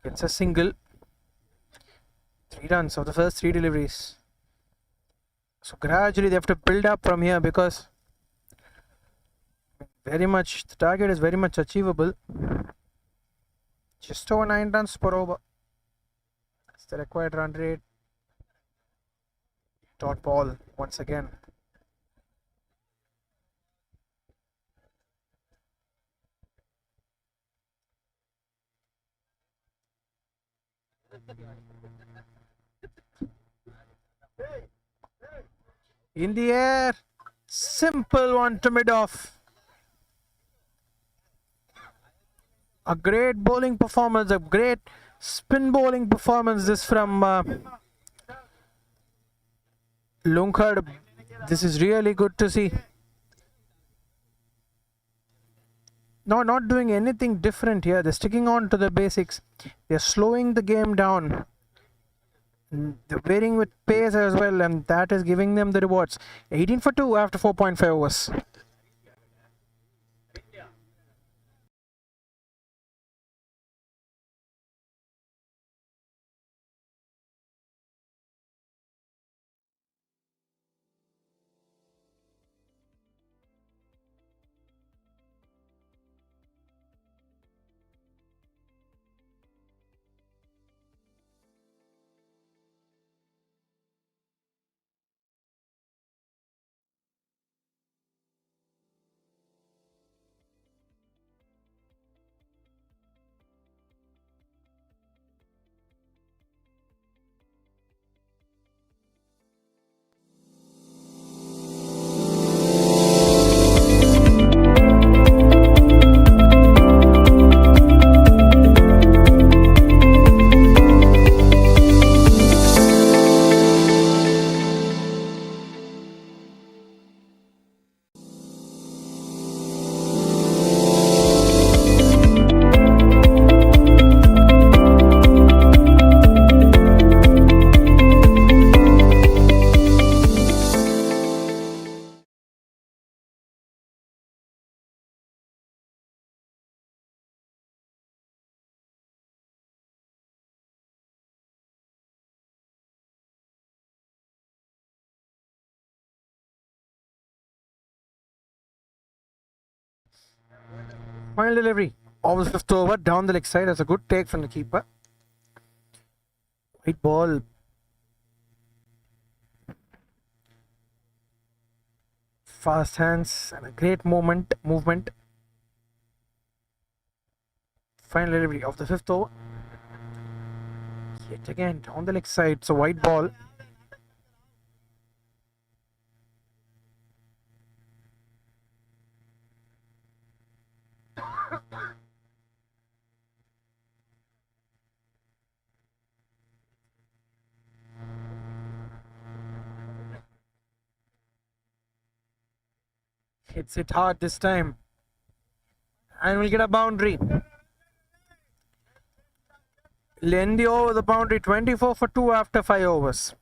Speaker 1: Gets a single. 3 runs of the first 3 deliveries. So gradually they have to build up from here, because the target is very much achievable. Just over 9 runs per over. That's the required run rate. Dot ball once again. In the air. Simple one to mid off. A great bowling performance, a great spin bowling performance this from Lungkhad. This is really good to see. No, not doing anything different here. They're sticking on to the basics. They're slowing the game down. They're playing with pace as well, and that is giving them the rewards. 18 for 2 after 4.5 overs. Final delivery of the fifth over down the leg side. That's a good take from the keeper. White ball. Fast hands and a great movement. Final delivery of the fifth over. Yet again down the leg side. It's a white ball. Hits it hard this time. And we'll get a boundary. Lendi over the boundary, 24 for 2 after 5 overs.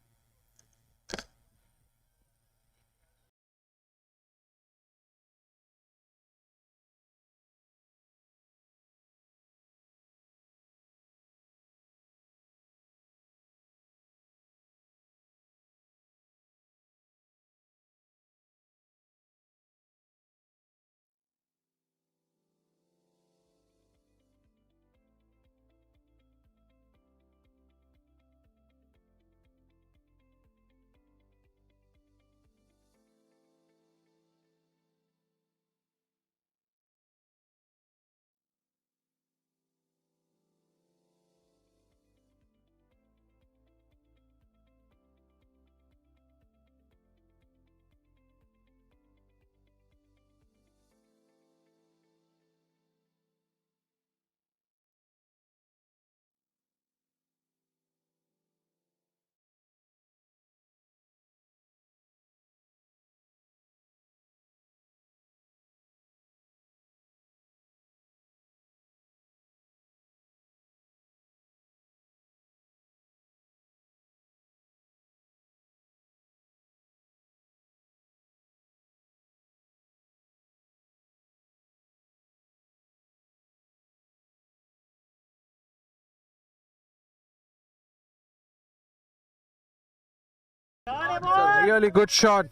Speaker 1: It's a really good shot.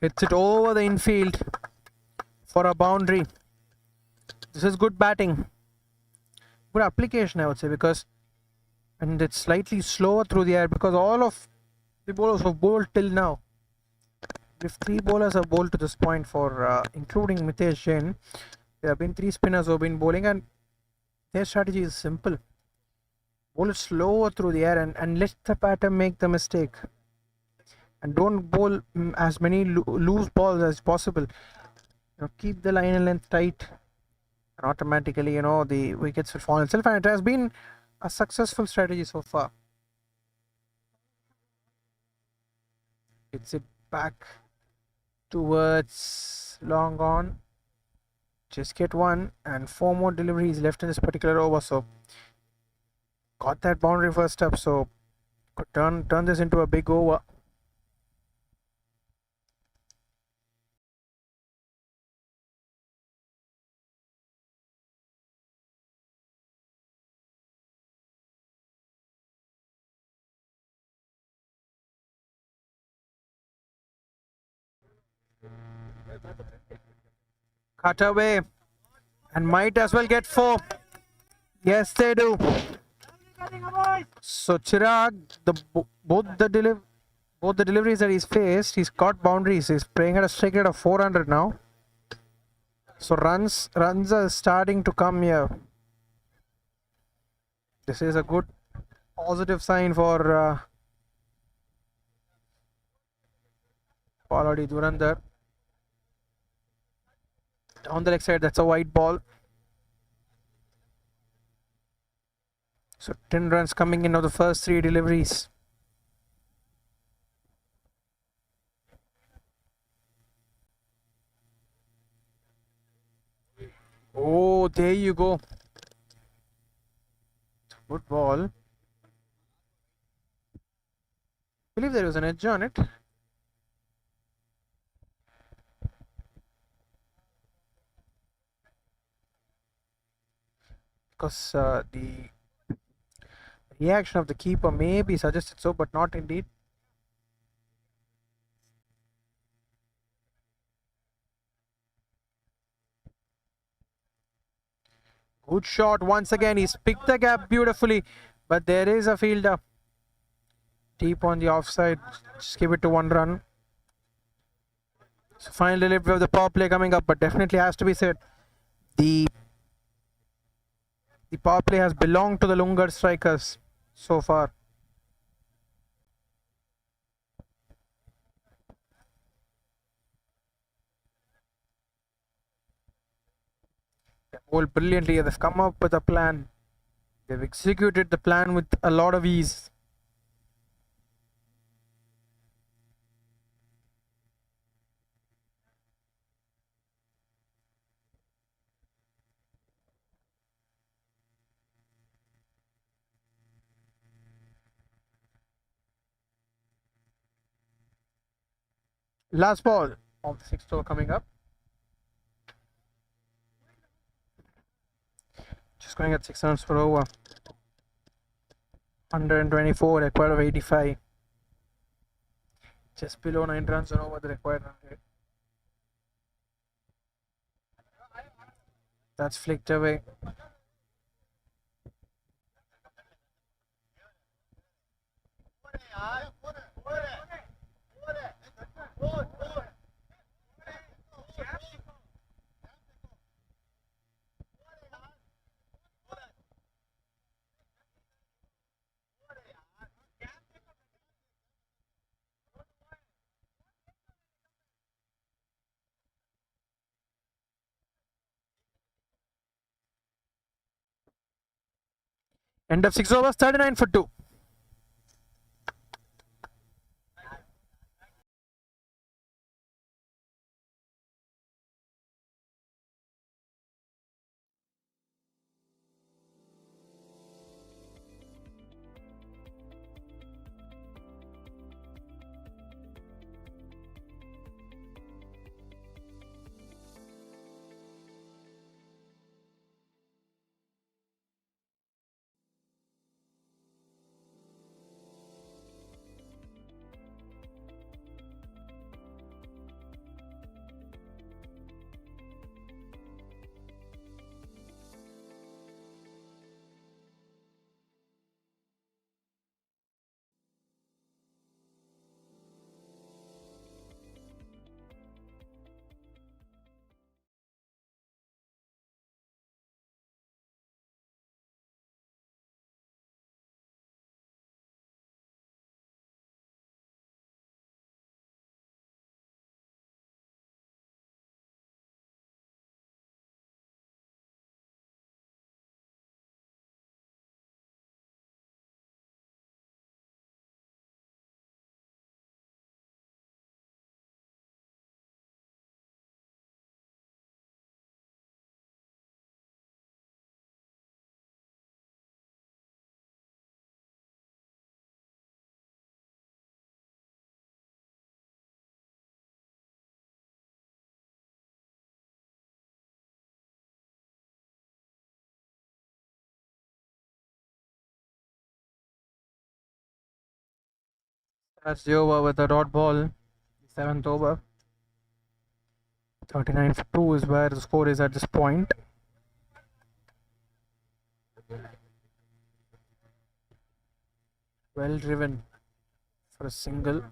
Speaker 1: Hits it over the infield for a boundary. This is good batting. Good application, I would say, because and it's slightly slower through the air because all of the bowlers have bowled till now. If 3 bowlers have bowled to this point for including Mitesh Jain, there have been 3 spinners who have been bowling and their strategy is simple. Bowl it slower through the air and let the batter make the mistake. And don't bowl as many loose balls as possible. Keep the line and length tight. And automatically, the wickets will fall itself. And it has been a successful strategy so far. It's it back towards long on. Just get 1 and 4 more deliveries left in this particular over. So got that boundary first up. So could turn this into a big over. Cut away and might as well get 4. Yes, they do. So Chirag, both the deliveries that he's faced, he's got boundaries. He's playing at a strike rate of 400 now. So runs are starting to come here. This is a good positive sign for Phalodi Durandar. On the leg side, that's a white ball. So 10 runs coming in of the first 3 deliveries. Oh, there you go. Good ball. I believe there was an edge on it. Because the reaction of the keeper may be suggested so, but not indeed. Good shot once again. He's picked the gap beautifully, but there is a fielder deep on the offside. Just give it to 1 run. So final delivery of the power play coming up, but definitely has to be said, the power play has belonged to the Lungar strikers so far. They bowled brilliantly. They've come up with a plan. They've executed the plan with a lot of ease. Last ball of the 6th over coming up. Just going at 6 runs per over. 124, required of 85. Just below 9 runs and over the required run rate. That's flicked away. End of 6 overs, 39 for 2. That's the over with a dot ball. 7th over. 39 for 2 is where the score is at this point. Well driven for a single.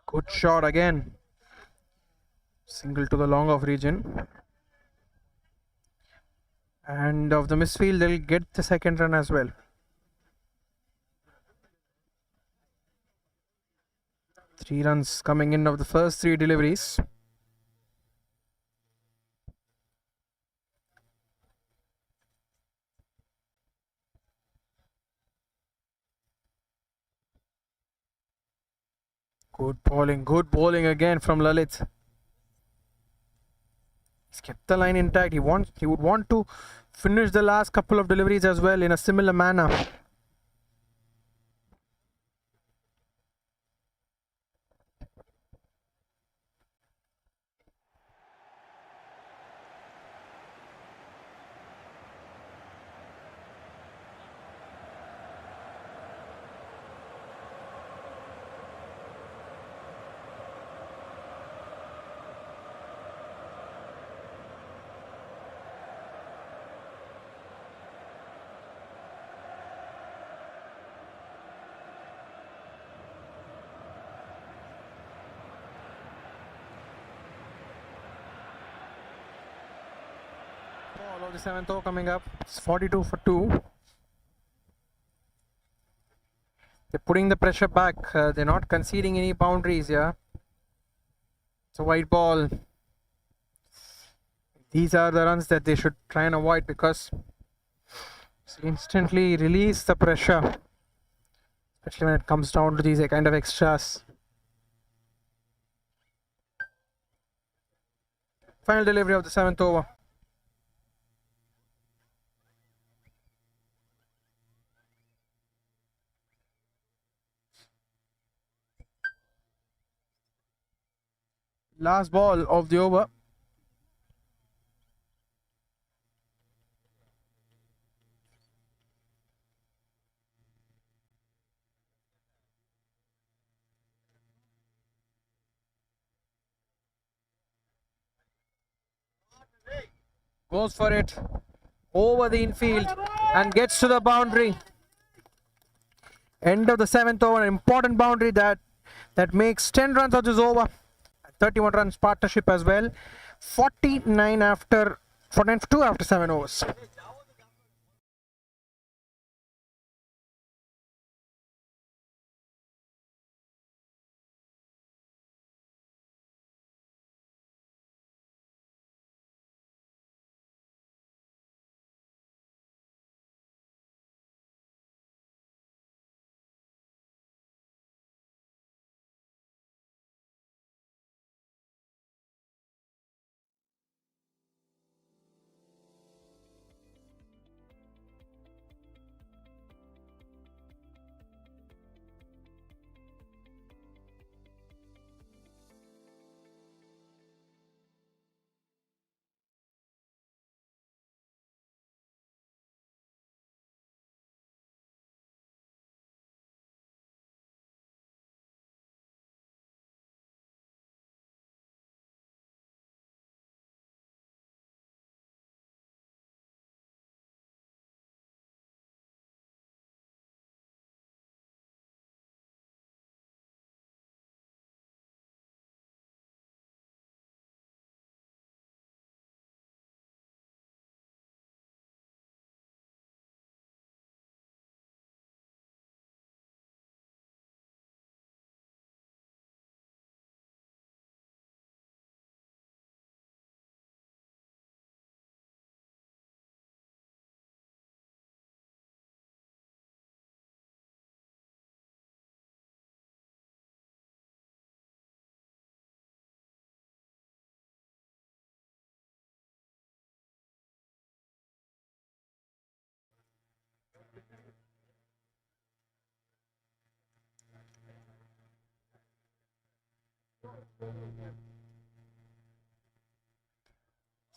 Speaker 1: Good shot again. Single to the long off region. And of the misfield, they'll get the second run as well. 3 runs coming in of the first 3 deliveries. Good bowling again from Lalit. He's kept the line intact. He would want to finish the last couple of deliveries as well in a similar manner. Ball of the 7th over coming up. It's 42 for 2. They're putting the pressure back. They're not conceding any boundaries here. It's a white ball. These are the runs that they should try and avoid because instantly release the pressure, especially when it comes down to these kind of extras. Final delivery of the 7th over. Last ball of the over. Goes for it over the infield and gets to the boundary. End of the 7th over, an important boundary that makes 10 runs of this over. 31 runs partnership as well. 49 after 42 after 7 overs.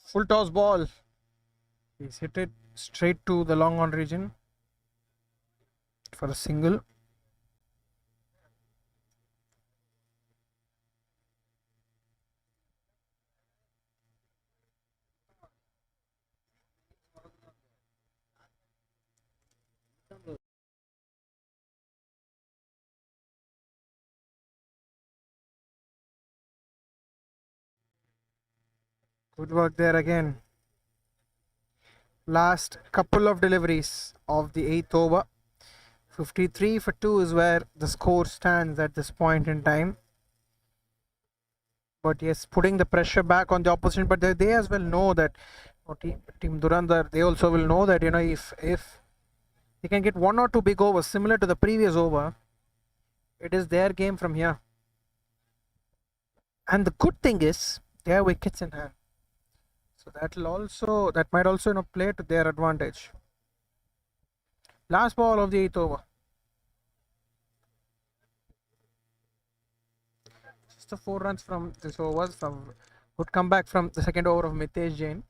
Speaker 1: Full toss ball. He's hit it straight to the long on region for a single. Good work there again. Last couple of deliveries of the 8th over. 53 for 2 is where the score stands at this point in time. But yes, putting the pressure back on the opposition. But they as well know that Team Durandar, they also will know that, if they can get 1 or 2 big overs similar to the previous over, it is their game from here. And the good thing is they have wickets in hand, so that might also play to their advantage. Last ball of the 8th over. Just the 4 runs from this over would come back from the second over of Mitesh Jain.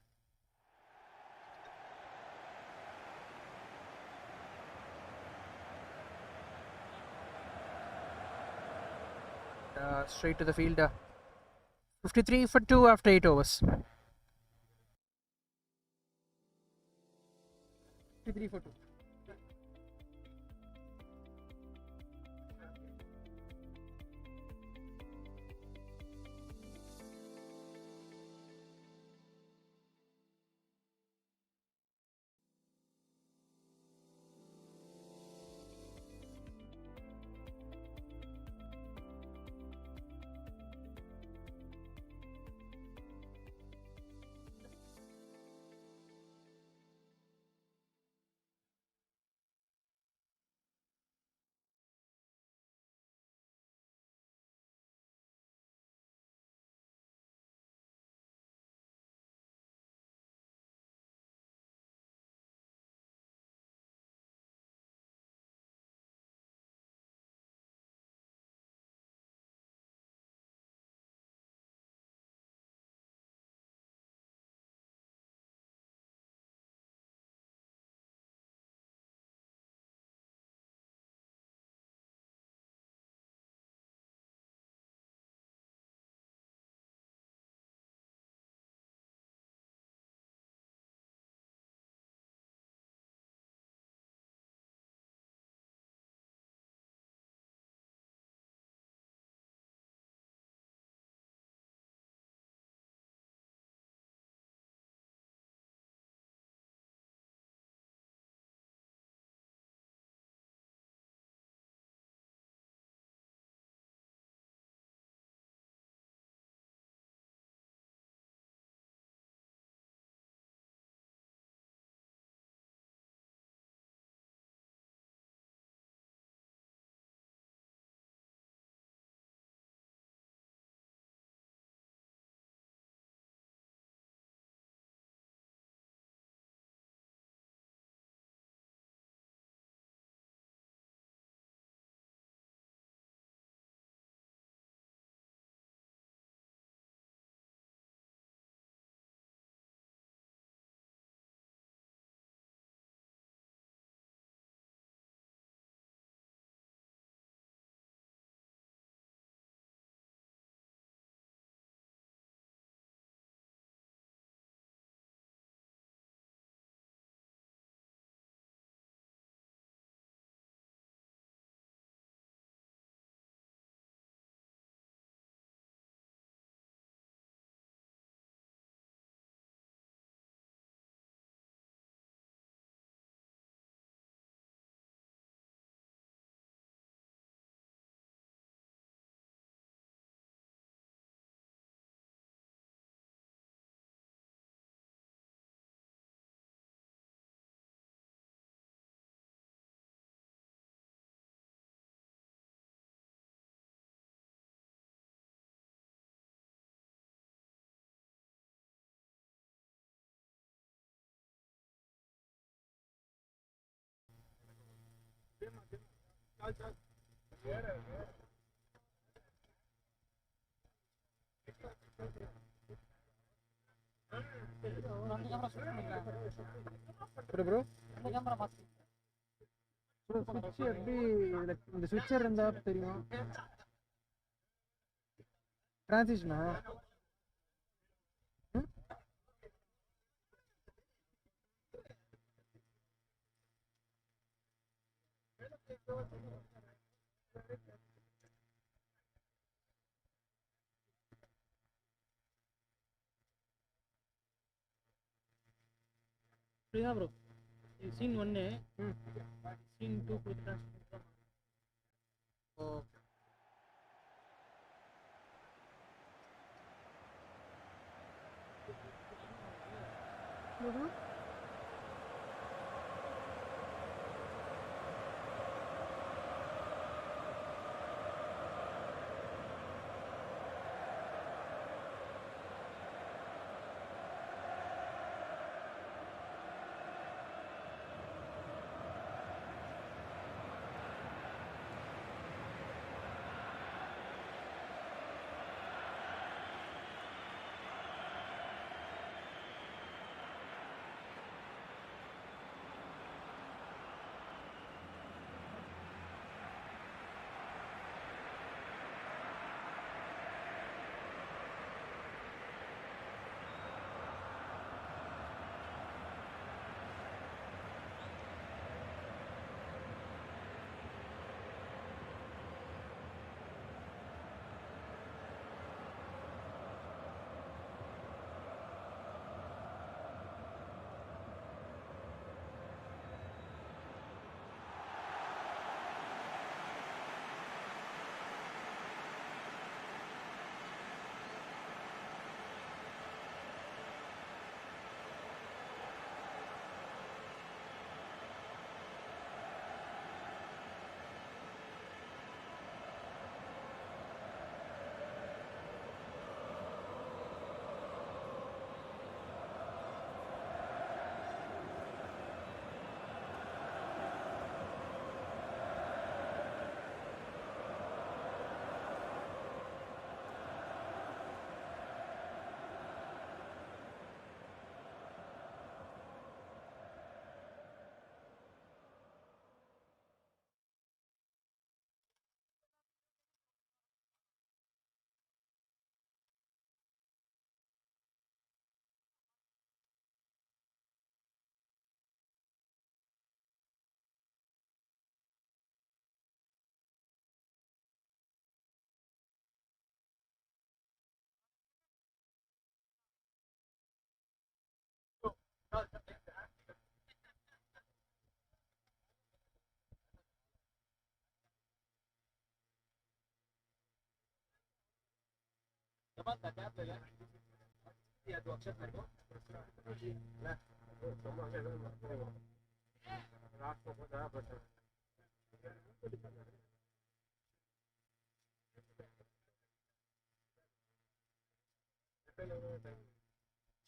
Speaker 1: Straight to the fielder. 53 for 2 after 8 overs. 53 for 2. Bro சுவிட்ச் எப்படி இந்த சுவிட்சர் இருந்தா தெரியும் டிரான்சிஷனா
Speaker 3: புரியுதா bro scene 1 scene 2 கொடுத்துட்டேன்.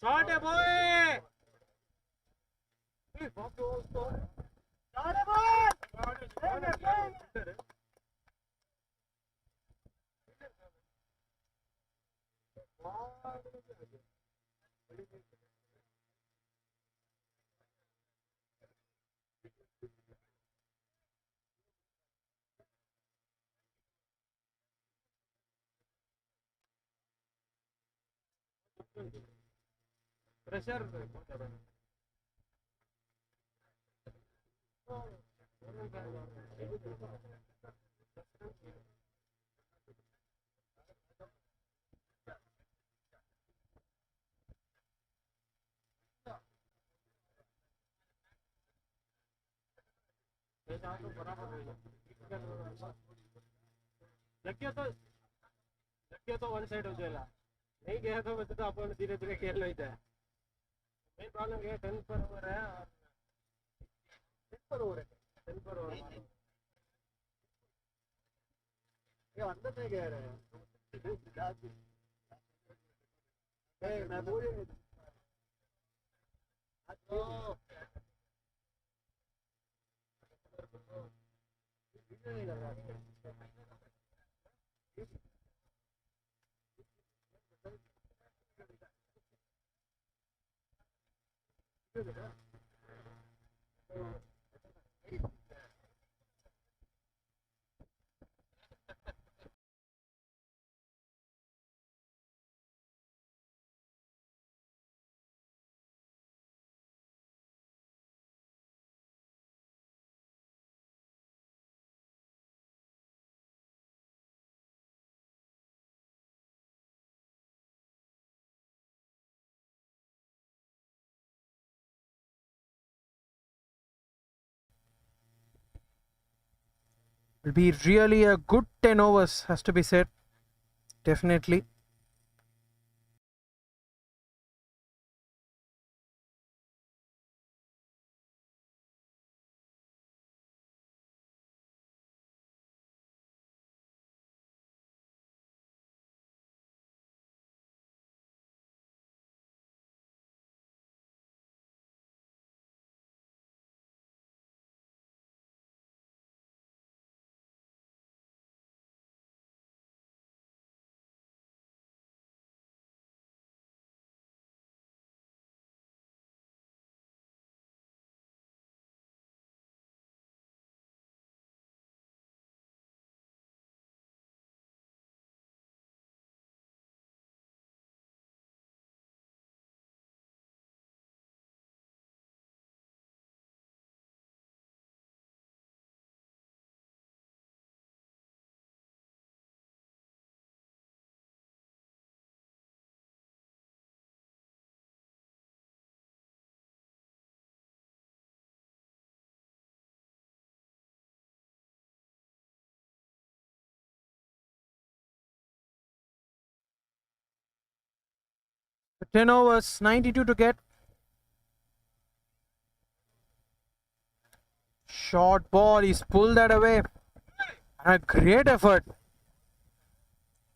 Speaker 1: Shot है boy! Shot है boy! Pressure लगे तो वन साइड हो जाएगा नहीं गया तो वैसे तो अपन धीरे धीरे खेल लेते हैं मेन प्रॉब्लम ये 10 पर ओवर है और 10 पर ओवर है 10 पर ओवर ये अंदर नहीं गया रहे ए मैं बोल नहीं Will be really a good 10 overs, has to be said. Definitely. The 10 overs, 92 to get. Short ball, he's pulled that away. And a great effort.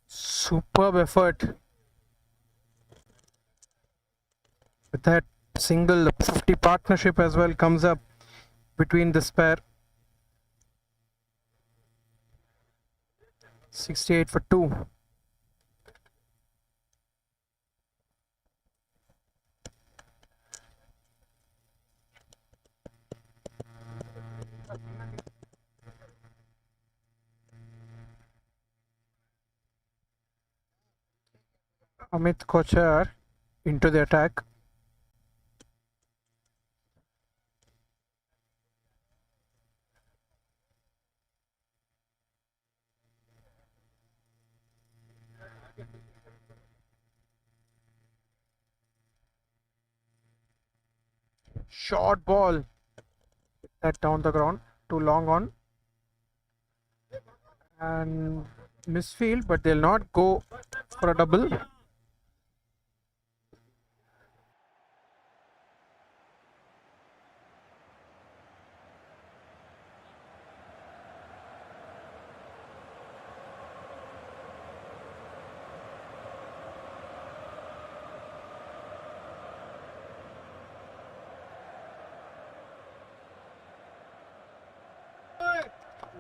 Speaker 1: Superb effort. With that single, the 50 partnership as well comes up between this pair. 68 for 2. Amit Kochar into the attack. Short ball. That down the ground. Too long on. And misfield, but they'll not go for a double.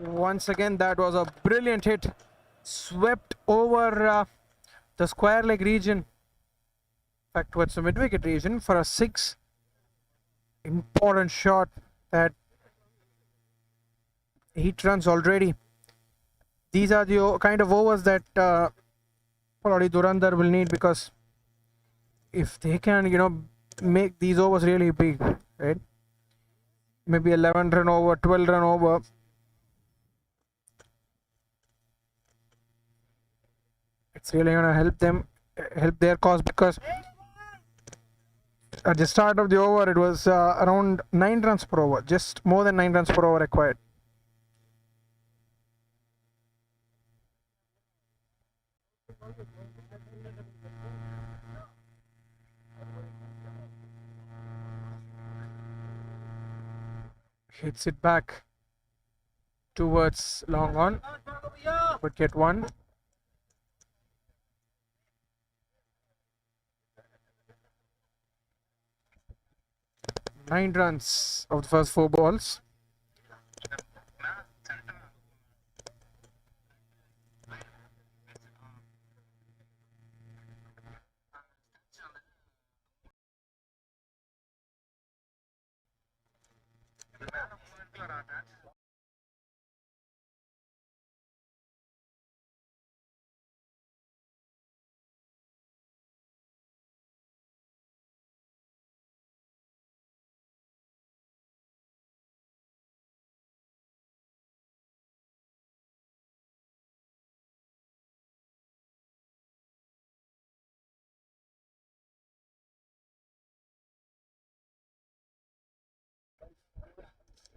Speaker 1: Once again, that was a brilliant hit. Swept over the square leg region. Back towards the mid wicket region for a 6. Important shot. That 8 runs already. These are the kind of overs that Phalodi Durandar will need, because if they can, make these overs really big, right? Maybe 11 run over, 12 run over. It's really going to help them, help their cause, because at the start of the over, it was around 9 runs per over, just more than 9 runs per over required. Hits it back towards long on, but get 1. Nine runs of the first 4 balls.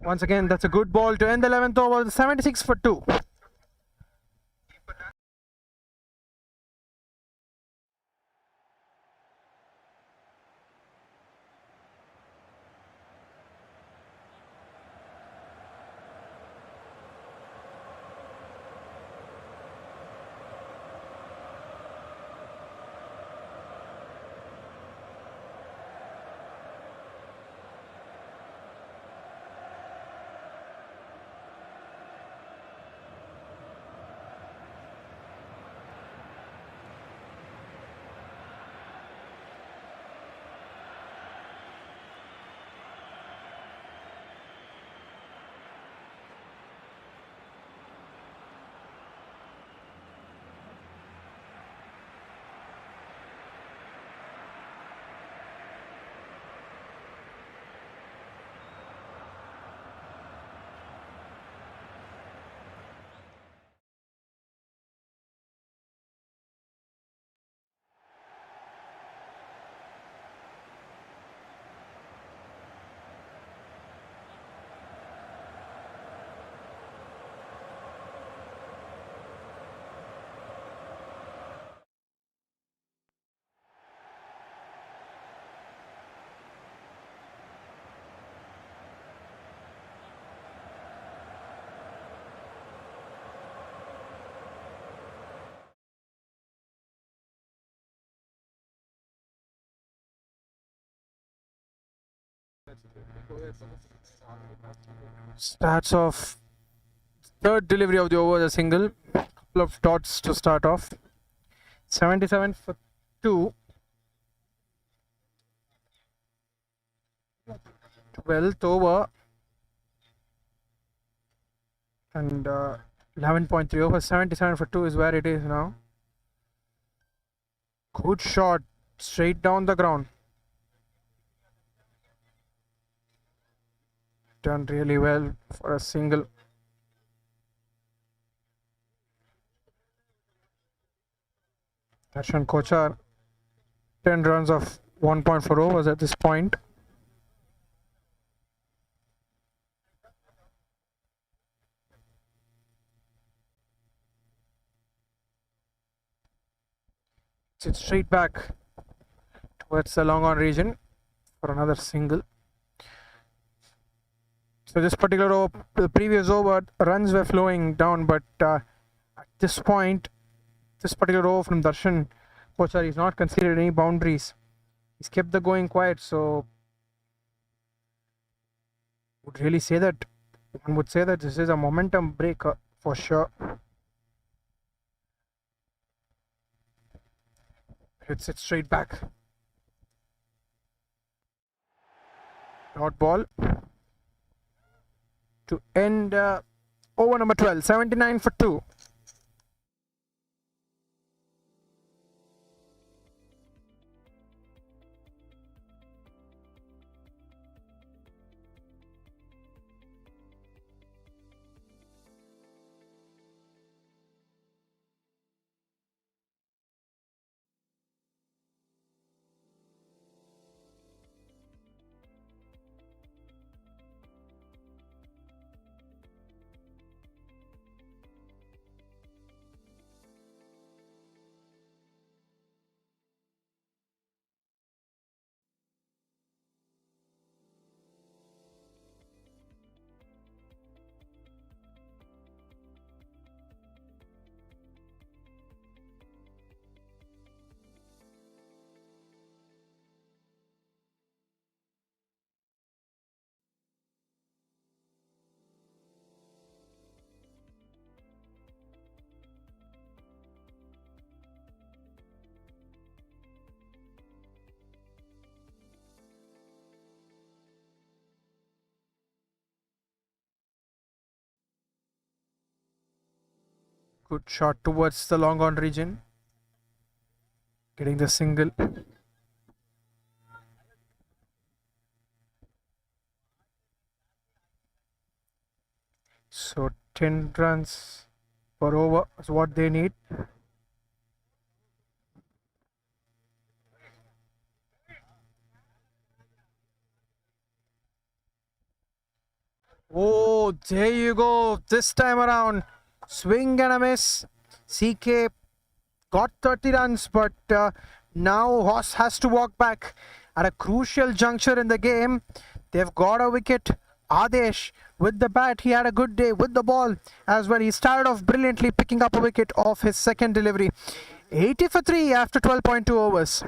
Speaker 1: Once again, that's a good ball to end the 11th over, 76 for 2. Starts off third delivery of the over, a single. Couple of dots to start off. 77 for 2. 12th over. And 11.3 over. 77 for 2 is where it is now. Good shot. Straight down the ground. Done really well for a single. Darshan Kochar. 10 runs of 1.4 overs at this point. It's straight back towards the long on region for another single. So this particular over, the previous over, runs were flowing down, but at this point, this particular over from Darshan Kochar, he's not conceded any boundaries. He's kept the going quiet, so would really say that one would say that this is a momentum breaker for sure. Hits it straight back. Dot ball to end over number 12, 79 for 2. Good shot towards the long on region. Getting the single. So 10 runs per over is what they need. Oh, there you go. This time around, swing and a miss. CK got 30 runs, but now Hoss has to walk back at a crucial juncture in the game. They've got a wicket. Adesh with the bat, he had a good day with the ball as well. He started off brilliantly, picking up a wicket off his second delivery. 80 for 3 after 12.2 overs.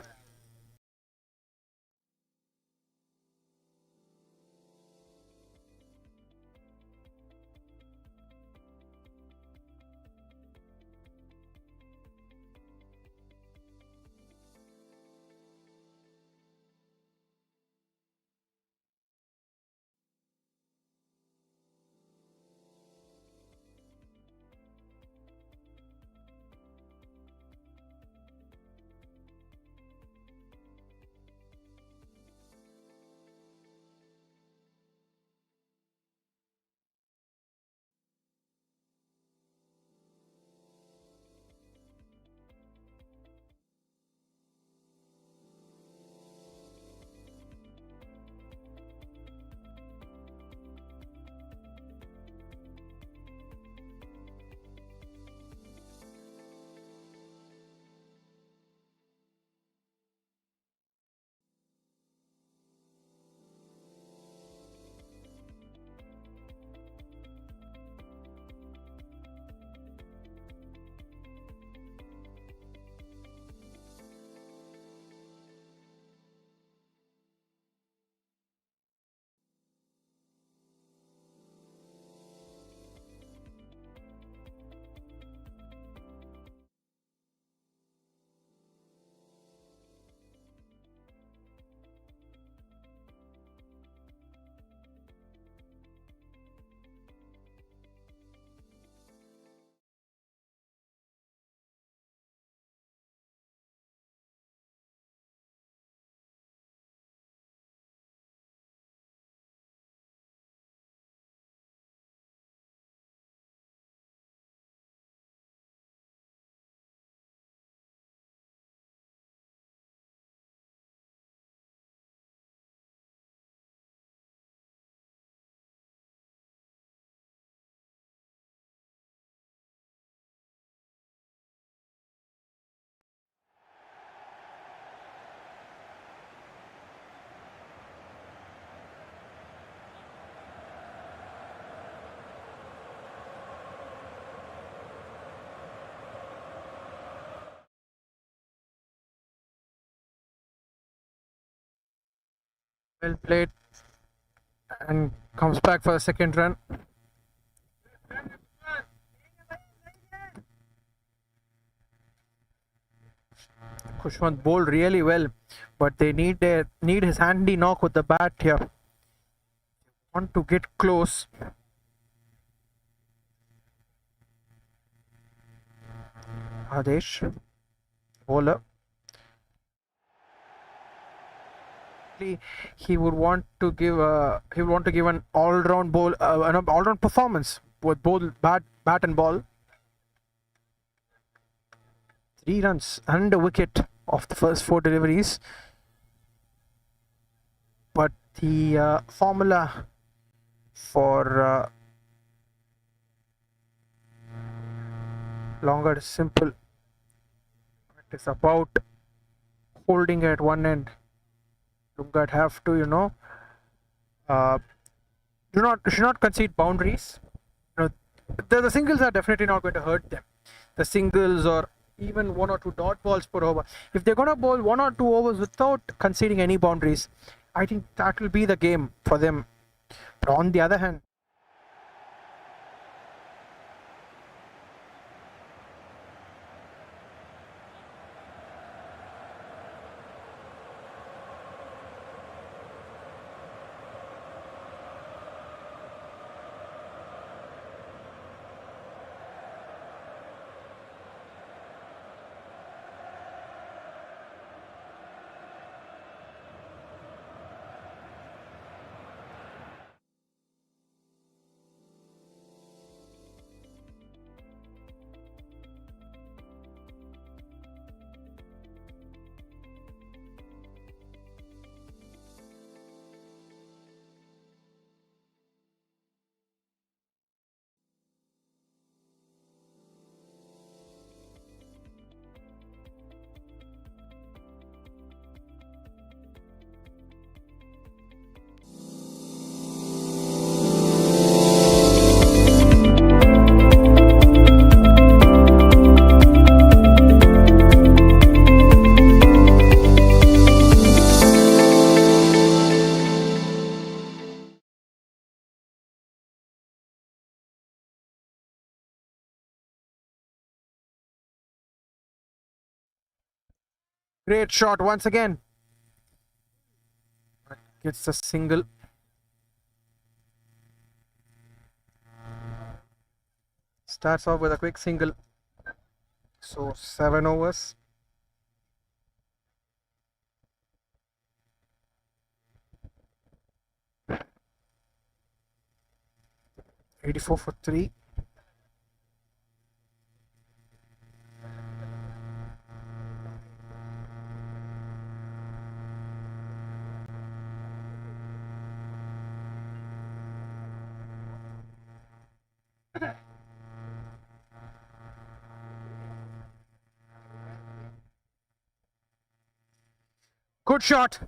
Speaker 1: Well played, and comes back for the second run. Kushwant bowled really well, but they need his handy knock with the bat here. Want to get close. Adesh, bowler. He would want to give an all-round an all-round performance with both bat and ball. 3 runs and a wicket of the first 4 deliveries. But the formula for longer is simple. It is about holding at one end. Lungat have to, should not concede boundaries. The singles are definitely not going to hurt them. The singles or even 1 or 2 dot balls per over. If they're going to bowl 1 or 2 overs without conceding any boundaries, I think that will be the game for them. But on the other hand, Great shot once again. Gets a single. Starts off with a quick single. So 7 overs. $84 for 3. Good shot.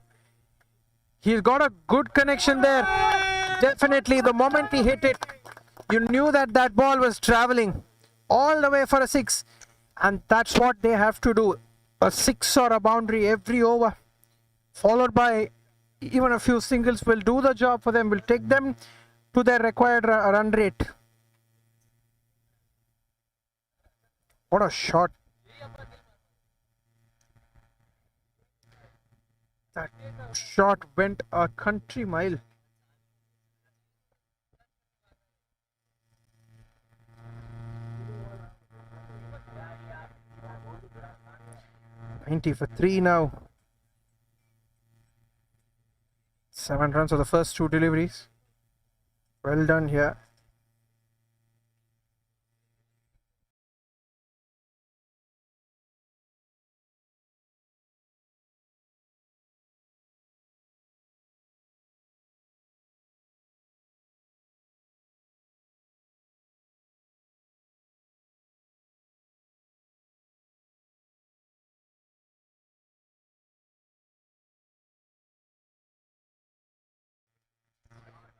Speaker 1: He's got a good connection there. Definitely, the moment he hit it, you knew that that ball was traveling all the way for a 6. And that's what they have to do. A 6 or a boundary every over, followed by even a few singles will do the job for them, will take them to their required run rate. What a shot. That shot went a country mile. $90 for 3 now. 7 runs for the first 2 deliveries. Well done here.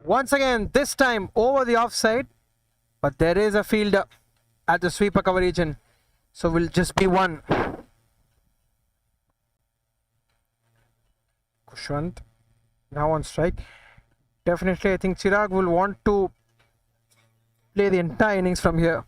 Speaker 1: Once again, this time over the offside, but there is a fielder at the sweeper cover region, so will just be 1. Kushwant now on strike. Definitely, I think Chirag will want to play the entire innings from here.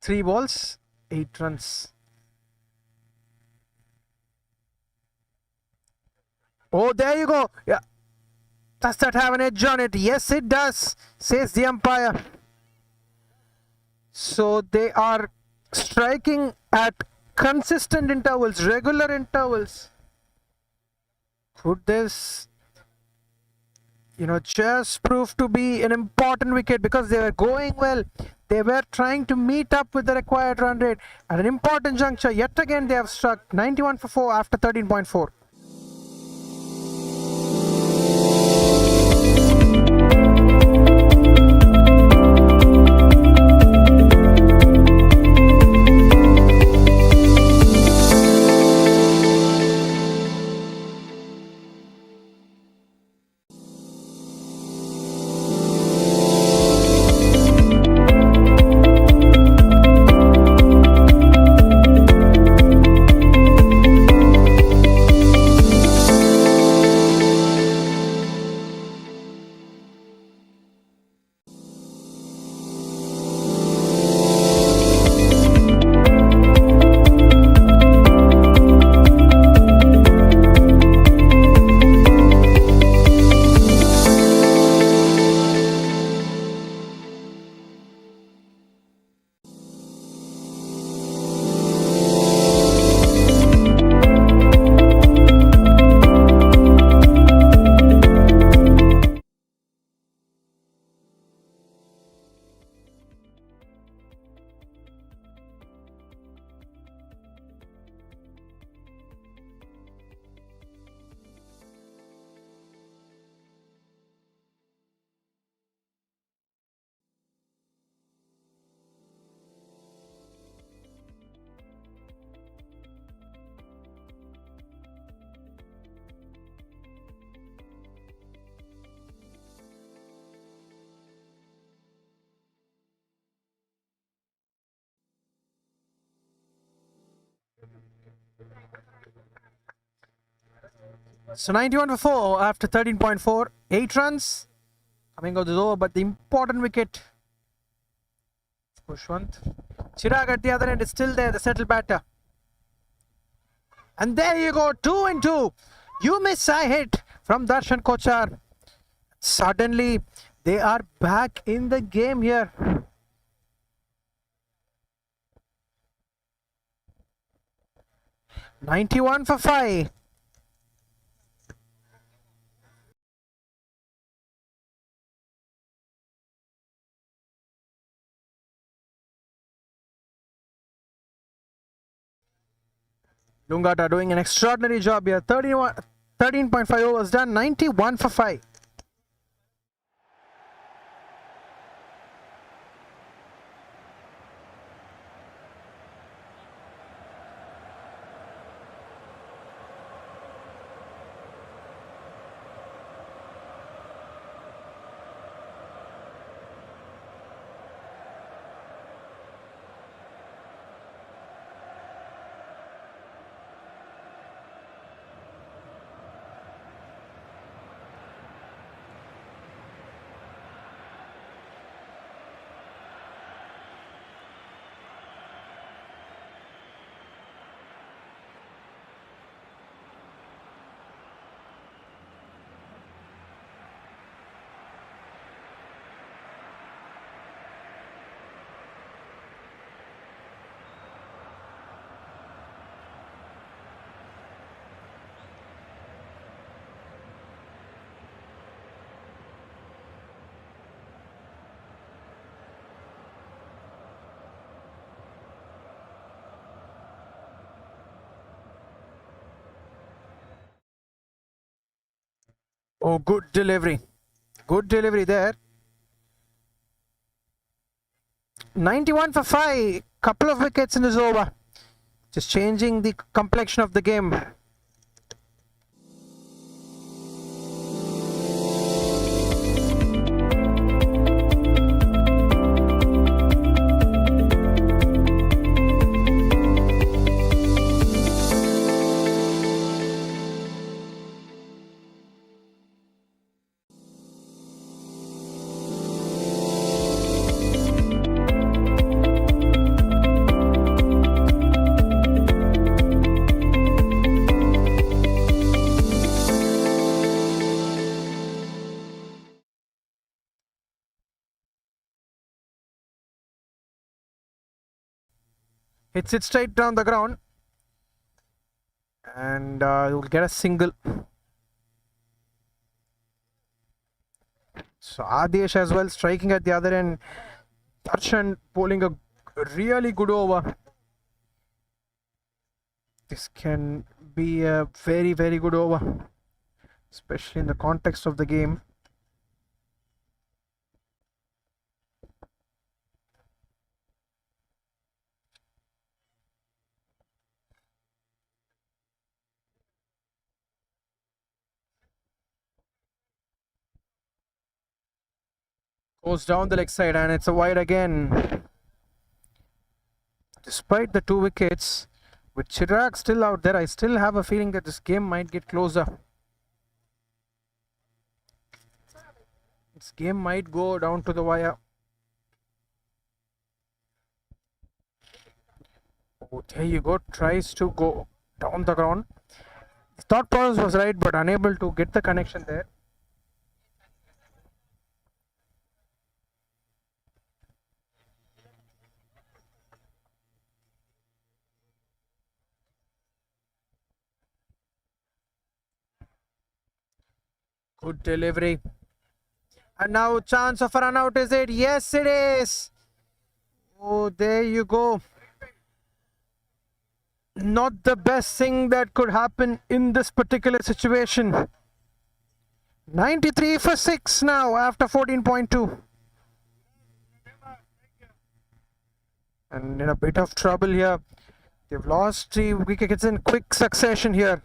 Speaker 1: Three balls, 8 runs. Oh, there you go. Yeah. Does that have an edge on it? Yes, it does, says the umpire. So they are striking at consistent intervals, regular intervals. Could this, just prove to be an important wicket, because they were going well. They were trying to meet up with the required run rate at an important juncture. Yet again, they have struck 91 for 4 after 13.4. So 91 for 4 after 13.4. 8 runs coming out this over, but the important wicket. Pushwant. Chirag at the other end is still there, the settled batter. And there you go, 2 and 2. You miss, I hit from Darshan Kochar. Suddenly, they are back in the game here. "91 for 5. Lungata doing an extraordinary job here. 13.5 overs done. 91 for 5. Oh, good delivery. Good delivery there. 91 for 5. Couple of wickets in this over. Just changing the complexion of the game. Hits it straight down the ground. And you'll get a single. So Adesh as well striking at the other end. Darshan bowling a really good over. This can be a very, very good over, especially in the context of the game. Goes down the leg side and it's a wide again. Despite the 2 wickets, with Chirag still out there, I still have a feeling that this game might get closer. This game might go down to the wire. Oh, there you go. Tries to go down the ground. His thought process was right, but unable to get the connection there. Good delivery. And now chance of a run out, is it? Yes, it is. Oh, there you go. Not the best thing that could happen in this particular situation. 93 for 6 now after 14.2. And in a bit of trouble here. They've lost 3 wickets in quick succession here.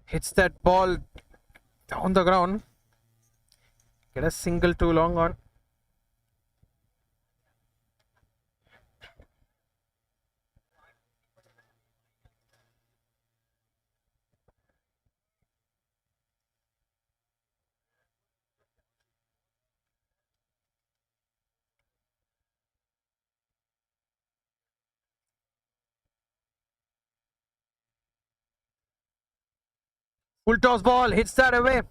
Speaker 1: hits that ball down the ground. Get a single too long on. Full toss ball, hits that away.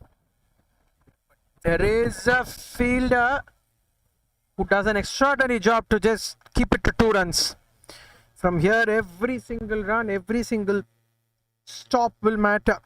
Speaker 1: There is a fielder who does an extraordinary job to just keep it to 2 runs. From here, every single run, every single stop will matter.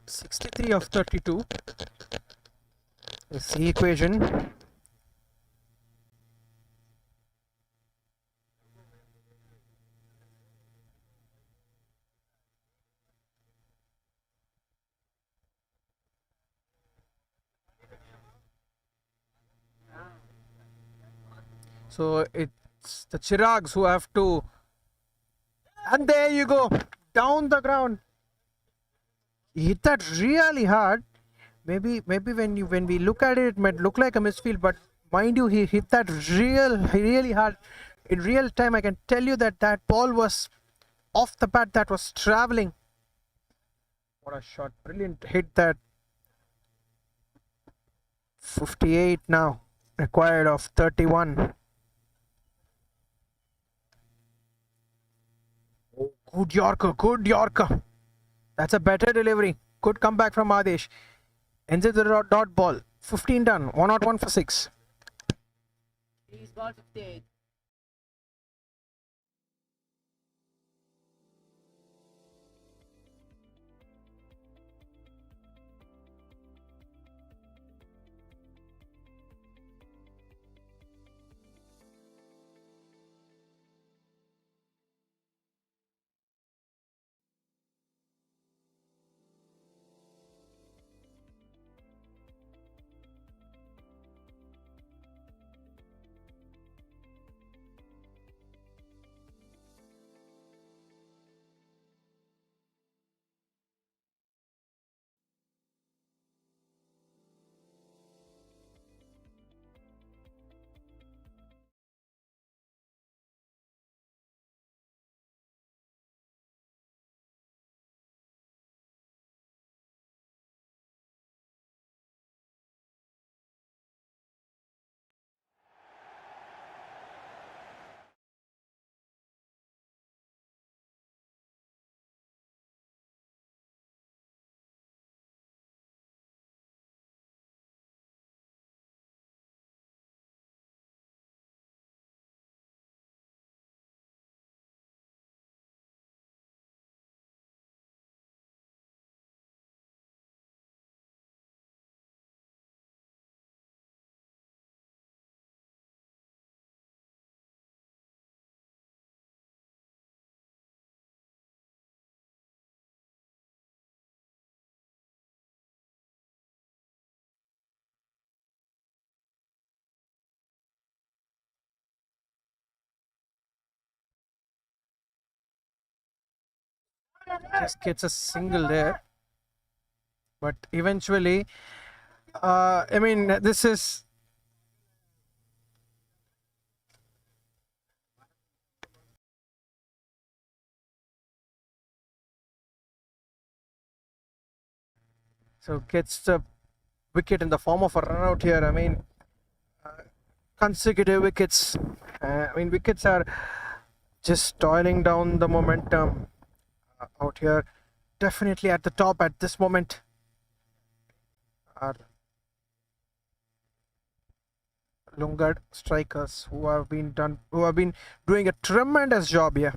Speaker 1: .63 of 32 is the equation. So it's the Chirags who have to, and there you go, down the ground. He hit that really hard. Maybe when we look at it, it might look like a misfield, but mind you, he hit that really hard. In real time, I can tell you that that ball was off the bat, that was traveling. What a shot! Brilliant hit that. 58 now, required of 31. Oh, good Yorker, good Yorker. That's a better delivery. Good comeback from Adesh. Ends with the dot ball. 15 done. 101 for 6.
Speaker 3: He's ball 58.
Speaker 1: Just gets a single there. But eventually, I mean, this is. So gets the wicket in the form of a run out here. I mean, consecutive wickets. Wickets are just toiling down the momentum out here. Definitely at the top at this moment are Lungard strikers who have been doing a tremendous job here.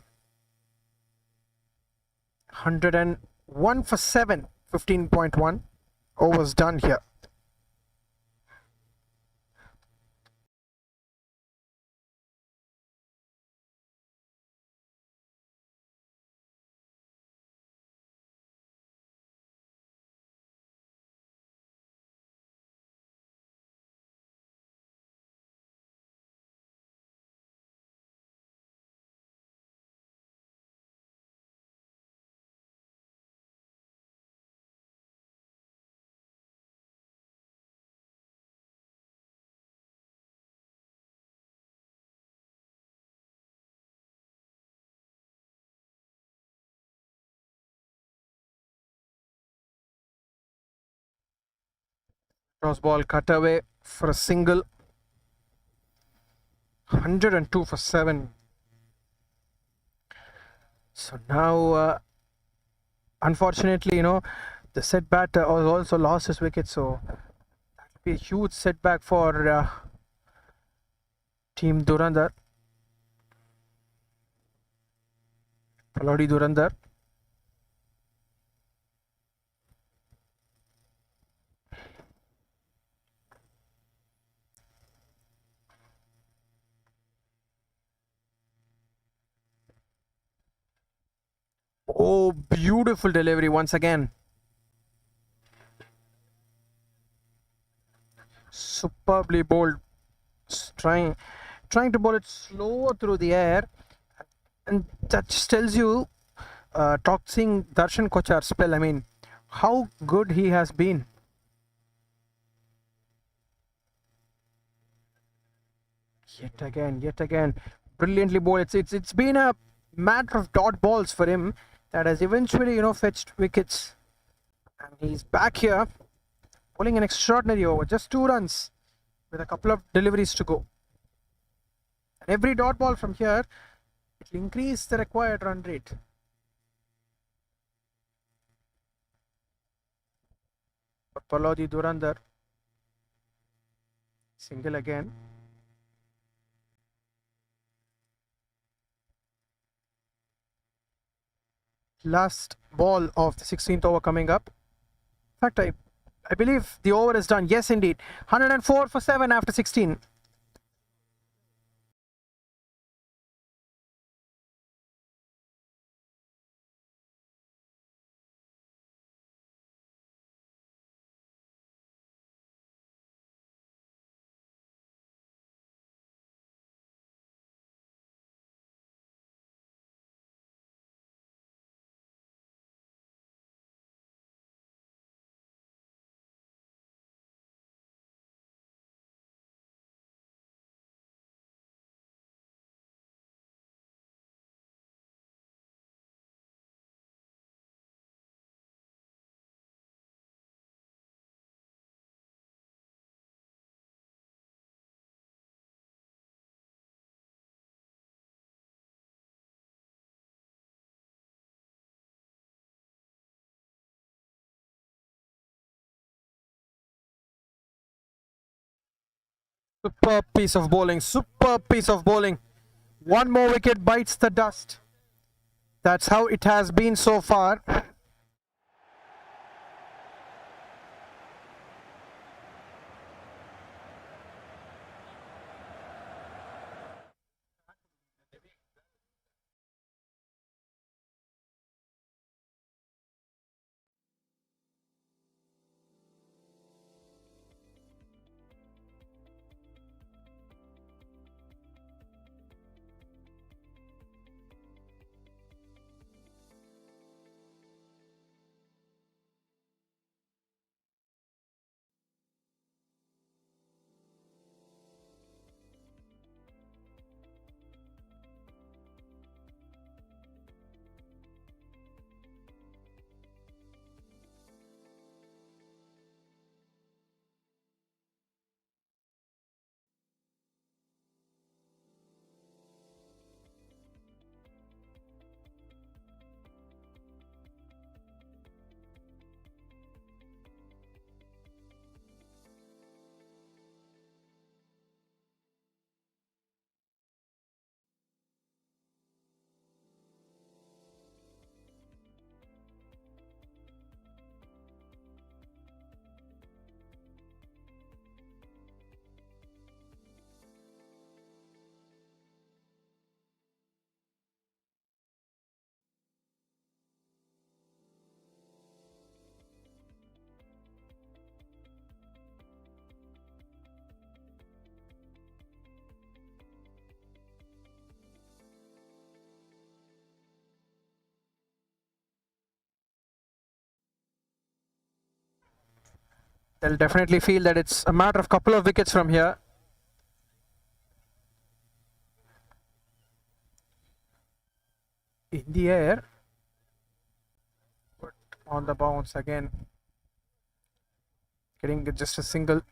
Speaker 1: 100 and 1 for 7, 15.1 overs done here. Cross ball cut away for a single. 102 for 7. So now, unfortunately, the setback also lost his wicket. So that will be a huge setback for Team Durandar. Phalodi Durandar. Oh, beautiful delivery once again. Superbly bowled. Trying to bowl it slower through the air, and that just tells you, seeing Darshan Kochar spell, I mean, how good he has been. Yet again, brilliantly bowled. It's been a matter of dot balls for him that has eventually, fetched wickets. And he's back here, bowling an extraordinary over, just 2 runs with a couple of deliveries to go. And every dot ball from here, it will increase the required run rate. For Phalodi Durandar, single again. Last ball of the 16th over coming up. In fact, I believe the over is done. Yes, indeed. 104 for 7 after 16. Superb piece of bowling. Superb piece of bowling. One more wicket bites the dust. That's how it has been so far. They'll definitely feel that it's a matter of couple of wickets from here. In the air, but on the bounce again, getting just a single.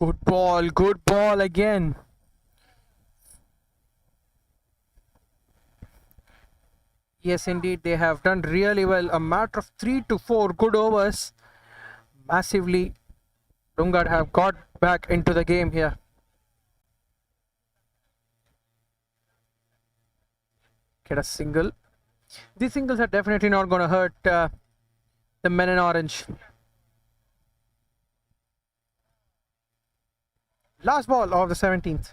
Speaker 1: Good ball again. Yes, indeed, they have done really well. A matter of 3 to 4 good overs. Massively, Lungard have got back into the game here. Get a single. These singles are definitely not going to hurt the men in orange. Last ball of the 17th.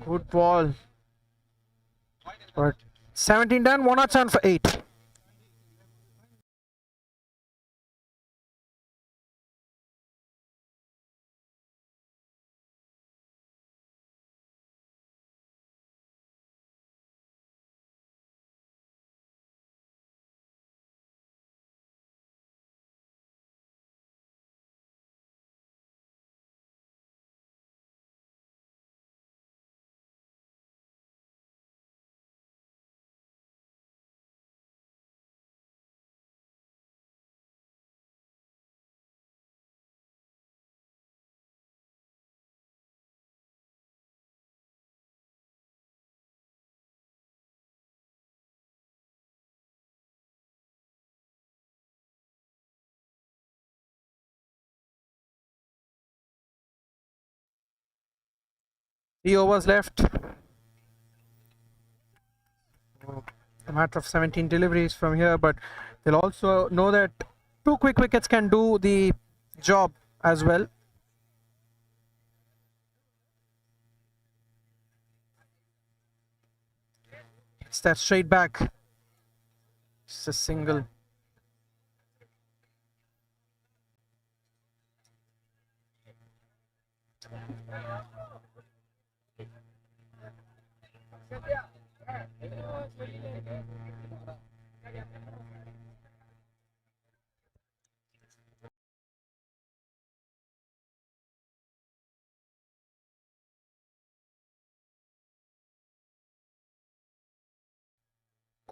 Speaker 1: Good ball. But 17 done, 1 not 7 for 8. Three overs left. A matter of 17 deliveries from here, but they'll also know that 2 quick wickets can do the job as well. It's that straight back. It's a single.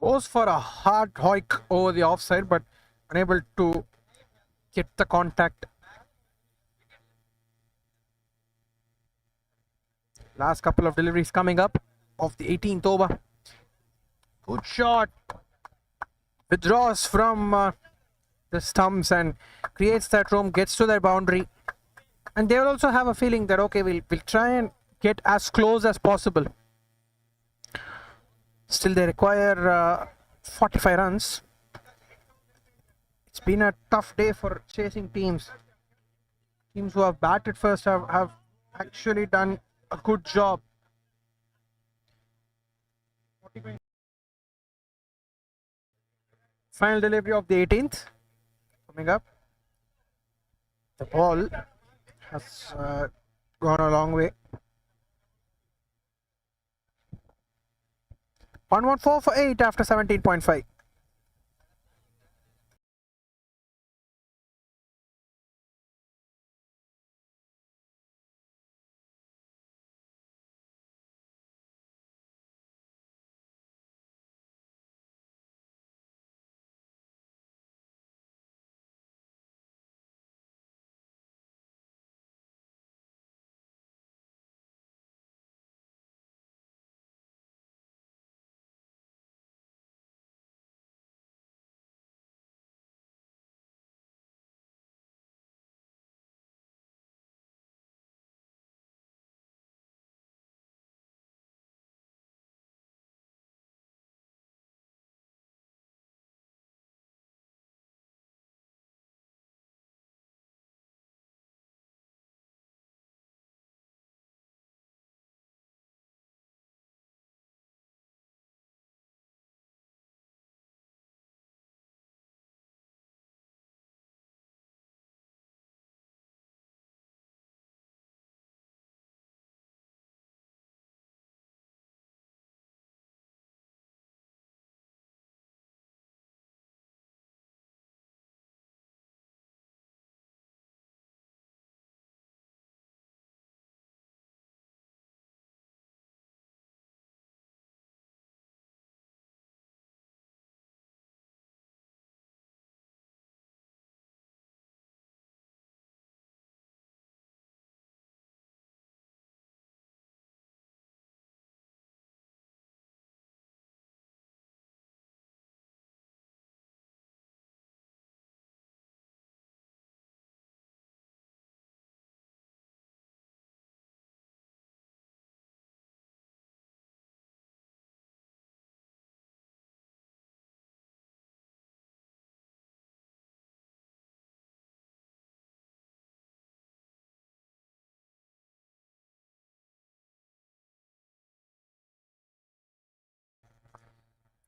Speaker 1: Goes for a hard hoik over the offside, but unable to get the contact. Last couple of deliveries coming up of the 18th over. Good shot. Withdraws from the stumps and creates that room, gets to their boundary. And they will also have a feeling that, okay, we'll try and get as close as possible. Still, they require 45 runs. It's been a tough day for chasing teams. Teams who have batted first have actually done a good job. Final delivery of the 18th coming up. The ball has gone a long way. 114 for 8 after 17.5.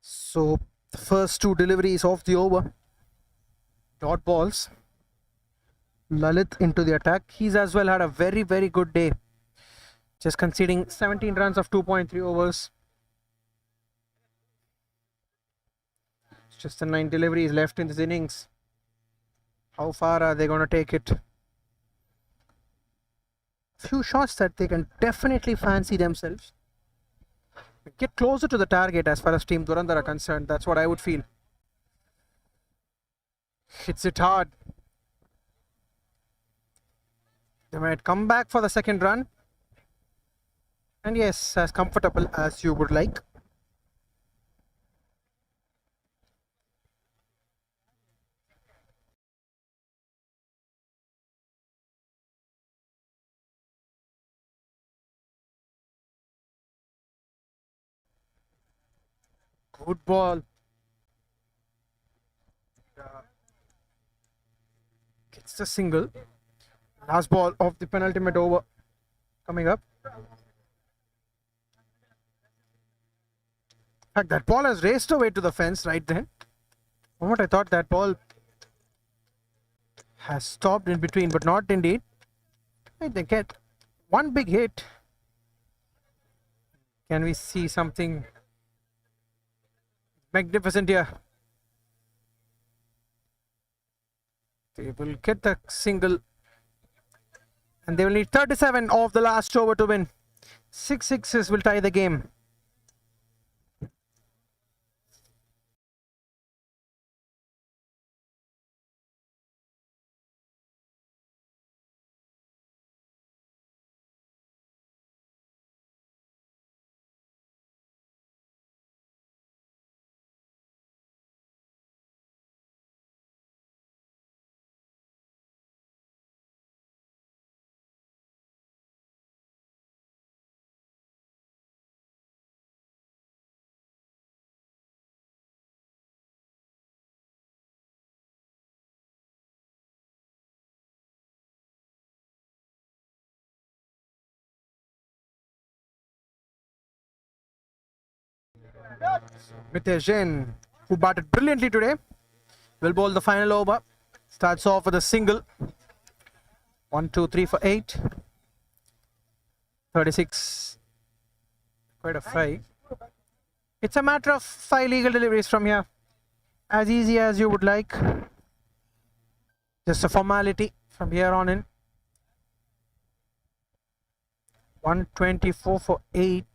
Speaker 1: So the first two deliveries of the over, dot balls. Lalit into the attack. He's as well had a very, very good day. Just conceding 17 runs of 2.3 overs. It's just the 9 deliveries left in this innings. How far are they going to take it? Few shots that they can definitely fancy themselves. Get closer to the target as far as Team Durandar are concerned. That's what I would feel. Hits it hard. They might come back for the second run. And yes, as comfortable as you would like. Good ball. Gets the single. Last ball of the penultimate over coming up. In fact, that ball has raced away to the fence right then. The moment I thought that ball has stopped in between, but not indeed. They get one big hit. Can we see something magnificent here? They will get the single. And they will need 37 of the last over to win. 6 sixes will tie the game. Mitesh Jain, who batted brilliantly today, will bowl the final over. Starts off with a single. 1, 2, 3 for 8. 36. Quite a 5. It's a matter of 5 legal deliveries from here. As easy as you would like. Just a formality from here on in. 124 for 8.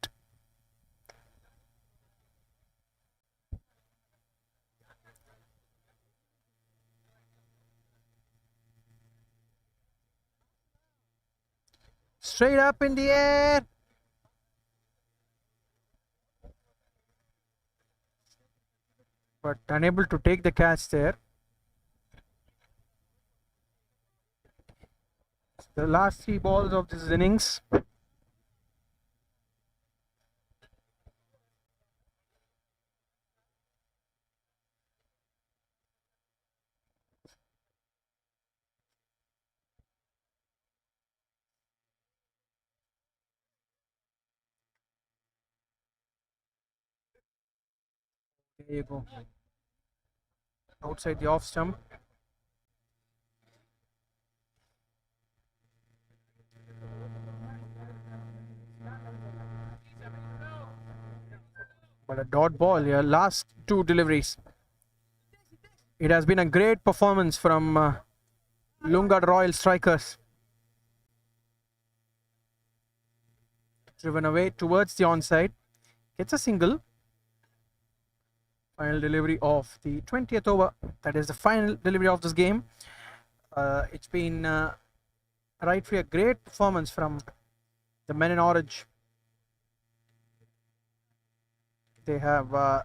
Speaker 1: Straight up in the air. But unable to take the catch there. The last 3 balls of this innings. There you go. Outside the off stump. But a dot ball here. Last 2 deliveries. It has been a great performance from Lungad Royal strikers. Driven away towards the onside. Gets a single. Final delivery of the 20th over. That is the final delivery of this game. It's been rightfully a great performance from the men in orange. They have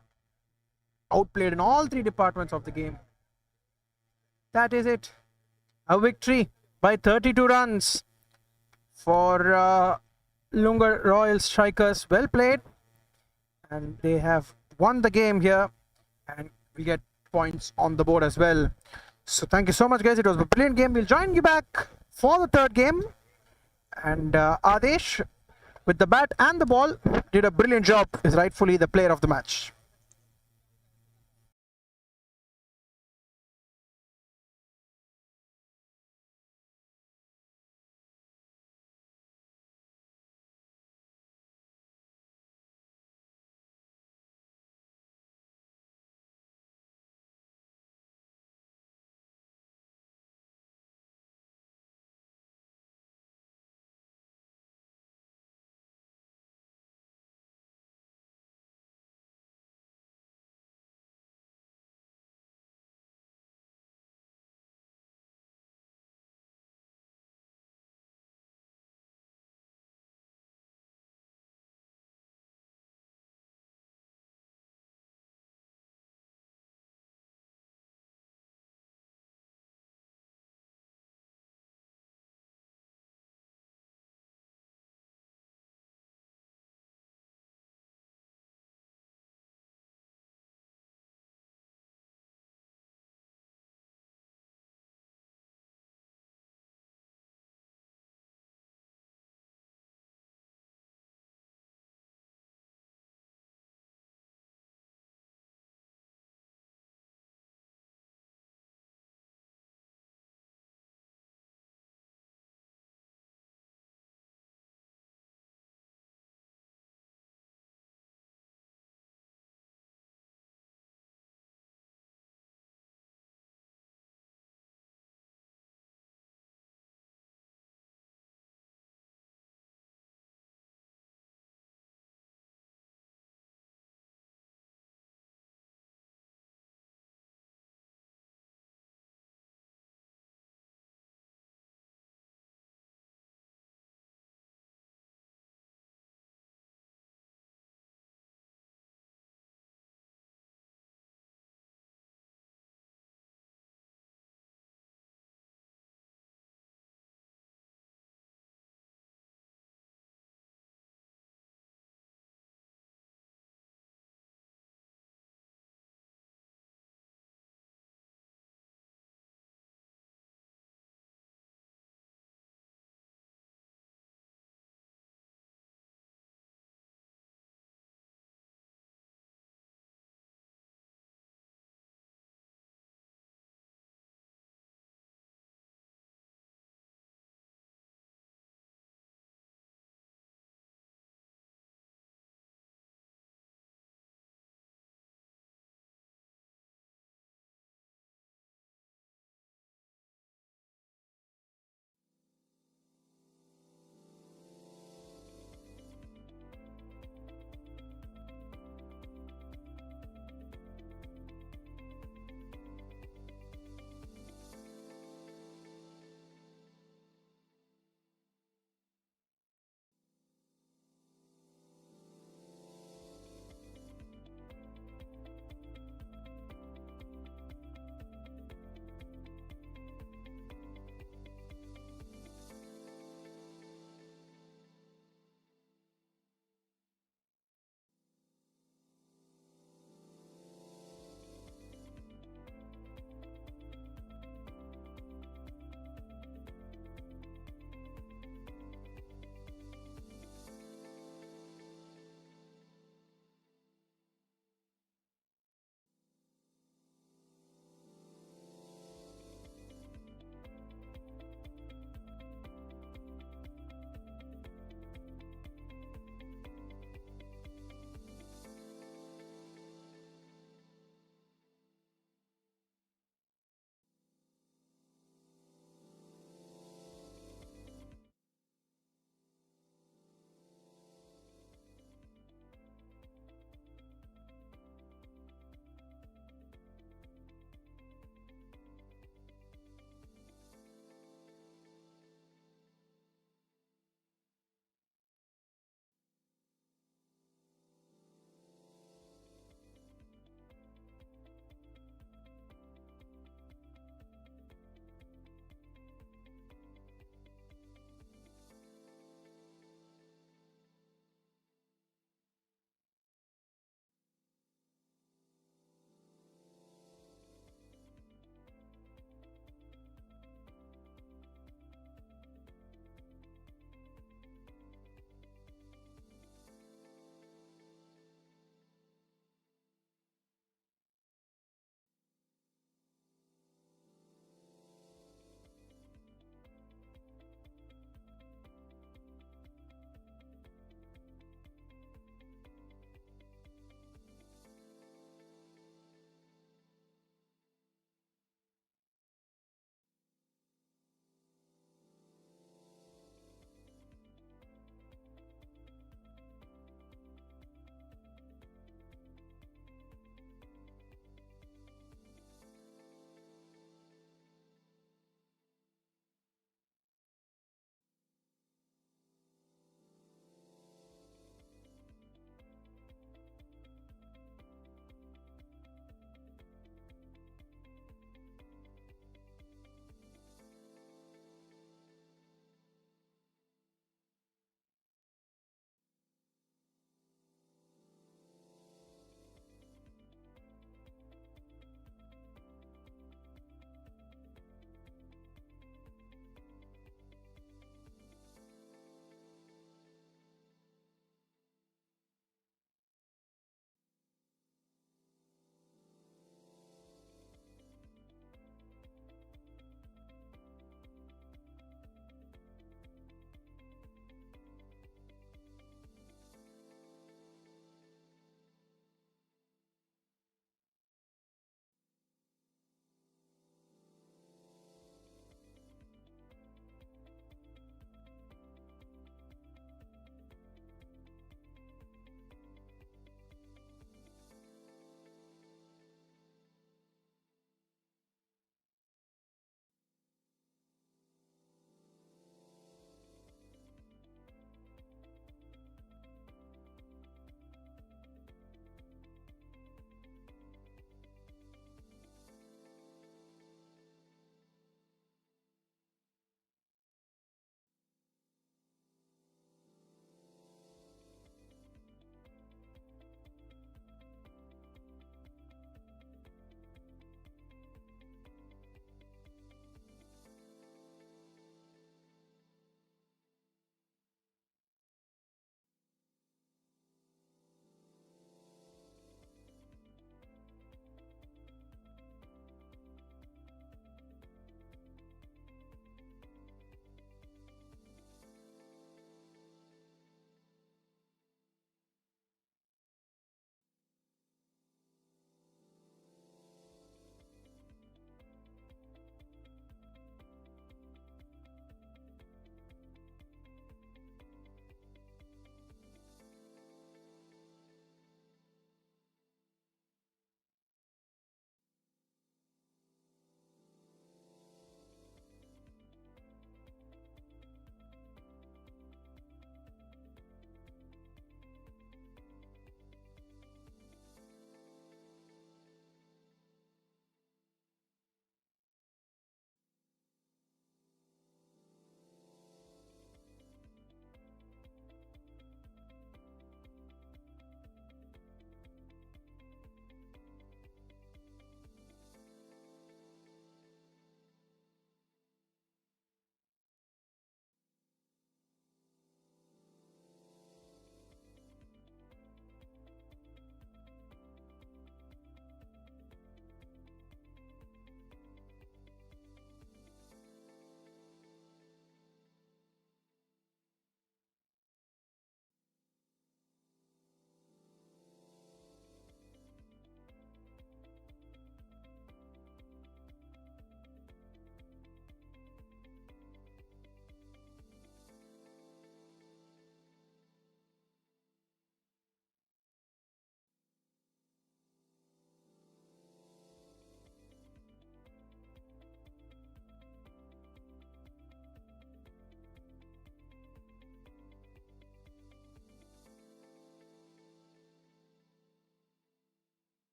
Speaker 1: outplayed in all 3 departments of the game. That is it. A victory by 32 runs for Lunga Royal strikers. Well played. And they have won the game here. And we get points on the board as well. So thank you so much, guys. It was a brilliant game. We'll join you back for the 3rd game. And Adesh, with the bat and the ball, did a brilliant job. Is rightfully the player of the match.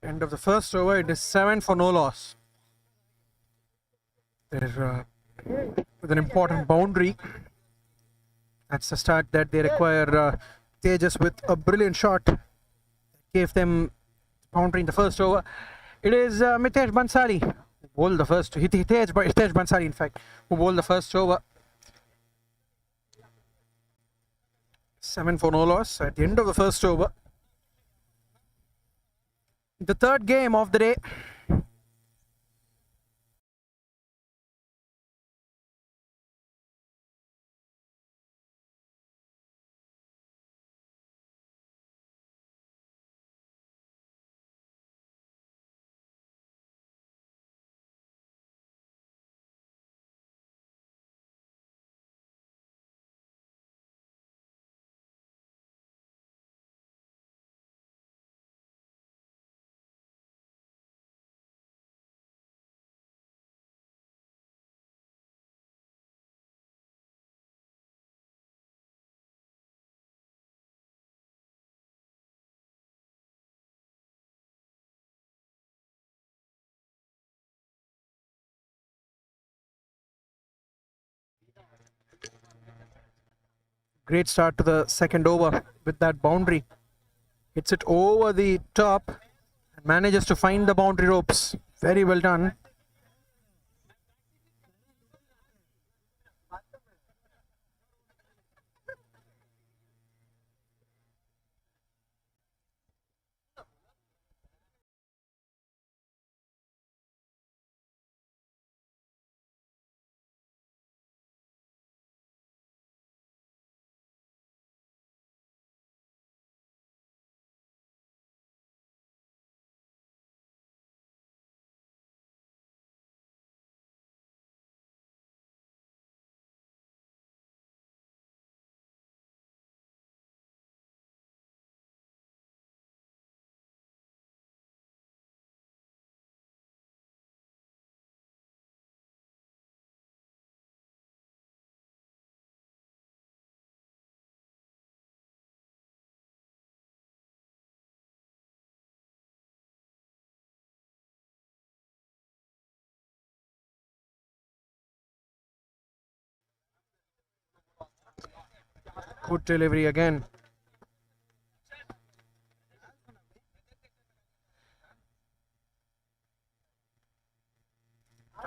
Speaker 1: End of the first over, it is 7 for no loss. They're with an important boundary. That's the start that they require. Tejas with a brilliant shot gave them boundary in the first over. It is Mitesh Bansali who bowled the first. Hitesh Bansali, in fact, who bowled the first over. 7 for no loss at the end of the first over. The third game of the day. Great start to the second over with that boundary. Hits it over the top and manages to find the boundary ropes. Very well done. Good delivery again.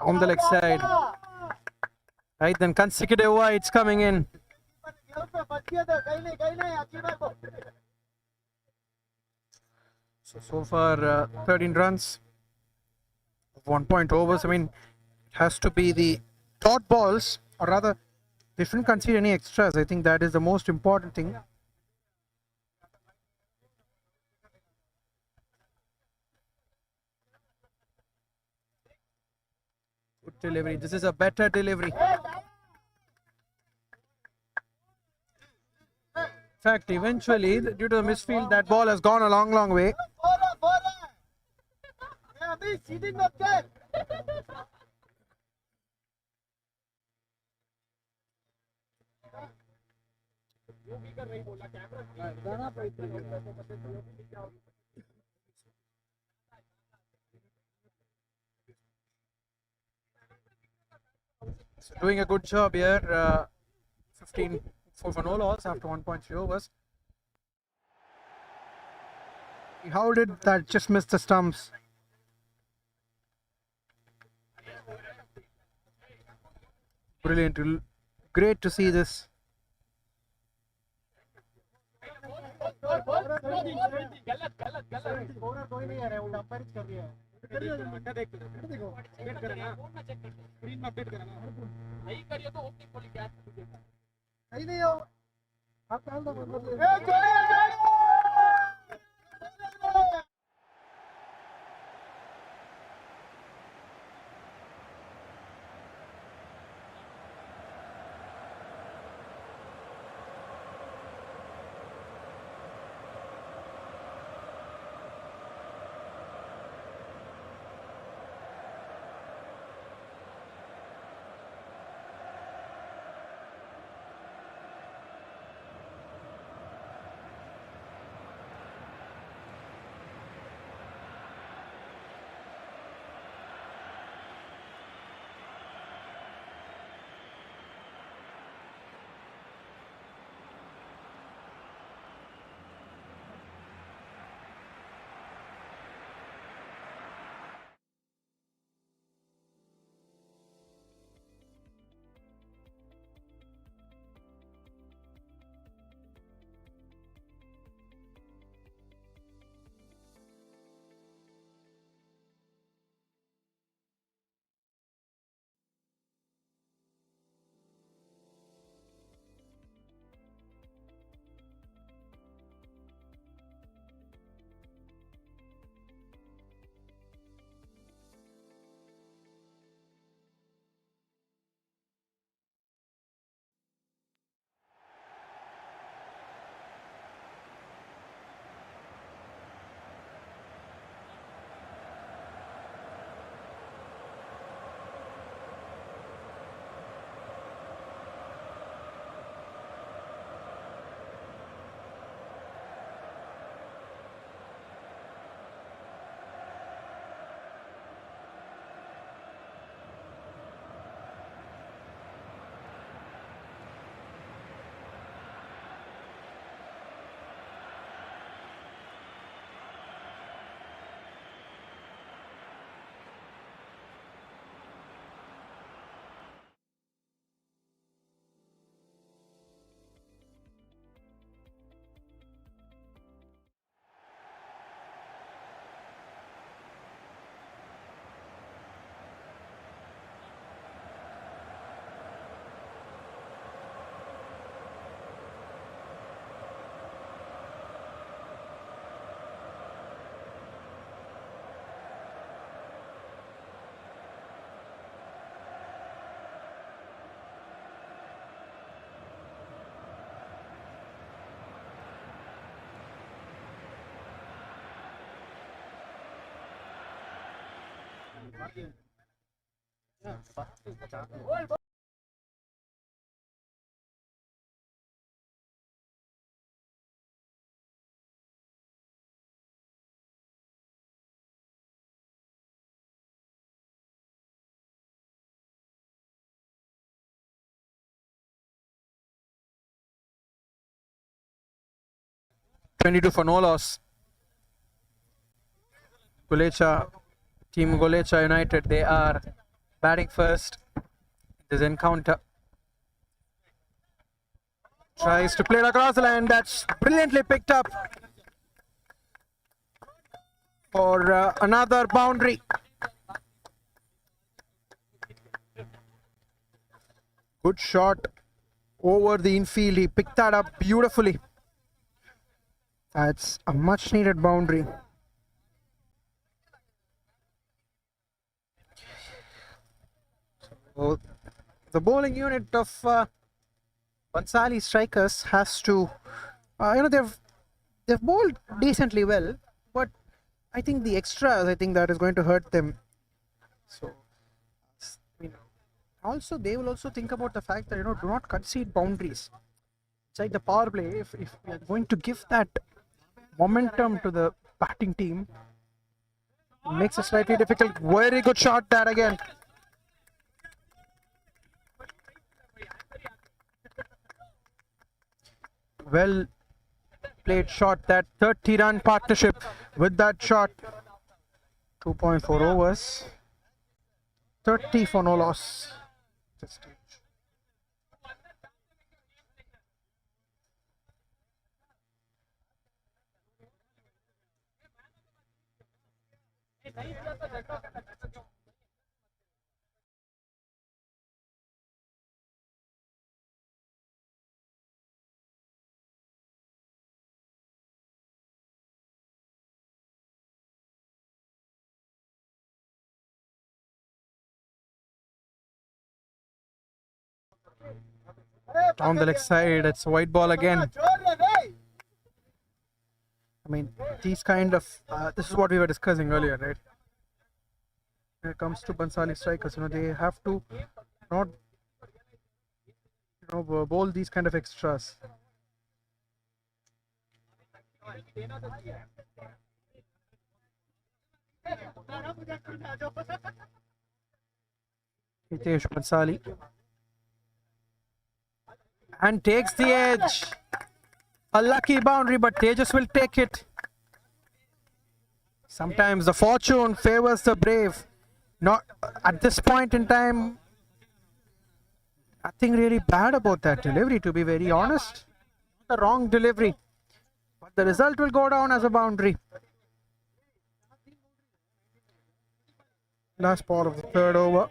Speaker 1: On the leg side. Right then, consecutive wides coming in. So far, 13 runs, 1 point overs. I mean, it has to be the dot balls, or rather, they shouldn't concede any extras. I think that is the most important thing. Good delivery. This is a better delivery. In fact, eventually, due to the misfield, that ball has gone a long, long way. So doing a good job here. 15 for no loss after 1.3 overs. How did that just miss the stumps? Brilliant. Great to see this. 22 for no loss. Golecha, Team Golecha United, they are batting first. This encounter. Tries to play it across the line. That's brilliantly picked up for another boundary. Good shot over the infield. He picked that up beautifully. That's a much needed boundary. So the bowling unit of Bansali strikers has to, they've bowled decently well, but I think the extras, I think that is going to hurt them. So, I mean, also they will also think about the fact that do not concede boundaries. It's like the power play. If we are going to give that momentum to the batting team, it makes it slightly difficult. Very good shot there again. Well played shot, that 30-run partnership with that shot. 2.4 overs. 30 for no loss. Down the leg side, it's a white ball again. I mean, these kind of, this is what we were discussing earlier, right? When it comes to Bansali strikers, they have to not, bowl these kind of extras. Hitesh Bansali. And takes the edge. A lucky boundary, but Tejas will take it. Sometimes the fortune favors the brave. Not at this point in time. Nothing really bad about that delivery, to be very honest. The wrong delivery. But the result will go down as a boundary. Last ball of the third over.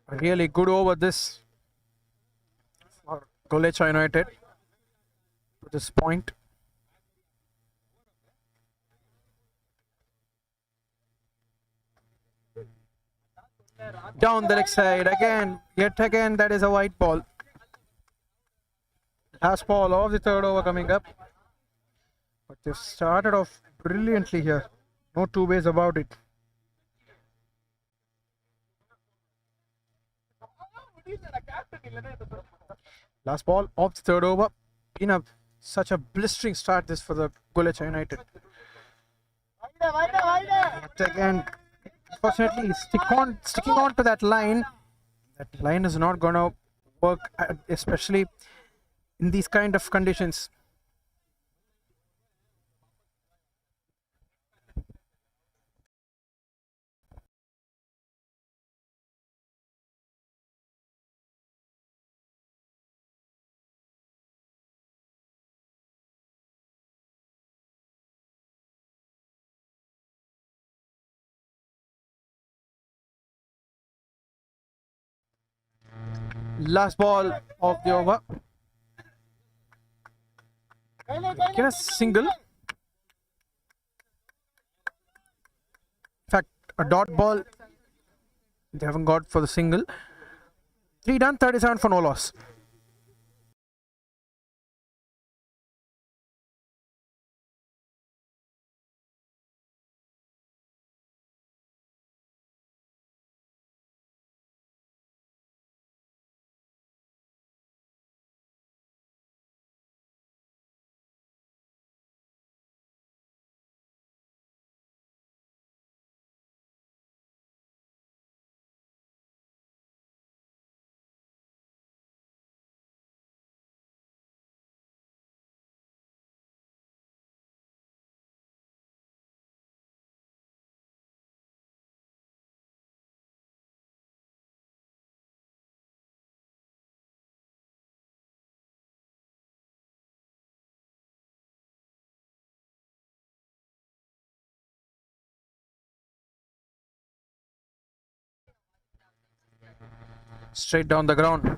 Speaker 1: A really good over this for Golecha United to this point. Down the leg side again, yet again, that is a white ball. Last ball of the third over coming up. But they've started off brilliantly here. No two ways about it. Last ball of the third over. Been such a blistering start this for the Golecha United. Yet again, unfortunately, sticking on to that line. That line is not going to work, especially in these kind of conditions. Last ball of the over. Get a single. a dot ball. They haven't got for the single. 3 done, 37 for no loss. Straight down the ground.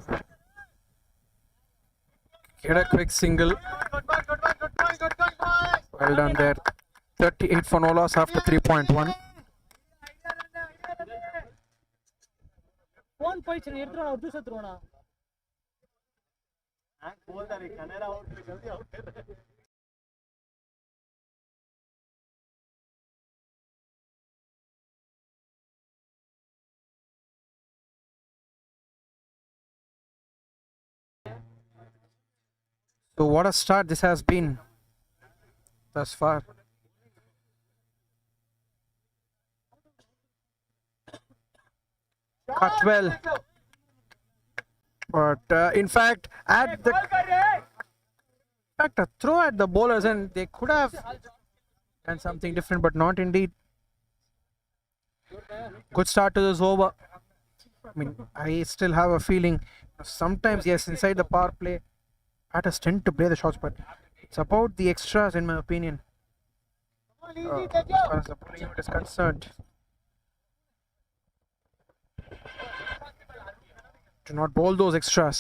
Speaker 1: Get a quick single. Well done there. 38 for no loss after 3.1.
Speaker 3: Phone ಪೈಚನ ಇರ್ತಾರ ಅವ್ರು ದಿವಸ
Speaker 1: So what a start this has been thus far. Cut well. But in fact, a throw at the bowlers, and they could have done something different, but not indeed. Good start to this over. I mean, I still have a feeling sometimes, yes, inside the power play, batters tend to play the shots, but it's about the extras, in my opinion. As far as the bowling unit is concerned, do not bowl those extras.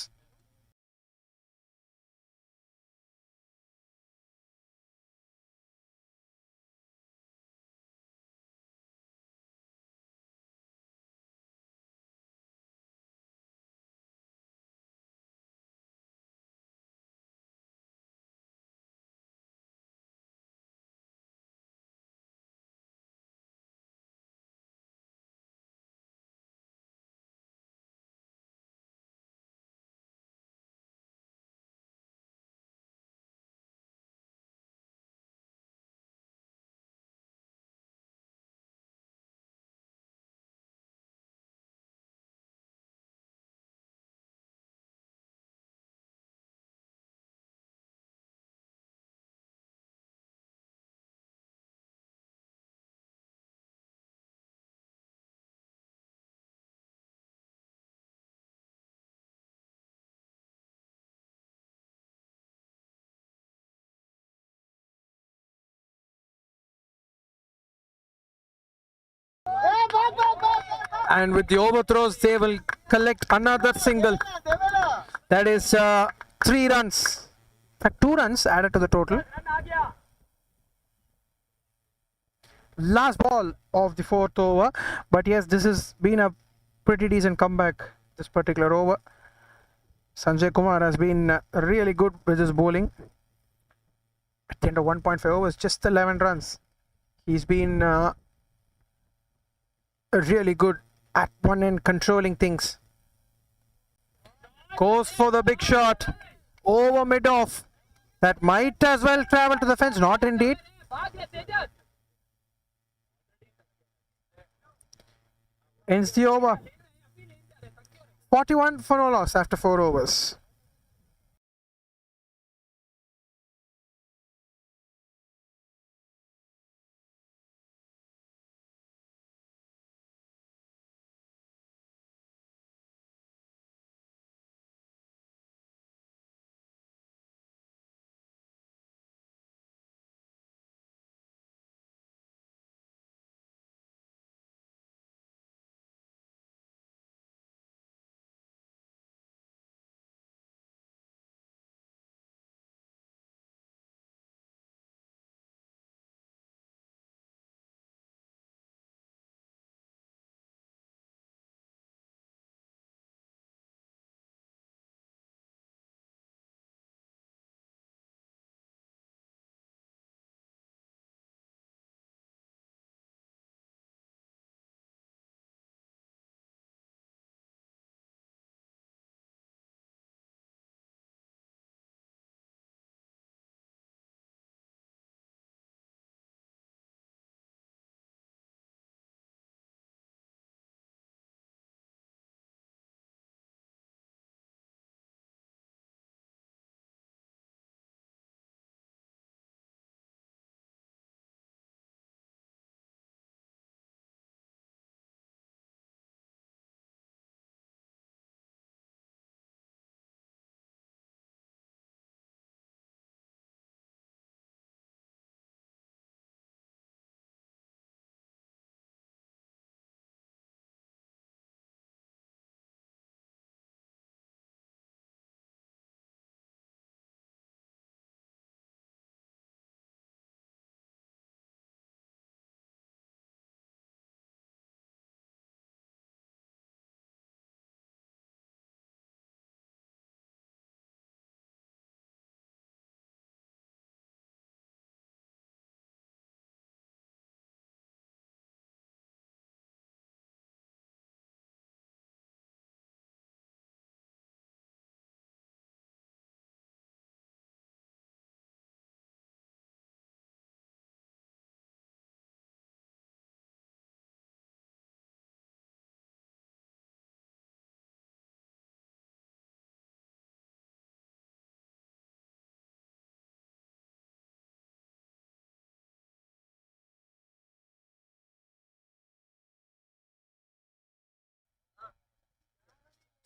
Speaker 1: And with the overthrows, they will collect another single. That is 3 runs. In fact, 2 runs added to the total. Last ball of the 4th over. But yes, this has been a pretty decent comeback, this particular over. Sanjay Kumar has been really good with his bowling. At the end of 1.5 overs, just 11 runs. He's been really good at one end, controlling things. Goes for the big shot over mid-off. That might as well travel to the fence. Not indeed. Ends the over. 41 for no loss after 4 overs.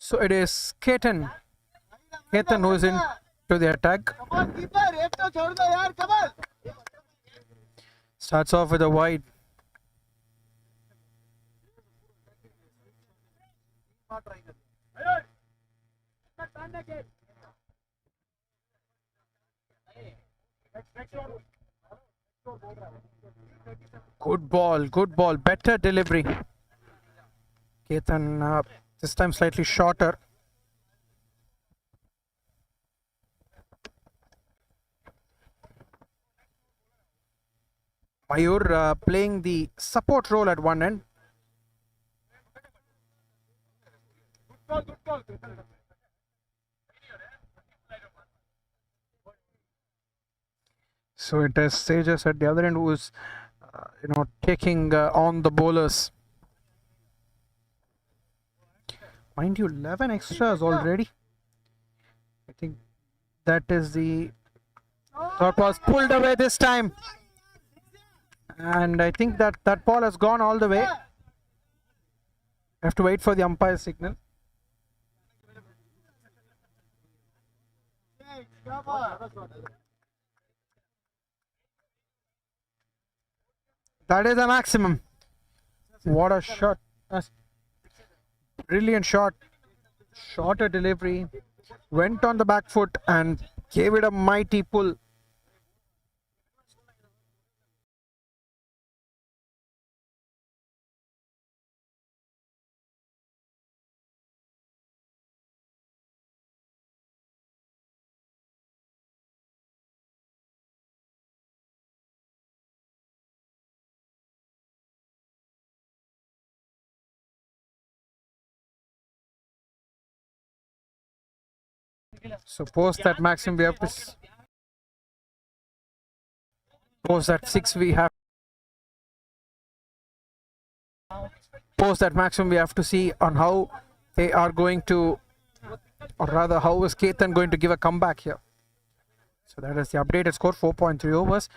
Speaker 1: So it is Ketan. Ketan who is in to the attack. Starts off with a wide. Good ball, better delivery. Ketan this time slightly shorter. Mayur playing the support role at one end. So it is Sages at the other end who's taking on the bowlers. Mind you, 11 extras already. I think that is the thought was pulled away this time. And I think that ball has gone all the way. Have to wait for the umpire signal. That is a maximum. What a shot. Brilliant shot. Shorter delivery. Went on the back foot and gave it a mighty pull. So post that maximum we have to post that 6 we have post that maximum we have to see on how they are going to, or rather how is Ketan going to give a comeback here. So that is the updated score, 4.3 overs,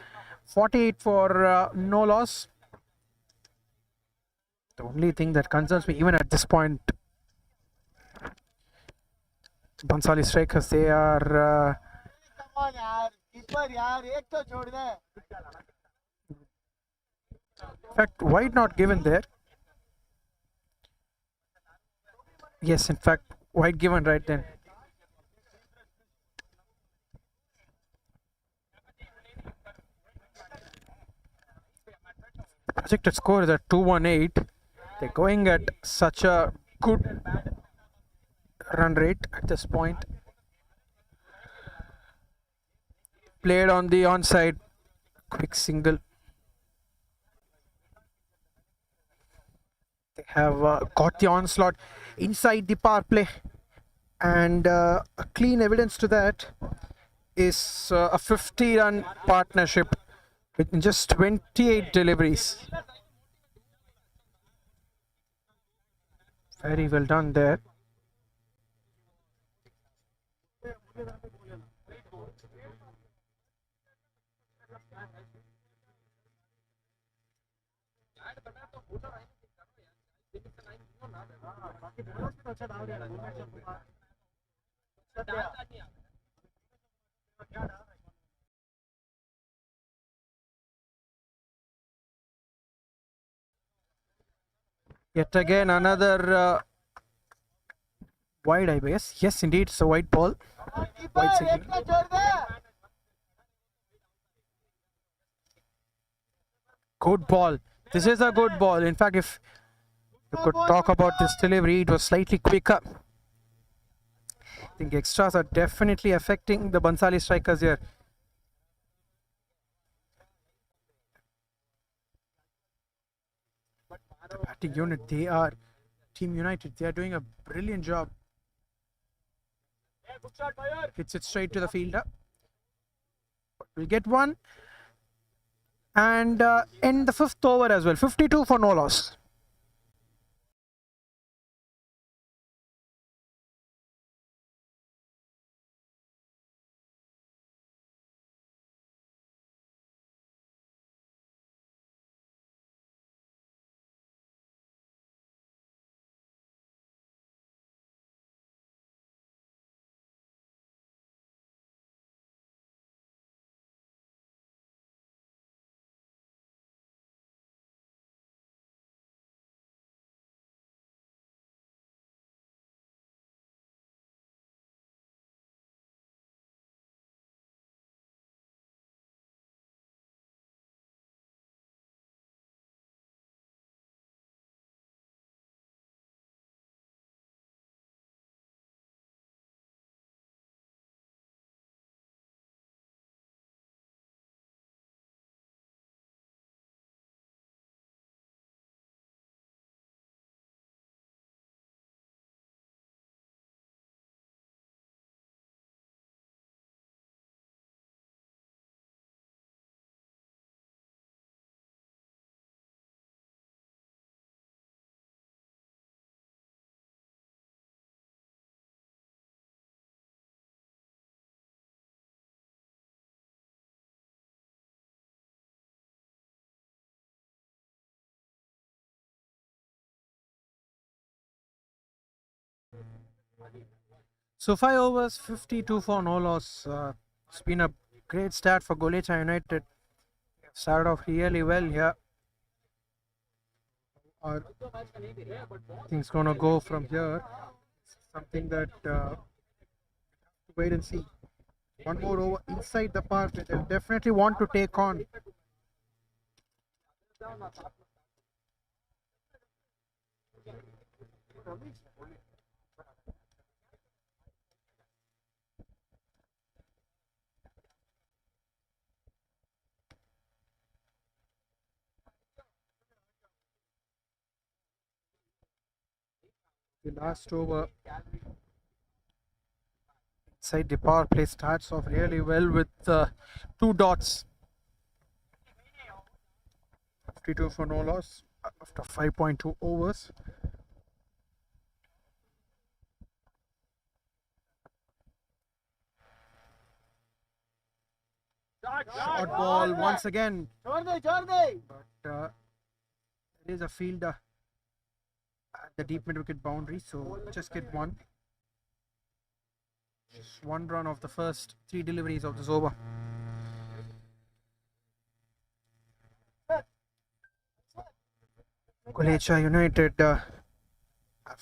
Speaker 1: 48 for no loss. The only thing that concerns me even at this point, Bhansali strikers, they are in fact wide not given there. Yes, in fact wide given right then. Projected score is at 218. They're going at such a good run rate at this point. Played on the onside, quick single. They have got the onslaught inside the power play, and a clean evidence to that is a 50-run partnership with just 28 deliveries. Very well done there. Yet again another wide, I guess. Yes, indeed, it's a wide ball. Wide signal. Good ball. This is a good ball. In fact, if you could talk about this delivery, it was slightly quicker. I think extras are definitely affecting the Bhansali strikers here. The batting unit, they are Team United. They are doing a brilliant job. Hits it straight to the fielder. We'll get one. And end the 5th over as well. 52 for no loss. So 5 overs, 52 for no loss. It's been a great start for Golecha United. Started off really well here. Are things gonna go from here? Something that wait and see. One more over inside the park. They'll definitely want to take on. The last over inside the power play starts off really well with 2 dots. 52 for no loss after 5.2 overs. Short ball once again. But it is a fielder at the deep mid wicket boundary, so just get one. Just one run of the first 3 deliveries of this over. Golecha United have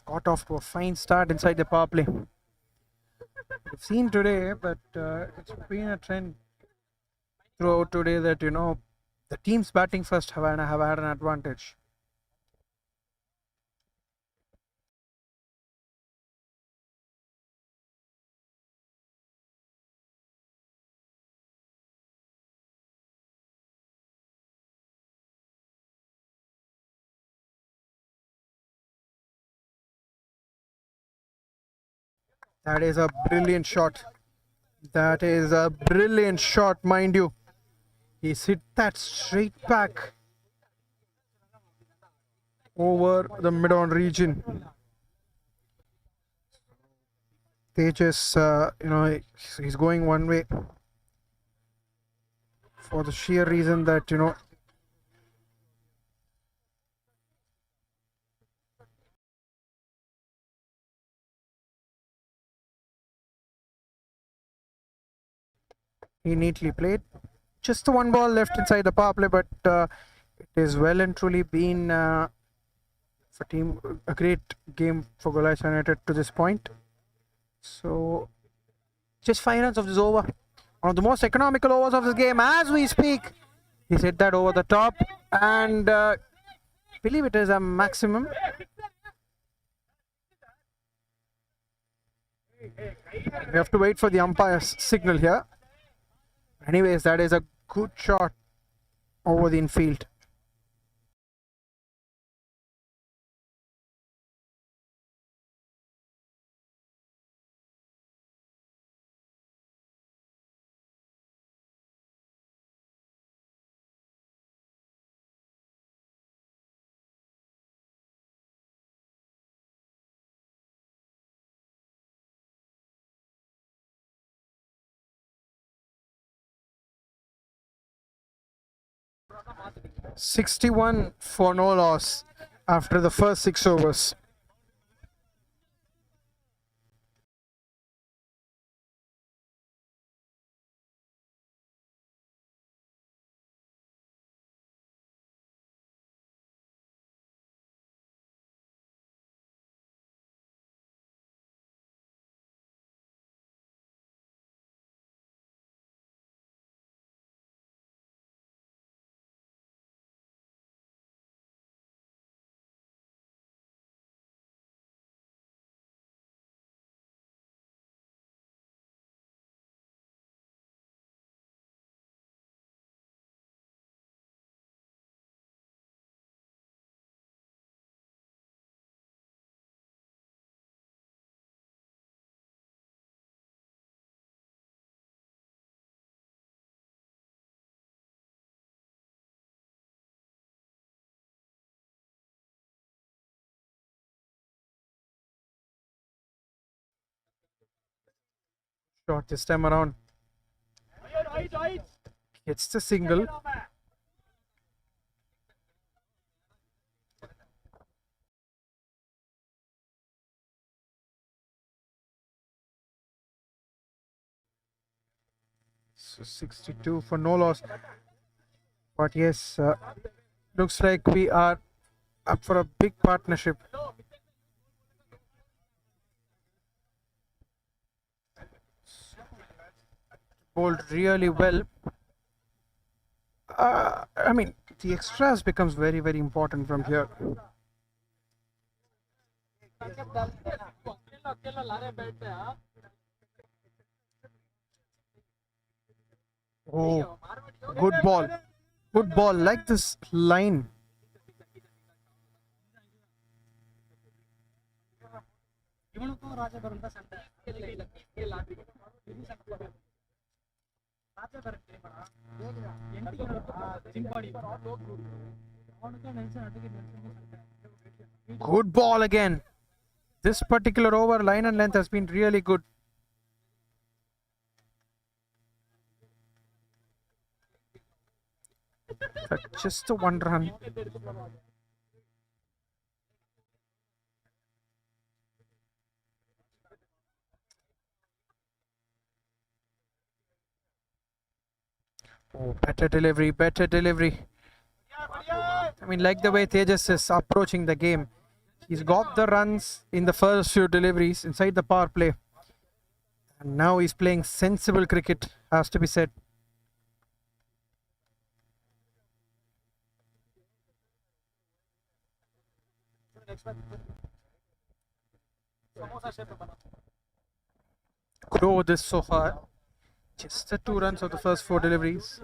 Speaker 1: got off to a fine start inside the power play. We've seen today, but it's been a trend throughout today that the teams batting first have had an advantage. That is a brilliant shot. That is a brilliant shot, mind you. He's hit that straight back over the mid-on region. Tejas, he's going one way for the sheer reason that, he neatly played. Just the one ball left inside the power play, but it is well and truly been a great game for Golecha United to this point. So, just 5 runs of this over. One of the most economical overs of this game as we speak. He's hit that over the top, and I believe it is a maximum. We have to wait for the umpire's signal here. Anyways, that is a good shot over the infield. .61 for no loss after the first 6 overs. Shot this time around. Gets the single. So 62 for no loss. But yes, looks like we are up for a big partnership. Bowled really well. I mean, the extras becomes very, very important from here. Oh, good ball. Good ball. Like this line.
Speaker 3: ಇವನಿಗೂ ರಾಜ ಬರುವಂತ Sunday ರಾಜ ಬರುತ್ತೆ
Speaker 1: Good ball again. This particular over, line and length has been really good. Just a one run. Oh, better delivery, better delivery. I mean, like the way Tejas is approaching the game. He's got the runs in the first few deliveries inside the power play. And now he's playing sensible cricket, has to be said. Good over this so far. Just the 2 runs of the first 4 deliveries.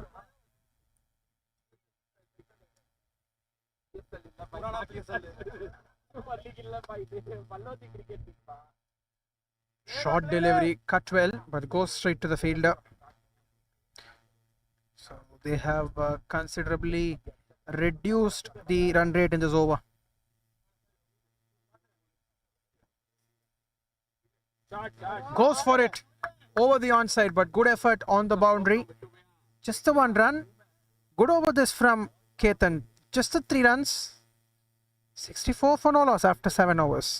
Speaker 1: Short delivery, cut well, but goes straight to the fielder. So they have considerably reduced the run rate in this over. Goes for it over the onside, but good effort on the boundary. Just the 1 run. Good over this from Ketan. Just the 3 runs. 64 for no loss after 7 overs.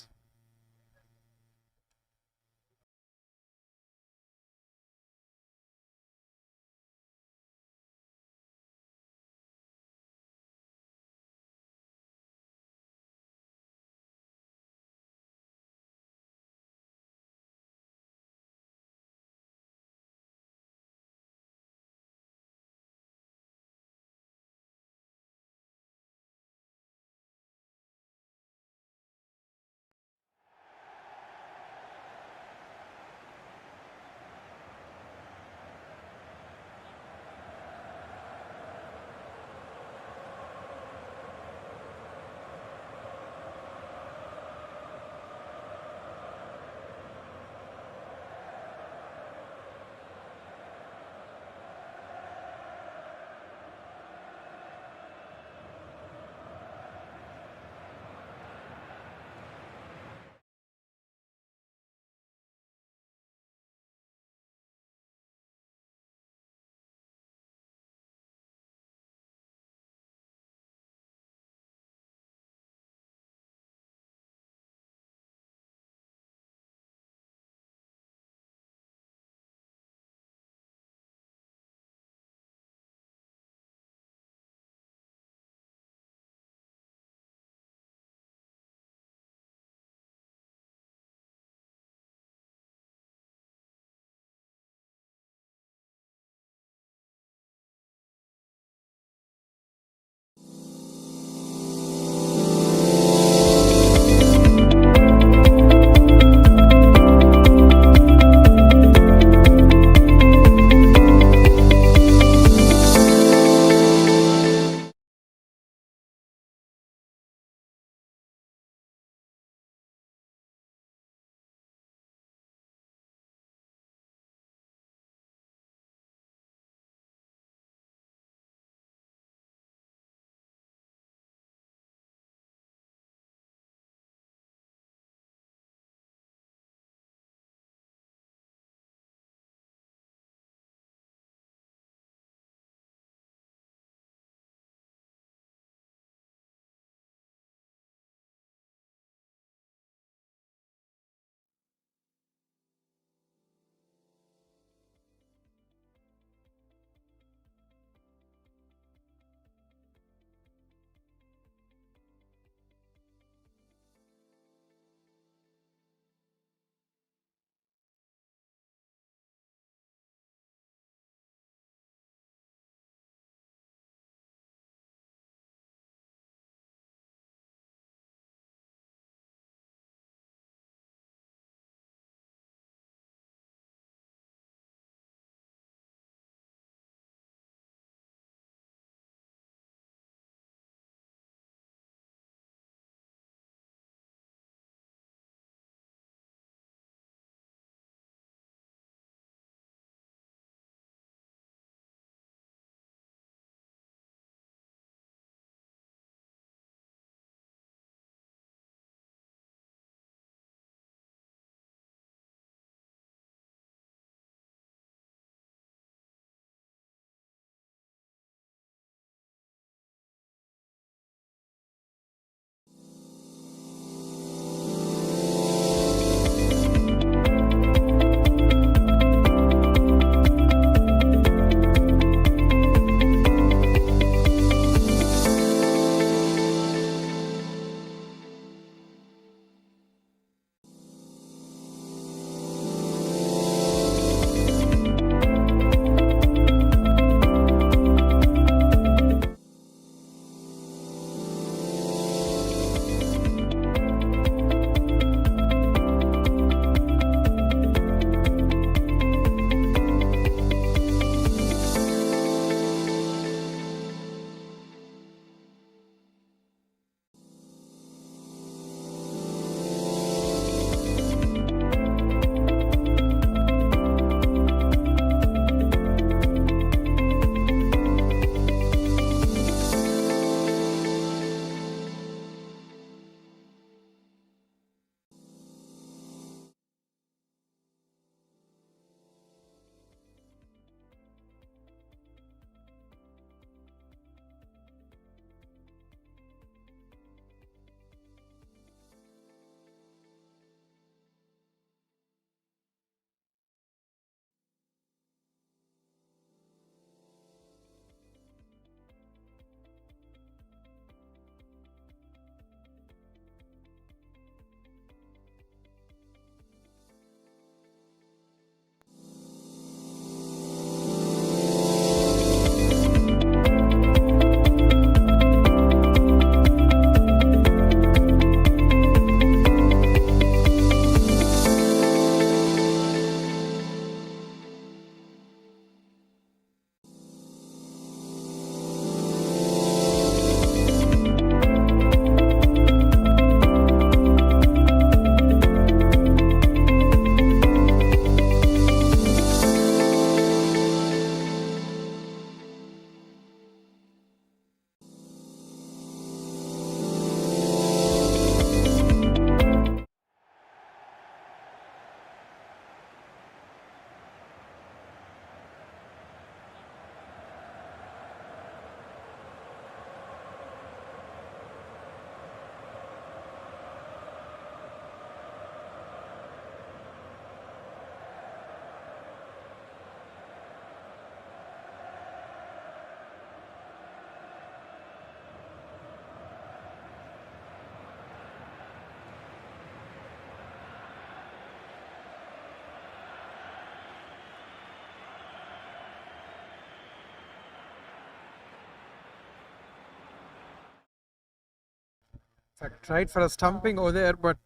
Speaker 1: I tried for a stumping over there, but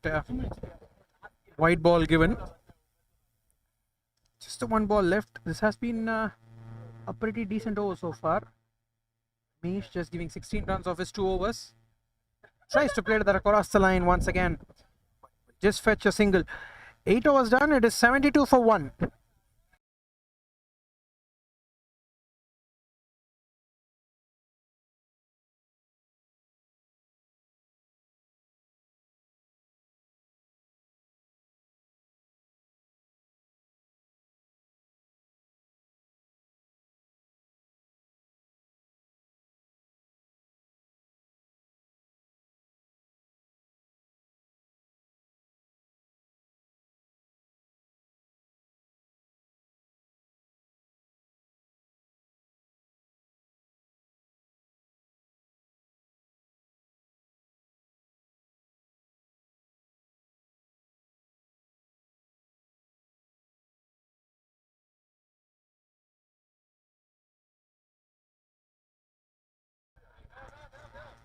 Speaker 1: white ball given. Just the one ball left. This has been a pretty decent over so far. Mish just giving 16 runs off his 2 overs. Tries to play that across the line once again. Just fetch a single. 8 overs done. It is 72 for 1.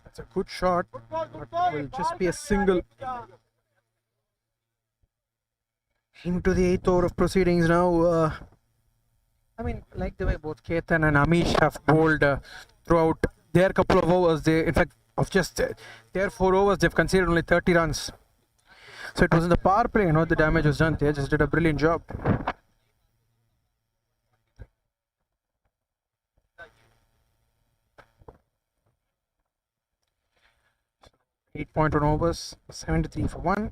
Speaker 1: That's a good shot. But will just be a single. Into the 8th over of proceedings now. I mean, like the way both Ketan and Amish have bowled throughout their couple of overs. They, in fact, of just their 4 overs, they've conceded only 30 runs. So it was in the power play, the damage was done. They just did a brilliant job. 8.1 overs, 73 for 1.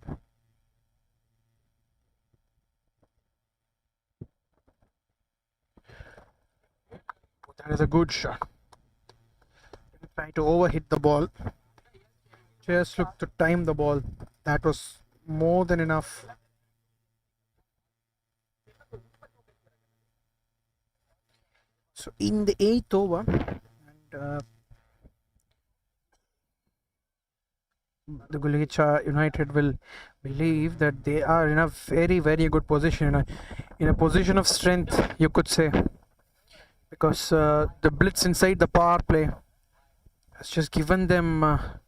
Speaker 1: That is a good shot. Trying to overhit the ball. Just look to time the ball. That was more than enough. So in the 8th over, and the Gulicha United will believe that they are in a very, very good position, in a position of strength, you could say, because the blitz inside the power play has just given them a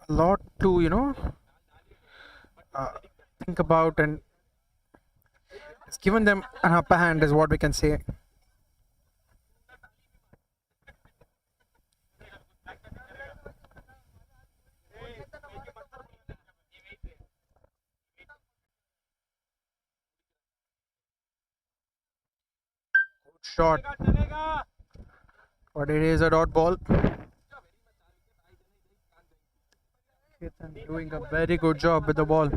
Speaker 1: lot to uh, think about, and it's given them an upper hand, is what we can say. Shot, but it is a dot ball. Ketan doing a very good job with the ball.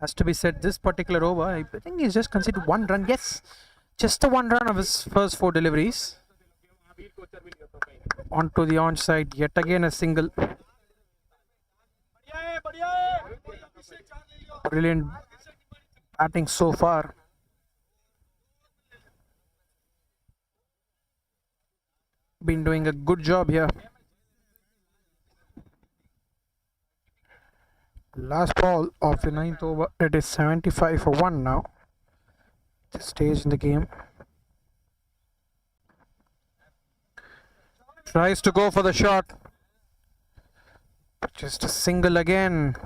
Speaker 1: Has to be said, this particular over, I think he's just conceded 1 run. Yes, just the 1 run of his first 4 deliveries. Onto the onside, yet again a single. Brilliant batting so far. Been doing a good job here. Last ball of the 9th over. It is 75 for 1 now. This stage in the game. Tries to go for the shot. Just a single again.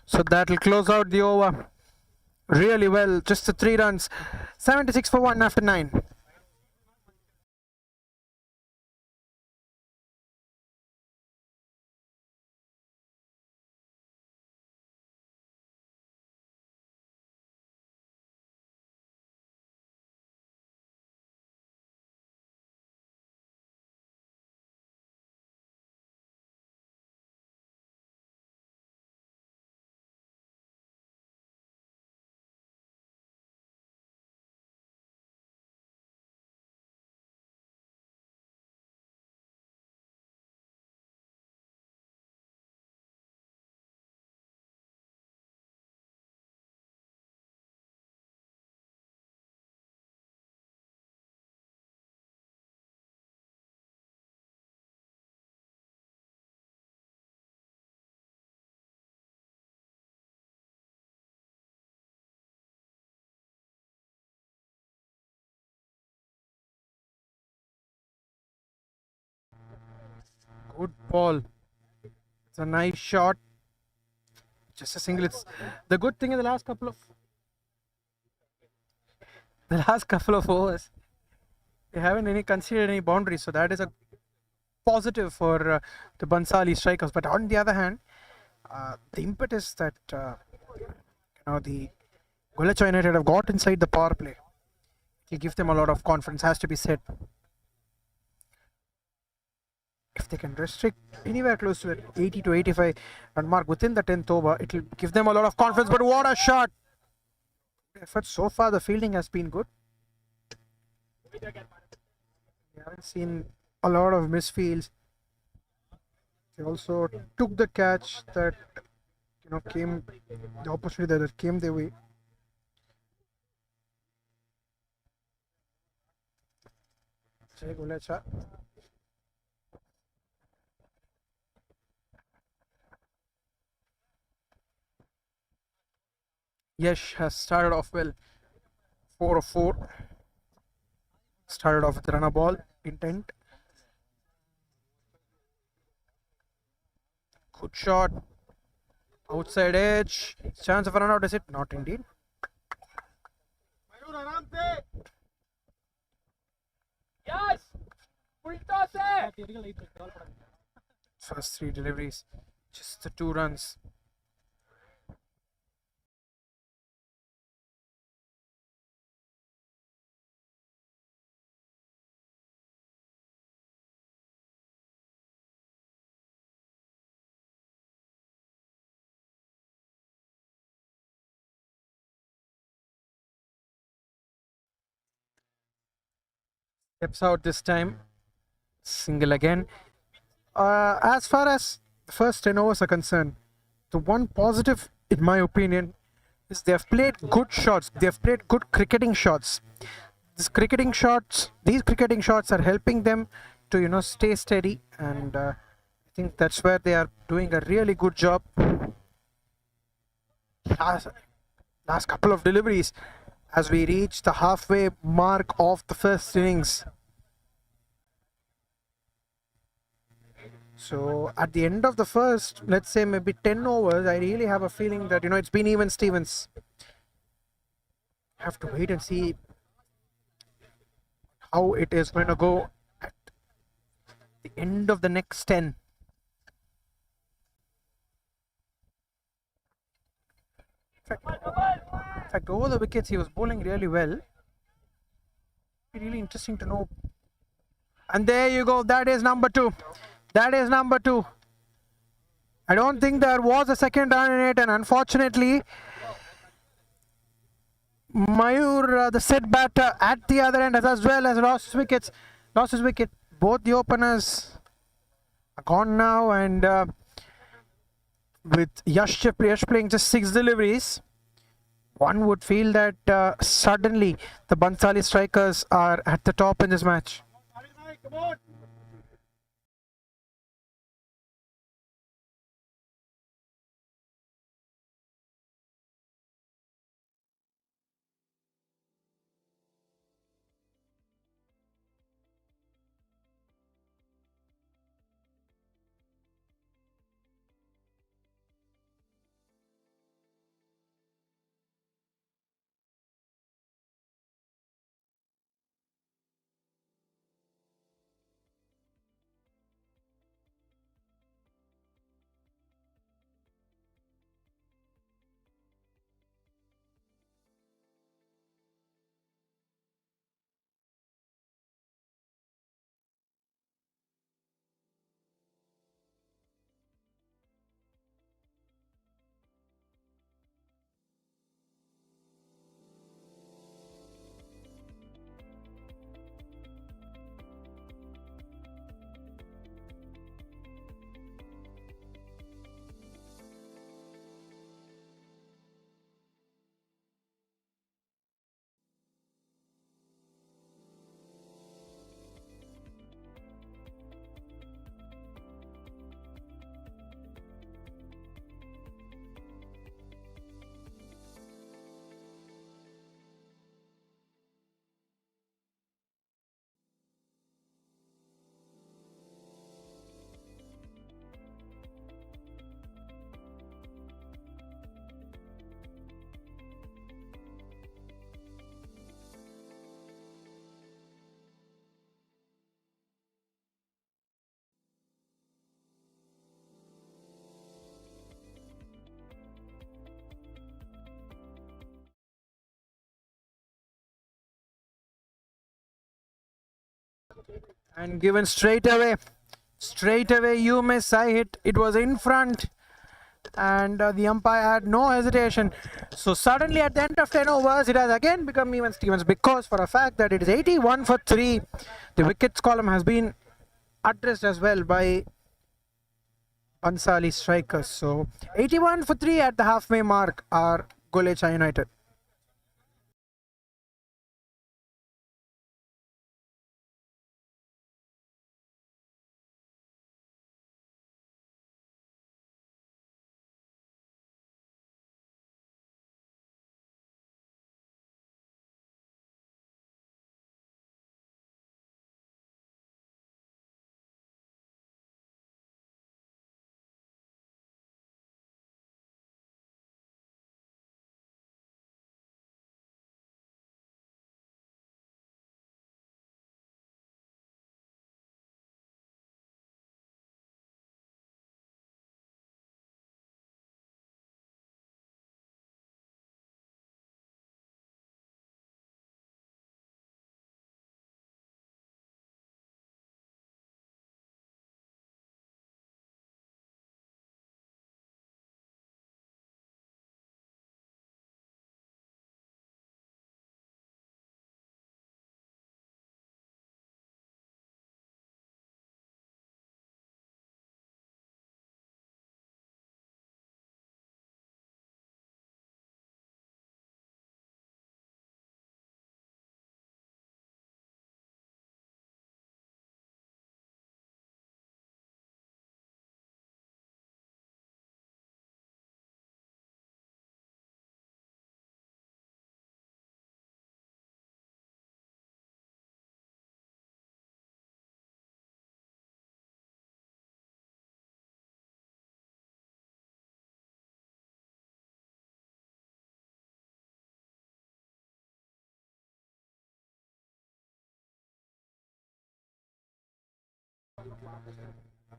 Speaker 1: So that'll close out the over. Really well. Just the 3 runs. 76 for 1 after 9. Good ball. It's a nice shot. Just a single. It's the good thing in the last couple of overs, they haven't any considered any boundaries, so that is a positive for the Bansali strikers. But on the other hand, the impetus that the Golecha United have got inside the power play, will give them a lot of confidence. Has to be said. If they can restrict anywhere close to the 80 to 85 run mark within the 10th over, it will give them a lot of confidence. But what a shot! Effort so far, the fielding has been good. We haven't seen a lot of misfields. They also took the catch that came, the opportunity that came their way. Jay Golecha. Yash has started off well. 4 of 4. Started off with runner ball intent. Good shot. Outside edge. Chance of a run out, is it? Not indeed. First 3 deliveries. Just the 2 runs. Steps out this time. Single again. As far as the first 10 overs are concerned, the one positive, in my opinion, is they have played good shots. They have played good cricketing shots. These cricketing shots are helping them to stay steady, and I think that's where they are doing a really good job. Last couple of deliveries as we reach the halfway mark of the first innings. So at the end of the first, let's say maybe 10 overs, I really have a feeling that it's been even Stevens. Have to wait and see how it is going to go at the end of the next 10. In fact, over the wickets, he was bowling really well. Really interesting to know. And there you go. That is number 2. That is number 2. I don't think there was a second run in it, and unfortunately, Mayur, the set batter at the other end, as well as lost his wicket. Both the openers are gone now, and with Yash playing just 6 deliveries, one would feel that suddenly the Bansali strikers are at the top in this match. And given straight away. Straight away, you miss, I hit. It was in front. And the umpire had no hesitation. So suddenly at the end of 10 overs, it has again become even Stevens because for a fact that it is 81 for 3. The wickets column has been addressed as well by Bansali strikers. So 81 for 3 at the halfway mark are Golecha United.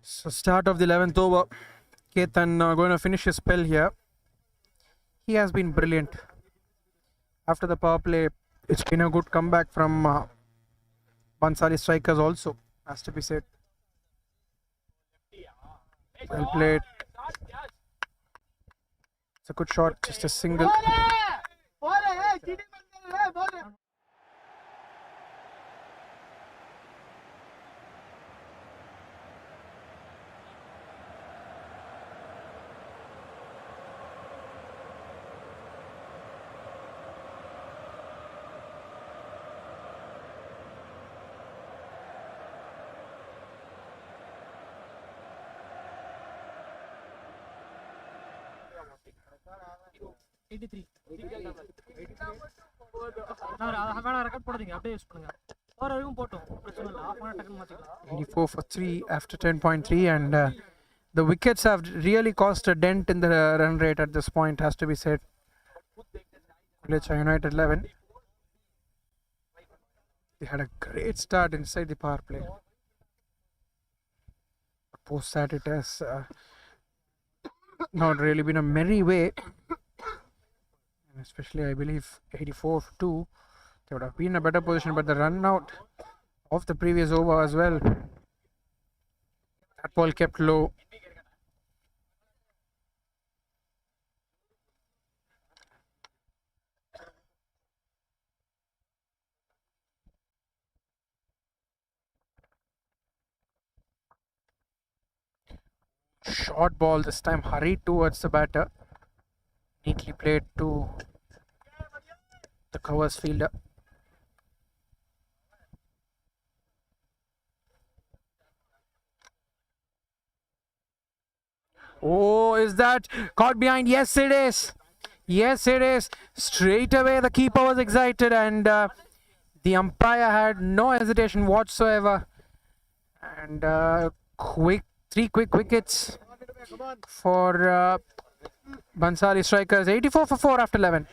Speaker 1: So start of the 11th over. Ketan going to finish his spell here. He has been brilliant. After the power play, it's been a good comeback from Bansali strikers also, has to be said. Well played. It's a good shot, just a single.
Speaker 3: Record போடுறீங்க அப்படியே use பண்ணுங்க போற வரைக்கும் போட்டோம் பிரச்சனை இல்லை of பண்ண டக்குன்னு மாத்திக்கலாம்
Speaker 1: 84 for 3 after 10.3, and the wickets have really caused a dent in the run rate at this point, has to be said. Golecha United 11. They had a great start inside the power play. Post that, it has not really been a merry way. And especially, I believe, 84 for 2. They would have been in a better position, but the run out of the previous over as well. That ball kept low. Short ball this time, hurried towards the batter. Neatly played to the covers fielder. Oh, is that caught behind? Yes, it is. Yes, it is. Straight away, the keeper was excited, and the umpire had no hesitation whatsoever. And three quick wickets for Bansali strikers. 84 for 4 after 11.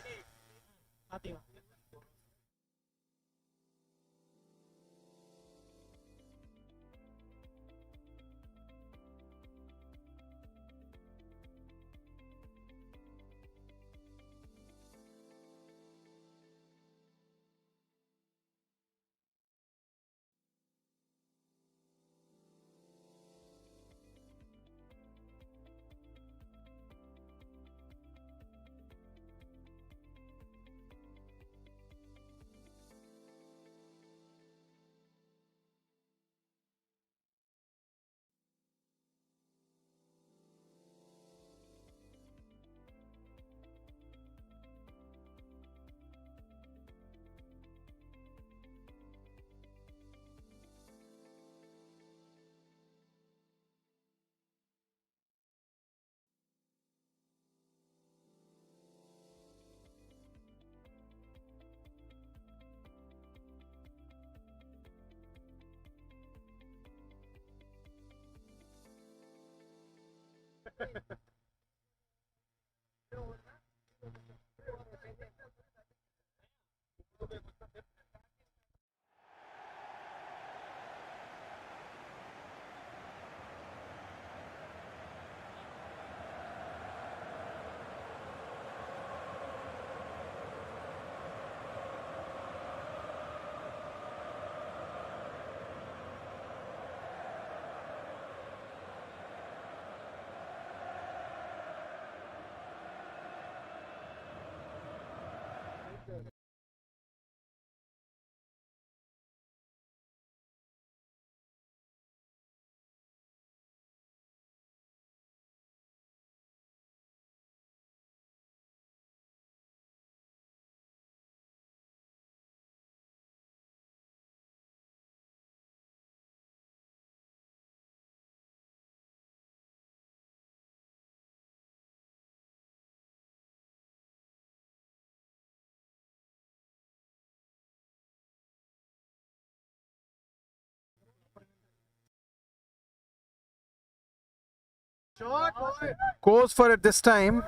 Speaker 1: Goes for it this time.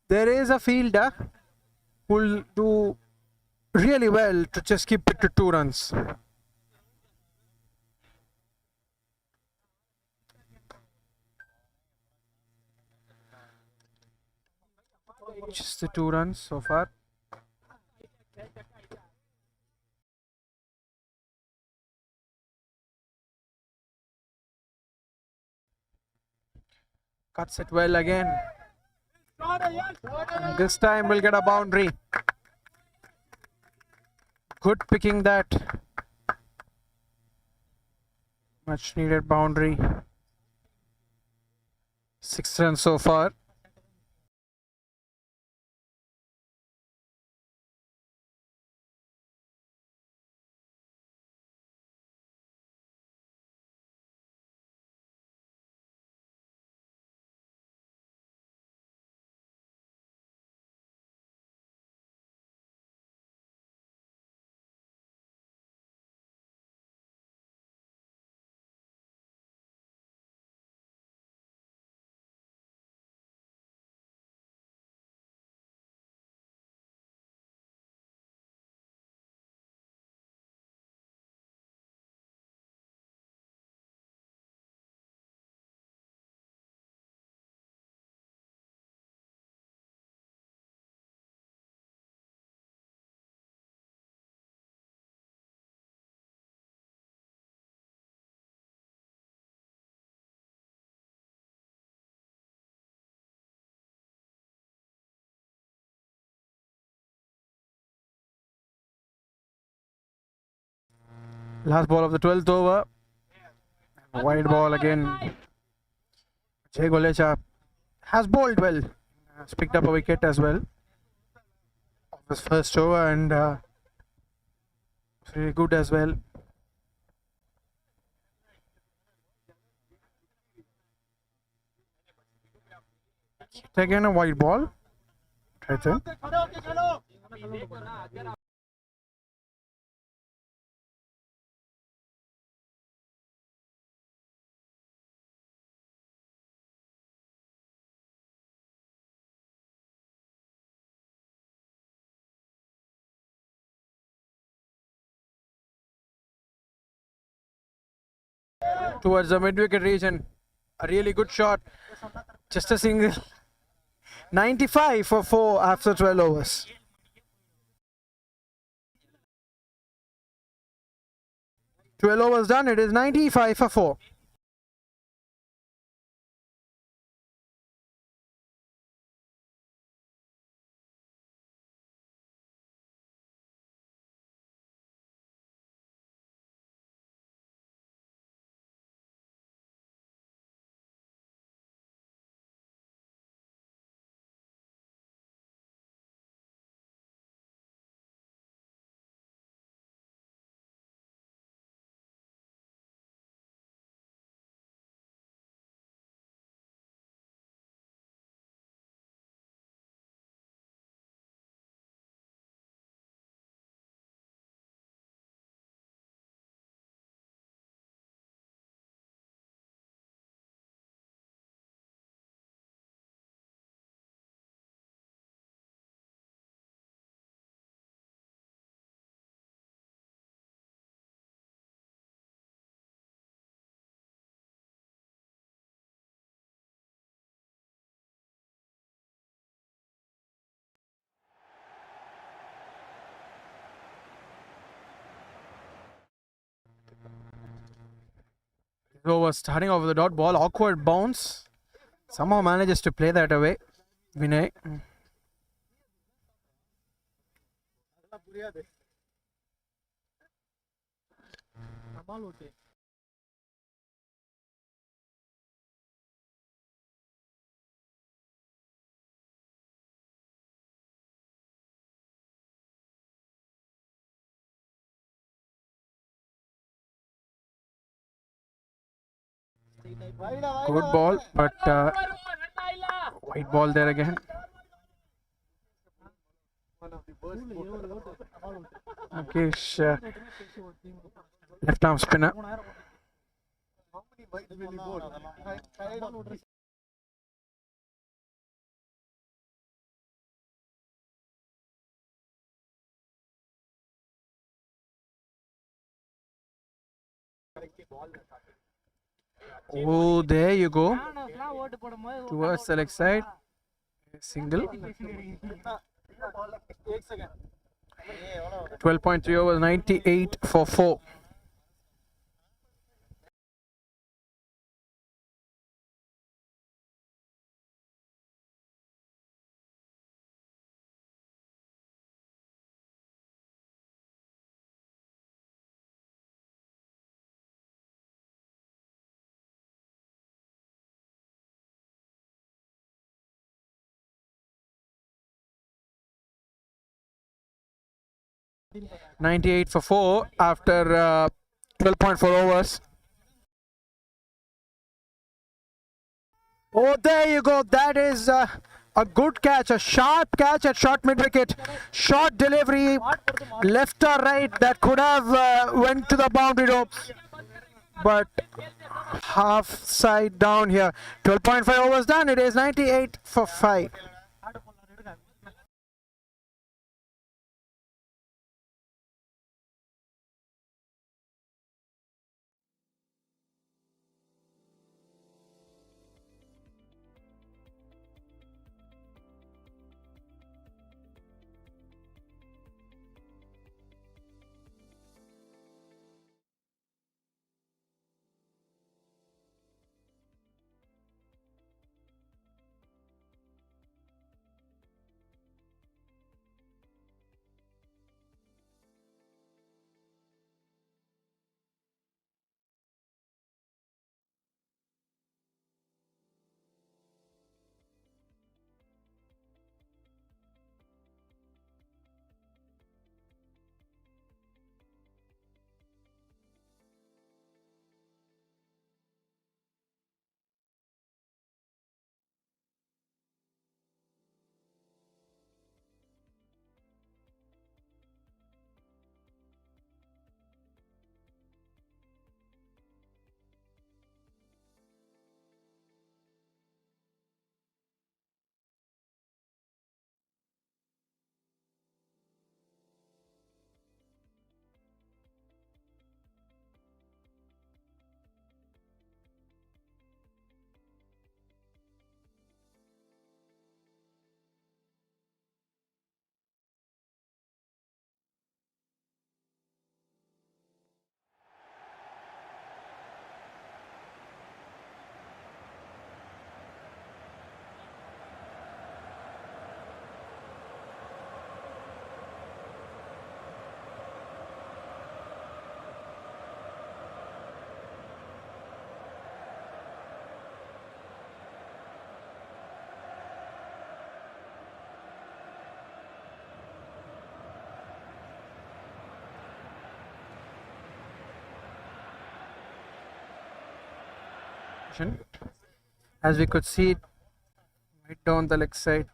Speaker 1: There is a fielder who will do really well to just keep it to 2 runs. Just the 2 runs so far. Cuts it well again. And this time we'll get a boundary. Good picking that. Much needed boundary. 6 runs so far. Last ball of the 12th over. Wide ball again. Jay Golecha has bowled well. Has picked up a wicket as well. Of his first over and really good as well. Again a wide ball. Right there. Towards the mid-wicket region. A really good shot. Just a single. 95 for 4 after 12 overs. 12 overs done. It is 95 for 4. Over starting off with the dot ball, awkward bounce. Somehow manages to play that away. Vinay.
Speaker 3: பால் ஓட்டு.
Speaker 1: Good ball, but white ball there again. Mukesh, left arm spinner. Oh, there you go. Towards the leg side. Single. 12.3 over 98 for 4. $98 for 4 after 12.4 overs. Oh, there you go. That is a good catch, a sharp catch at short mid-wicket. Short delivery, left or right, that could have went to the boundary ropes. But half side down here. 12.5 overs done. It is 98 for 5. As we could see, right down the leg side.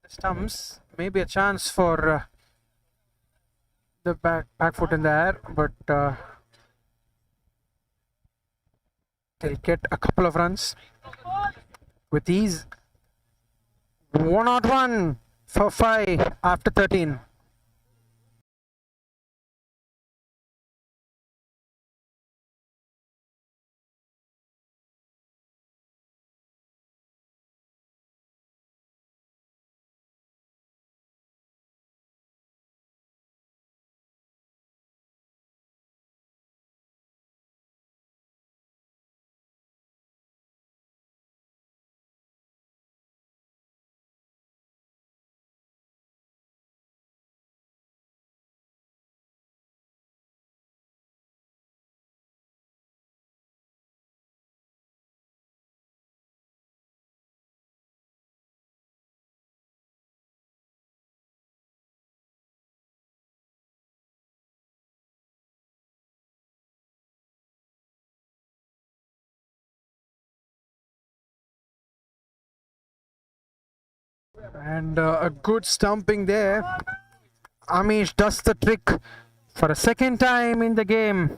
Speaker 1: The stumps, maybe a chance for the back foot in the air, but they'll get a couple of runs with ease. 101 for 5 after 13. And a good stumping there. Amish does the trick for a second time in the game.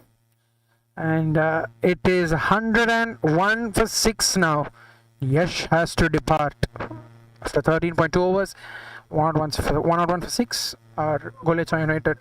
Speaker 1: And it is 101 for 6 now. Yash has to depart. After 13.2 overs, 101 for 6 are Golecha United.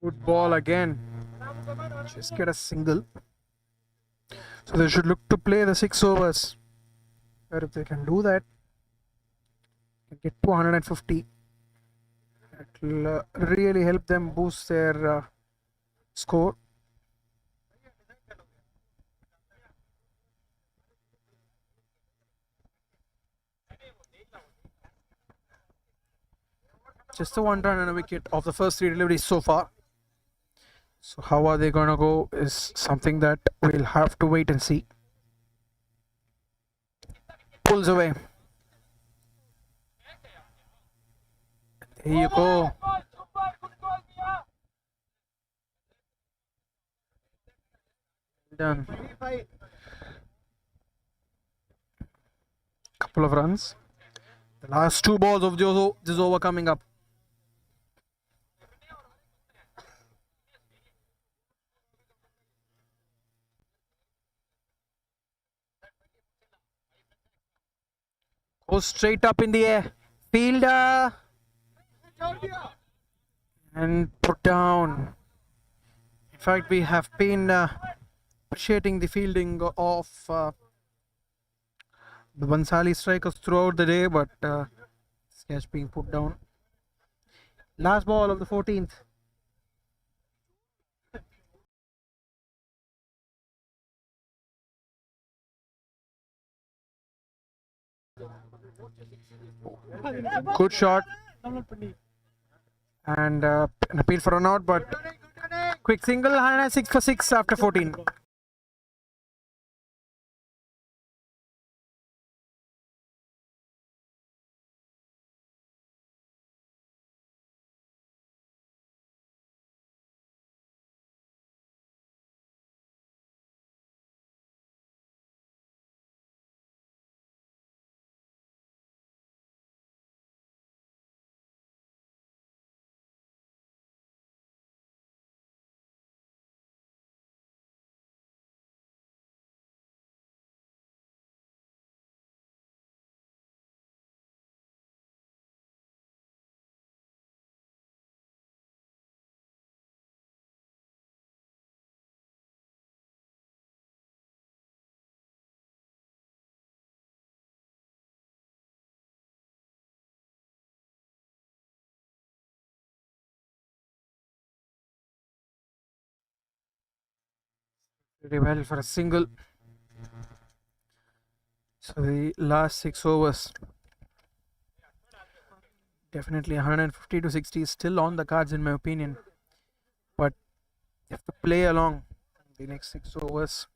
Speaker 1: Good ball again. Just get a single. So they should look to play the 6 overs. But if they can do that, get to 150. It will really help them boost their score. Just a 1 run and a wicket of the first 3 deliveries so far. So how are they going to go is something that we'll have to wait and see. Pulls away. There you go. Done. Couple of runs. The last 2 balls of this over coming up. Goes straight up in the air. Fielder. And put down. In fact, we have been appreciating the fielding of the Bansali strikers throughout the day, but this catch being put down. Last ball of the 14th. Good shot. And an appeal for an out, but quick single, 106 for 6 after 14. Pretty well for a single. So the last 6 overs. Definitely 150 to 60 is still on the cards in my opinion. But you have to play along the next 6 overs.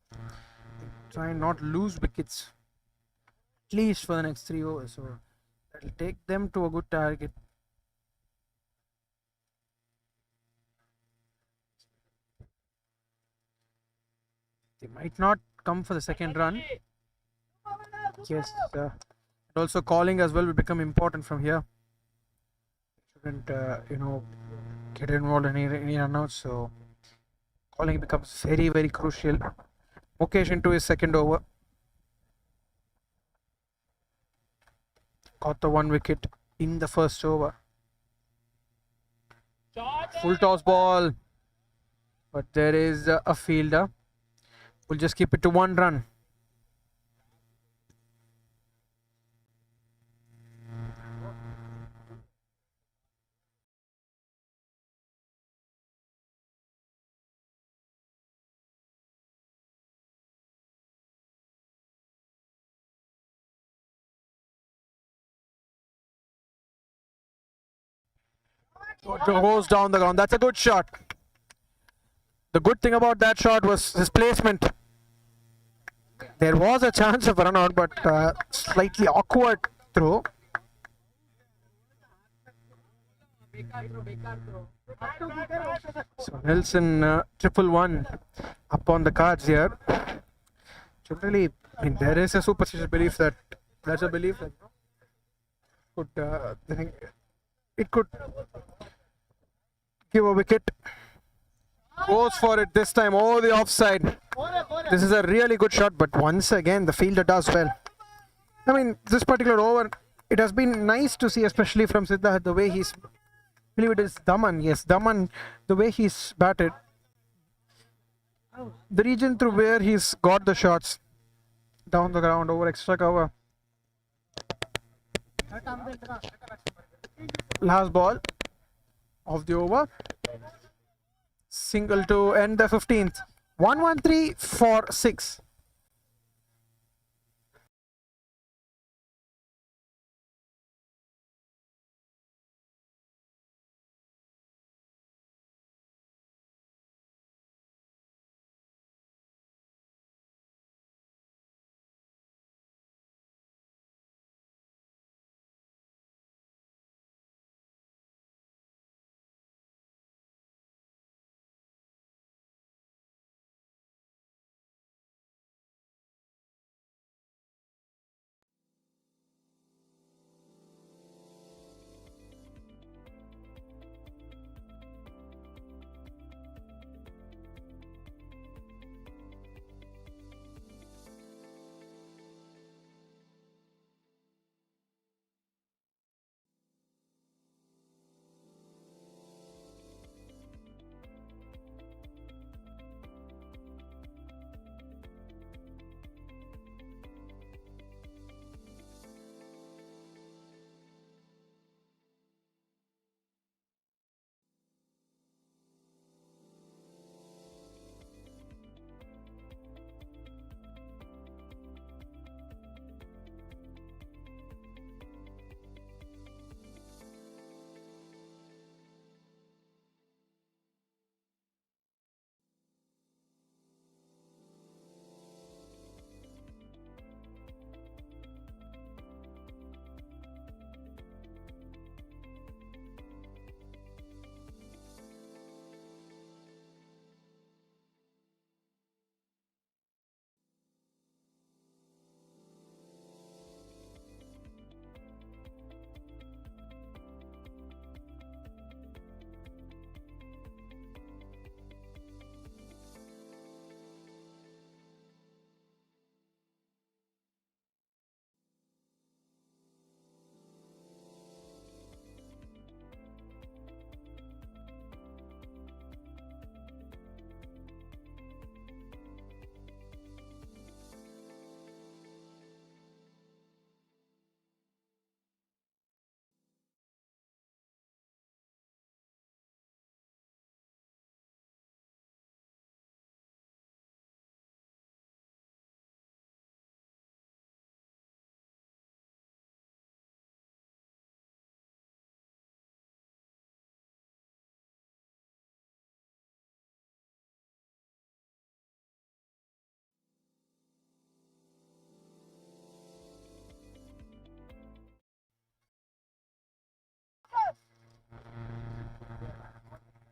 Speaker 1: Try and not lose wickets. At least for the next 3 overs. So that will take them to a good target. They might not come for the second run. Yes, also calling as well will become important from here. Shouldn't get involved in any runouts, so calling becomes very crucial. Mukesh into his second over. Got the 1 wicket in the first over. Full toss ball, but there is a fielder. We'll just keep it to 1 run. Goes down the ground. That's a good shot. The good thing about that shot was his placement. There was a chance of a run out, but slightly awkward throw. So Nelson 111 up on the cards here. Generally, I mean, there is a superstitious belief that there's a belief that could it could give a wicket. Goes for it this time. Oh, the offside. This is a really good shot, but once again the fielder does well. I mean, this particular over, it has been nice to see, especially from Siddharth, the way he's, I believe it is Daman, yes, Daman, the way he's batted. The region through where he's got the shots down the ground over extra cover. Last ball of the over. Single to end the 15th. 113 for 6.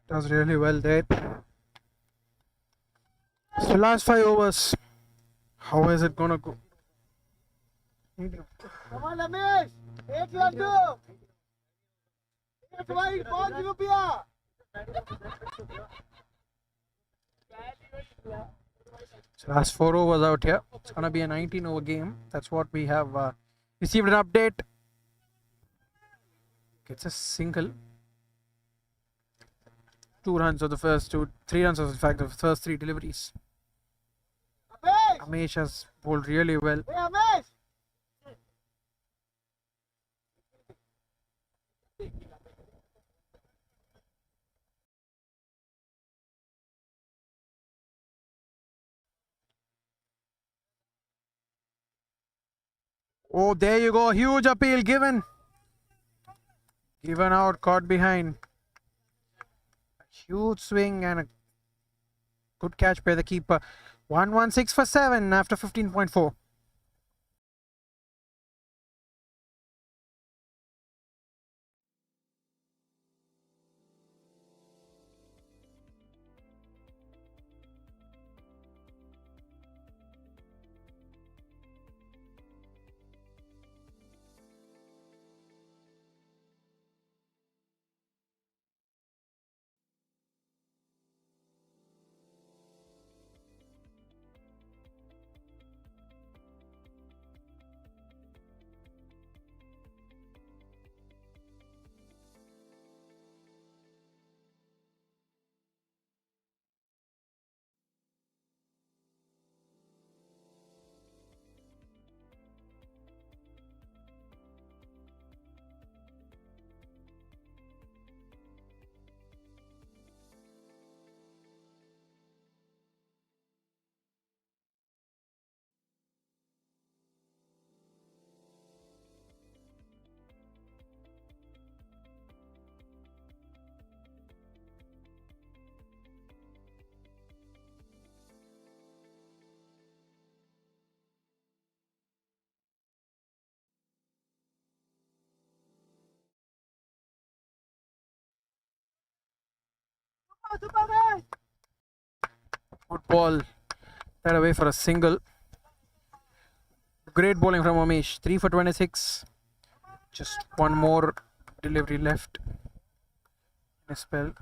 Speaker 1: Does really well there. So last 5 overs. How is it gonna go?
Speaker 2: Come on, Ramesh. 8 laddu. 8 wide. 5 rupiah.
Speaker 1: So last 4 overs out here. It's gonna be a 19 over game. That's what we have received an update. Gets a single. 2 runs of the first 3 runs of the fact of the first 3 deliveries. Amesh has bowled really well. Oh, there you go. Huge appeal given. Given out, caught behind. A huge swing and a good catch by the keeper. 116 for 7 after 15.4. Good ball. That away for a single. Great bowling from Amish. 3 for 26. Just one more delivery left in a spell.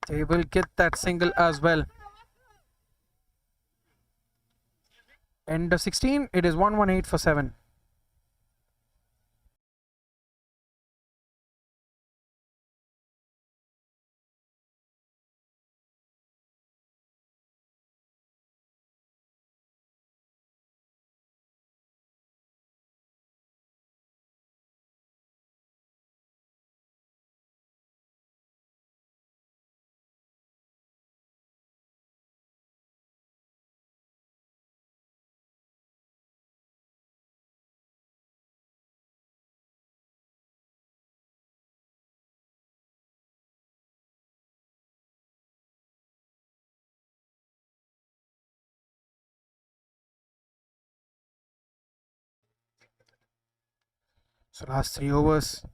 Speaker 1: They will get that single as well. End of 16. It is 118 for 7. So last 3 overs.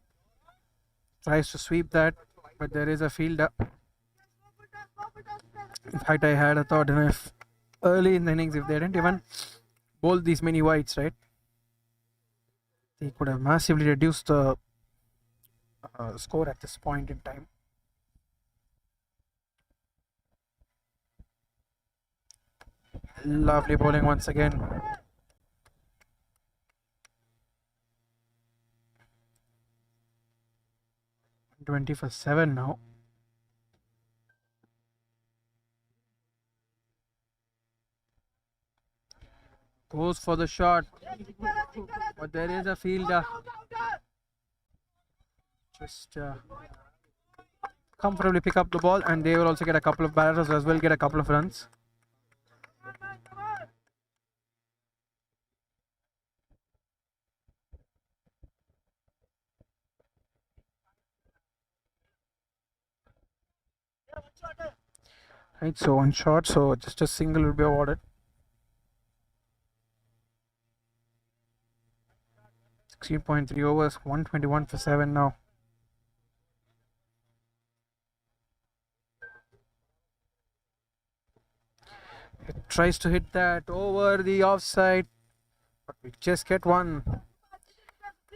Speaker 1: Tries to sweep that, but there is a fielder. In fact, I had a thought, if early in the innings, if they didn't even bowl these many wides, right, they could have massively reduced the score at this point in time. Lovely bowling once again. 20 for 7 now. Goes for the shot, but there is a fielder. Just comfortably pick up the ball, and they will also get a couple of batters as well, get a couple of runs. Right, so one shot, so just a single will be awarded. 16.3 overs, 121 for 7 now. It tries to hit that over the offside, but we just get one.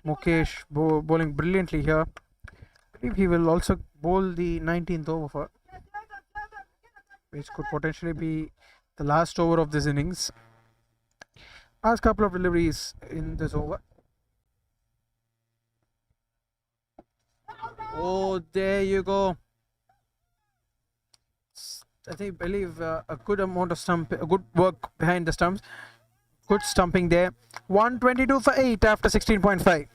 Speaker 1: Mukesh bowling brilliantly here. I believe he will also bowl the 19th over, which could potentially be the last over of this innings. Last couple of deliveries in this over. Oh, there you go. Believe a good amount of a good work behind the stumps. Good stumping there. 122 for 8 after 16.5.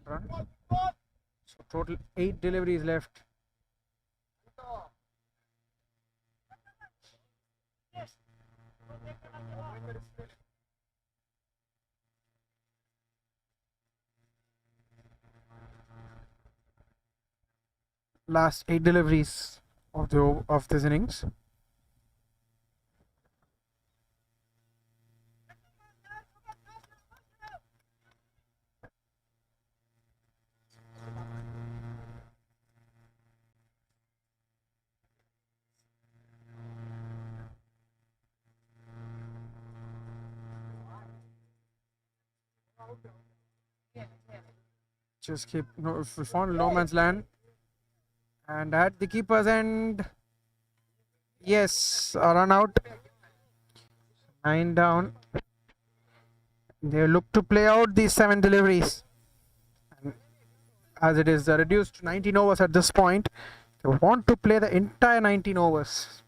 Speaker 1: Run. So total 8 deliveries left. Last 8 deliveries of this innings. Just keep no. If we found no man's land, and at the keeper's end, yes, a run out. 9 down. They look to play out these 7 deliveries. And as it is reduced to 19 overs at this point, they want to play the entire 19 overs.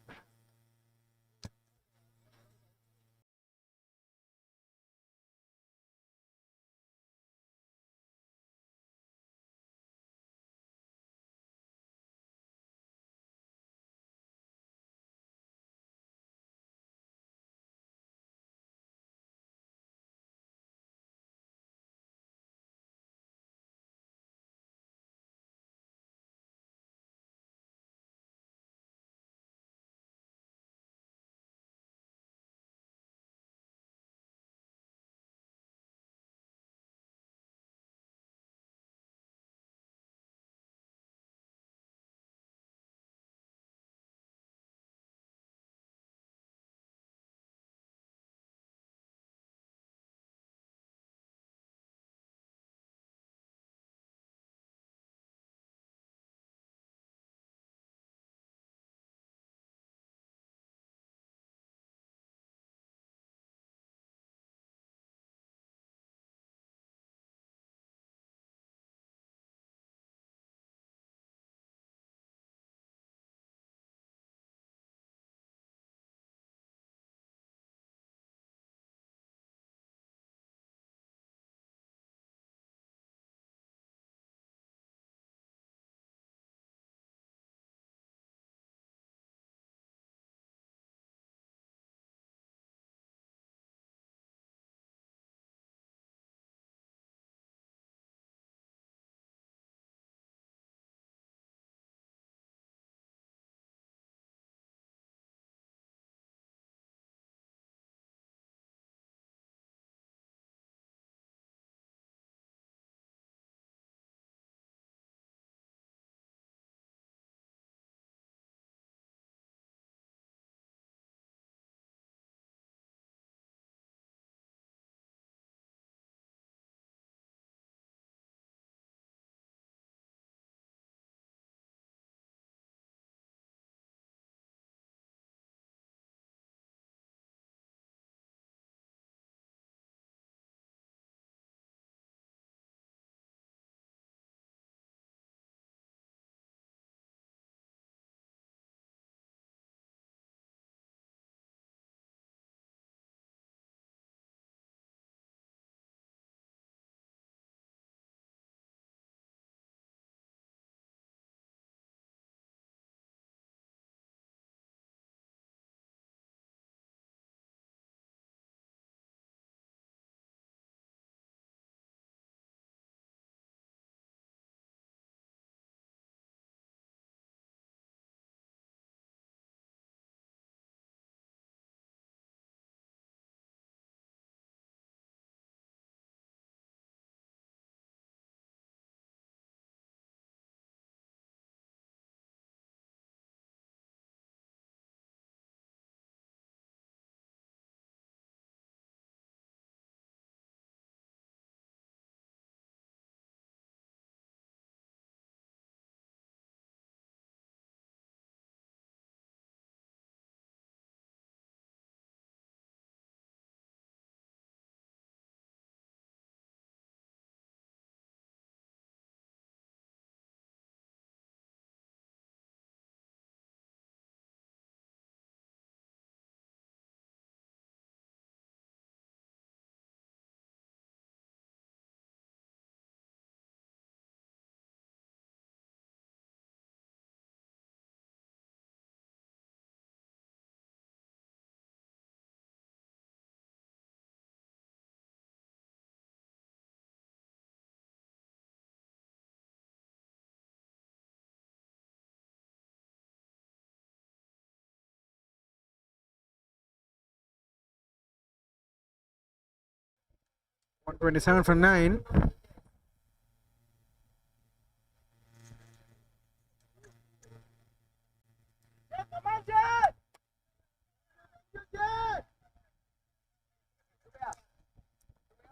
Speaker 1: 127 for 9.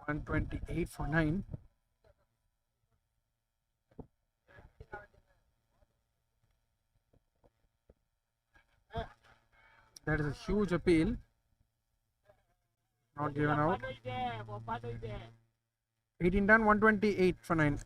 Speaker 1: $128 for 9. That is a huge appeal. Not given out. 18 done, 128 for 9.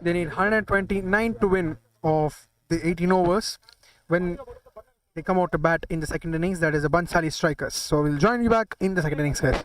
Speaker 1: They need 129 to win of the 18 overs when they come out to bat in the second innings. That is the Bansali Strikers. So we'll join you back in the second innings, guys.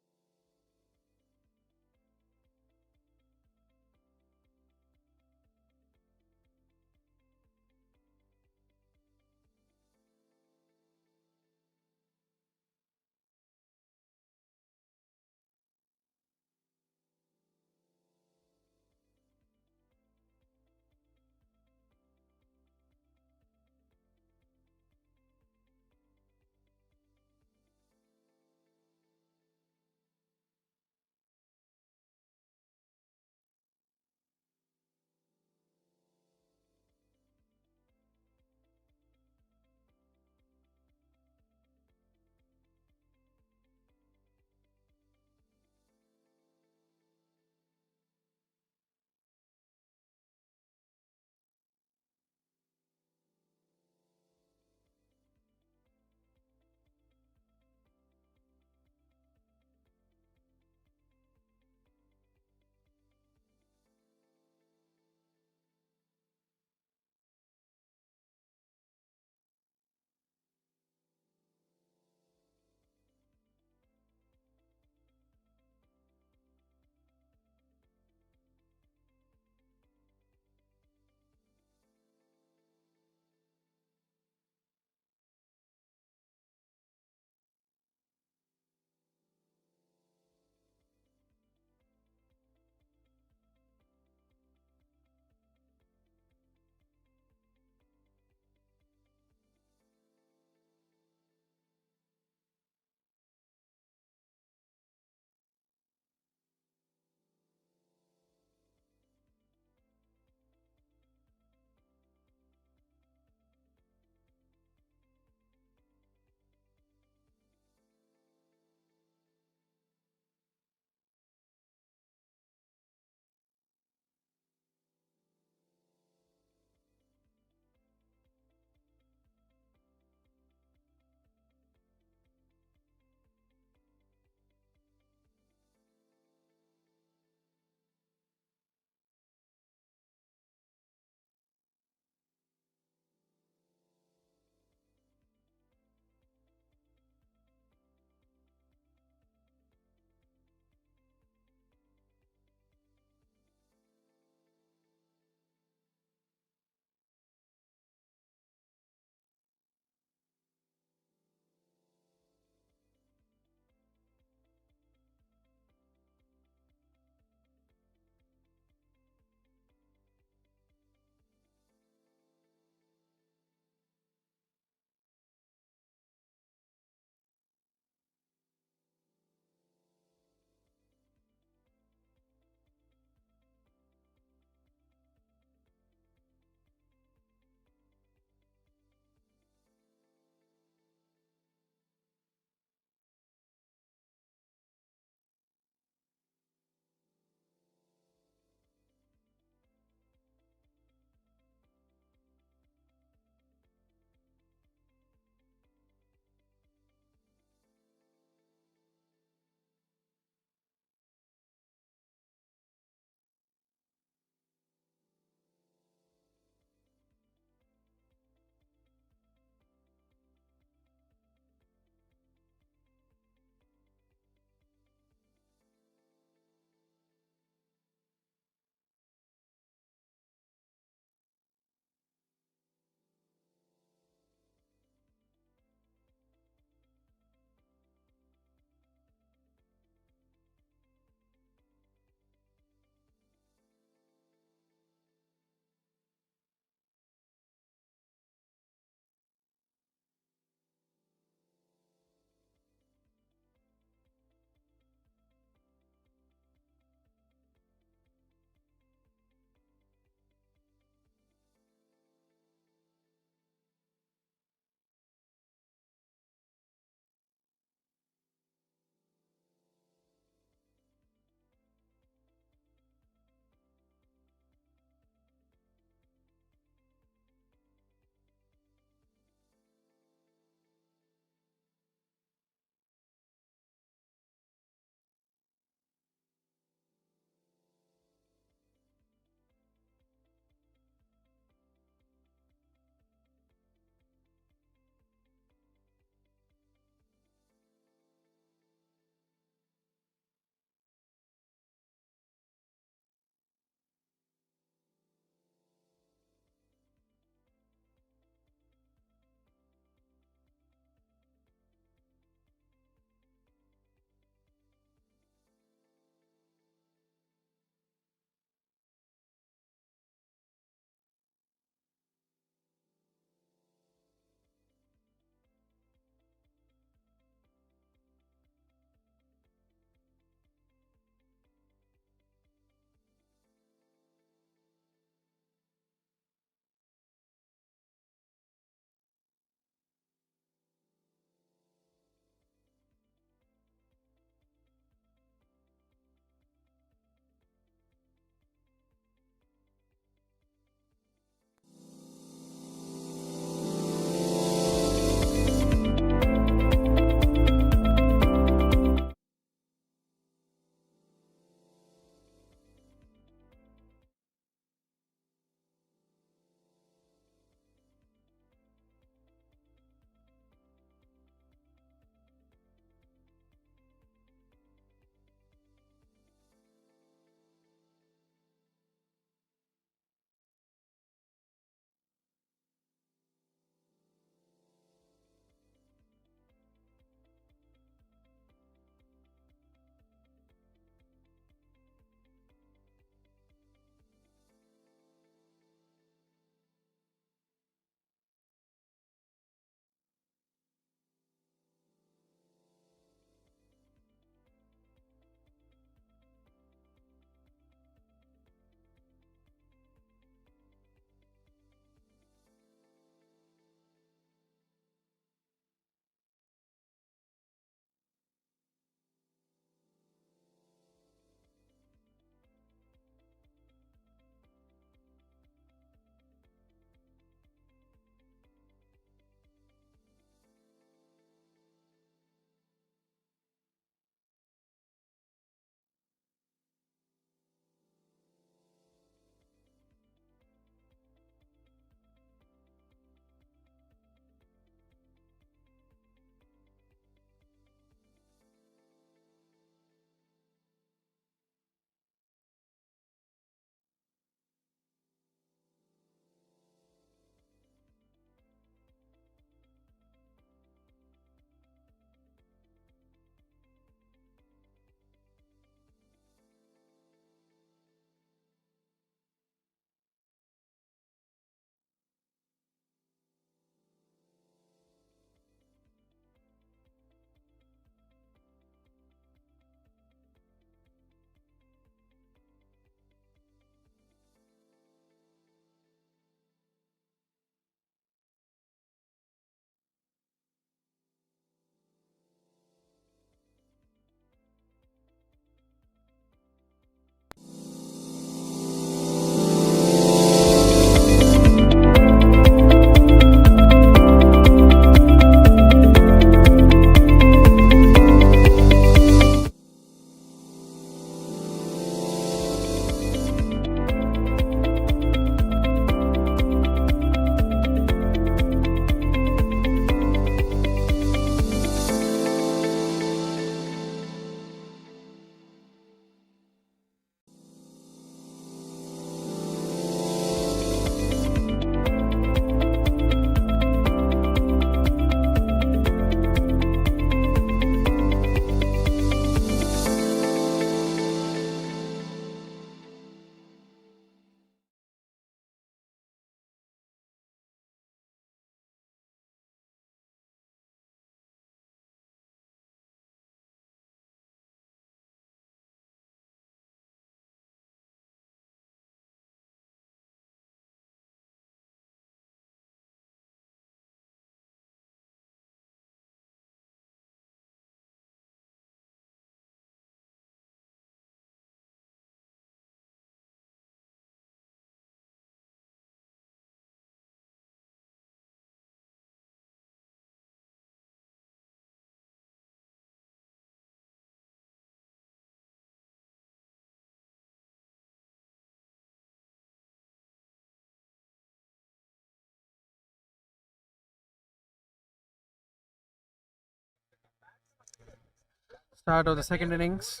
Speaker 1: Start of the second innings.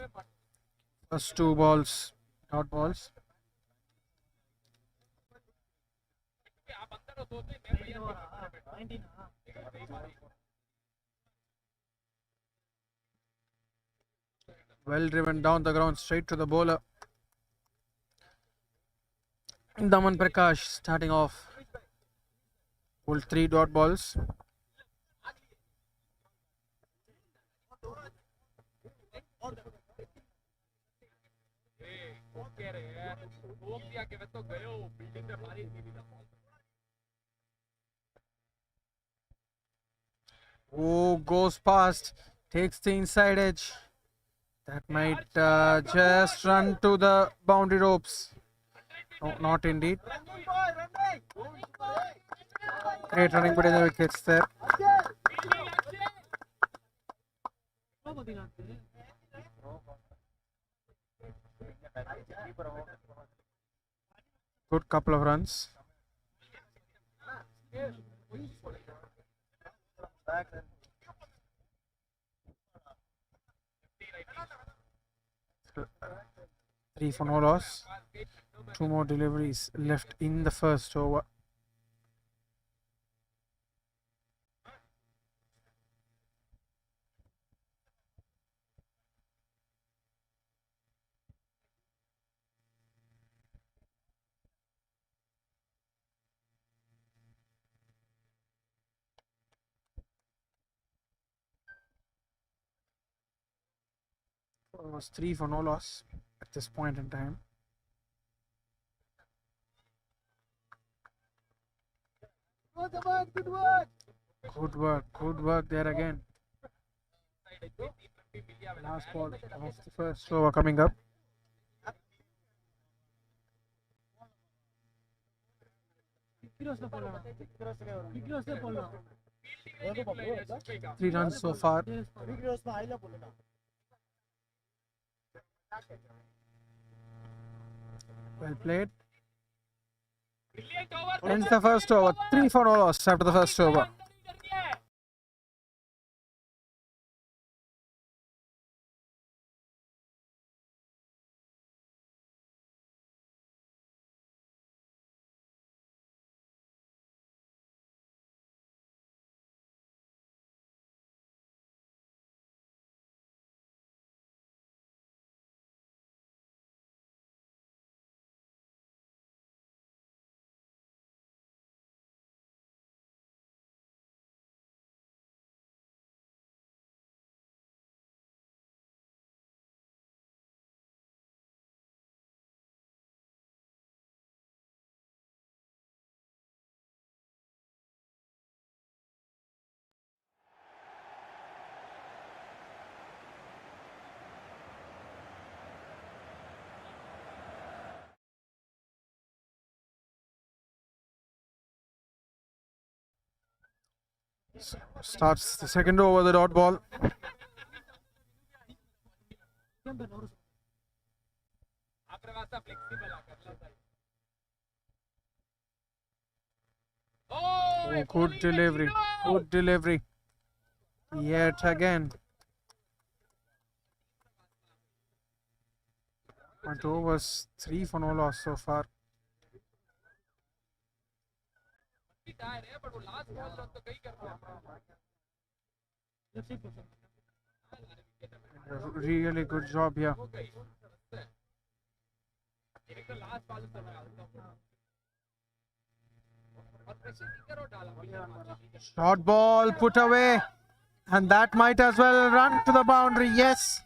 Speaker 1: First two balls, dot balls. Well driven down the ground, straight to the bowler. Daman Prakash starting off. Pulled 3 dot balls. Oh, goes past, takes the inside edge. That might just run to the boundary ropes. No, not indeed. Great running between the wickets there. Good couple of runs. Three for no loss. 2 more deliveries left in the first over. It was 3 for no loss at this point in time. Good work there again. Last ball of the first over coming up. Three runs so far. Well played. Ends the first over. 3 for no loss after the first over. Starts the second over, the dot ball. Oh, good delivery. Good delivery. Yet again. Point overs, 3 for no loss so far. Really good job here. Short ball put away, and that might as well run to the boundary. Yes.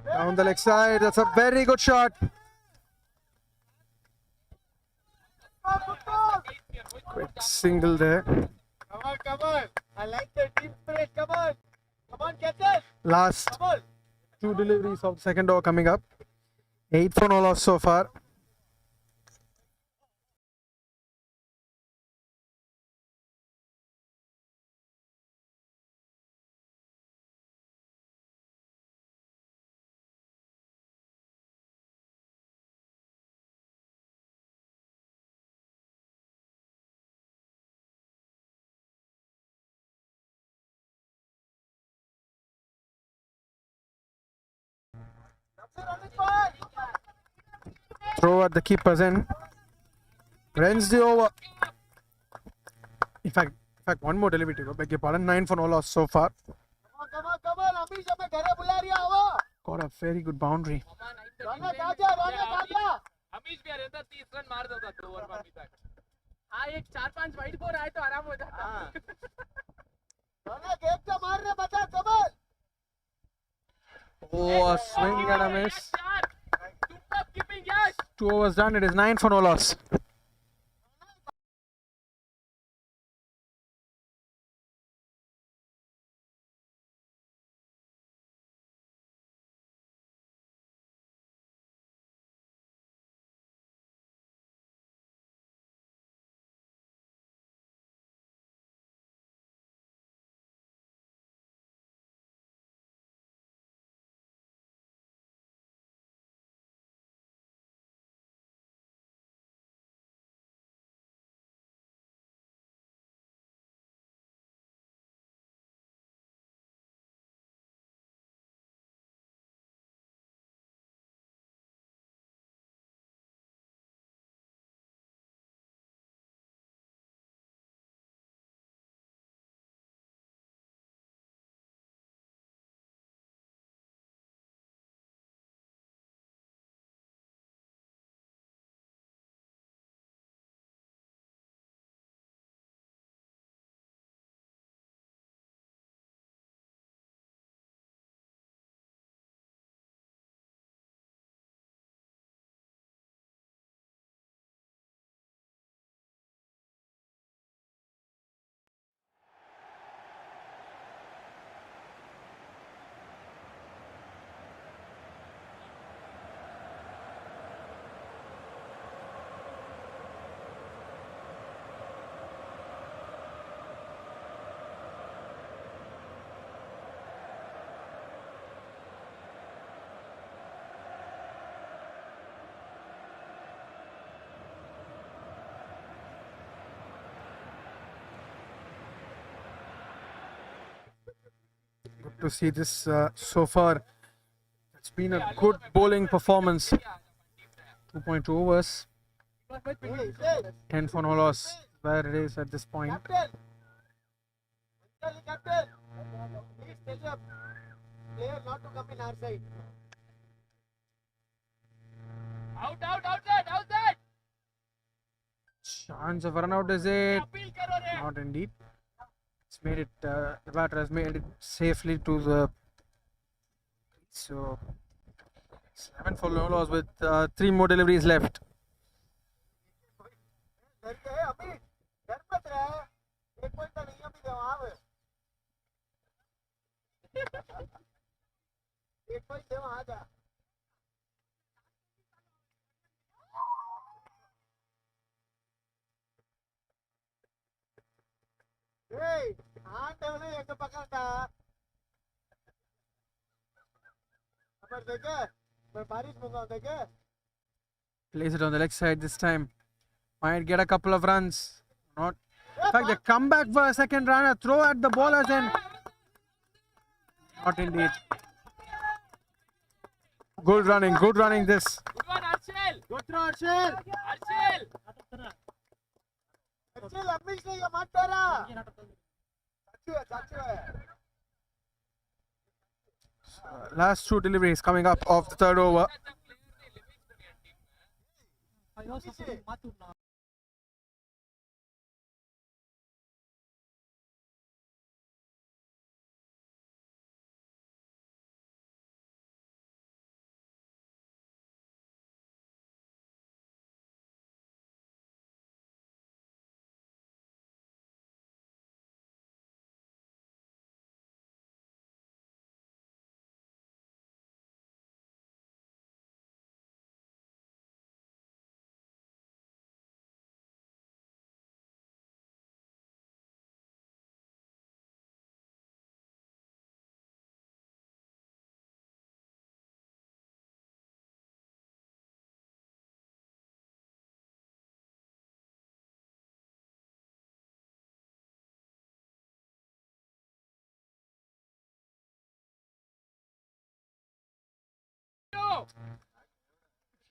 Speaker 1: Down the leg side. That's a very good shot. Quick single there.
Speaker 2: Come on. I like the team spirit. Come on. Come on, catch it.
Speaker 1: Last
Speaker 2: Come on.
Speaker 1: 2 deliveries of the second over coming up. 8 for no loss so far. Throw at the keeper's end. Ends the over. In fact, one more delivery to go. Beg your pardon. 9 for no loss so far.
Speaker 2: Come on. Amish, हमें घरे बुला रही है वो.
Speaker 1: Got a very good boundary.
Speaker 2: रौनक आजा.
Speaker 4: Hamish भी अरे 30 run मार देता 2 ओवर में अभी तक. हाँ एक 4-5 वाइड बॉल आए तो आराम हो जाता.
Speaker 2: रौनक एक तो मार रहे बचा कमल.
Speaker 1: Oh, a swing and a miss.
Speaker 4: Superb keeping, yes.
Speaker 1: 2 overs done. It is 9 for no loss. Good to see this so far. It's been a good bowling performance. 2.2 overs. 10 for no loss. Where it is at this point.
Speaker 2: Captain. Please tell your player not to come in our side.
Speaker 4: Outside.
Speaker 1: Chance of run out, is it?
Speaker 4: Appeal करो रे.
Speaker 1: Not indeed. It's made it, the batter has made it safely to the. So, 7 for no loss with 3 more deliveries left.
Speaker 2: डर के अभी डर मत रहा. एक point तो नहीं अभी दे वहां पे. एक पॉइंट दे वहां जा. Hey, ஆண்டவனே எங்க பக்கம்டா. அப்புறம் देखे मैं बारिश मंगाऊं देखे.
Speaker 1: Plays it on the leg side this time. Might get a couple of runs. Not. In fact, they come back for a second run. A throw at the bowler's end. Not indeed. Good running this.
Speaker 4: Good one, Arshil.
Speaker 2: Good throw, Arshil.
Speaker 4: Arshil.
Speaker 2: Arshil, Amish ने ये मत डरा. चाचू है.
Speaker 1: Last 2 deliveries coming up of the third over.
Speaker 3: अयो सब मातुर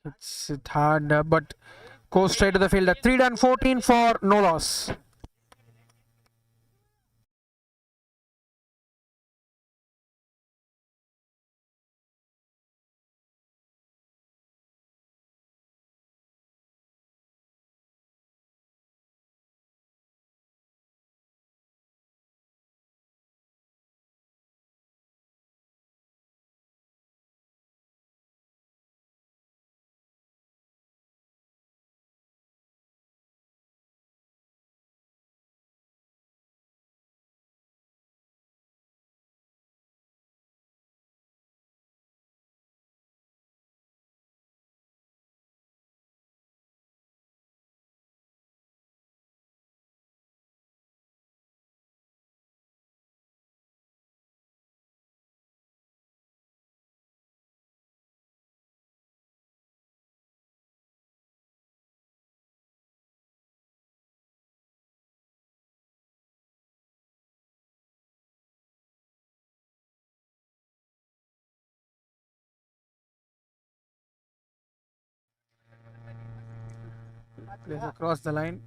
Speaker 1: It's it hard, but goes straight to the fielder. 3 done, 14 for no loss. Plays across the line.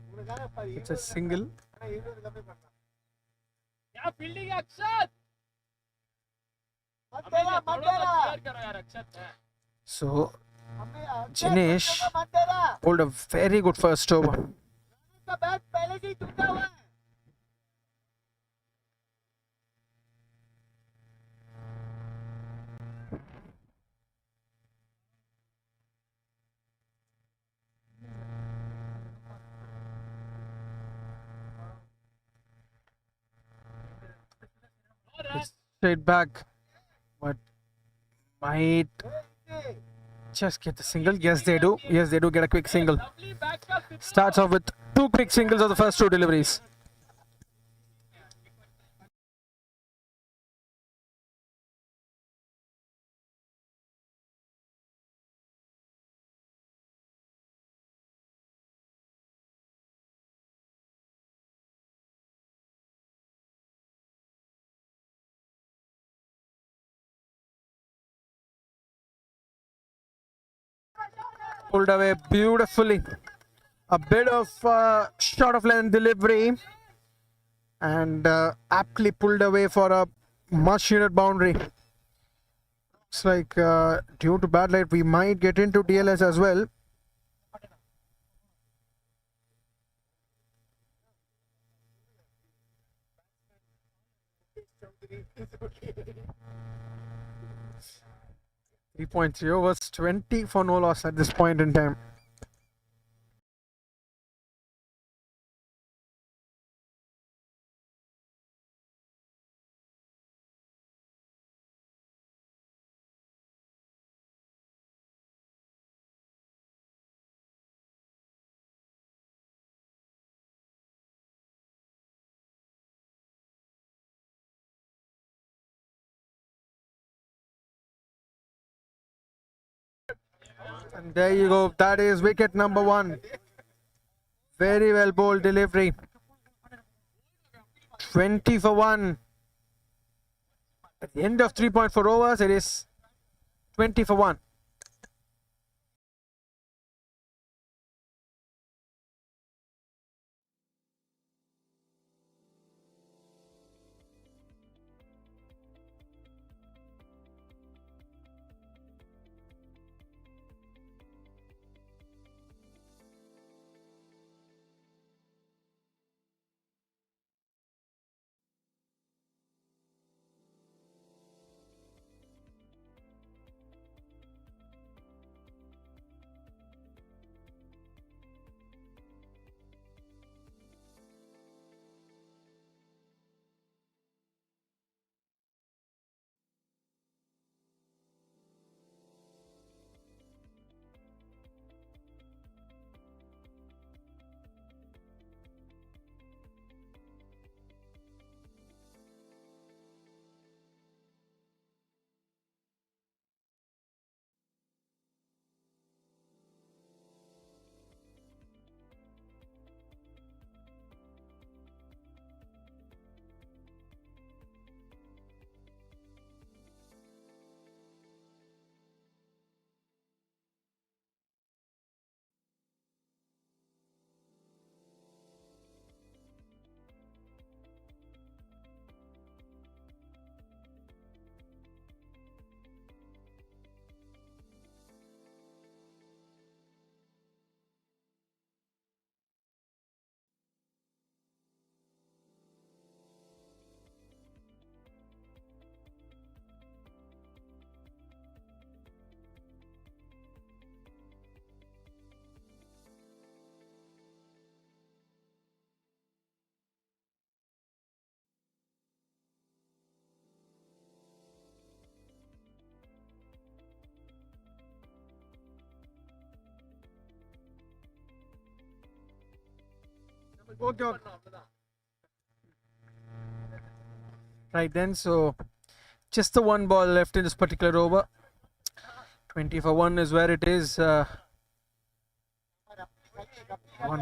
Speaker 1: It's a single.
Speaker 4: क्या fielding है अक्षत थोड़ा क्लियर करो यार अक्षत
Speaker 1: So Jinesh pulled a very good first over. Straight back, but might just get the single. Yes, they do. Yes, they do get a quick single. Starts off with 2 quick singles of the first 2 deliveries. Pulled away beautifully. A bit of short of length delivery, and aptly pulled away for a much needed boundary. Looks like due to bad light, we might get into DLS as well. .3 overs, 20 for no loss at this point in time. And there you go. That is wicket number 1. Very well bowled delivery. 20 for 1. At the end of 3.4 overs, it is 20 for 1. Okay. Right then, so just the one ball left in this particular over. 20 for 1 is where it is. One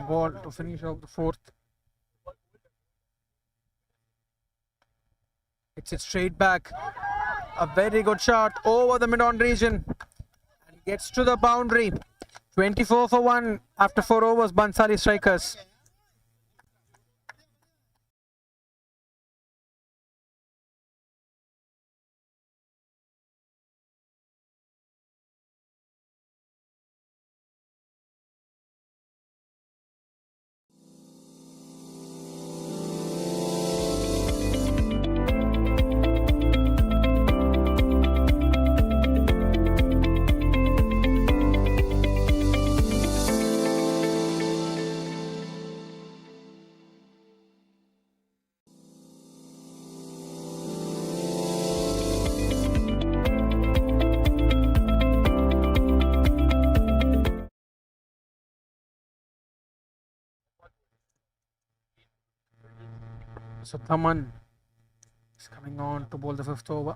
Speaker 1: ball to finish off the fourth. It's it straight back. A very good shot over the mid-on region. And gets to the boundary. 24 for 1 after 4 overs, Bansali strikers. So Thaman is coming on to bowl the fifth over.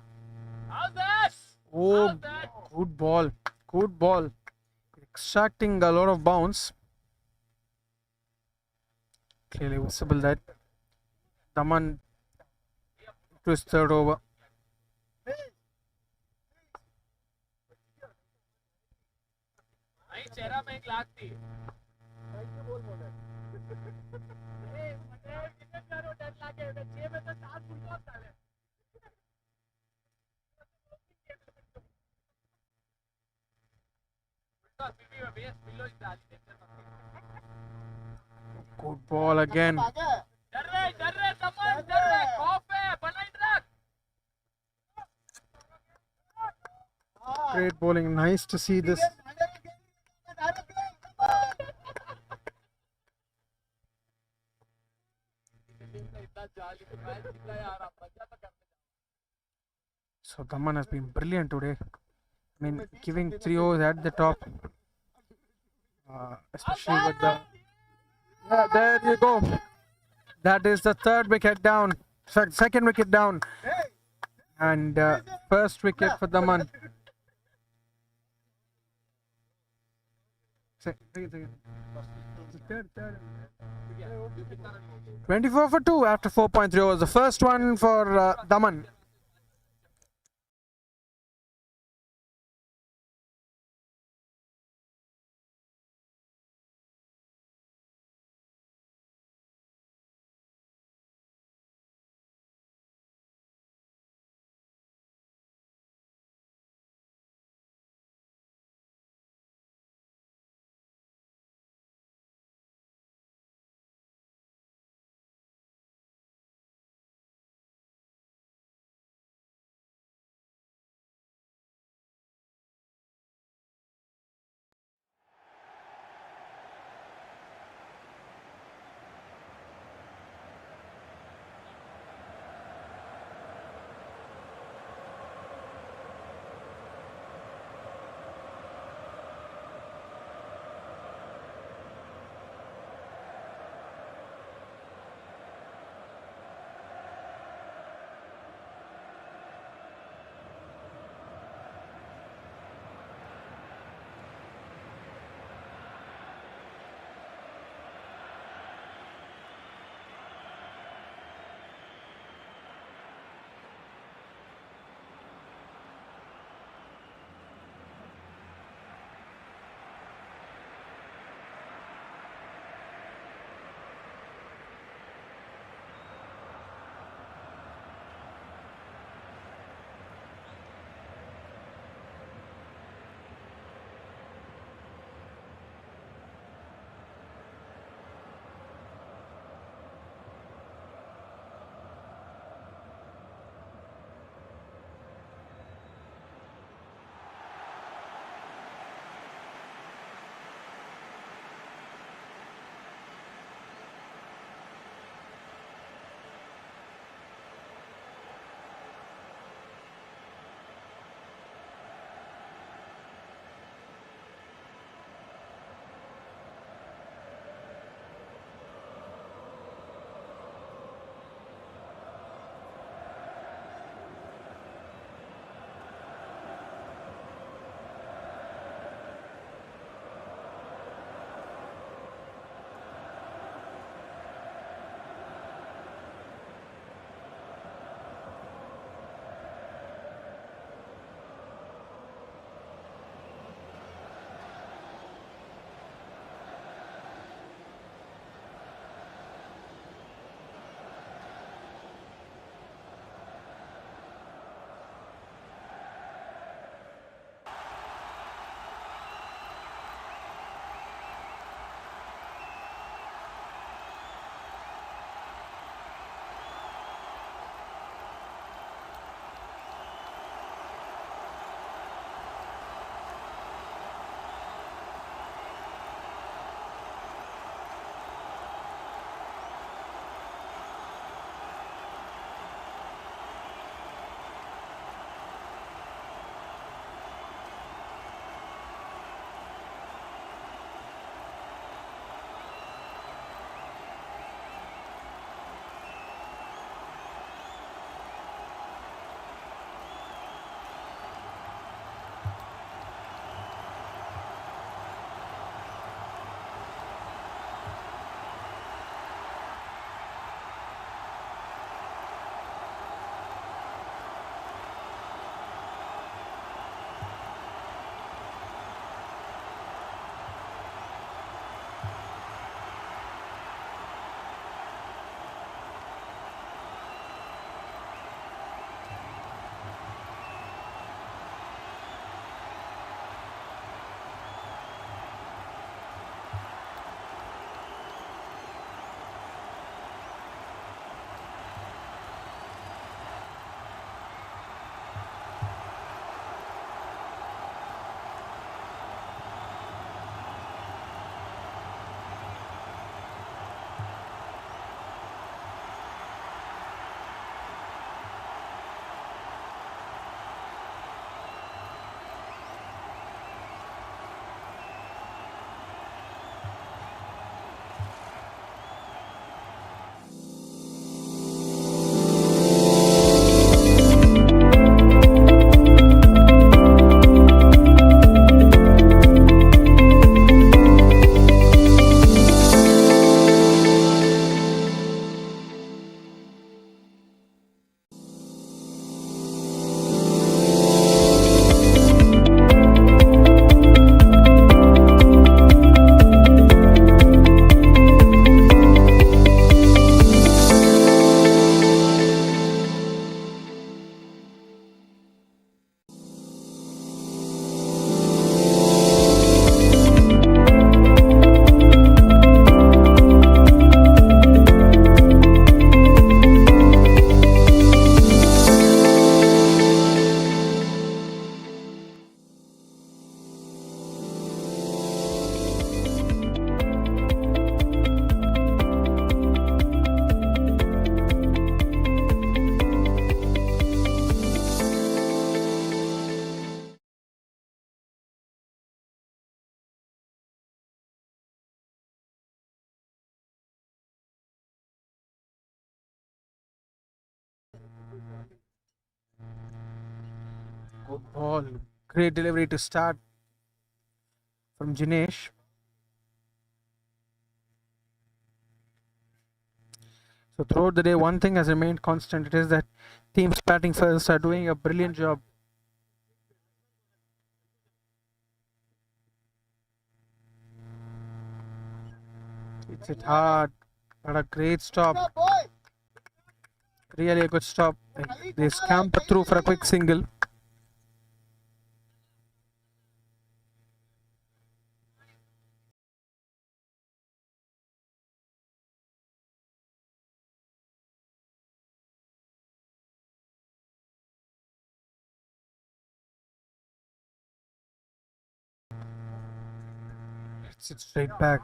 Speaker 4: How's that?
Speaker 1: Oh,
Speaker 4: How's that?
Speaker 1: good ball. Good ball. Extracting a lot of bounce. Clearly visible that Thaman to his third over.
Speaker 4: नहीं चेहरा में एक लाख थी
Speaker 1: Good ball again. Great bowling. Nice to see this. So Daman has been brilliant today. I mean, giving 3 overs at the top. Especially with the... Yeah, there you go. That is the third wicket down. Second wicket down. And first wicket for Daman. 24 for 2 after 4.3 overs. The first one for Daman. Ball. Great delivery to start from Jinesh. So throughout the day, one thing has remained constant. It is that teams batting first are doing a brilliant job. It's hit hard, but a great stop. Really a good stop. They scamper through for a quick single. It's it straight back.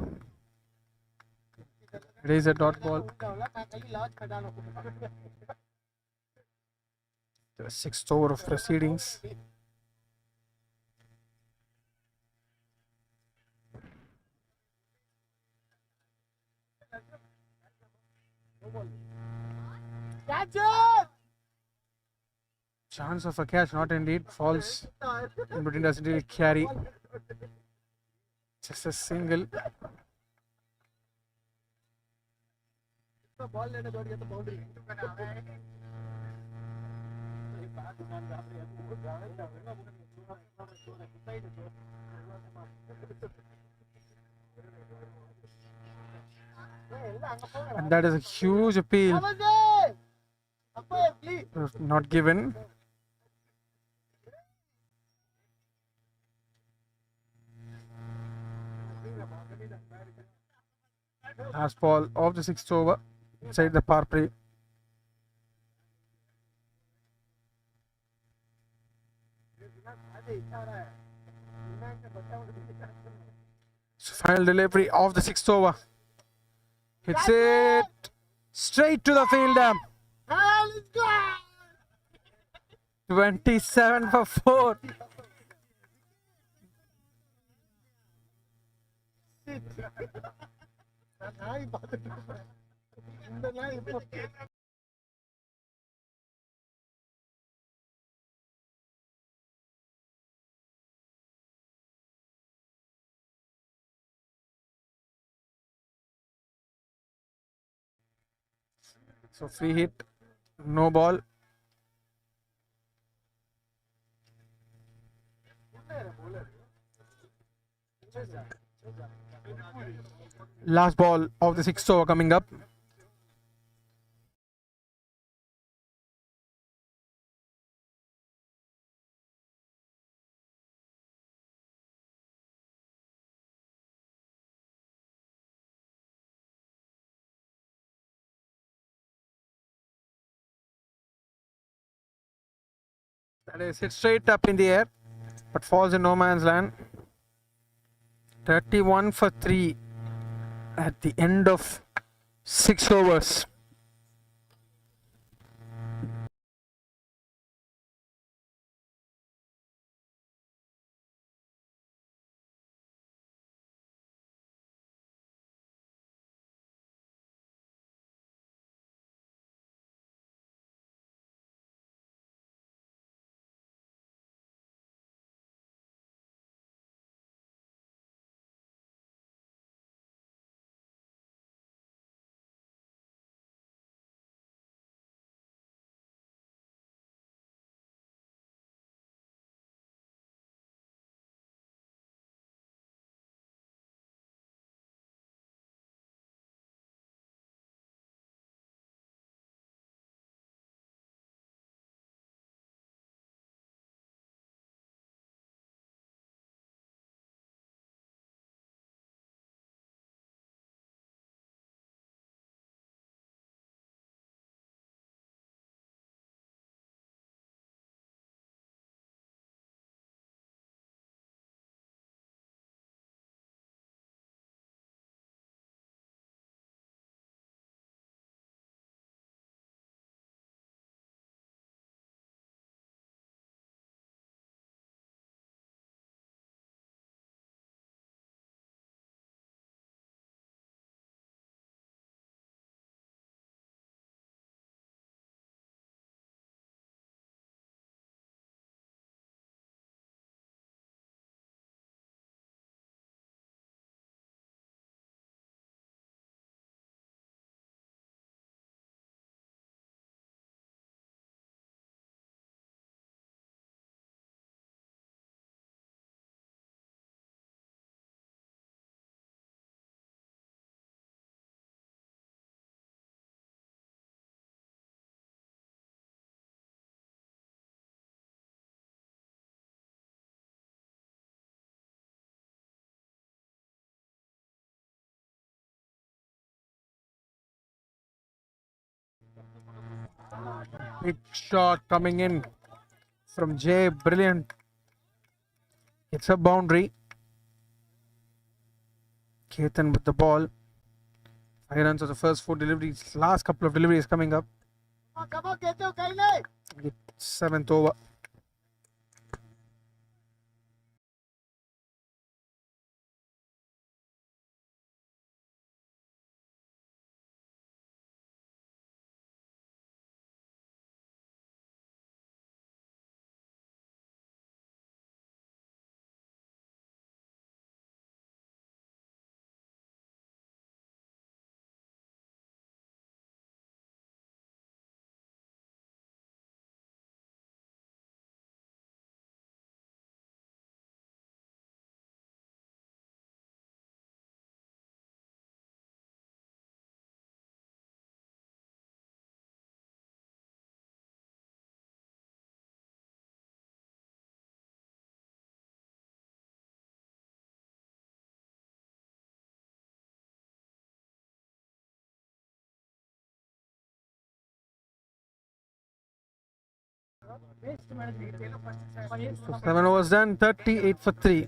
Speaker 1: It is a dot ball. The sixth over of proceedings. Chance of a catch, not indeed. Falls in between, doesn't really carry. Just a single. And that is a huge appeal. Not given. Last ball of the sixth over inside the power play. So final delivery of the sixth over. Hits it straight to the fielder. 27 for 4. So free hit, no ball. Last ball of the sixth over coming up. That is hit straight up in the air, but falls in no man's land. 31 for 3 at the end of 6 overs. Big shot coming in from Jay. Brilliant. It's a boundary. Ketan with the ball. 5 runs of the first 4 deliveries. Last couple of deliveries coming up. It's 7th over. So 7 overs done. 38 for 3.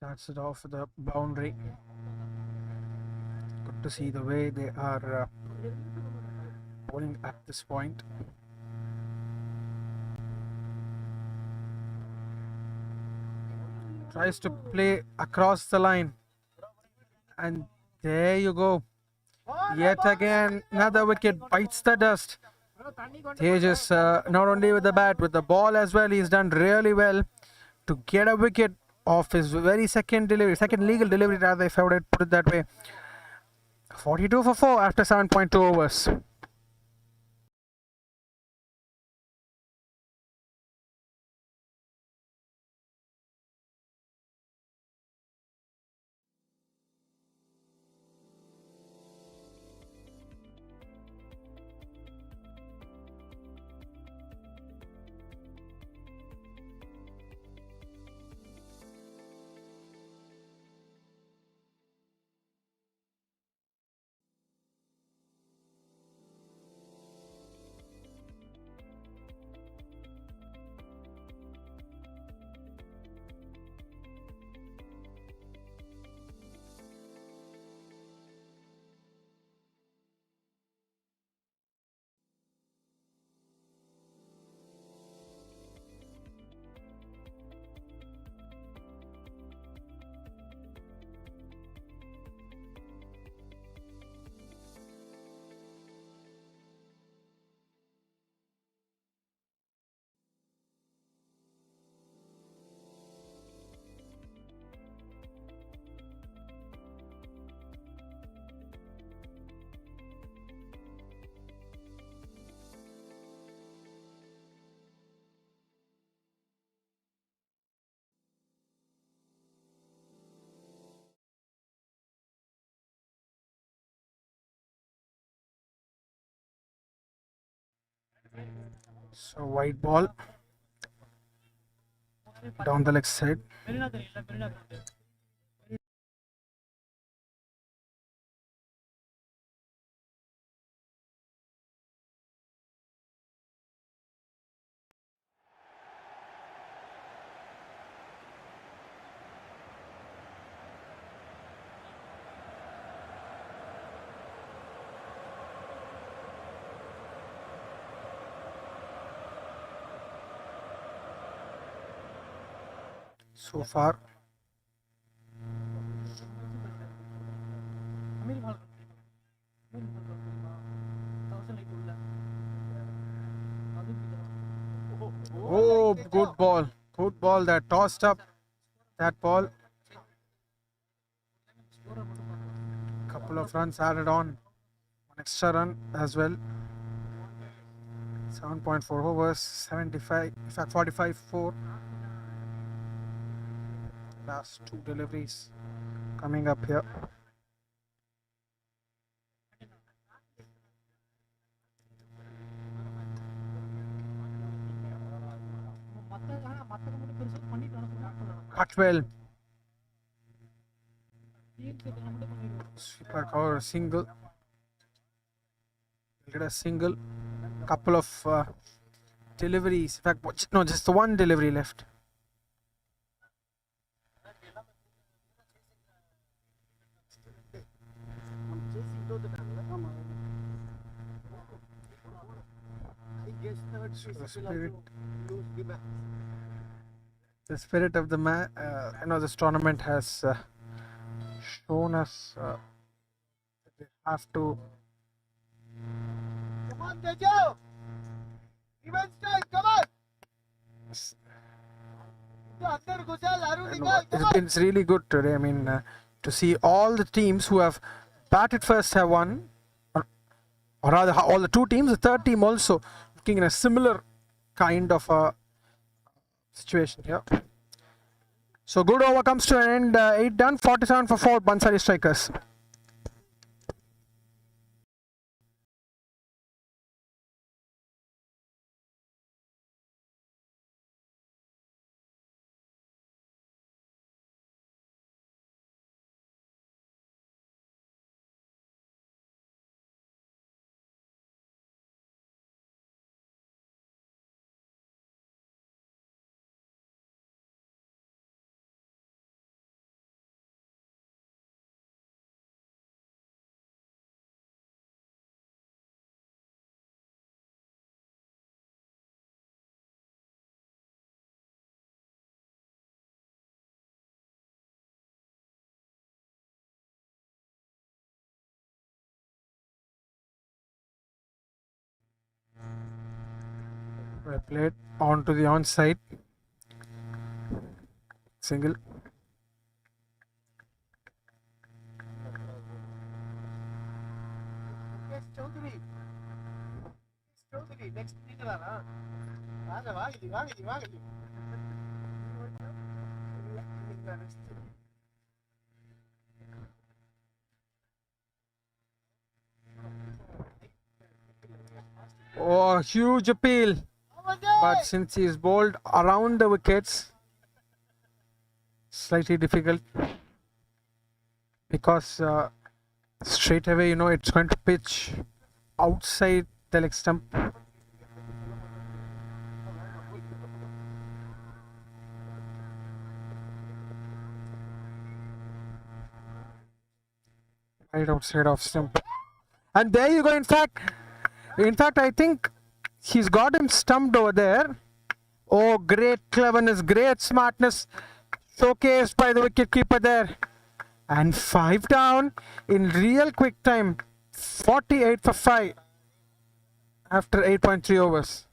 Speaker 1: Starts it off with a boundary. Good to see the way they are bowling at this point. Tries to play across the line. And there you go. Yet again, another wicket bites the dust. Tejas, not only with the bat, with the ball as well, he's done really well to get a wicket off his very second legal delivery rather, if I would put it that way. 42 for 4 after 7.2 overs. So white ball down the leg side.
Speaker 3: Marina தெரியல Marina ground
Speaker 1: So far,
Speaker 3: Amir Pal Amir Pal தெரியுமா 1000 light உள்ள அதுவும் கிட்ட
Speaker 1: oh, good ball. Good ball that tossed up that ball.
Speaker 3: Scorer மட்டும் பார்க்கலாம்
Speaker 1: Couple of runs added on. One extra run as well. 7.4 overs, 75, in fact 45-4. Last two deliveries coming up here.
Speaker 3: மற்ற மட்டும் பெருசாக பண்ணிட்டு அனுப்பலாம்
Speaker 1: Cutwell,
Speaker 3: டீம் செட் மட்டும் பண்ணிடுவோம்
Speaker 1: sweeper cover, single. Get a single. Couple of deliveries. In fact, no, just the one delivery left. So the spirit of the man, this tournament has shown us that they have to.
Speaker 2: Come on, Tejo! Revenge time, come on!
Speaker 1: It's really good today. I mean, to see all the teams who have batted first have won, or rather, all the two teams, the third team also looking in a similar kind of a situation here. So good over comes to an end. 8 done, 47 for 4 Bansari strikers. Played on to the onside. Single.
Speaker 2: Next வாங்க
Speaker 1: Oh, huge appeal. But since he is bowled around the wickets, slightly difficult because straight away, it's going to pitch outside the leg stump. Right outside off stump. And there you go. In fact, I think he's got him stumped over there. Oh, great cleverness, great smartness showcased by the wicketkeeper there. And 5 down in real quick time. 48 for 5 after 8.3 overs.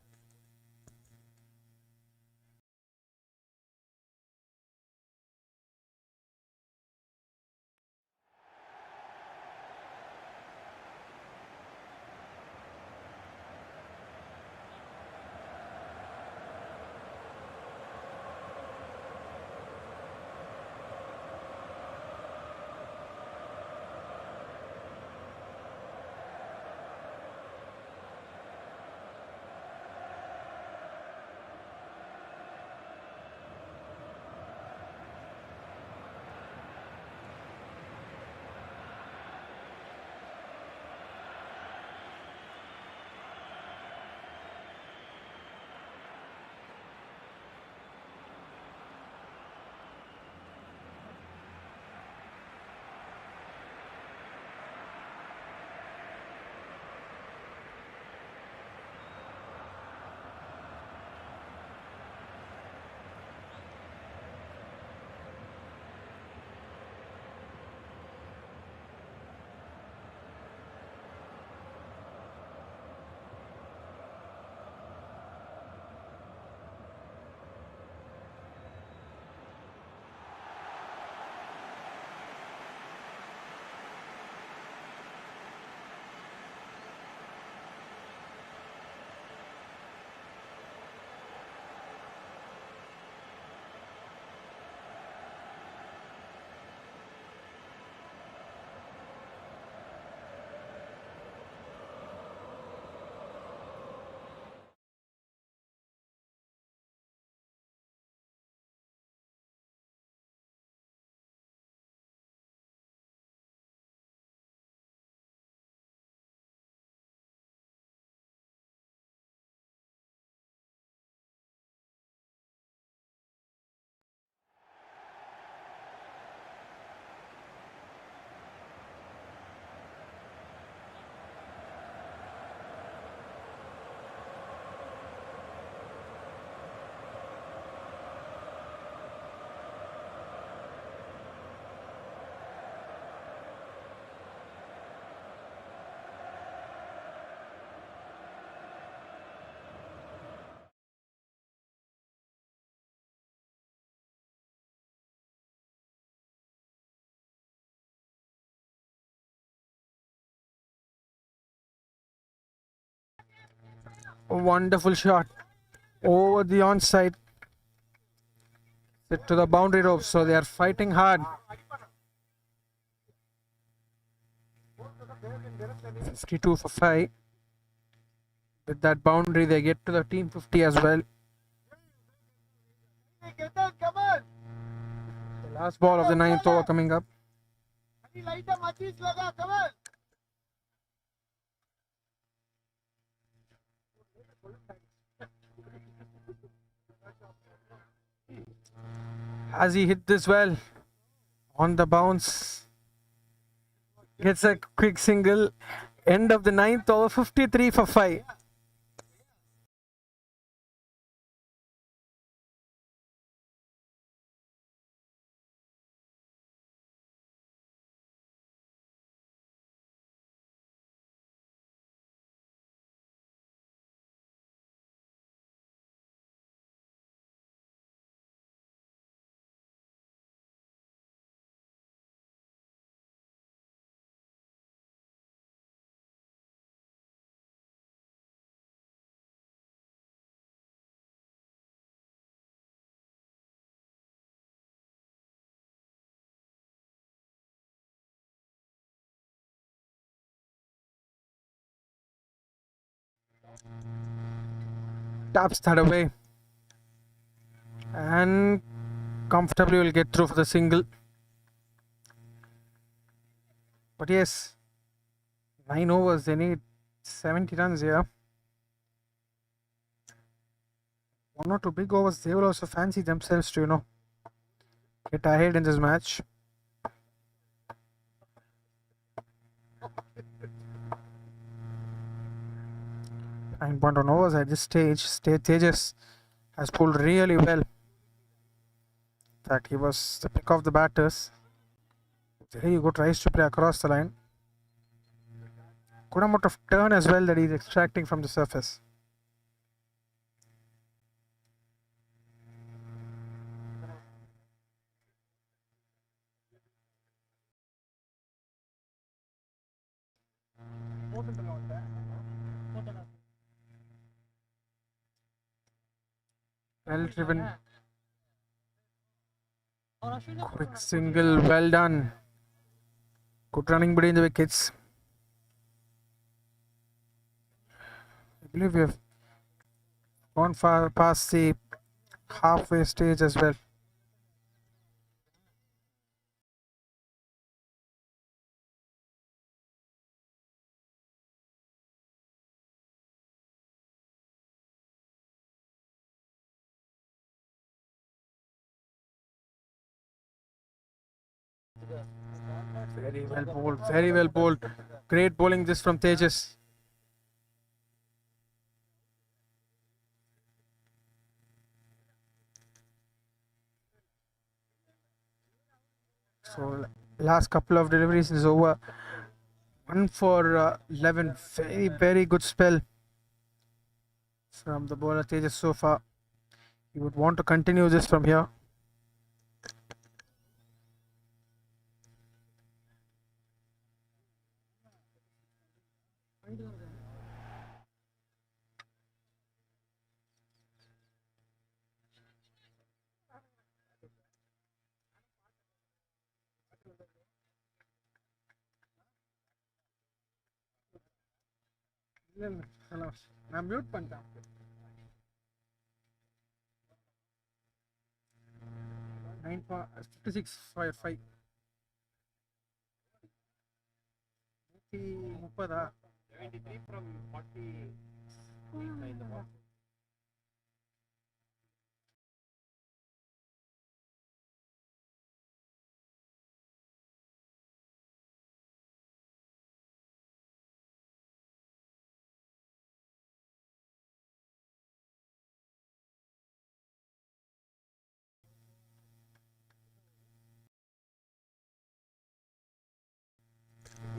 Speaker 1: A wonderful shot over the onside. Set to the boundary rope, so they are fighting hard. 52 for 5. With that boundary, they get to the team 50 as well. The last ball of the 9th over coming up. As he hit this well on the bounce, gets a quick single. End of the 9th over, 53 for 5. Taps that away and comfortably will get through for the single. But yes, 9 overs, they need 70 runs here. 1 or 2 big overs, they will also fancy themselves to, get ahead in this match. 9.1 overs at this stage. Tejas has pulled really well. In fact, he was the pick of the batters. There you go, tries to play across the line. Good amount of turn as well that he's extracting from the surface. Well driven. Quick single, well done. Good running between the wickets. I believe we have gone far past the halfway stage as well. Very well bowled, very well bowled. Great bowling this from Tejas. So last couple of deliveries is over. 1 for 11. Very, very good spell from the bowler Tejas so far. He would want to continue this from here. நான் mute பண்ணிட்டேன் 56 for 5 130
Speaker 2: 73 from 40 in the ball.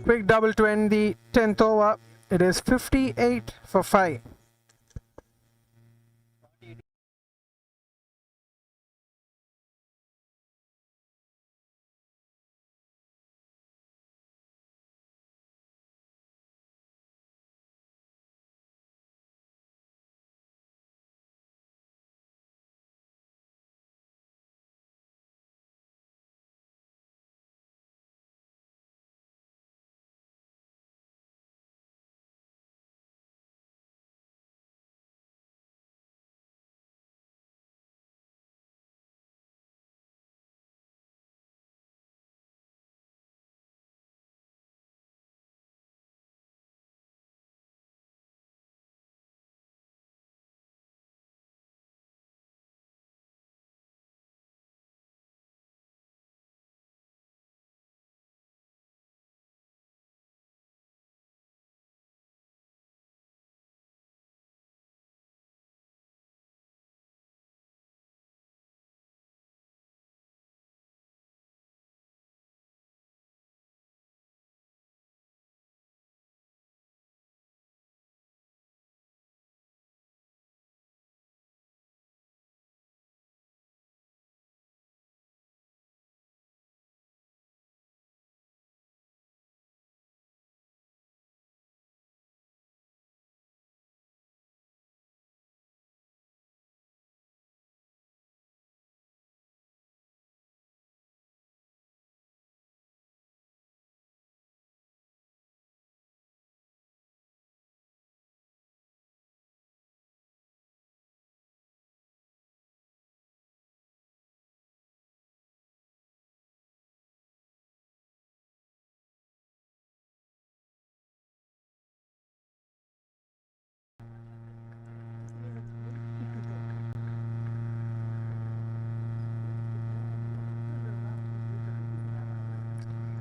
Speaker 1: Quick double to end the 10th over. It is 58 for 5.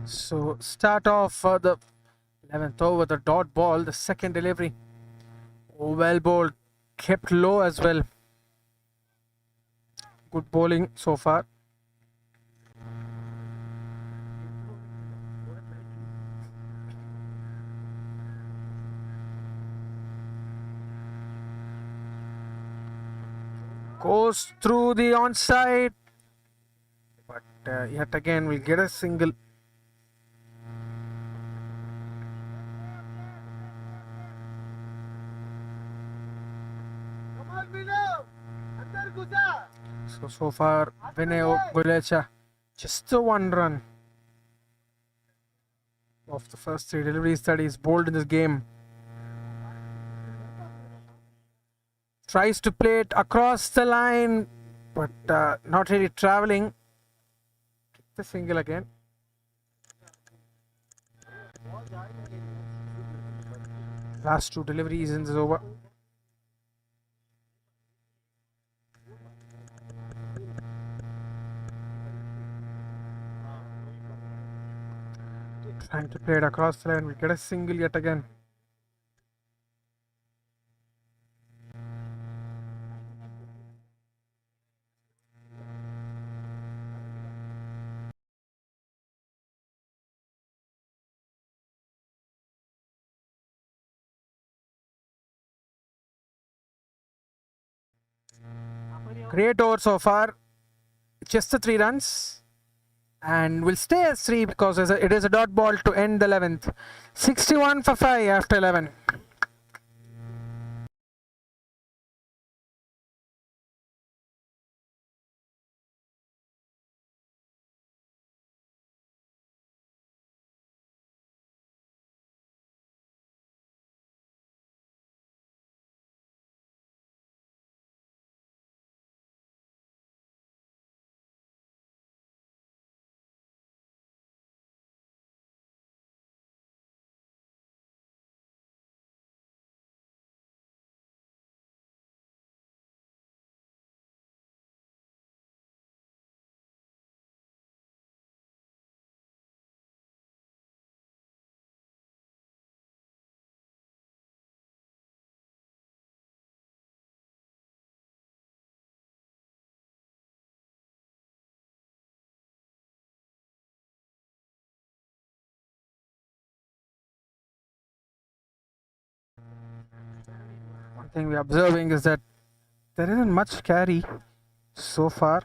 Speaker 1: So start off the 11th over, the dot ball, the second delivery. Oh, well bowled, kept low as well. Good bowling so far. Goes through the onside, but yet again we'll get a single. So far, Vinay Gulecha, just the one run of the first three deliveries that he's bowled in this game. Tries to play it across the line, but not really traveling. The single again. Last two deliveries in this over. Trying to play it across the line. We get a single yet again. Great over so far. Just the 3 runs. And will stay as 3 because it is a dot ball to end the 11th. 61 for 5 after 11. One thing we're observing is that there isn't much carry so far.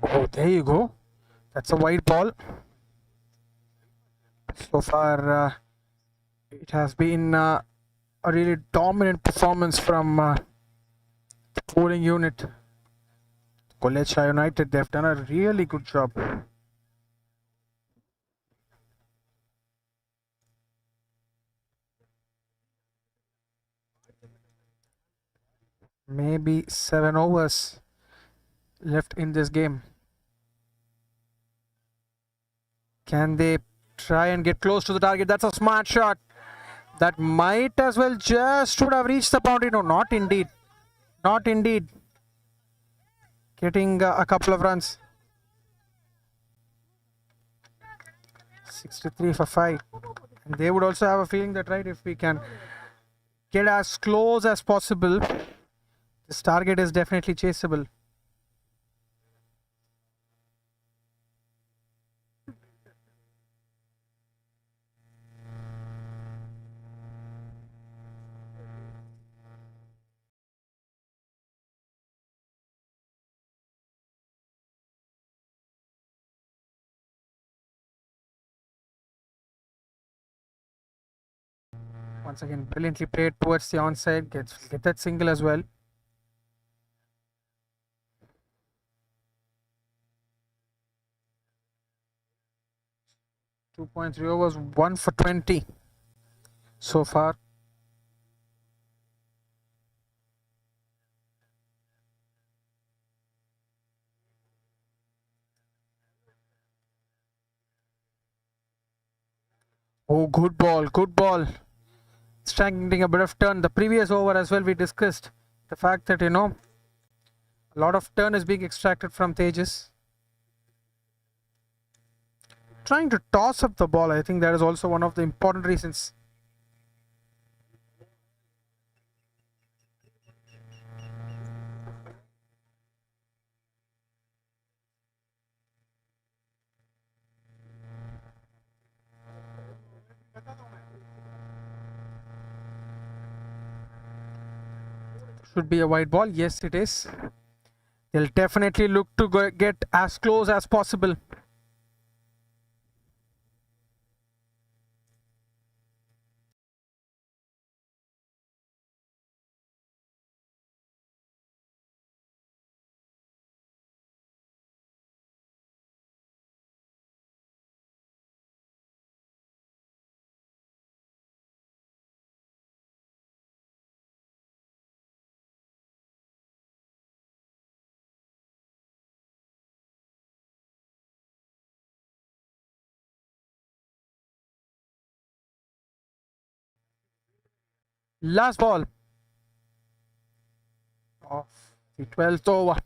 Speaker 1: Oh, there you go. That's a wide ball. So far, it has been a really dominant performance from the bowling unit. Kolecha United, they've done a really good job. Maybe 7 overs left in this game. Can they try and get close to the target? That's a smart shot. That might as well just would have reached the boundary. No, not indeed. Not indeed. Getting a couple of runs. 63 for 5. And they would also have a feeling that, right, if we can get as close as possible, this target is definitely chaseable. Once again, brilliantly played towards the onside. Get that single as well. .3 overs, 1 for 20 so far. Oh, good ball, good ball. Striking a bit of turn. The previous over as well, we discussed the fact that, a lot of turn is being extracted from Tejas. Trying to toss up the ball, I think that is also one of the important reasons. Should be a wide ball. Yes, it is. They'll definitely look to get as close as possible. Last ball of the 12th over.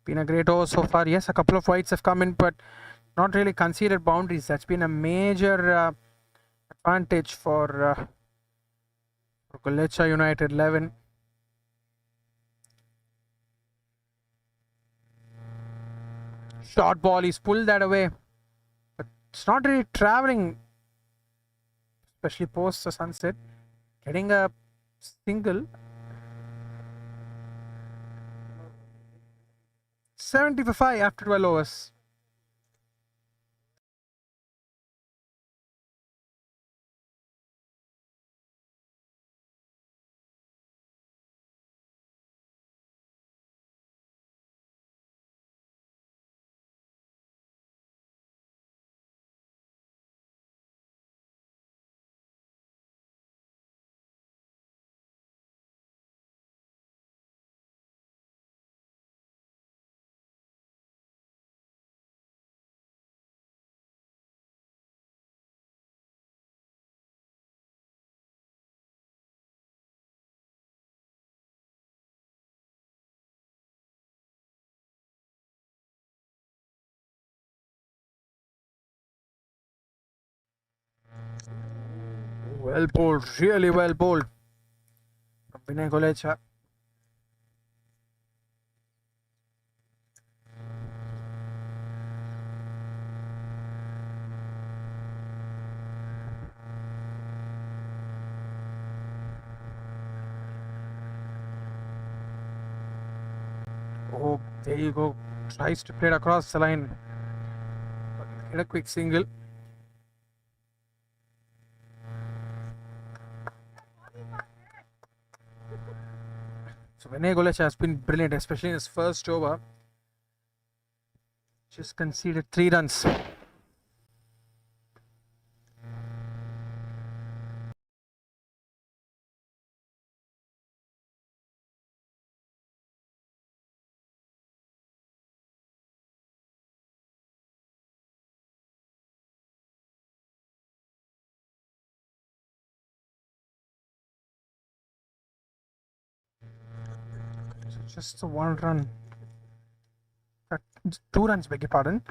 Speaker 1: Been a great over so far. Yes, a couple of wides have come in, but not really conceded boundaries. That's been a major advantage for Golecha United 11. Short ball, he's pulled that away, but it's not really traveling, especially post the sunset. Getting a single. 70 for 5 after 12 overs. Well bowled, really well bowled from Vinay Golecha. Oh, there you go. Tries to play it across the line. Get a quick single. So Vinay Golecha has been brilliant, especially in his first over. Just conceded 3 runs. So just a 1 run. 2 runs, beg your pardon.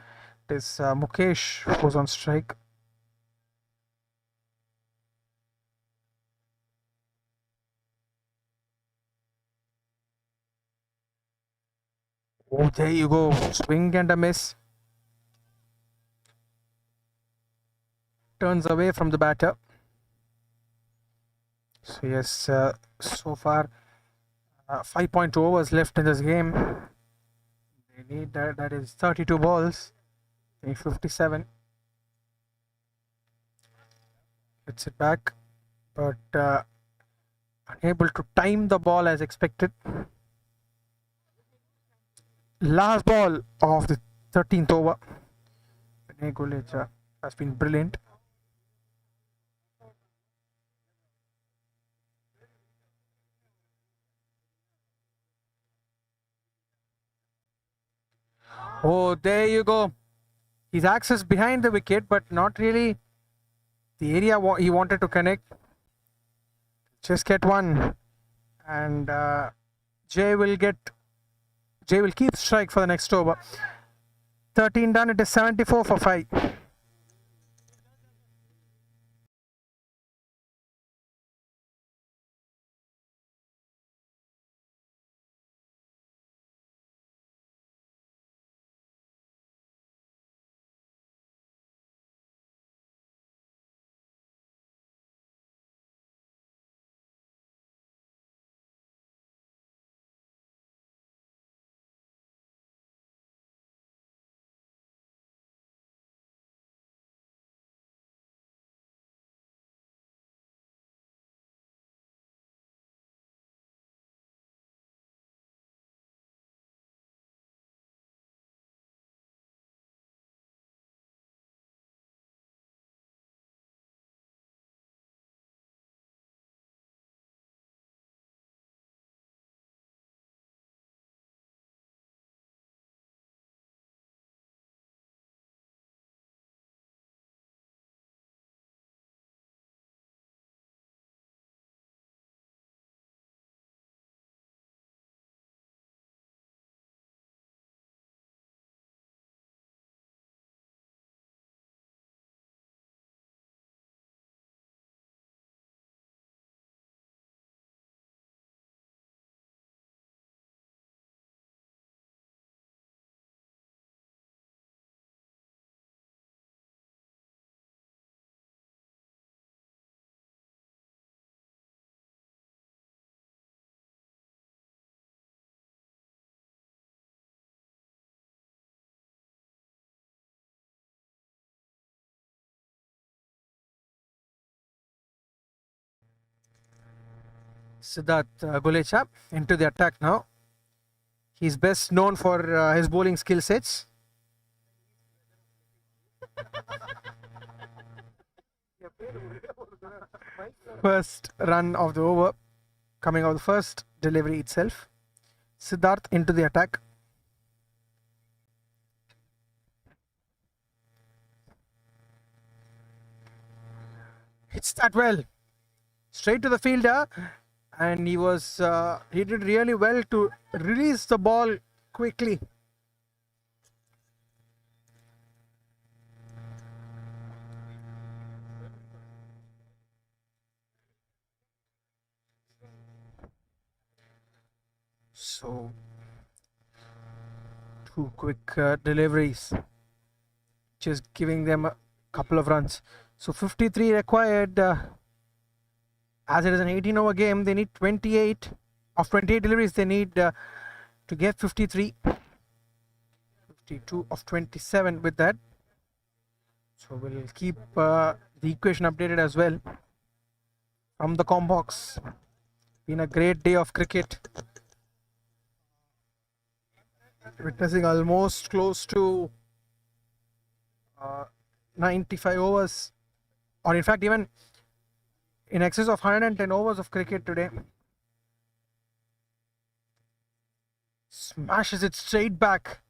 Speaker 1: It is Mukesh who's on strike. Oh, there you go. Swing and a miss. Turns away from the batter. So yes, so far 5.2 overs left in this game. They need that is 32 balls. They need 57. Hits it back, but unable to time the ball as expected. Last ball of the 13th over. Vinay Golecha has been brilliant. Oh, there you go. He's accessed behind the wicket, but not really the area he wanted to connect. Just get one, and Jay will keep strike for the next over. 13 done. It is 74 for 5. Siddharth Gulecha into the attack now. He's best known for his bowling skill sets. First run of the over, coming out the first delivery itself. Siddharth into the attack. Hits that well. Straight to the fielder, and he did really well to release the ball quickly. So, two quick deliveries, just giving them a couple of runs. So 53 required. As it is an 18 over game, they need 28. Of 28 deliveries, they need to get 53. 52 of 27 with that. So we'll keep the equation updated as well from the com box. Been a great day of cricket. Witnessing almost close to 95 overs, or in fact even in excess of 110 overs of cricket today. Smashes it straight back.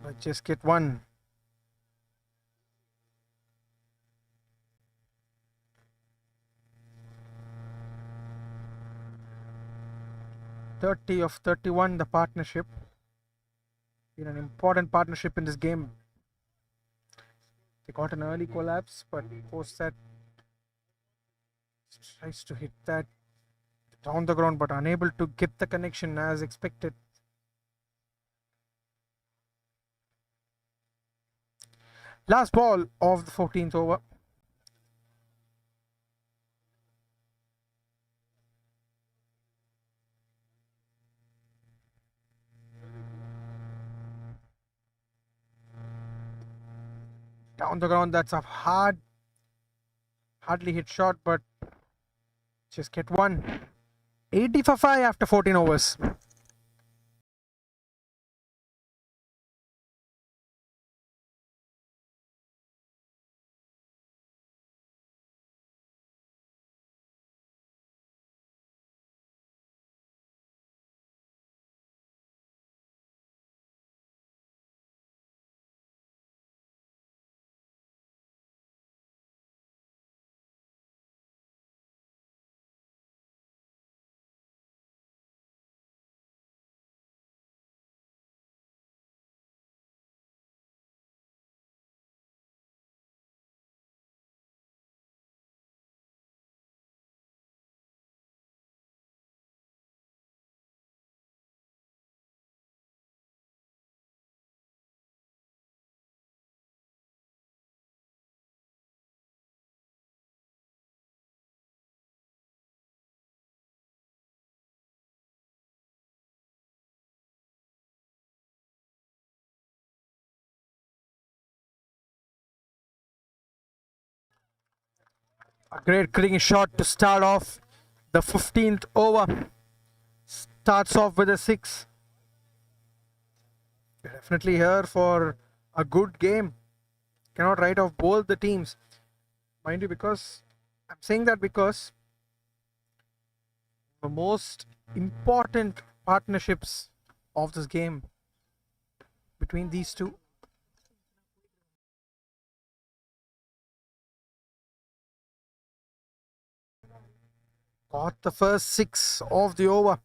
Speaker 1: But just get one. .30 of 31, the partnership. Been an important partnership in this game. They got an early collapse, but post that tries to hit that down the ground, but unable to get the connection as expected. Last ball of the 14th over. Down the ground, that's a hardly hit shot, but just get one. 80 for 5 after 14 overs. A great clean shot to start off the 15th over. Starts off with a 6. Definitely here for a good game. Cannot write off both the teams. Mind you, because I'm saying that because the most important partnerships of this game between these two. Got the first 6 of the over.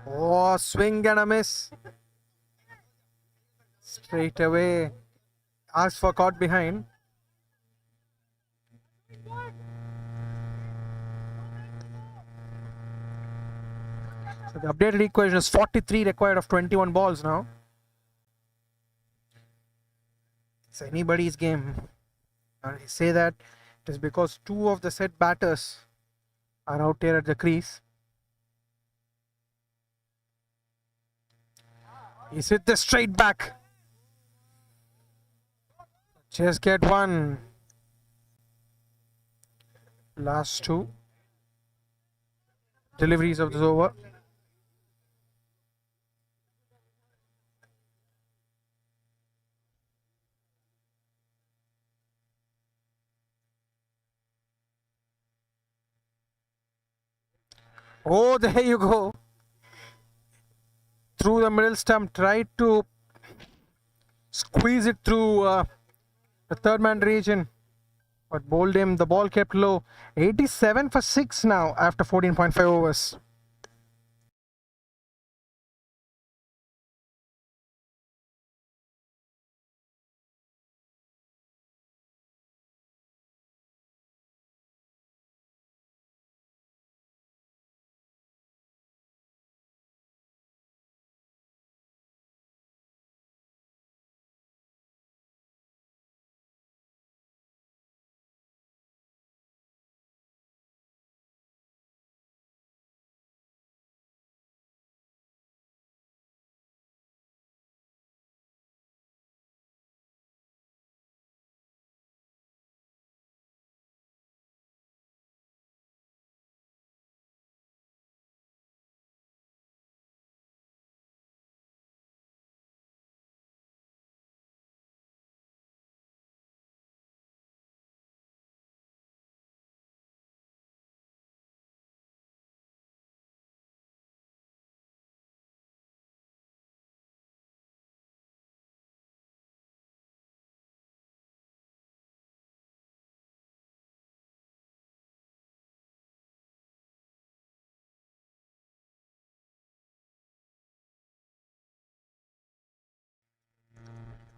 Speaker 1: Oh, swing and a miss. Straight away. Asked for caught behind. So the updated equation is 43 required of 21 balls now. It's anybody's game. And I say that it is because 2 of the set batters are out here at the crease. He's hit the straight back. Just get one. Last 2 deliveries of this over. Oh, there you go. Through the middle stump, tried to squeeze it through the third man region, but bowled him. The ball kept low. 87 for 6 now after 14.5 overs.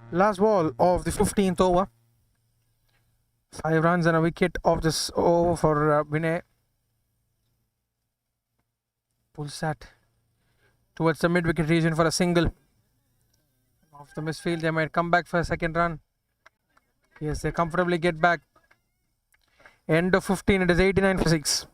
Speaker 1: Last ball of the 15th over. 5 runs and a wicket of this over for Vinay. Pulls that towards the mid-wicket region for a single. Off the misfield, they might come back for a second run. Yes, they comfortably get back. End of 15, it is 89 for 6.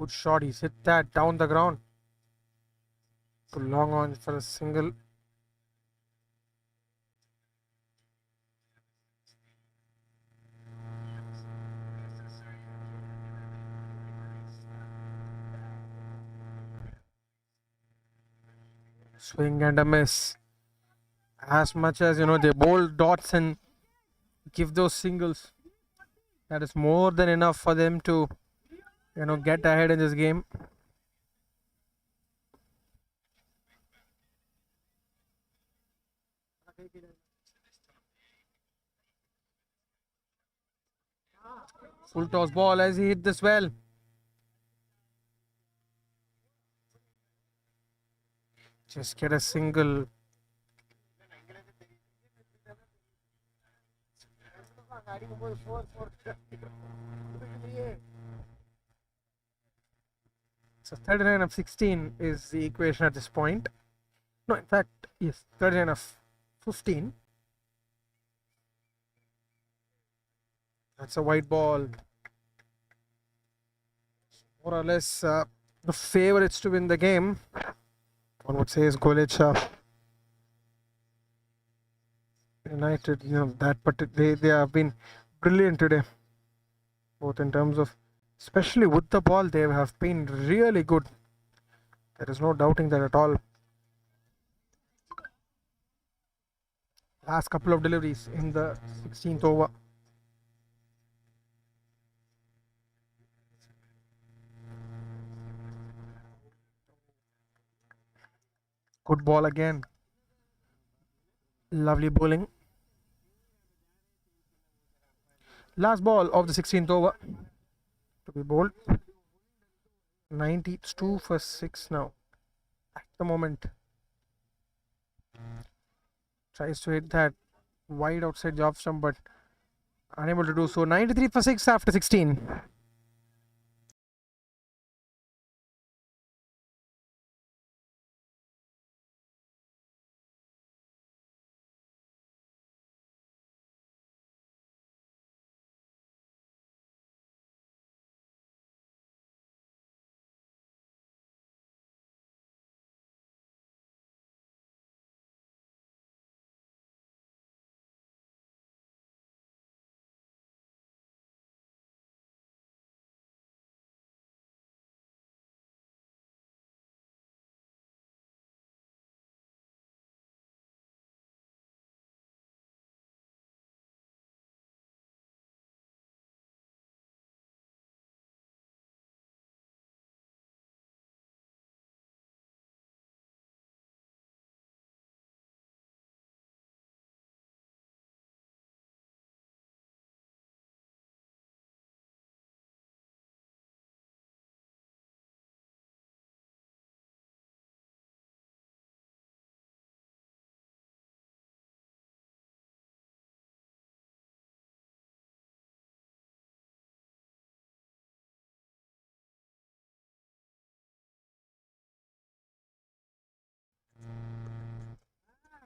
Speaker 1: Good shot. He's hit that down the ground. Too long on for a single. Swing and a miss. As much as they bowl dots and give those singles, that is more than enough for them to get ahead in this game. Full toss ball as he hit this well. Just get a single. So 39 of 16 is the equation at this point. No, in fact, yes, 39 of 15. That's a white ball. More or less the favorites to win the game, one would say, is Golecha United. They have been brilliant today, both in terms of, especially with the ball, they have been really good. There is no doubting that at all. Last couple of deliveries in the 16th over. Good ball again. Lovely bowling. Last ball of the 16th over to be bowled. 92 for 6 now at the moment. Tries to hit that wide outside job stump, but unable to do so. 93 for 6 after 16.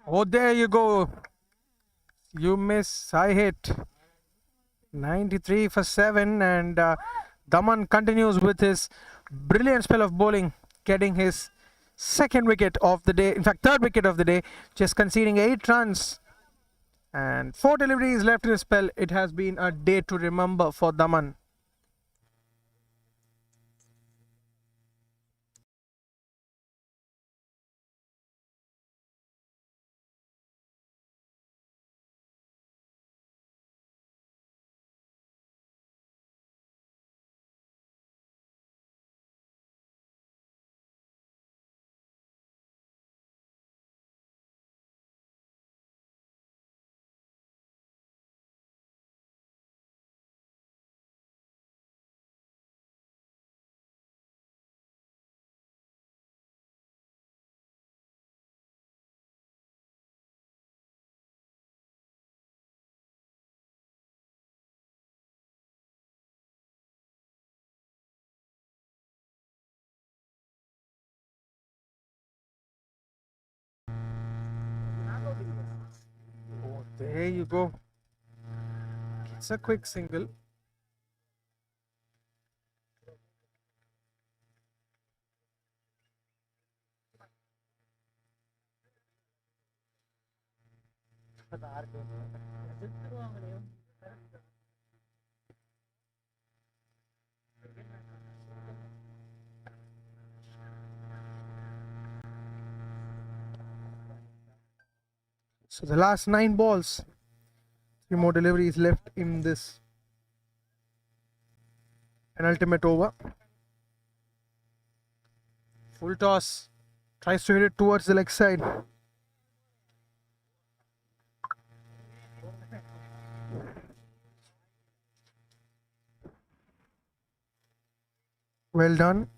Speaker 1: Oh, there you go. You miss. I hit. 93 for 7, and Daman continues with his brilliant spell of bowling, getting his second wicket of the day, in fact third wicket of the day, just conceding 8 runs and 4 deliveries left in his spell. It has been a day to remember for Daman. Oh, there you go. It's a quick single. So the last 9 balls, 3 more deliveries left in this penultimate over. Full toss, tries to hit it towards the leg side. Well done.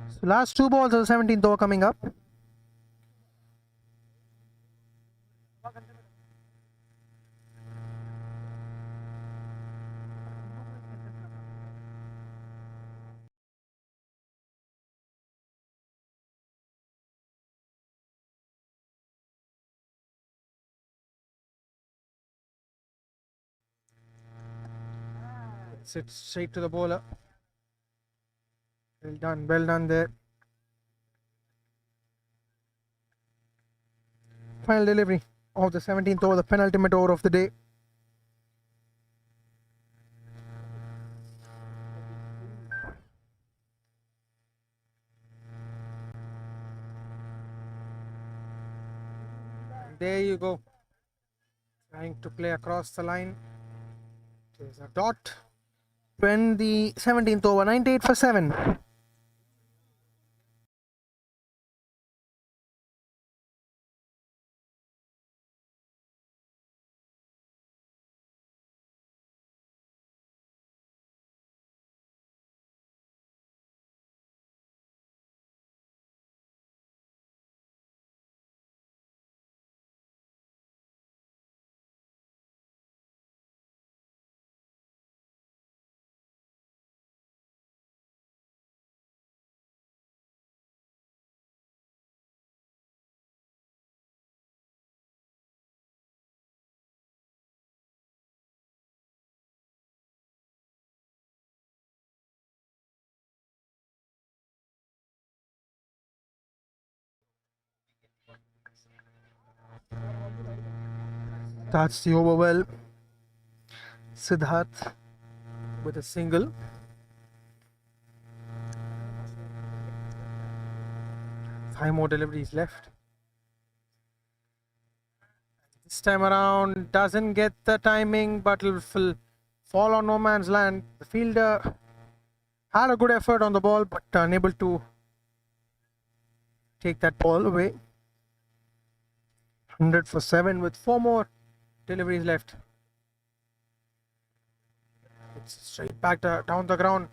Speaker 1: So last 2 balls of the 17th over coming up. Sit straight to the bowler. Well done there. Final delivery of the 17th over, the penultimate over of the day. There you go. Trying to play across the line. There's a dot. To end the 17th over, 98 for 7. That's the over well. Siddharth with a single. Five more deliveries left. This time around doesn't get the timing, but will fall on no man's land. The fielder had a good effort on the ball, but unable to take that ball away. 100 for 7 with 4 more deliveries left. It's straight back down the ground.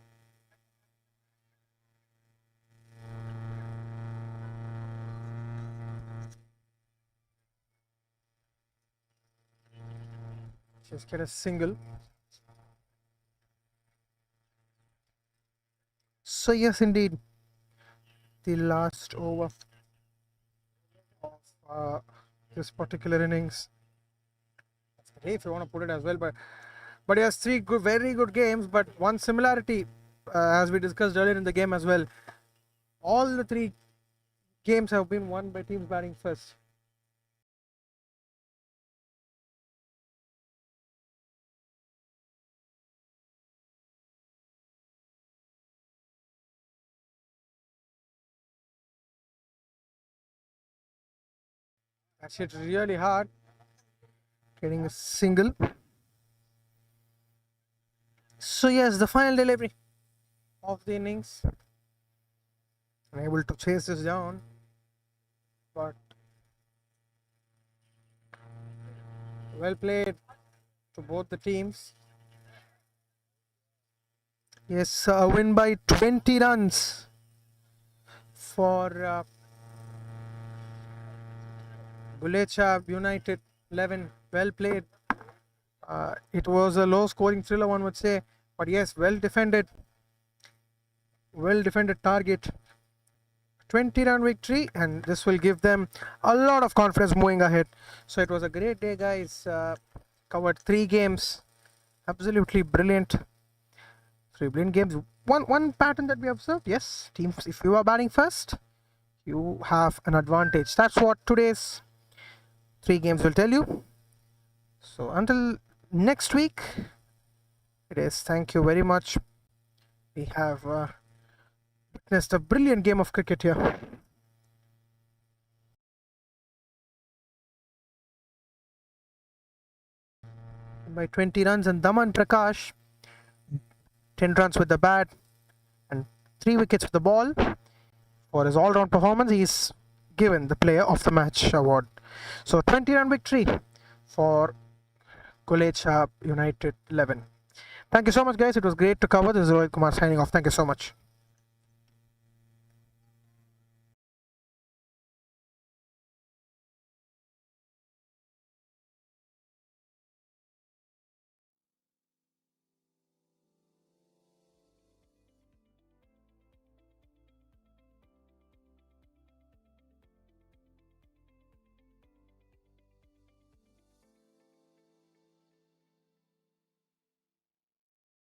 Speaker 1: Just get a single. So yes, indeed, the last over of this particular innings. If you want to put it as well, but yes, 3 very good games, but one similarity, as we discussed earlier in the game as well. All the 3 games have been won by teams batting first. That's hit really hard. Getting a single. So yes, the final delivery of the innings. Unable to chase this down, but well played to both the teams. Yes, a win by 20 runs for Bulecha United 11. Well played. It was a low scoring thriller, one would say, But yes, well defended target. 20-run victory, and this will give them a lot of confidence moving ahead. So it was a great day, guys. Covered 3 games, absolutely brilliant. 3 brilliant games. One pattern that we observed, yes, teams, if you are batting first, you have an advantage. That's what today's 3 games will tell you. So until next week, it is thank you very much. We have witnessed a brilliant game of cricket here. By 20 runs, and Daman Prakash 10 runs with the bat and 3 wickets with the ball. For his all-round performance, he's given the Player of the Match award. So 20-run victory for Kulecha United 11. Thank you so much, guys. It was great to cover. This is Rohit Kumar signing off. Thank you so much.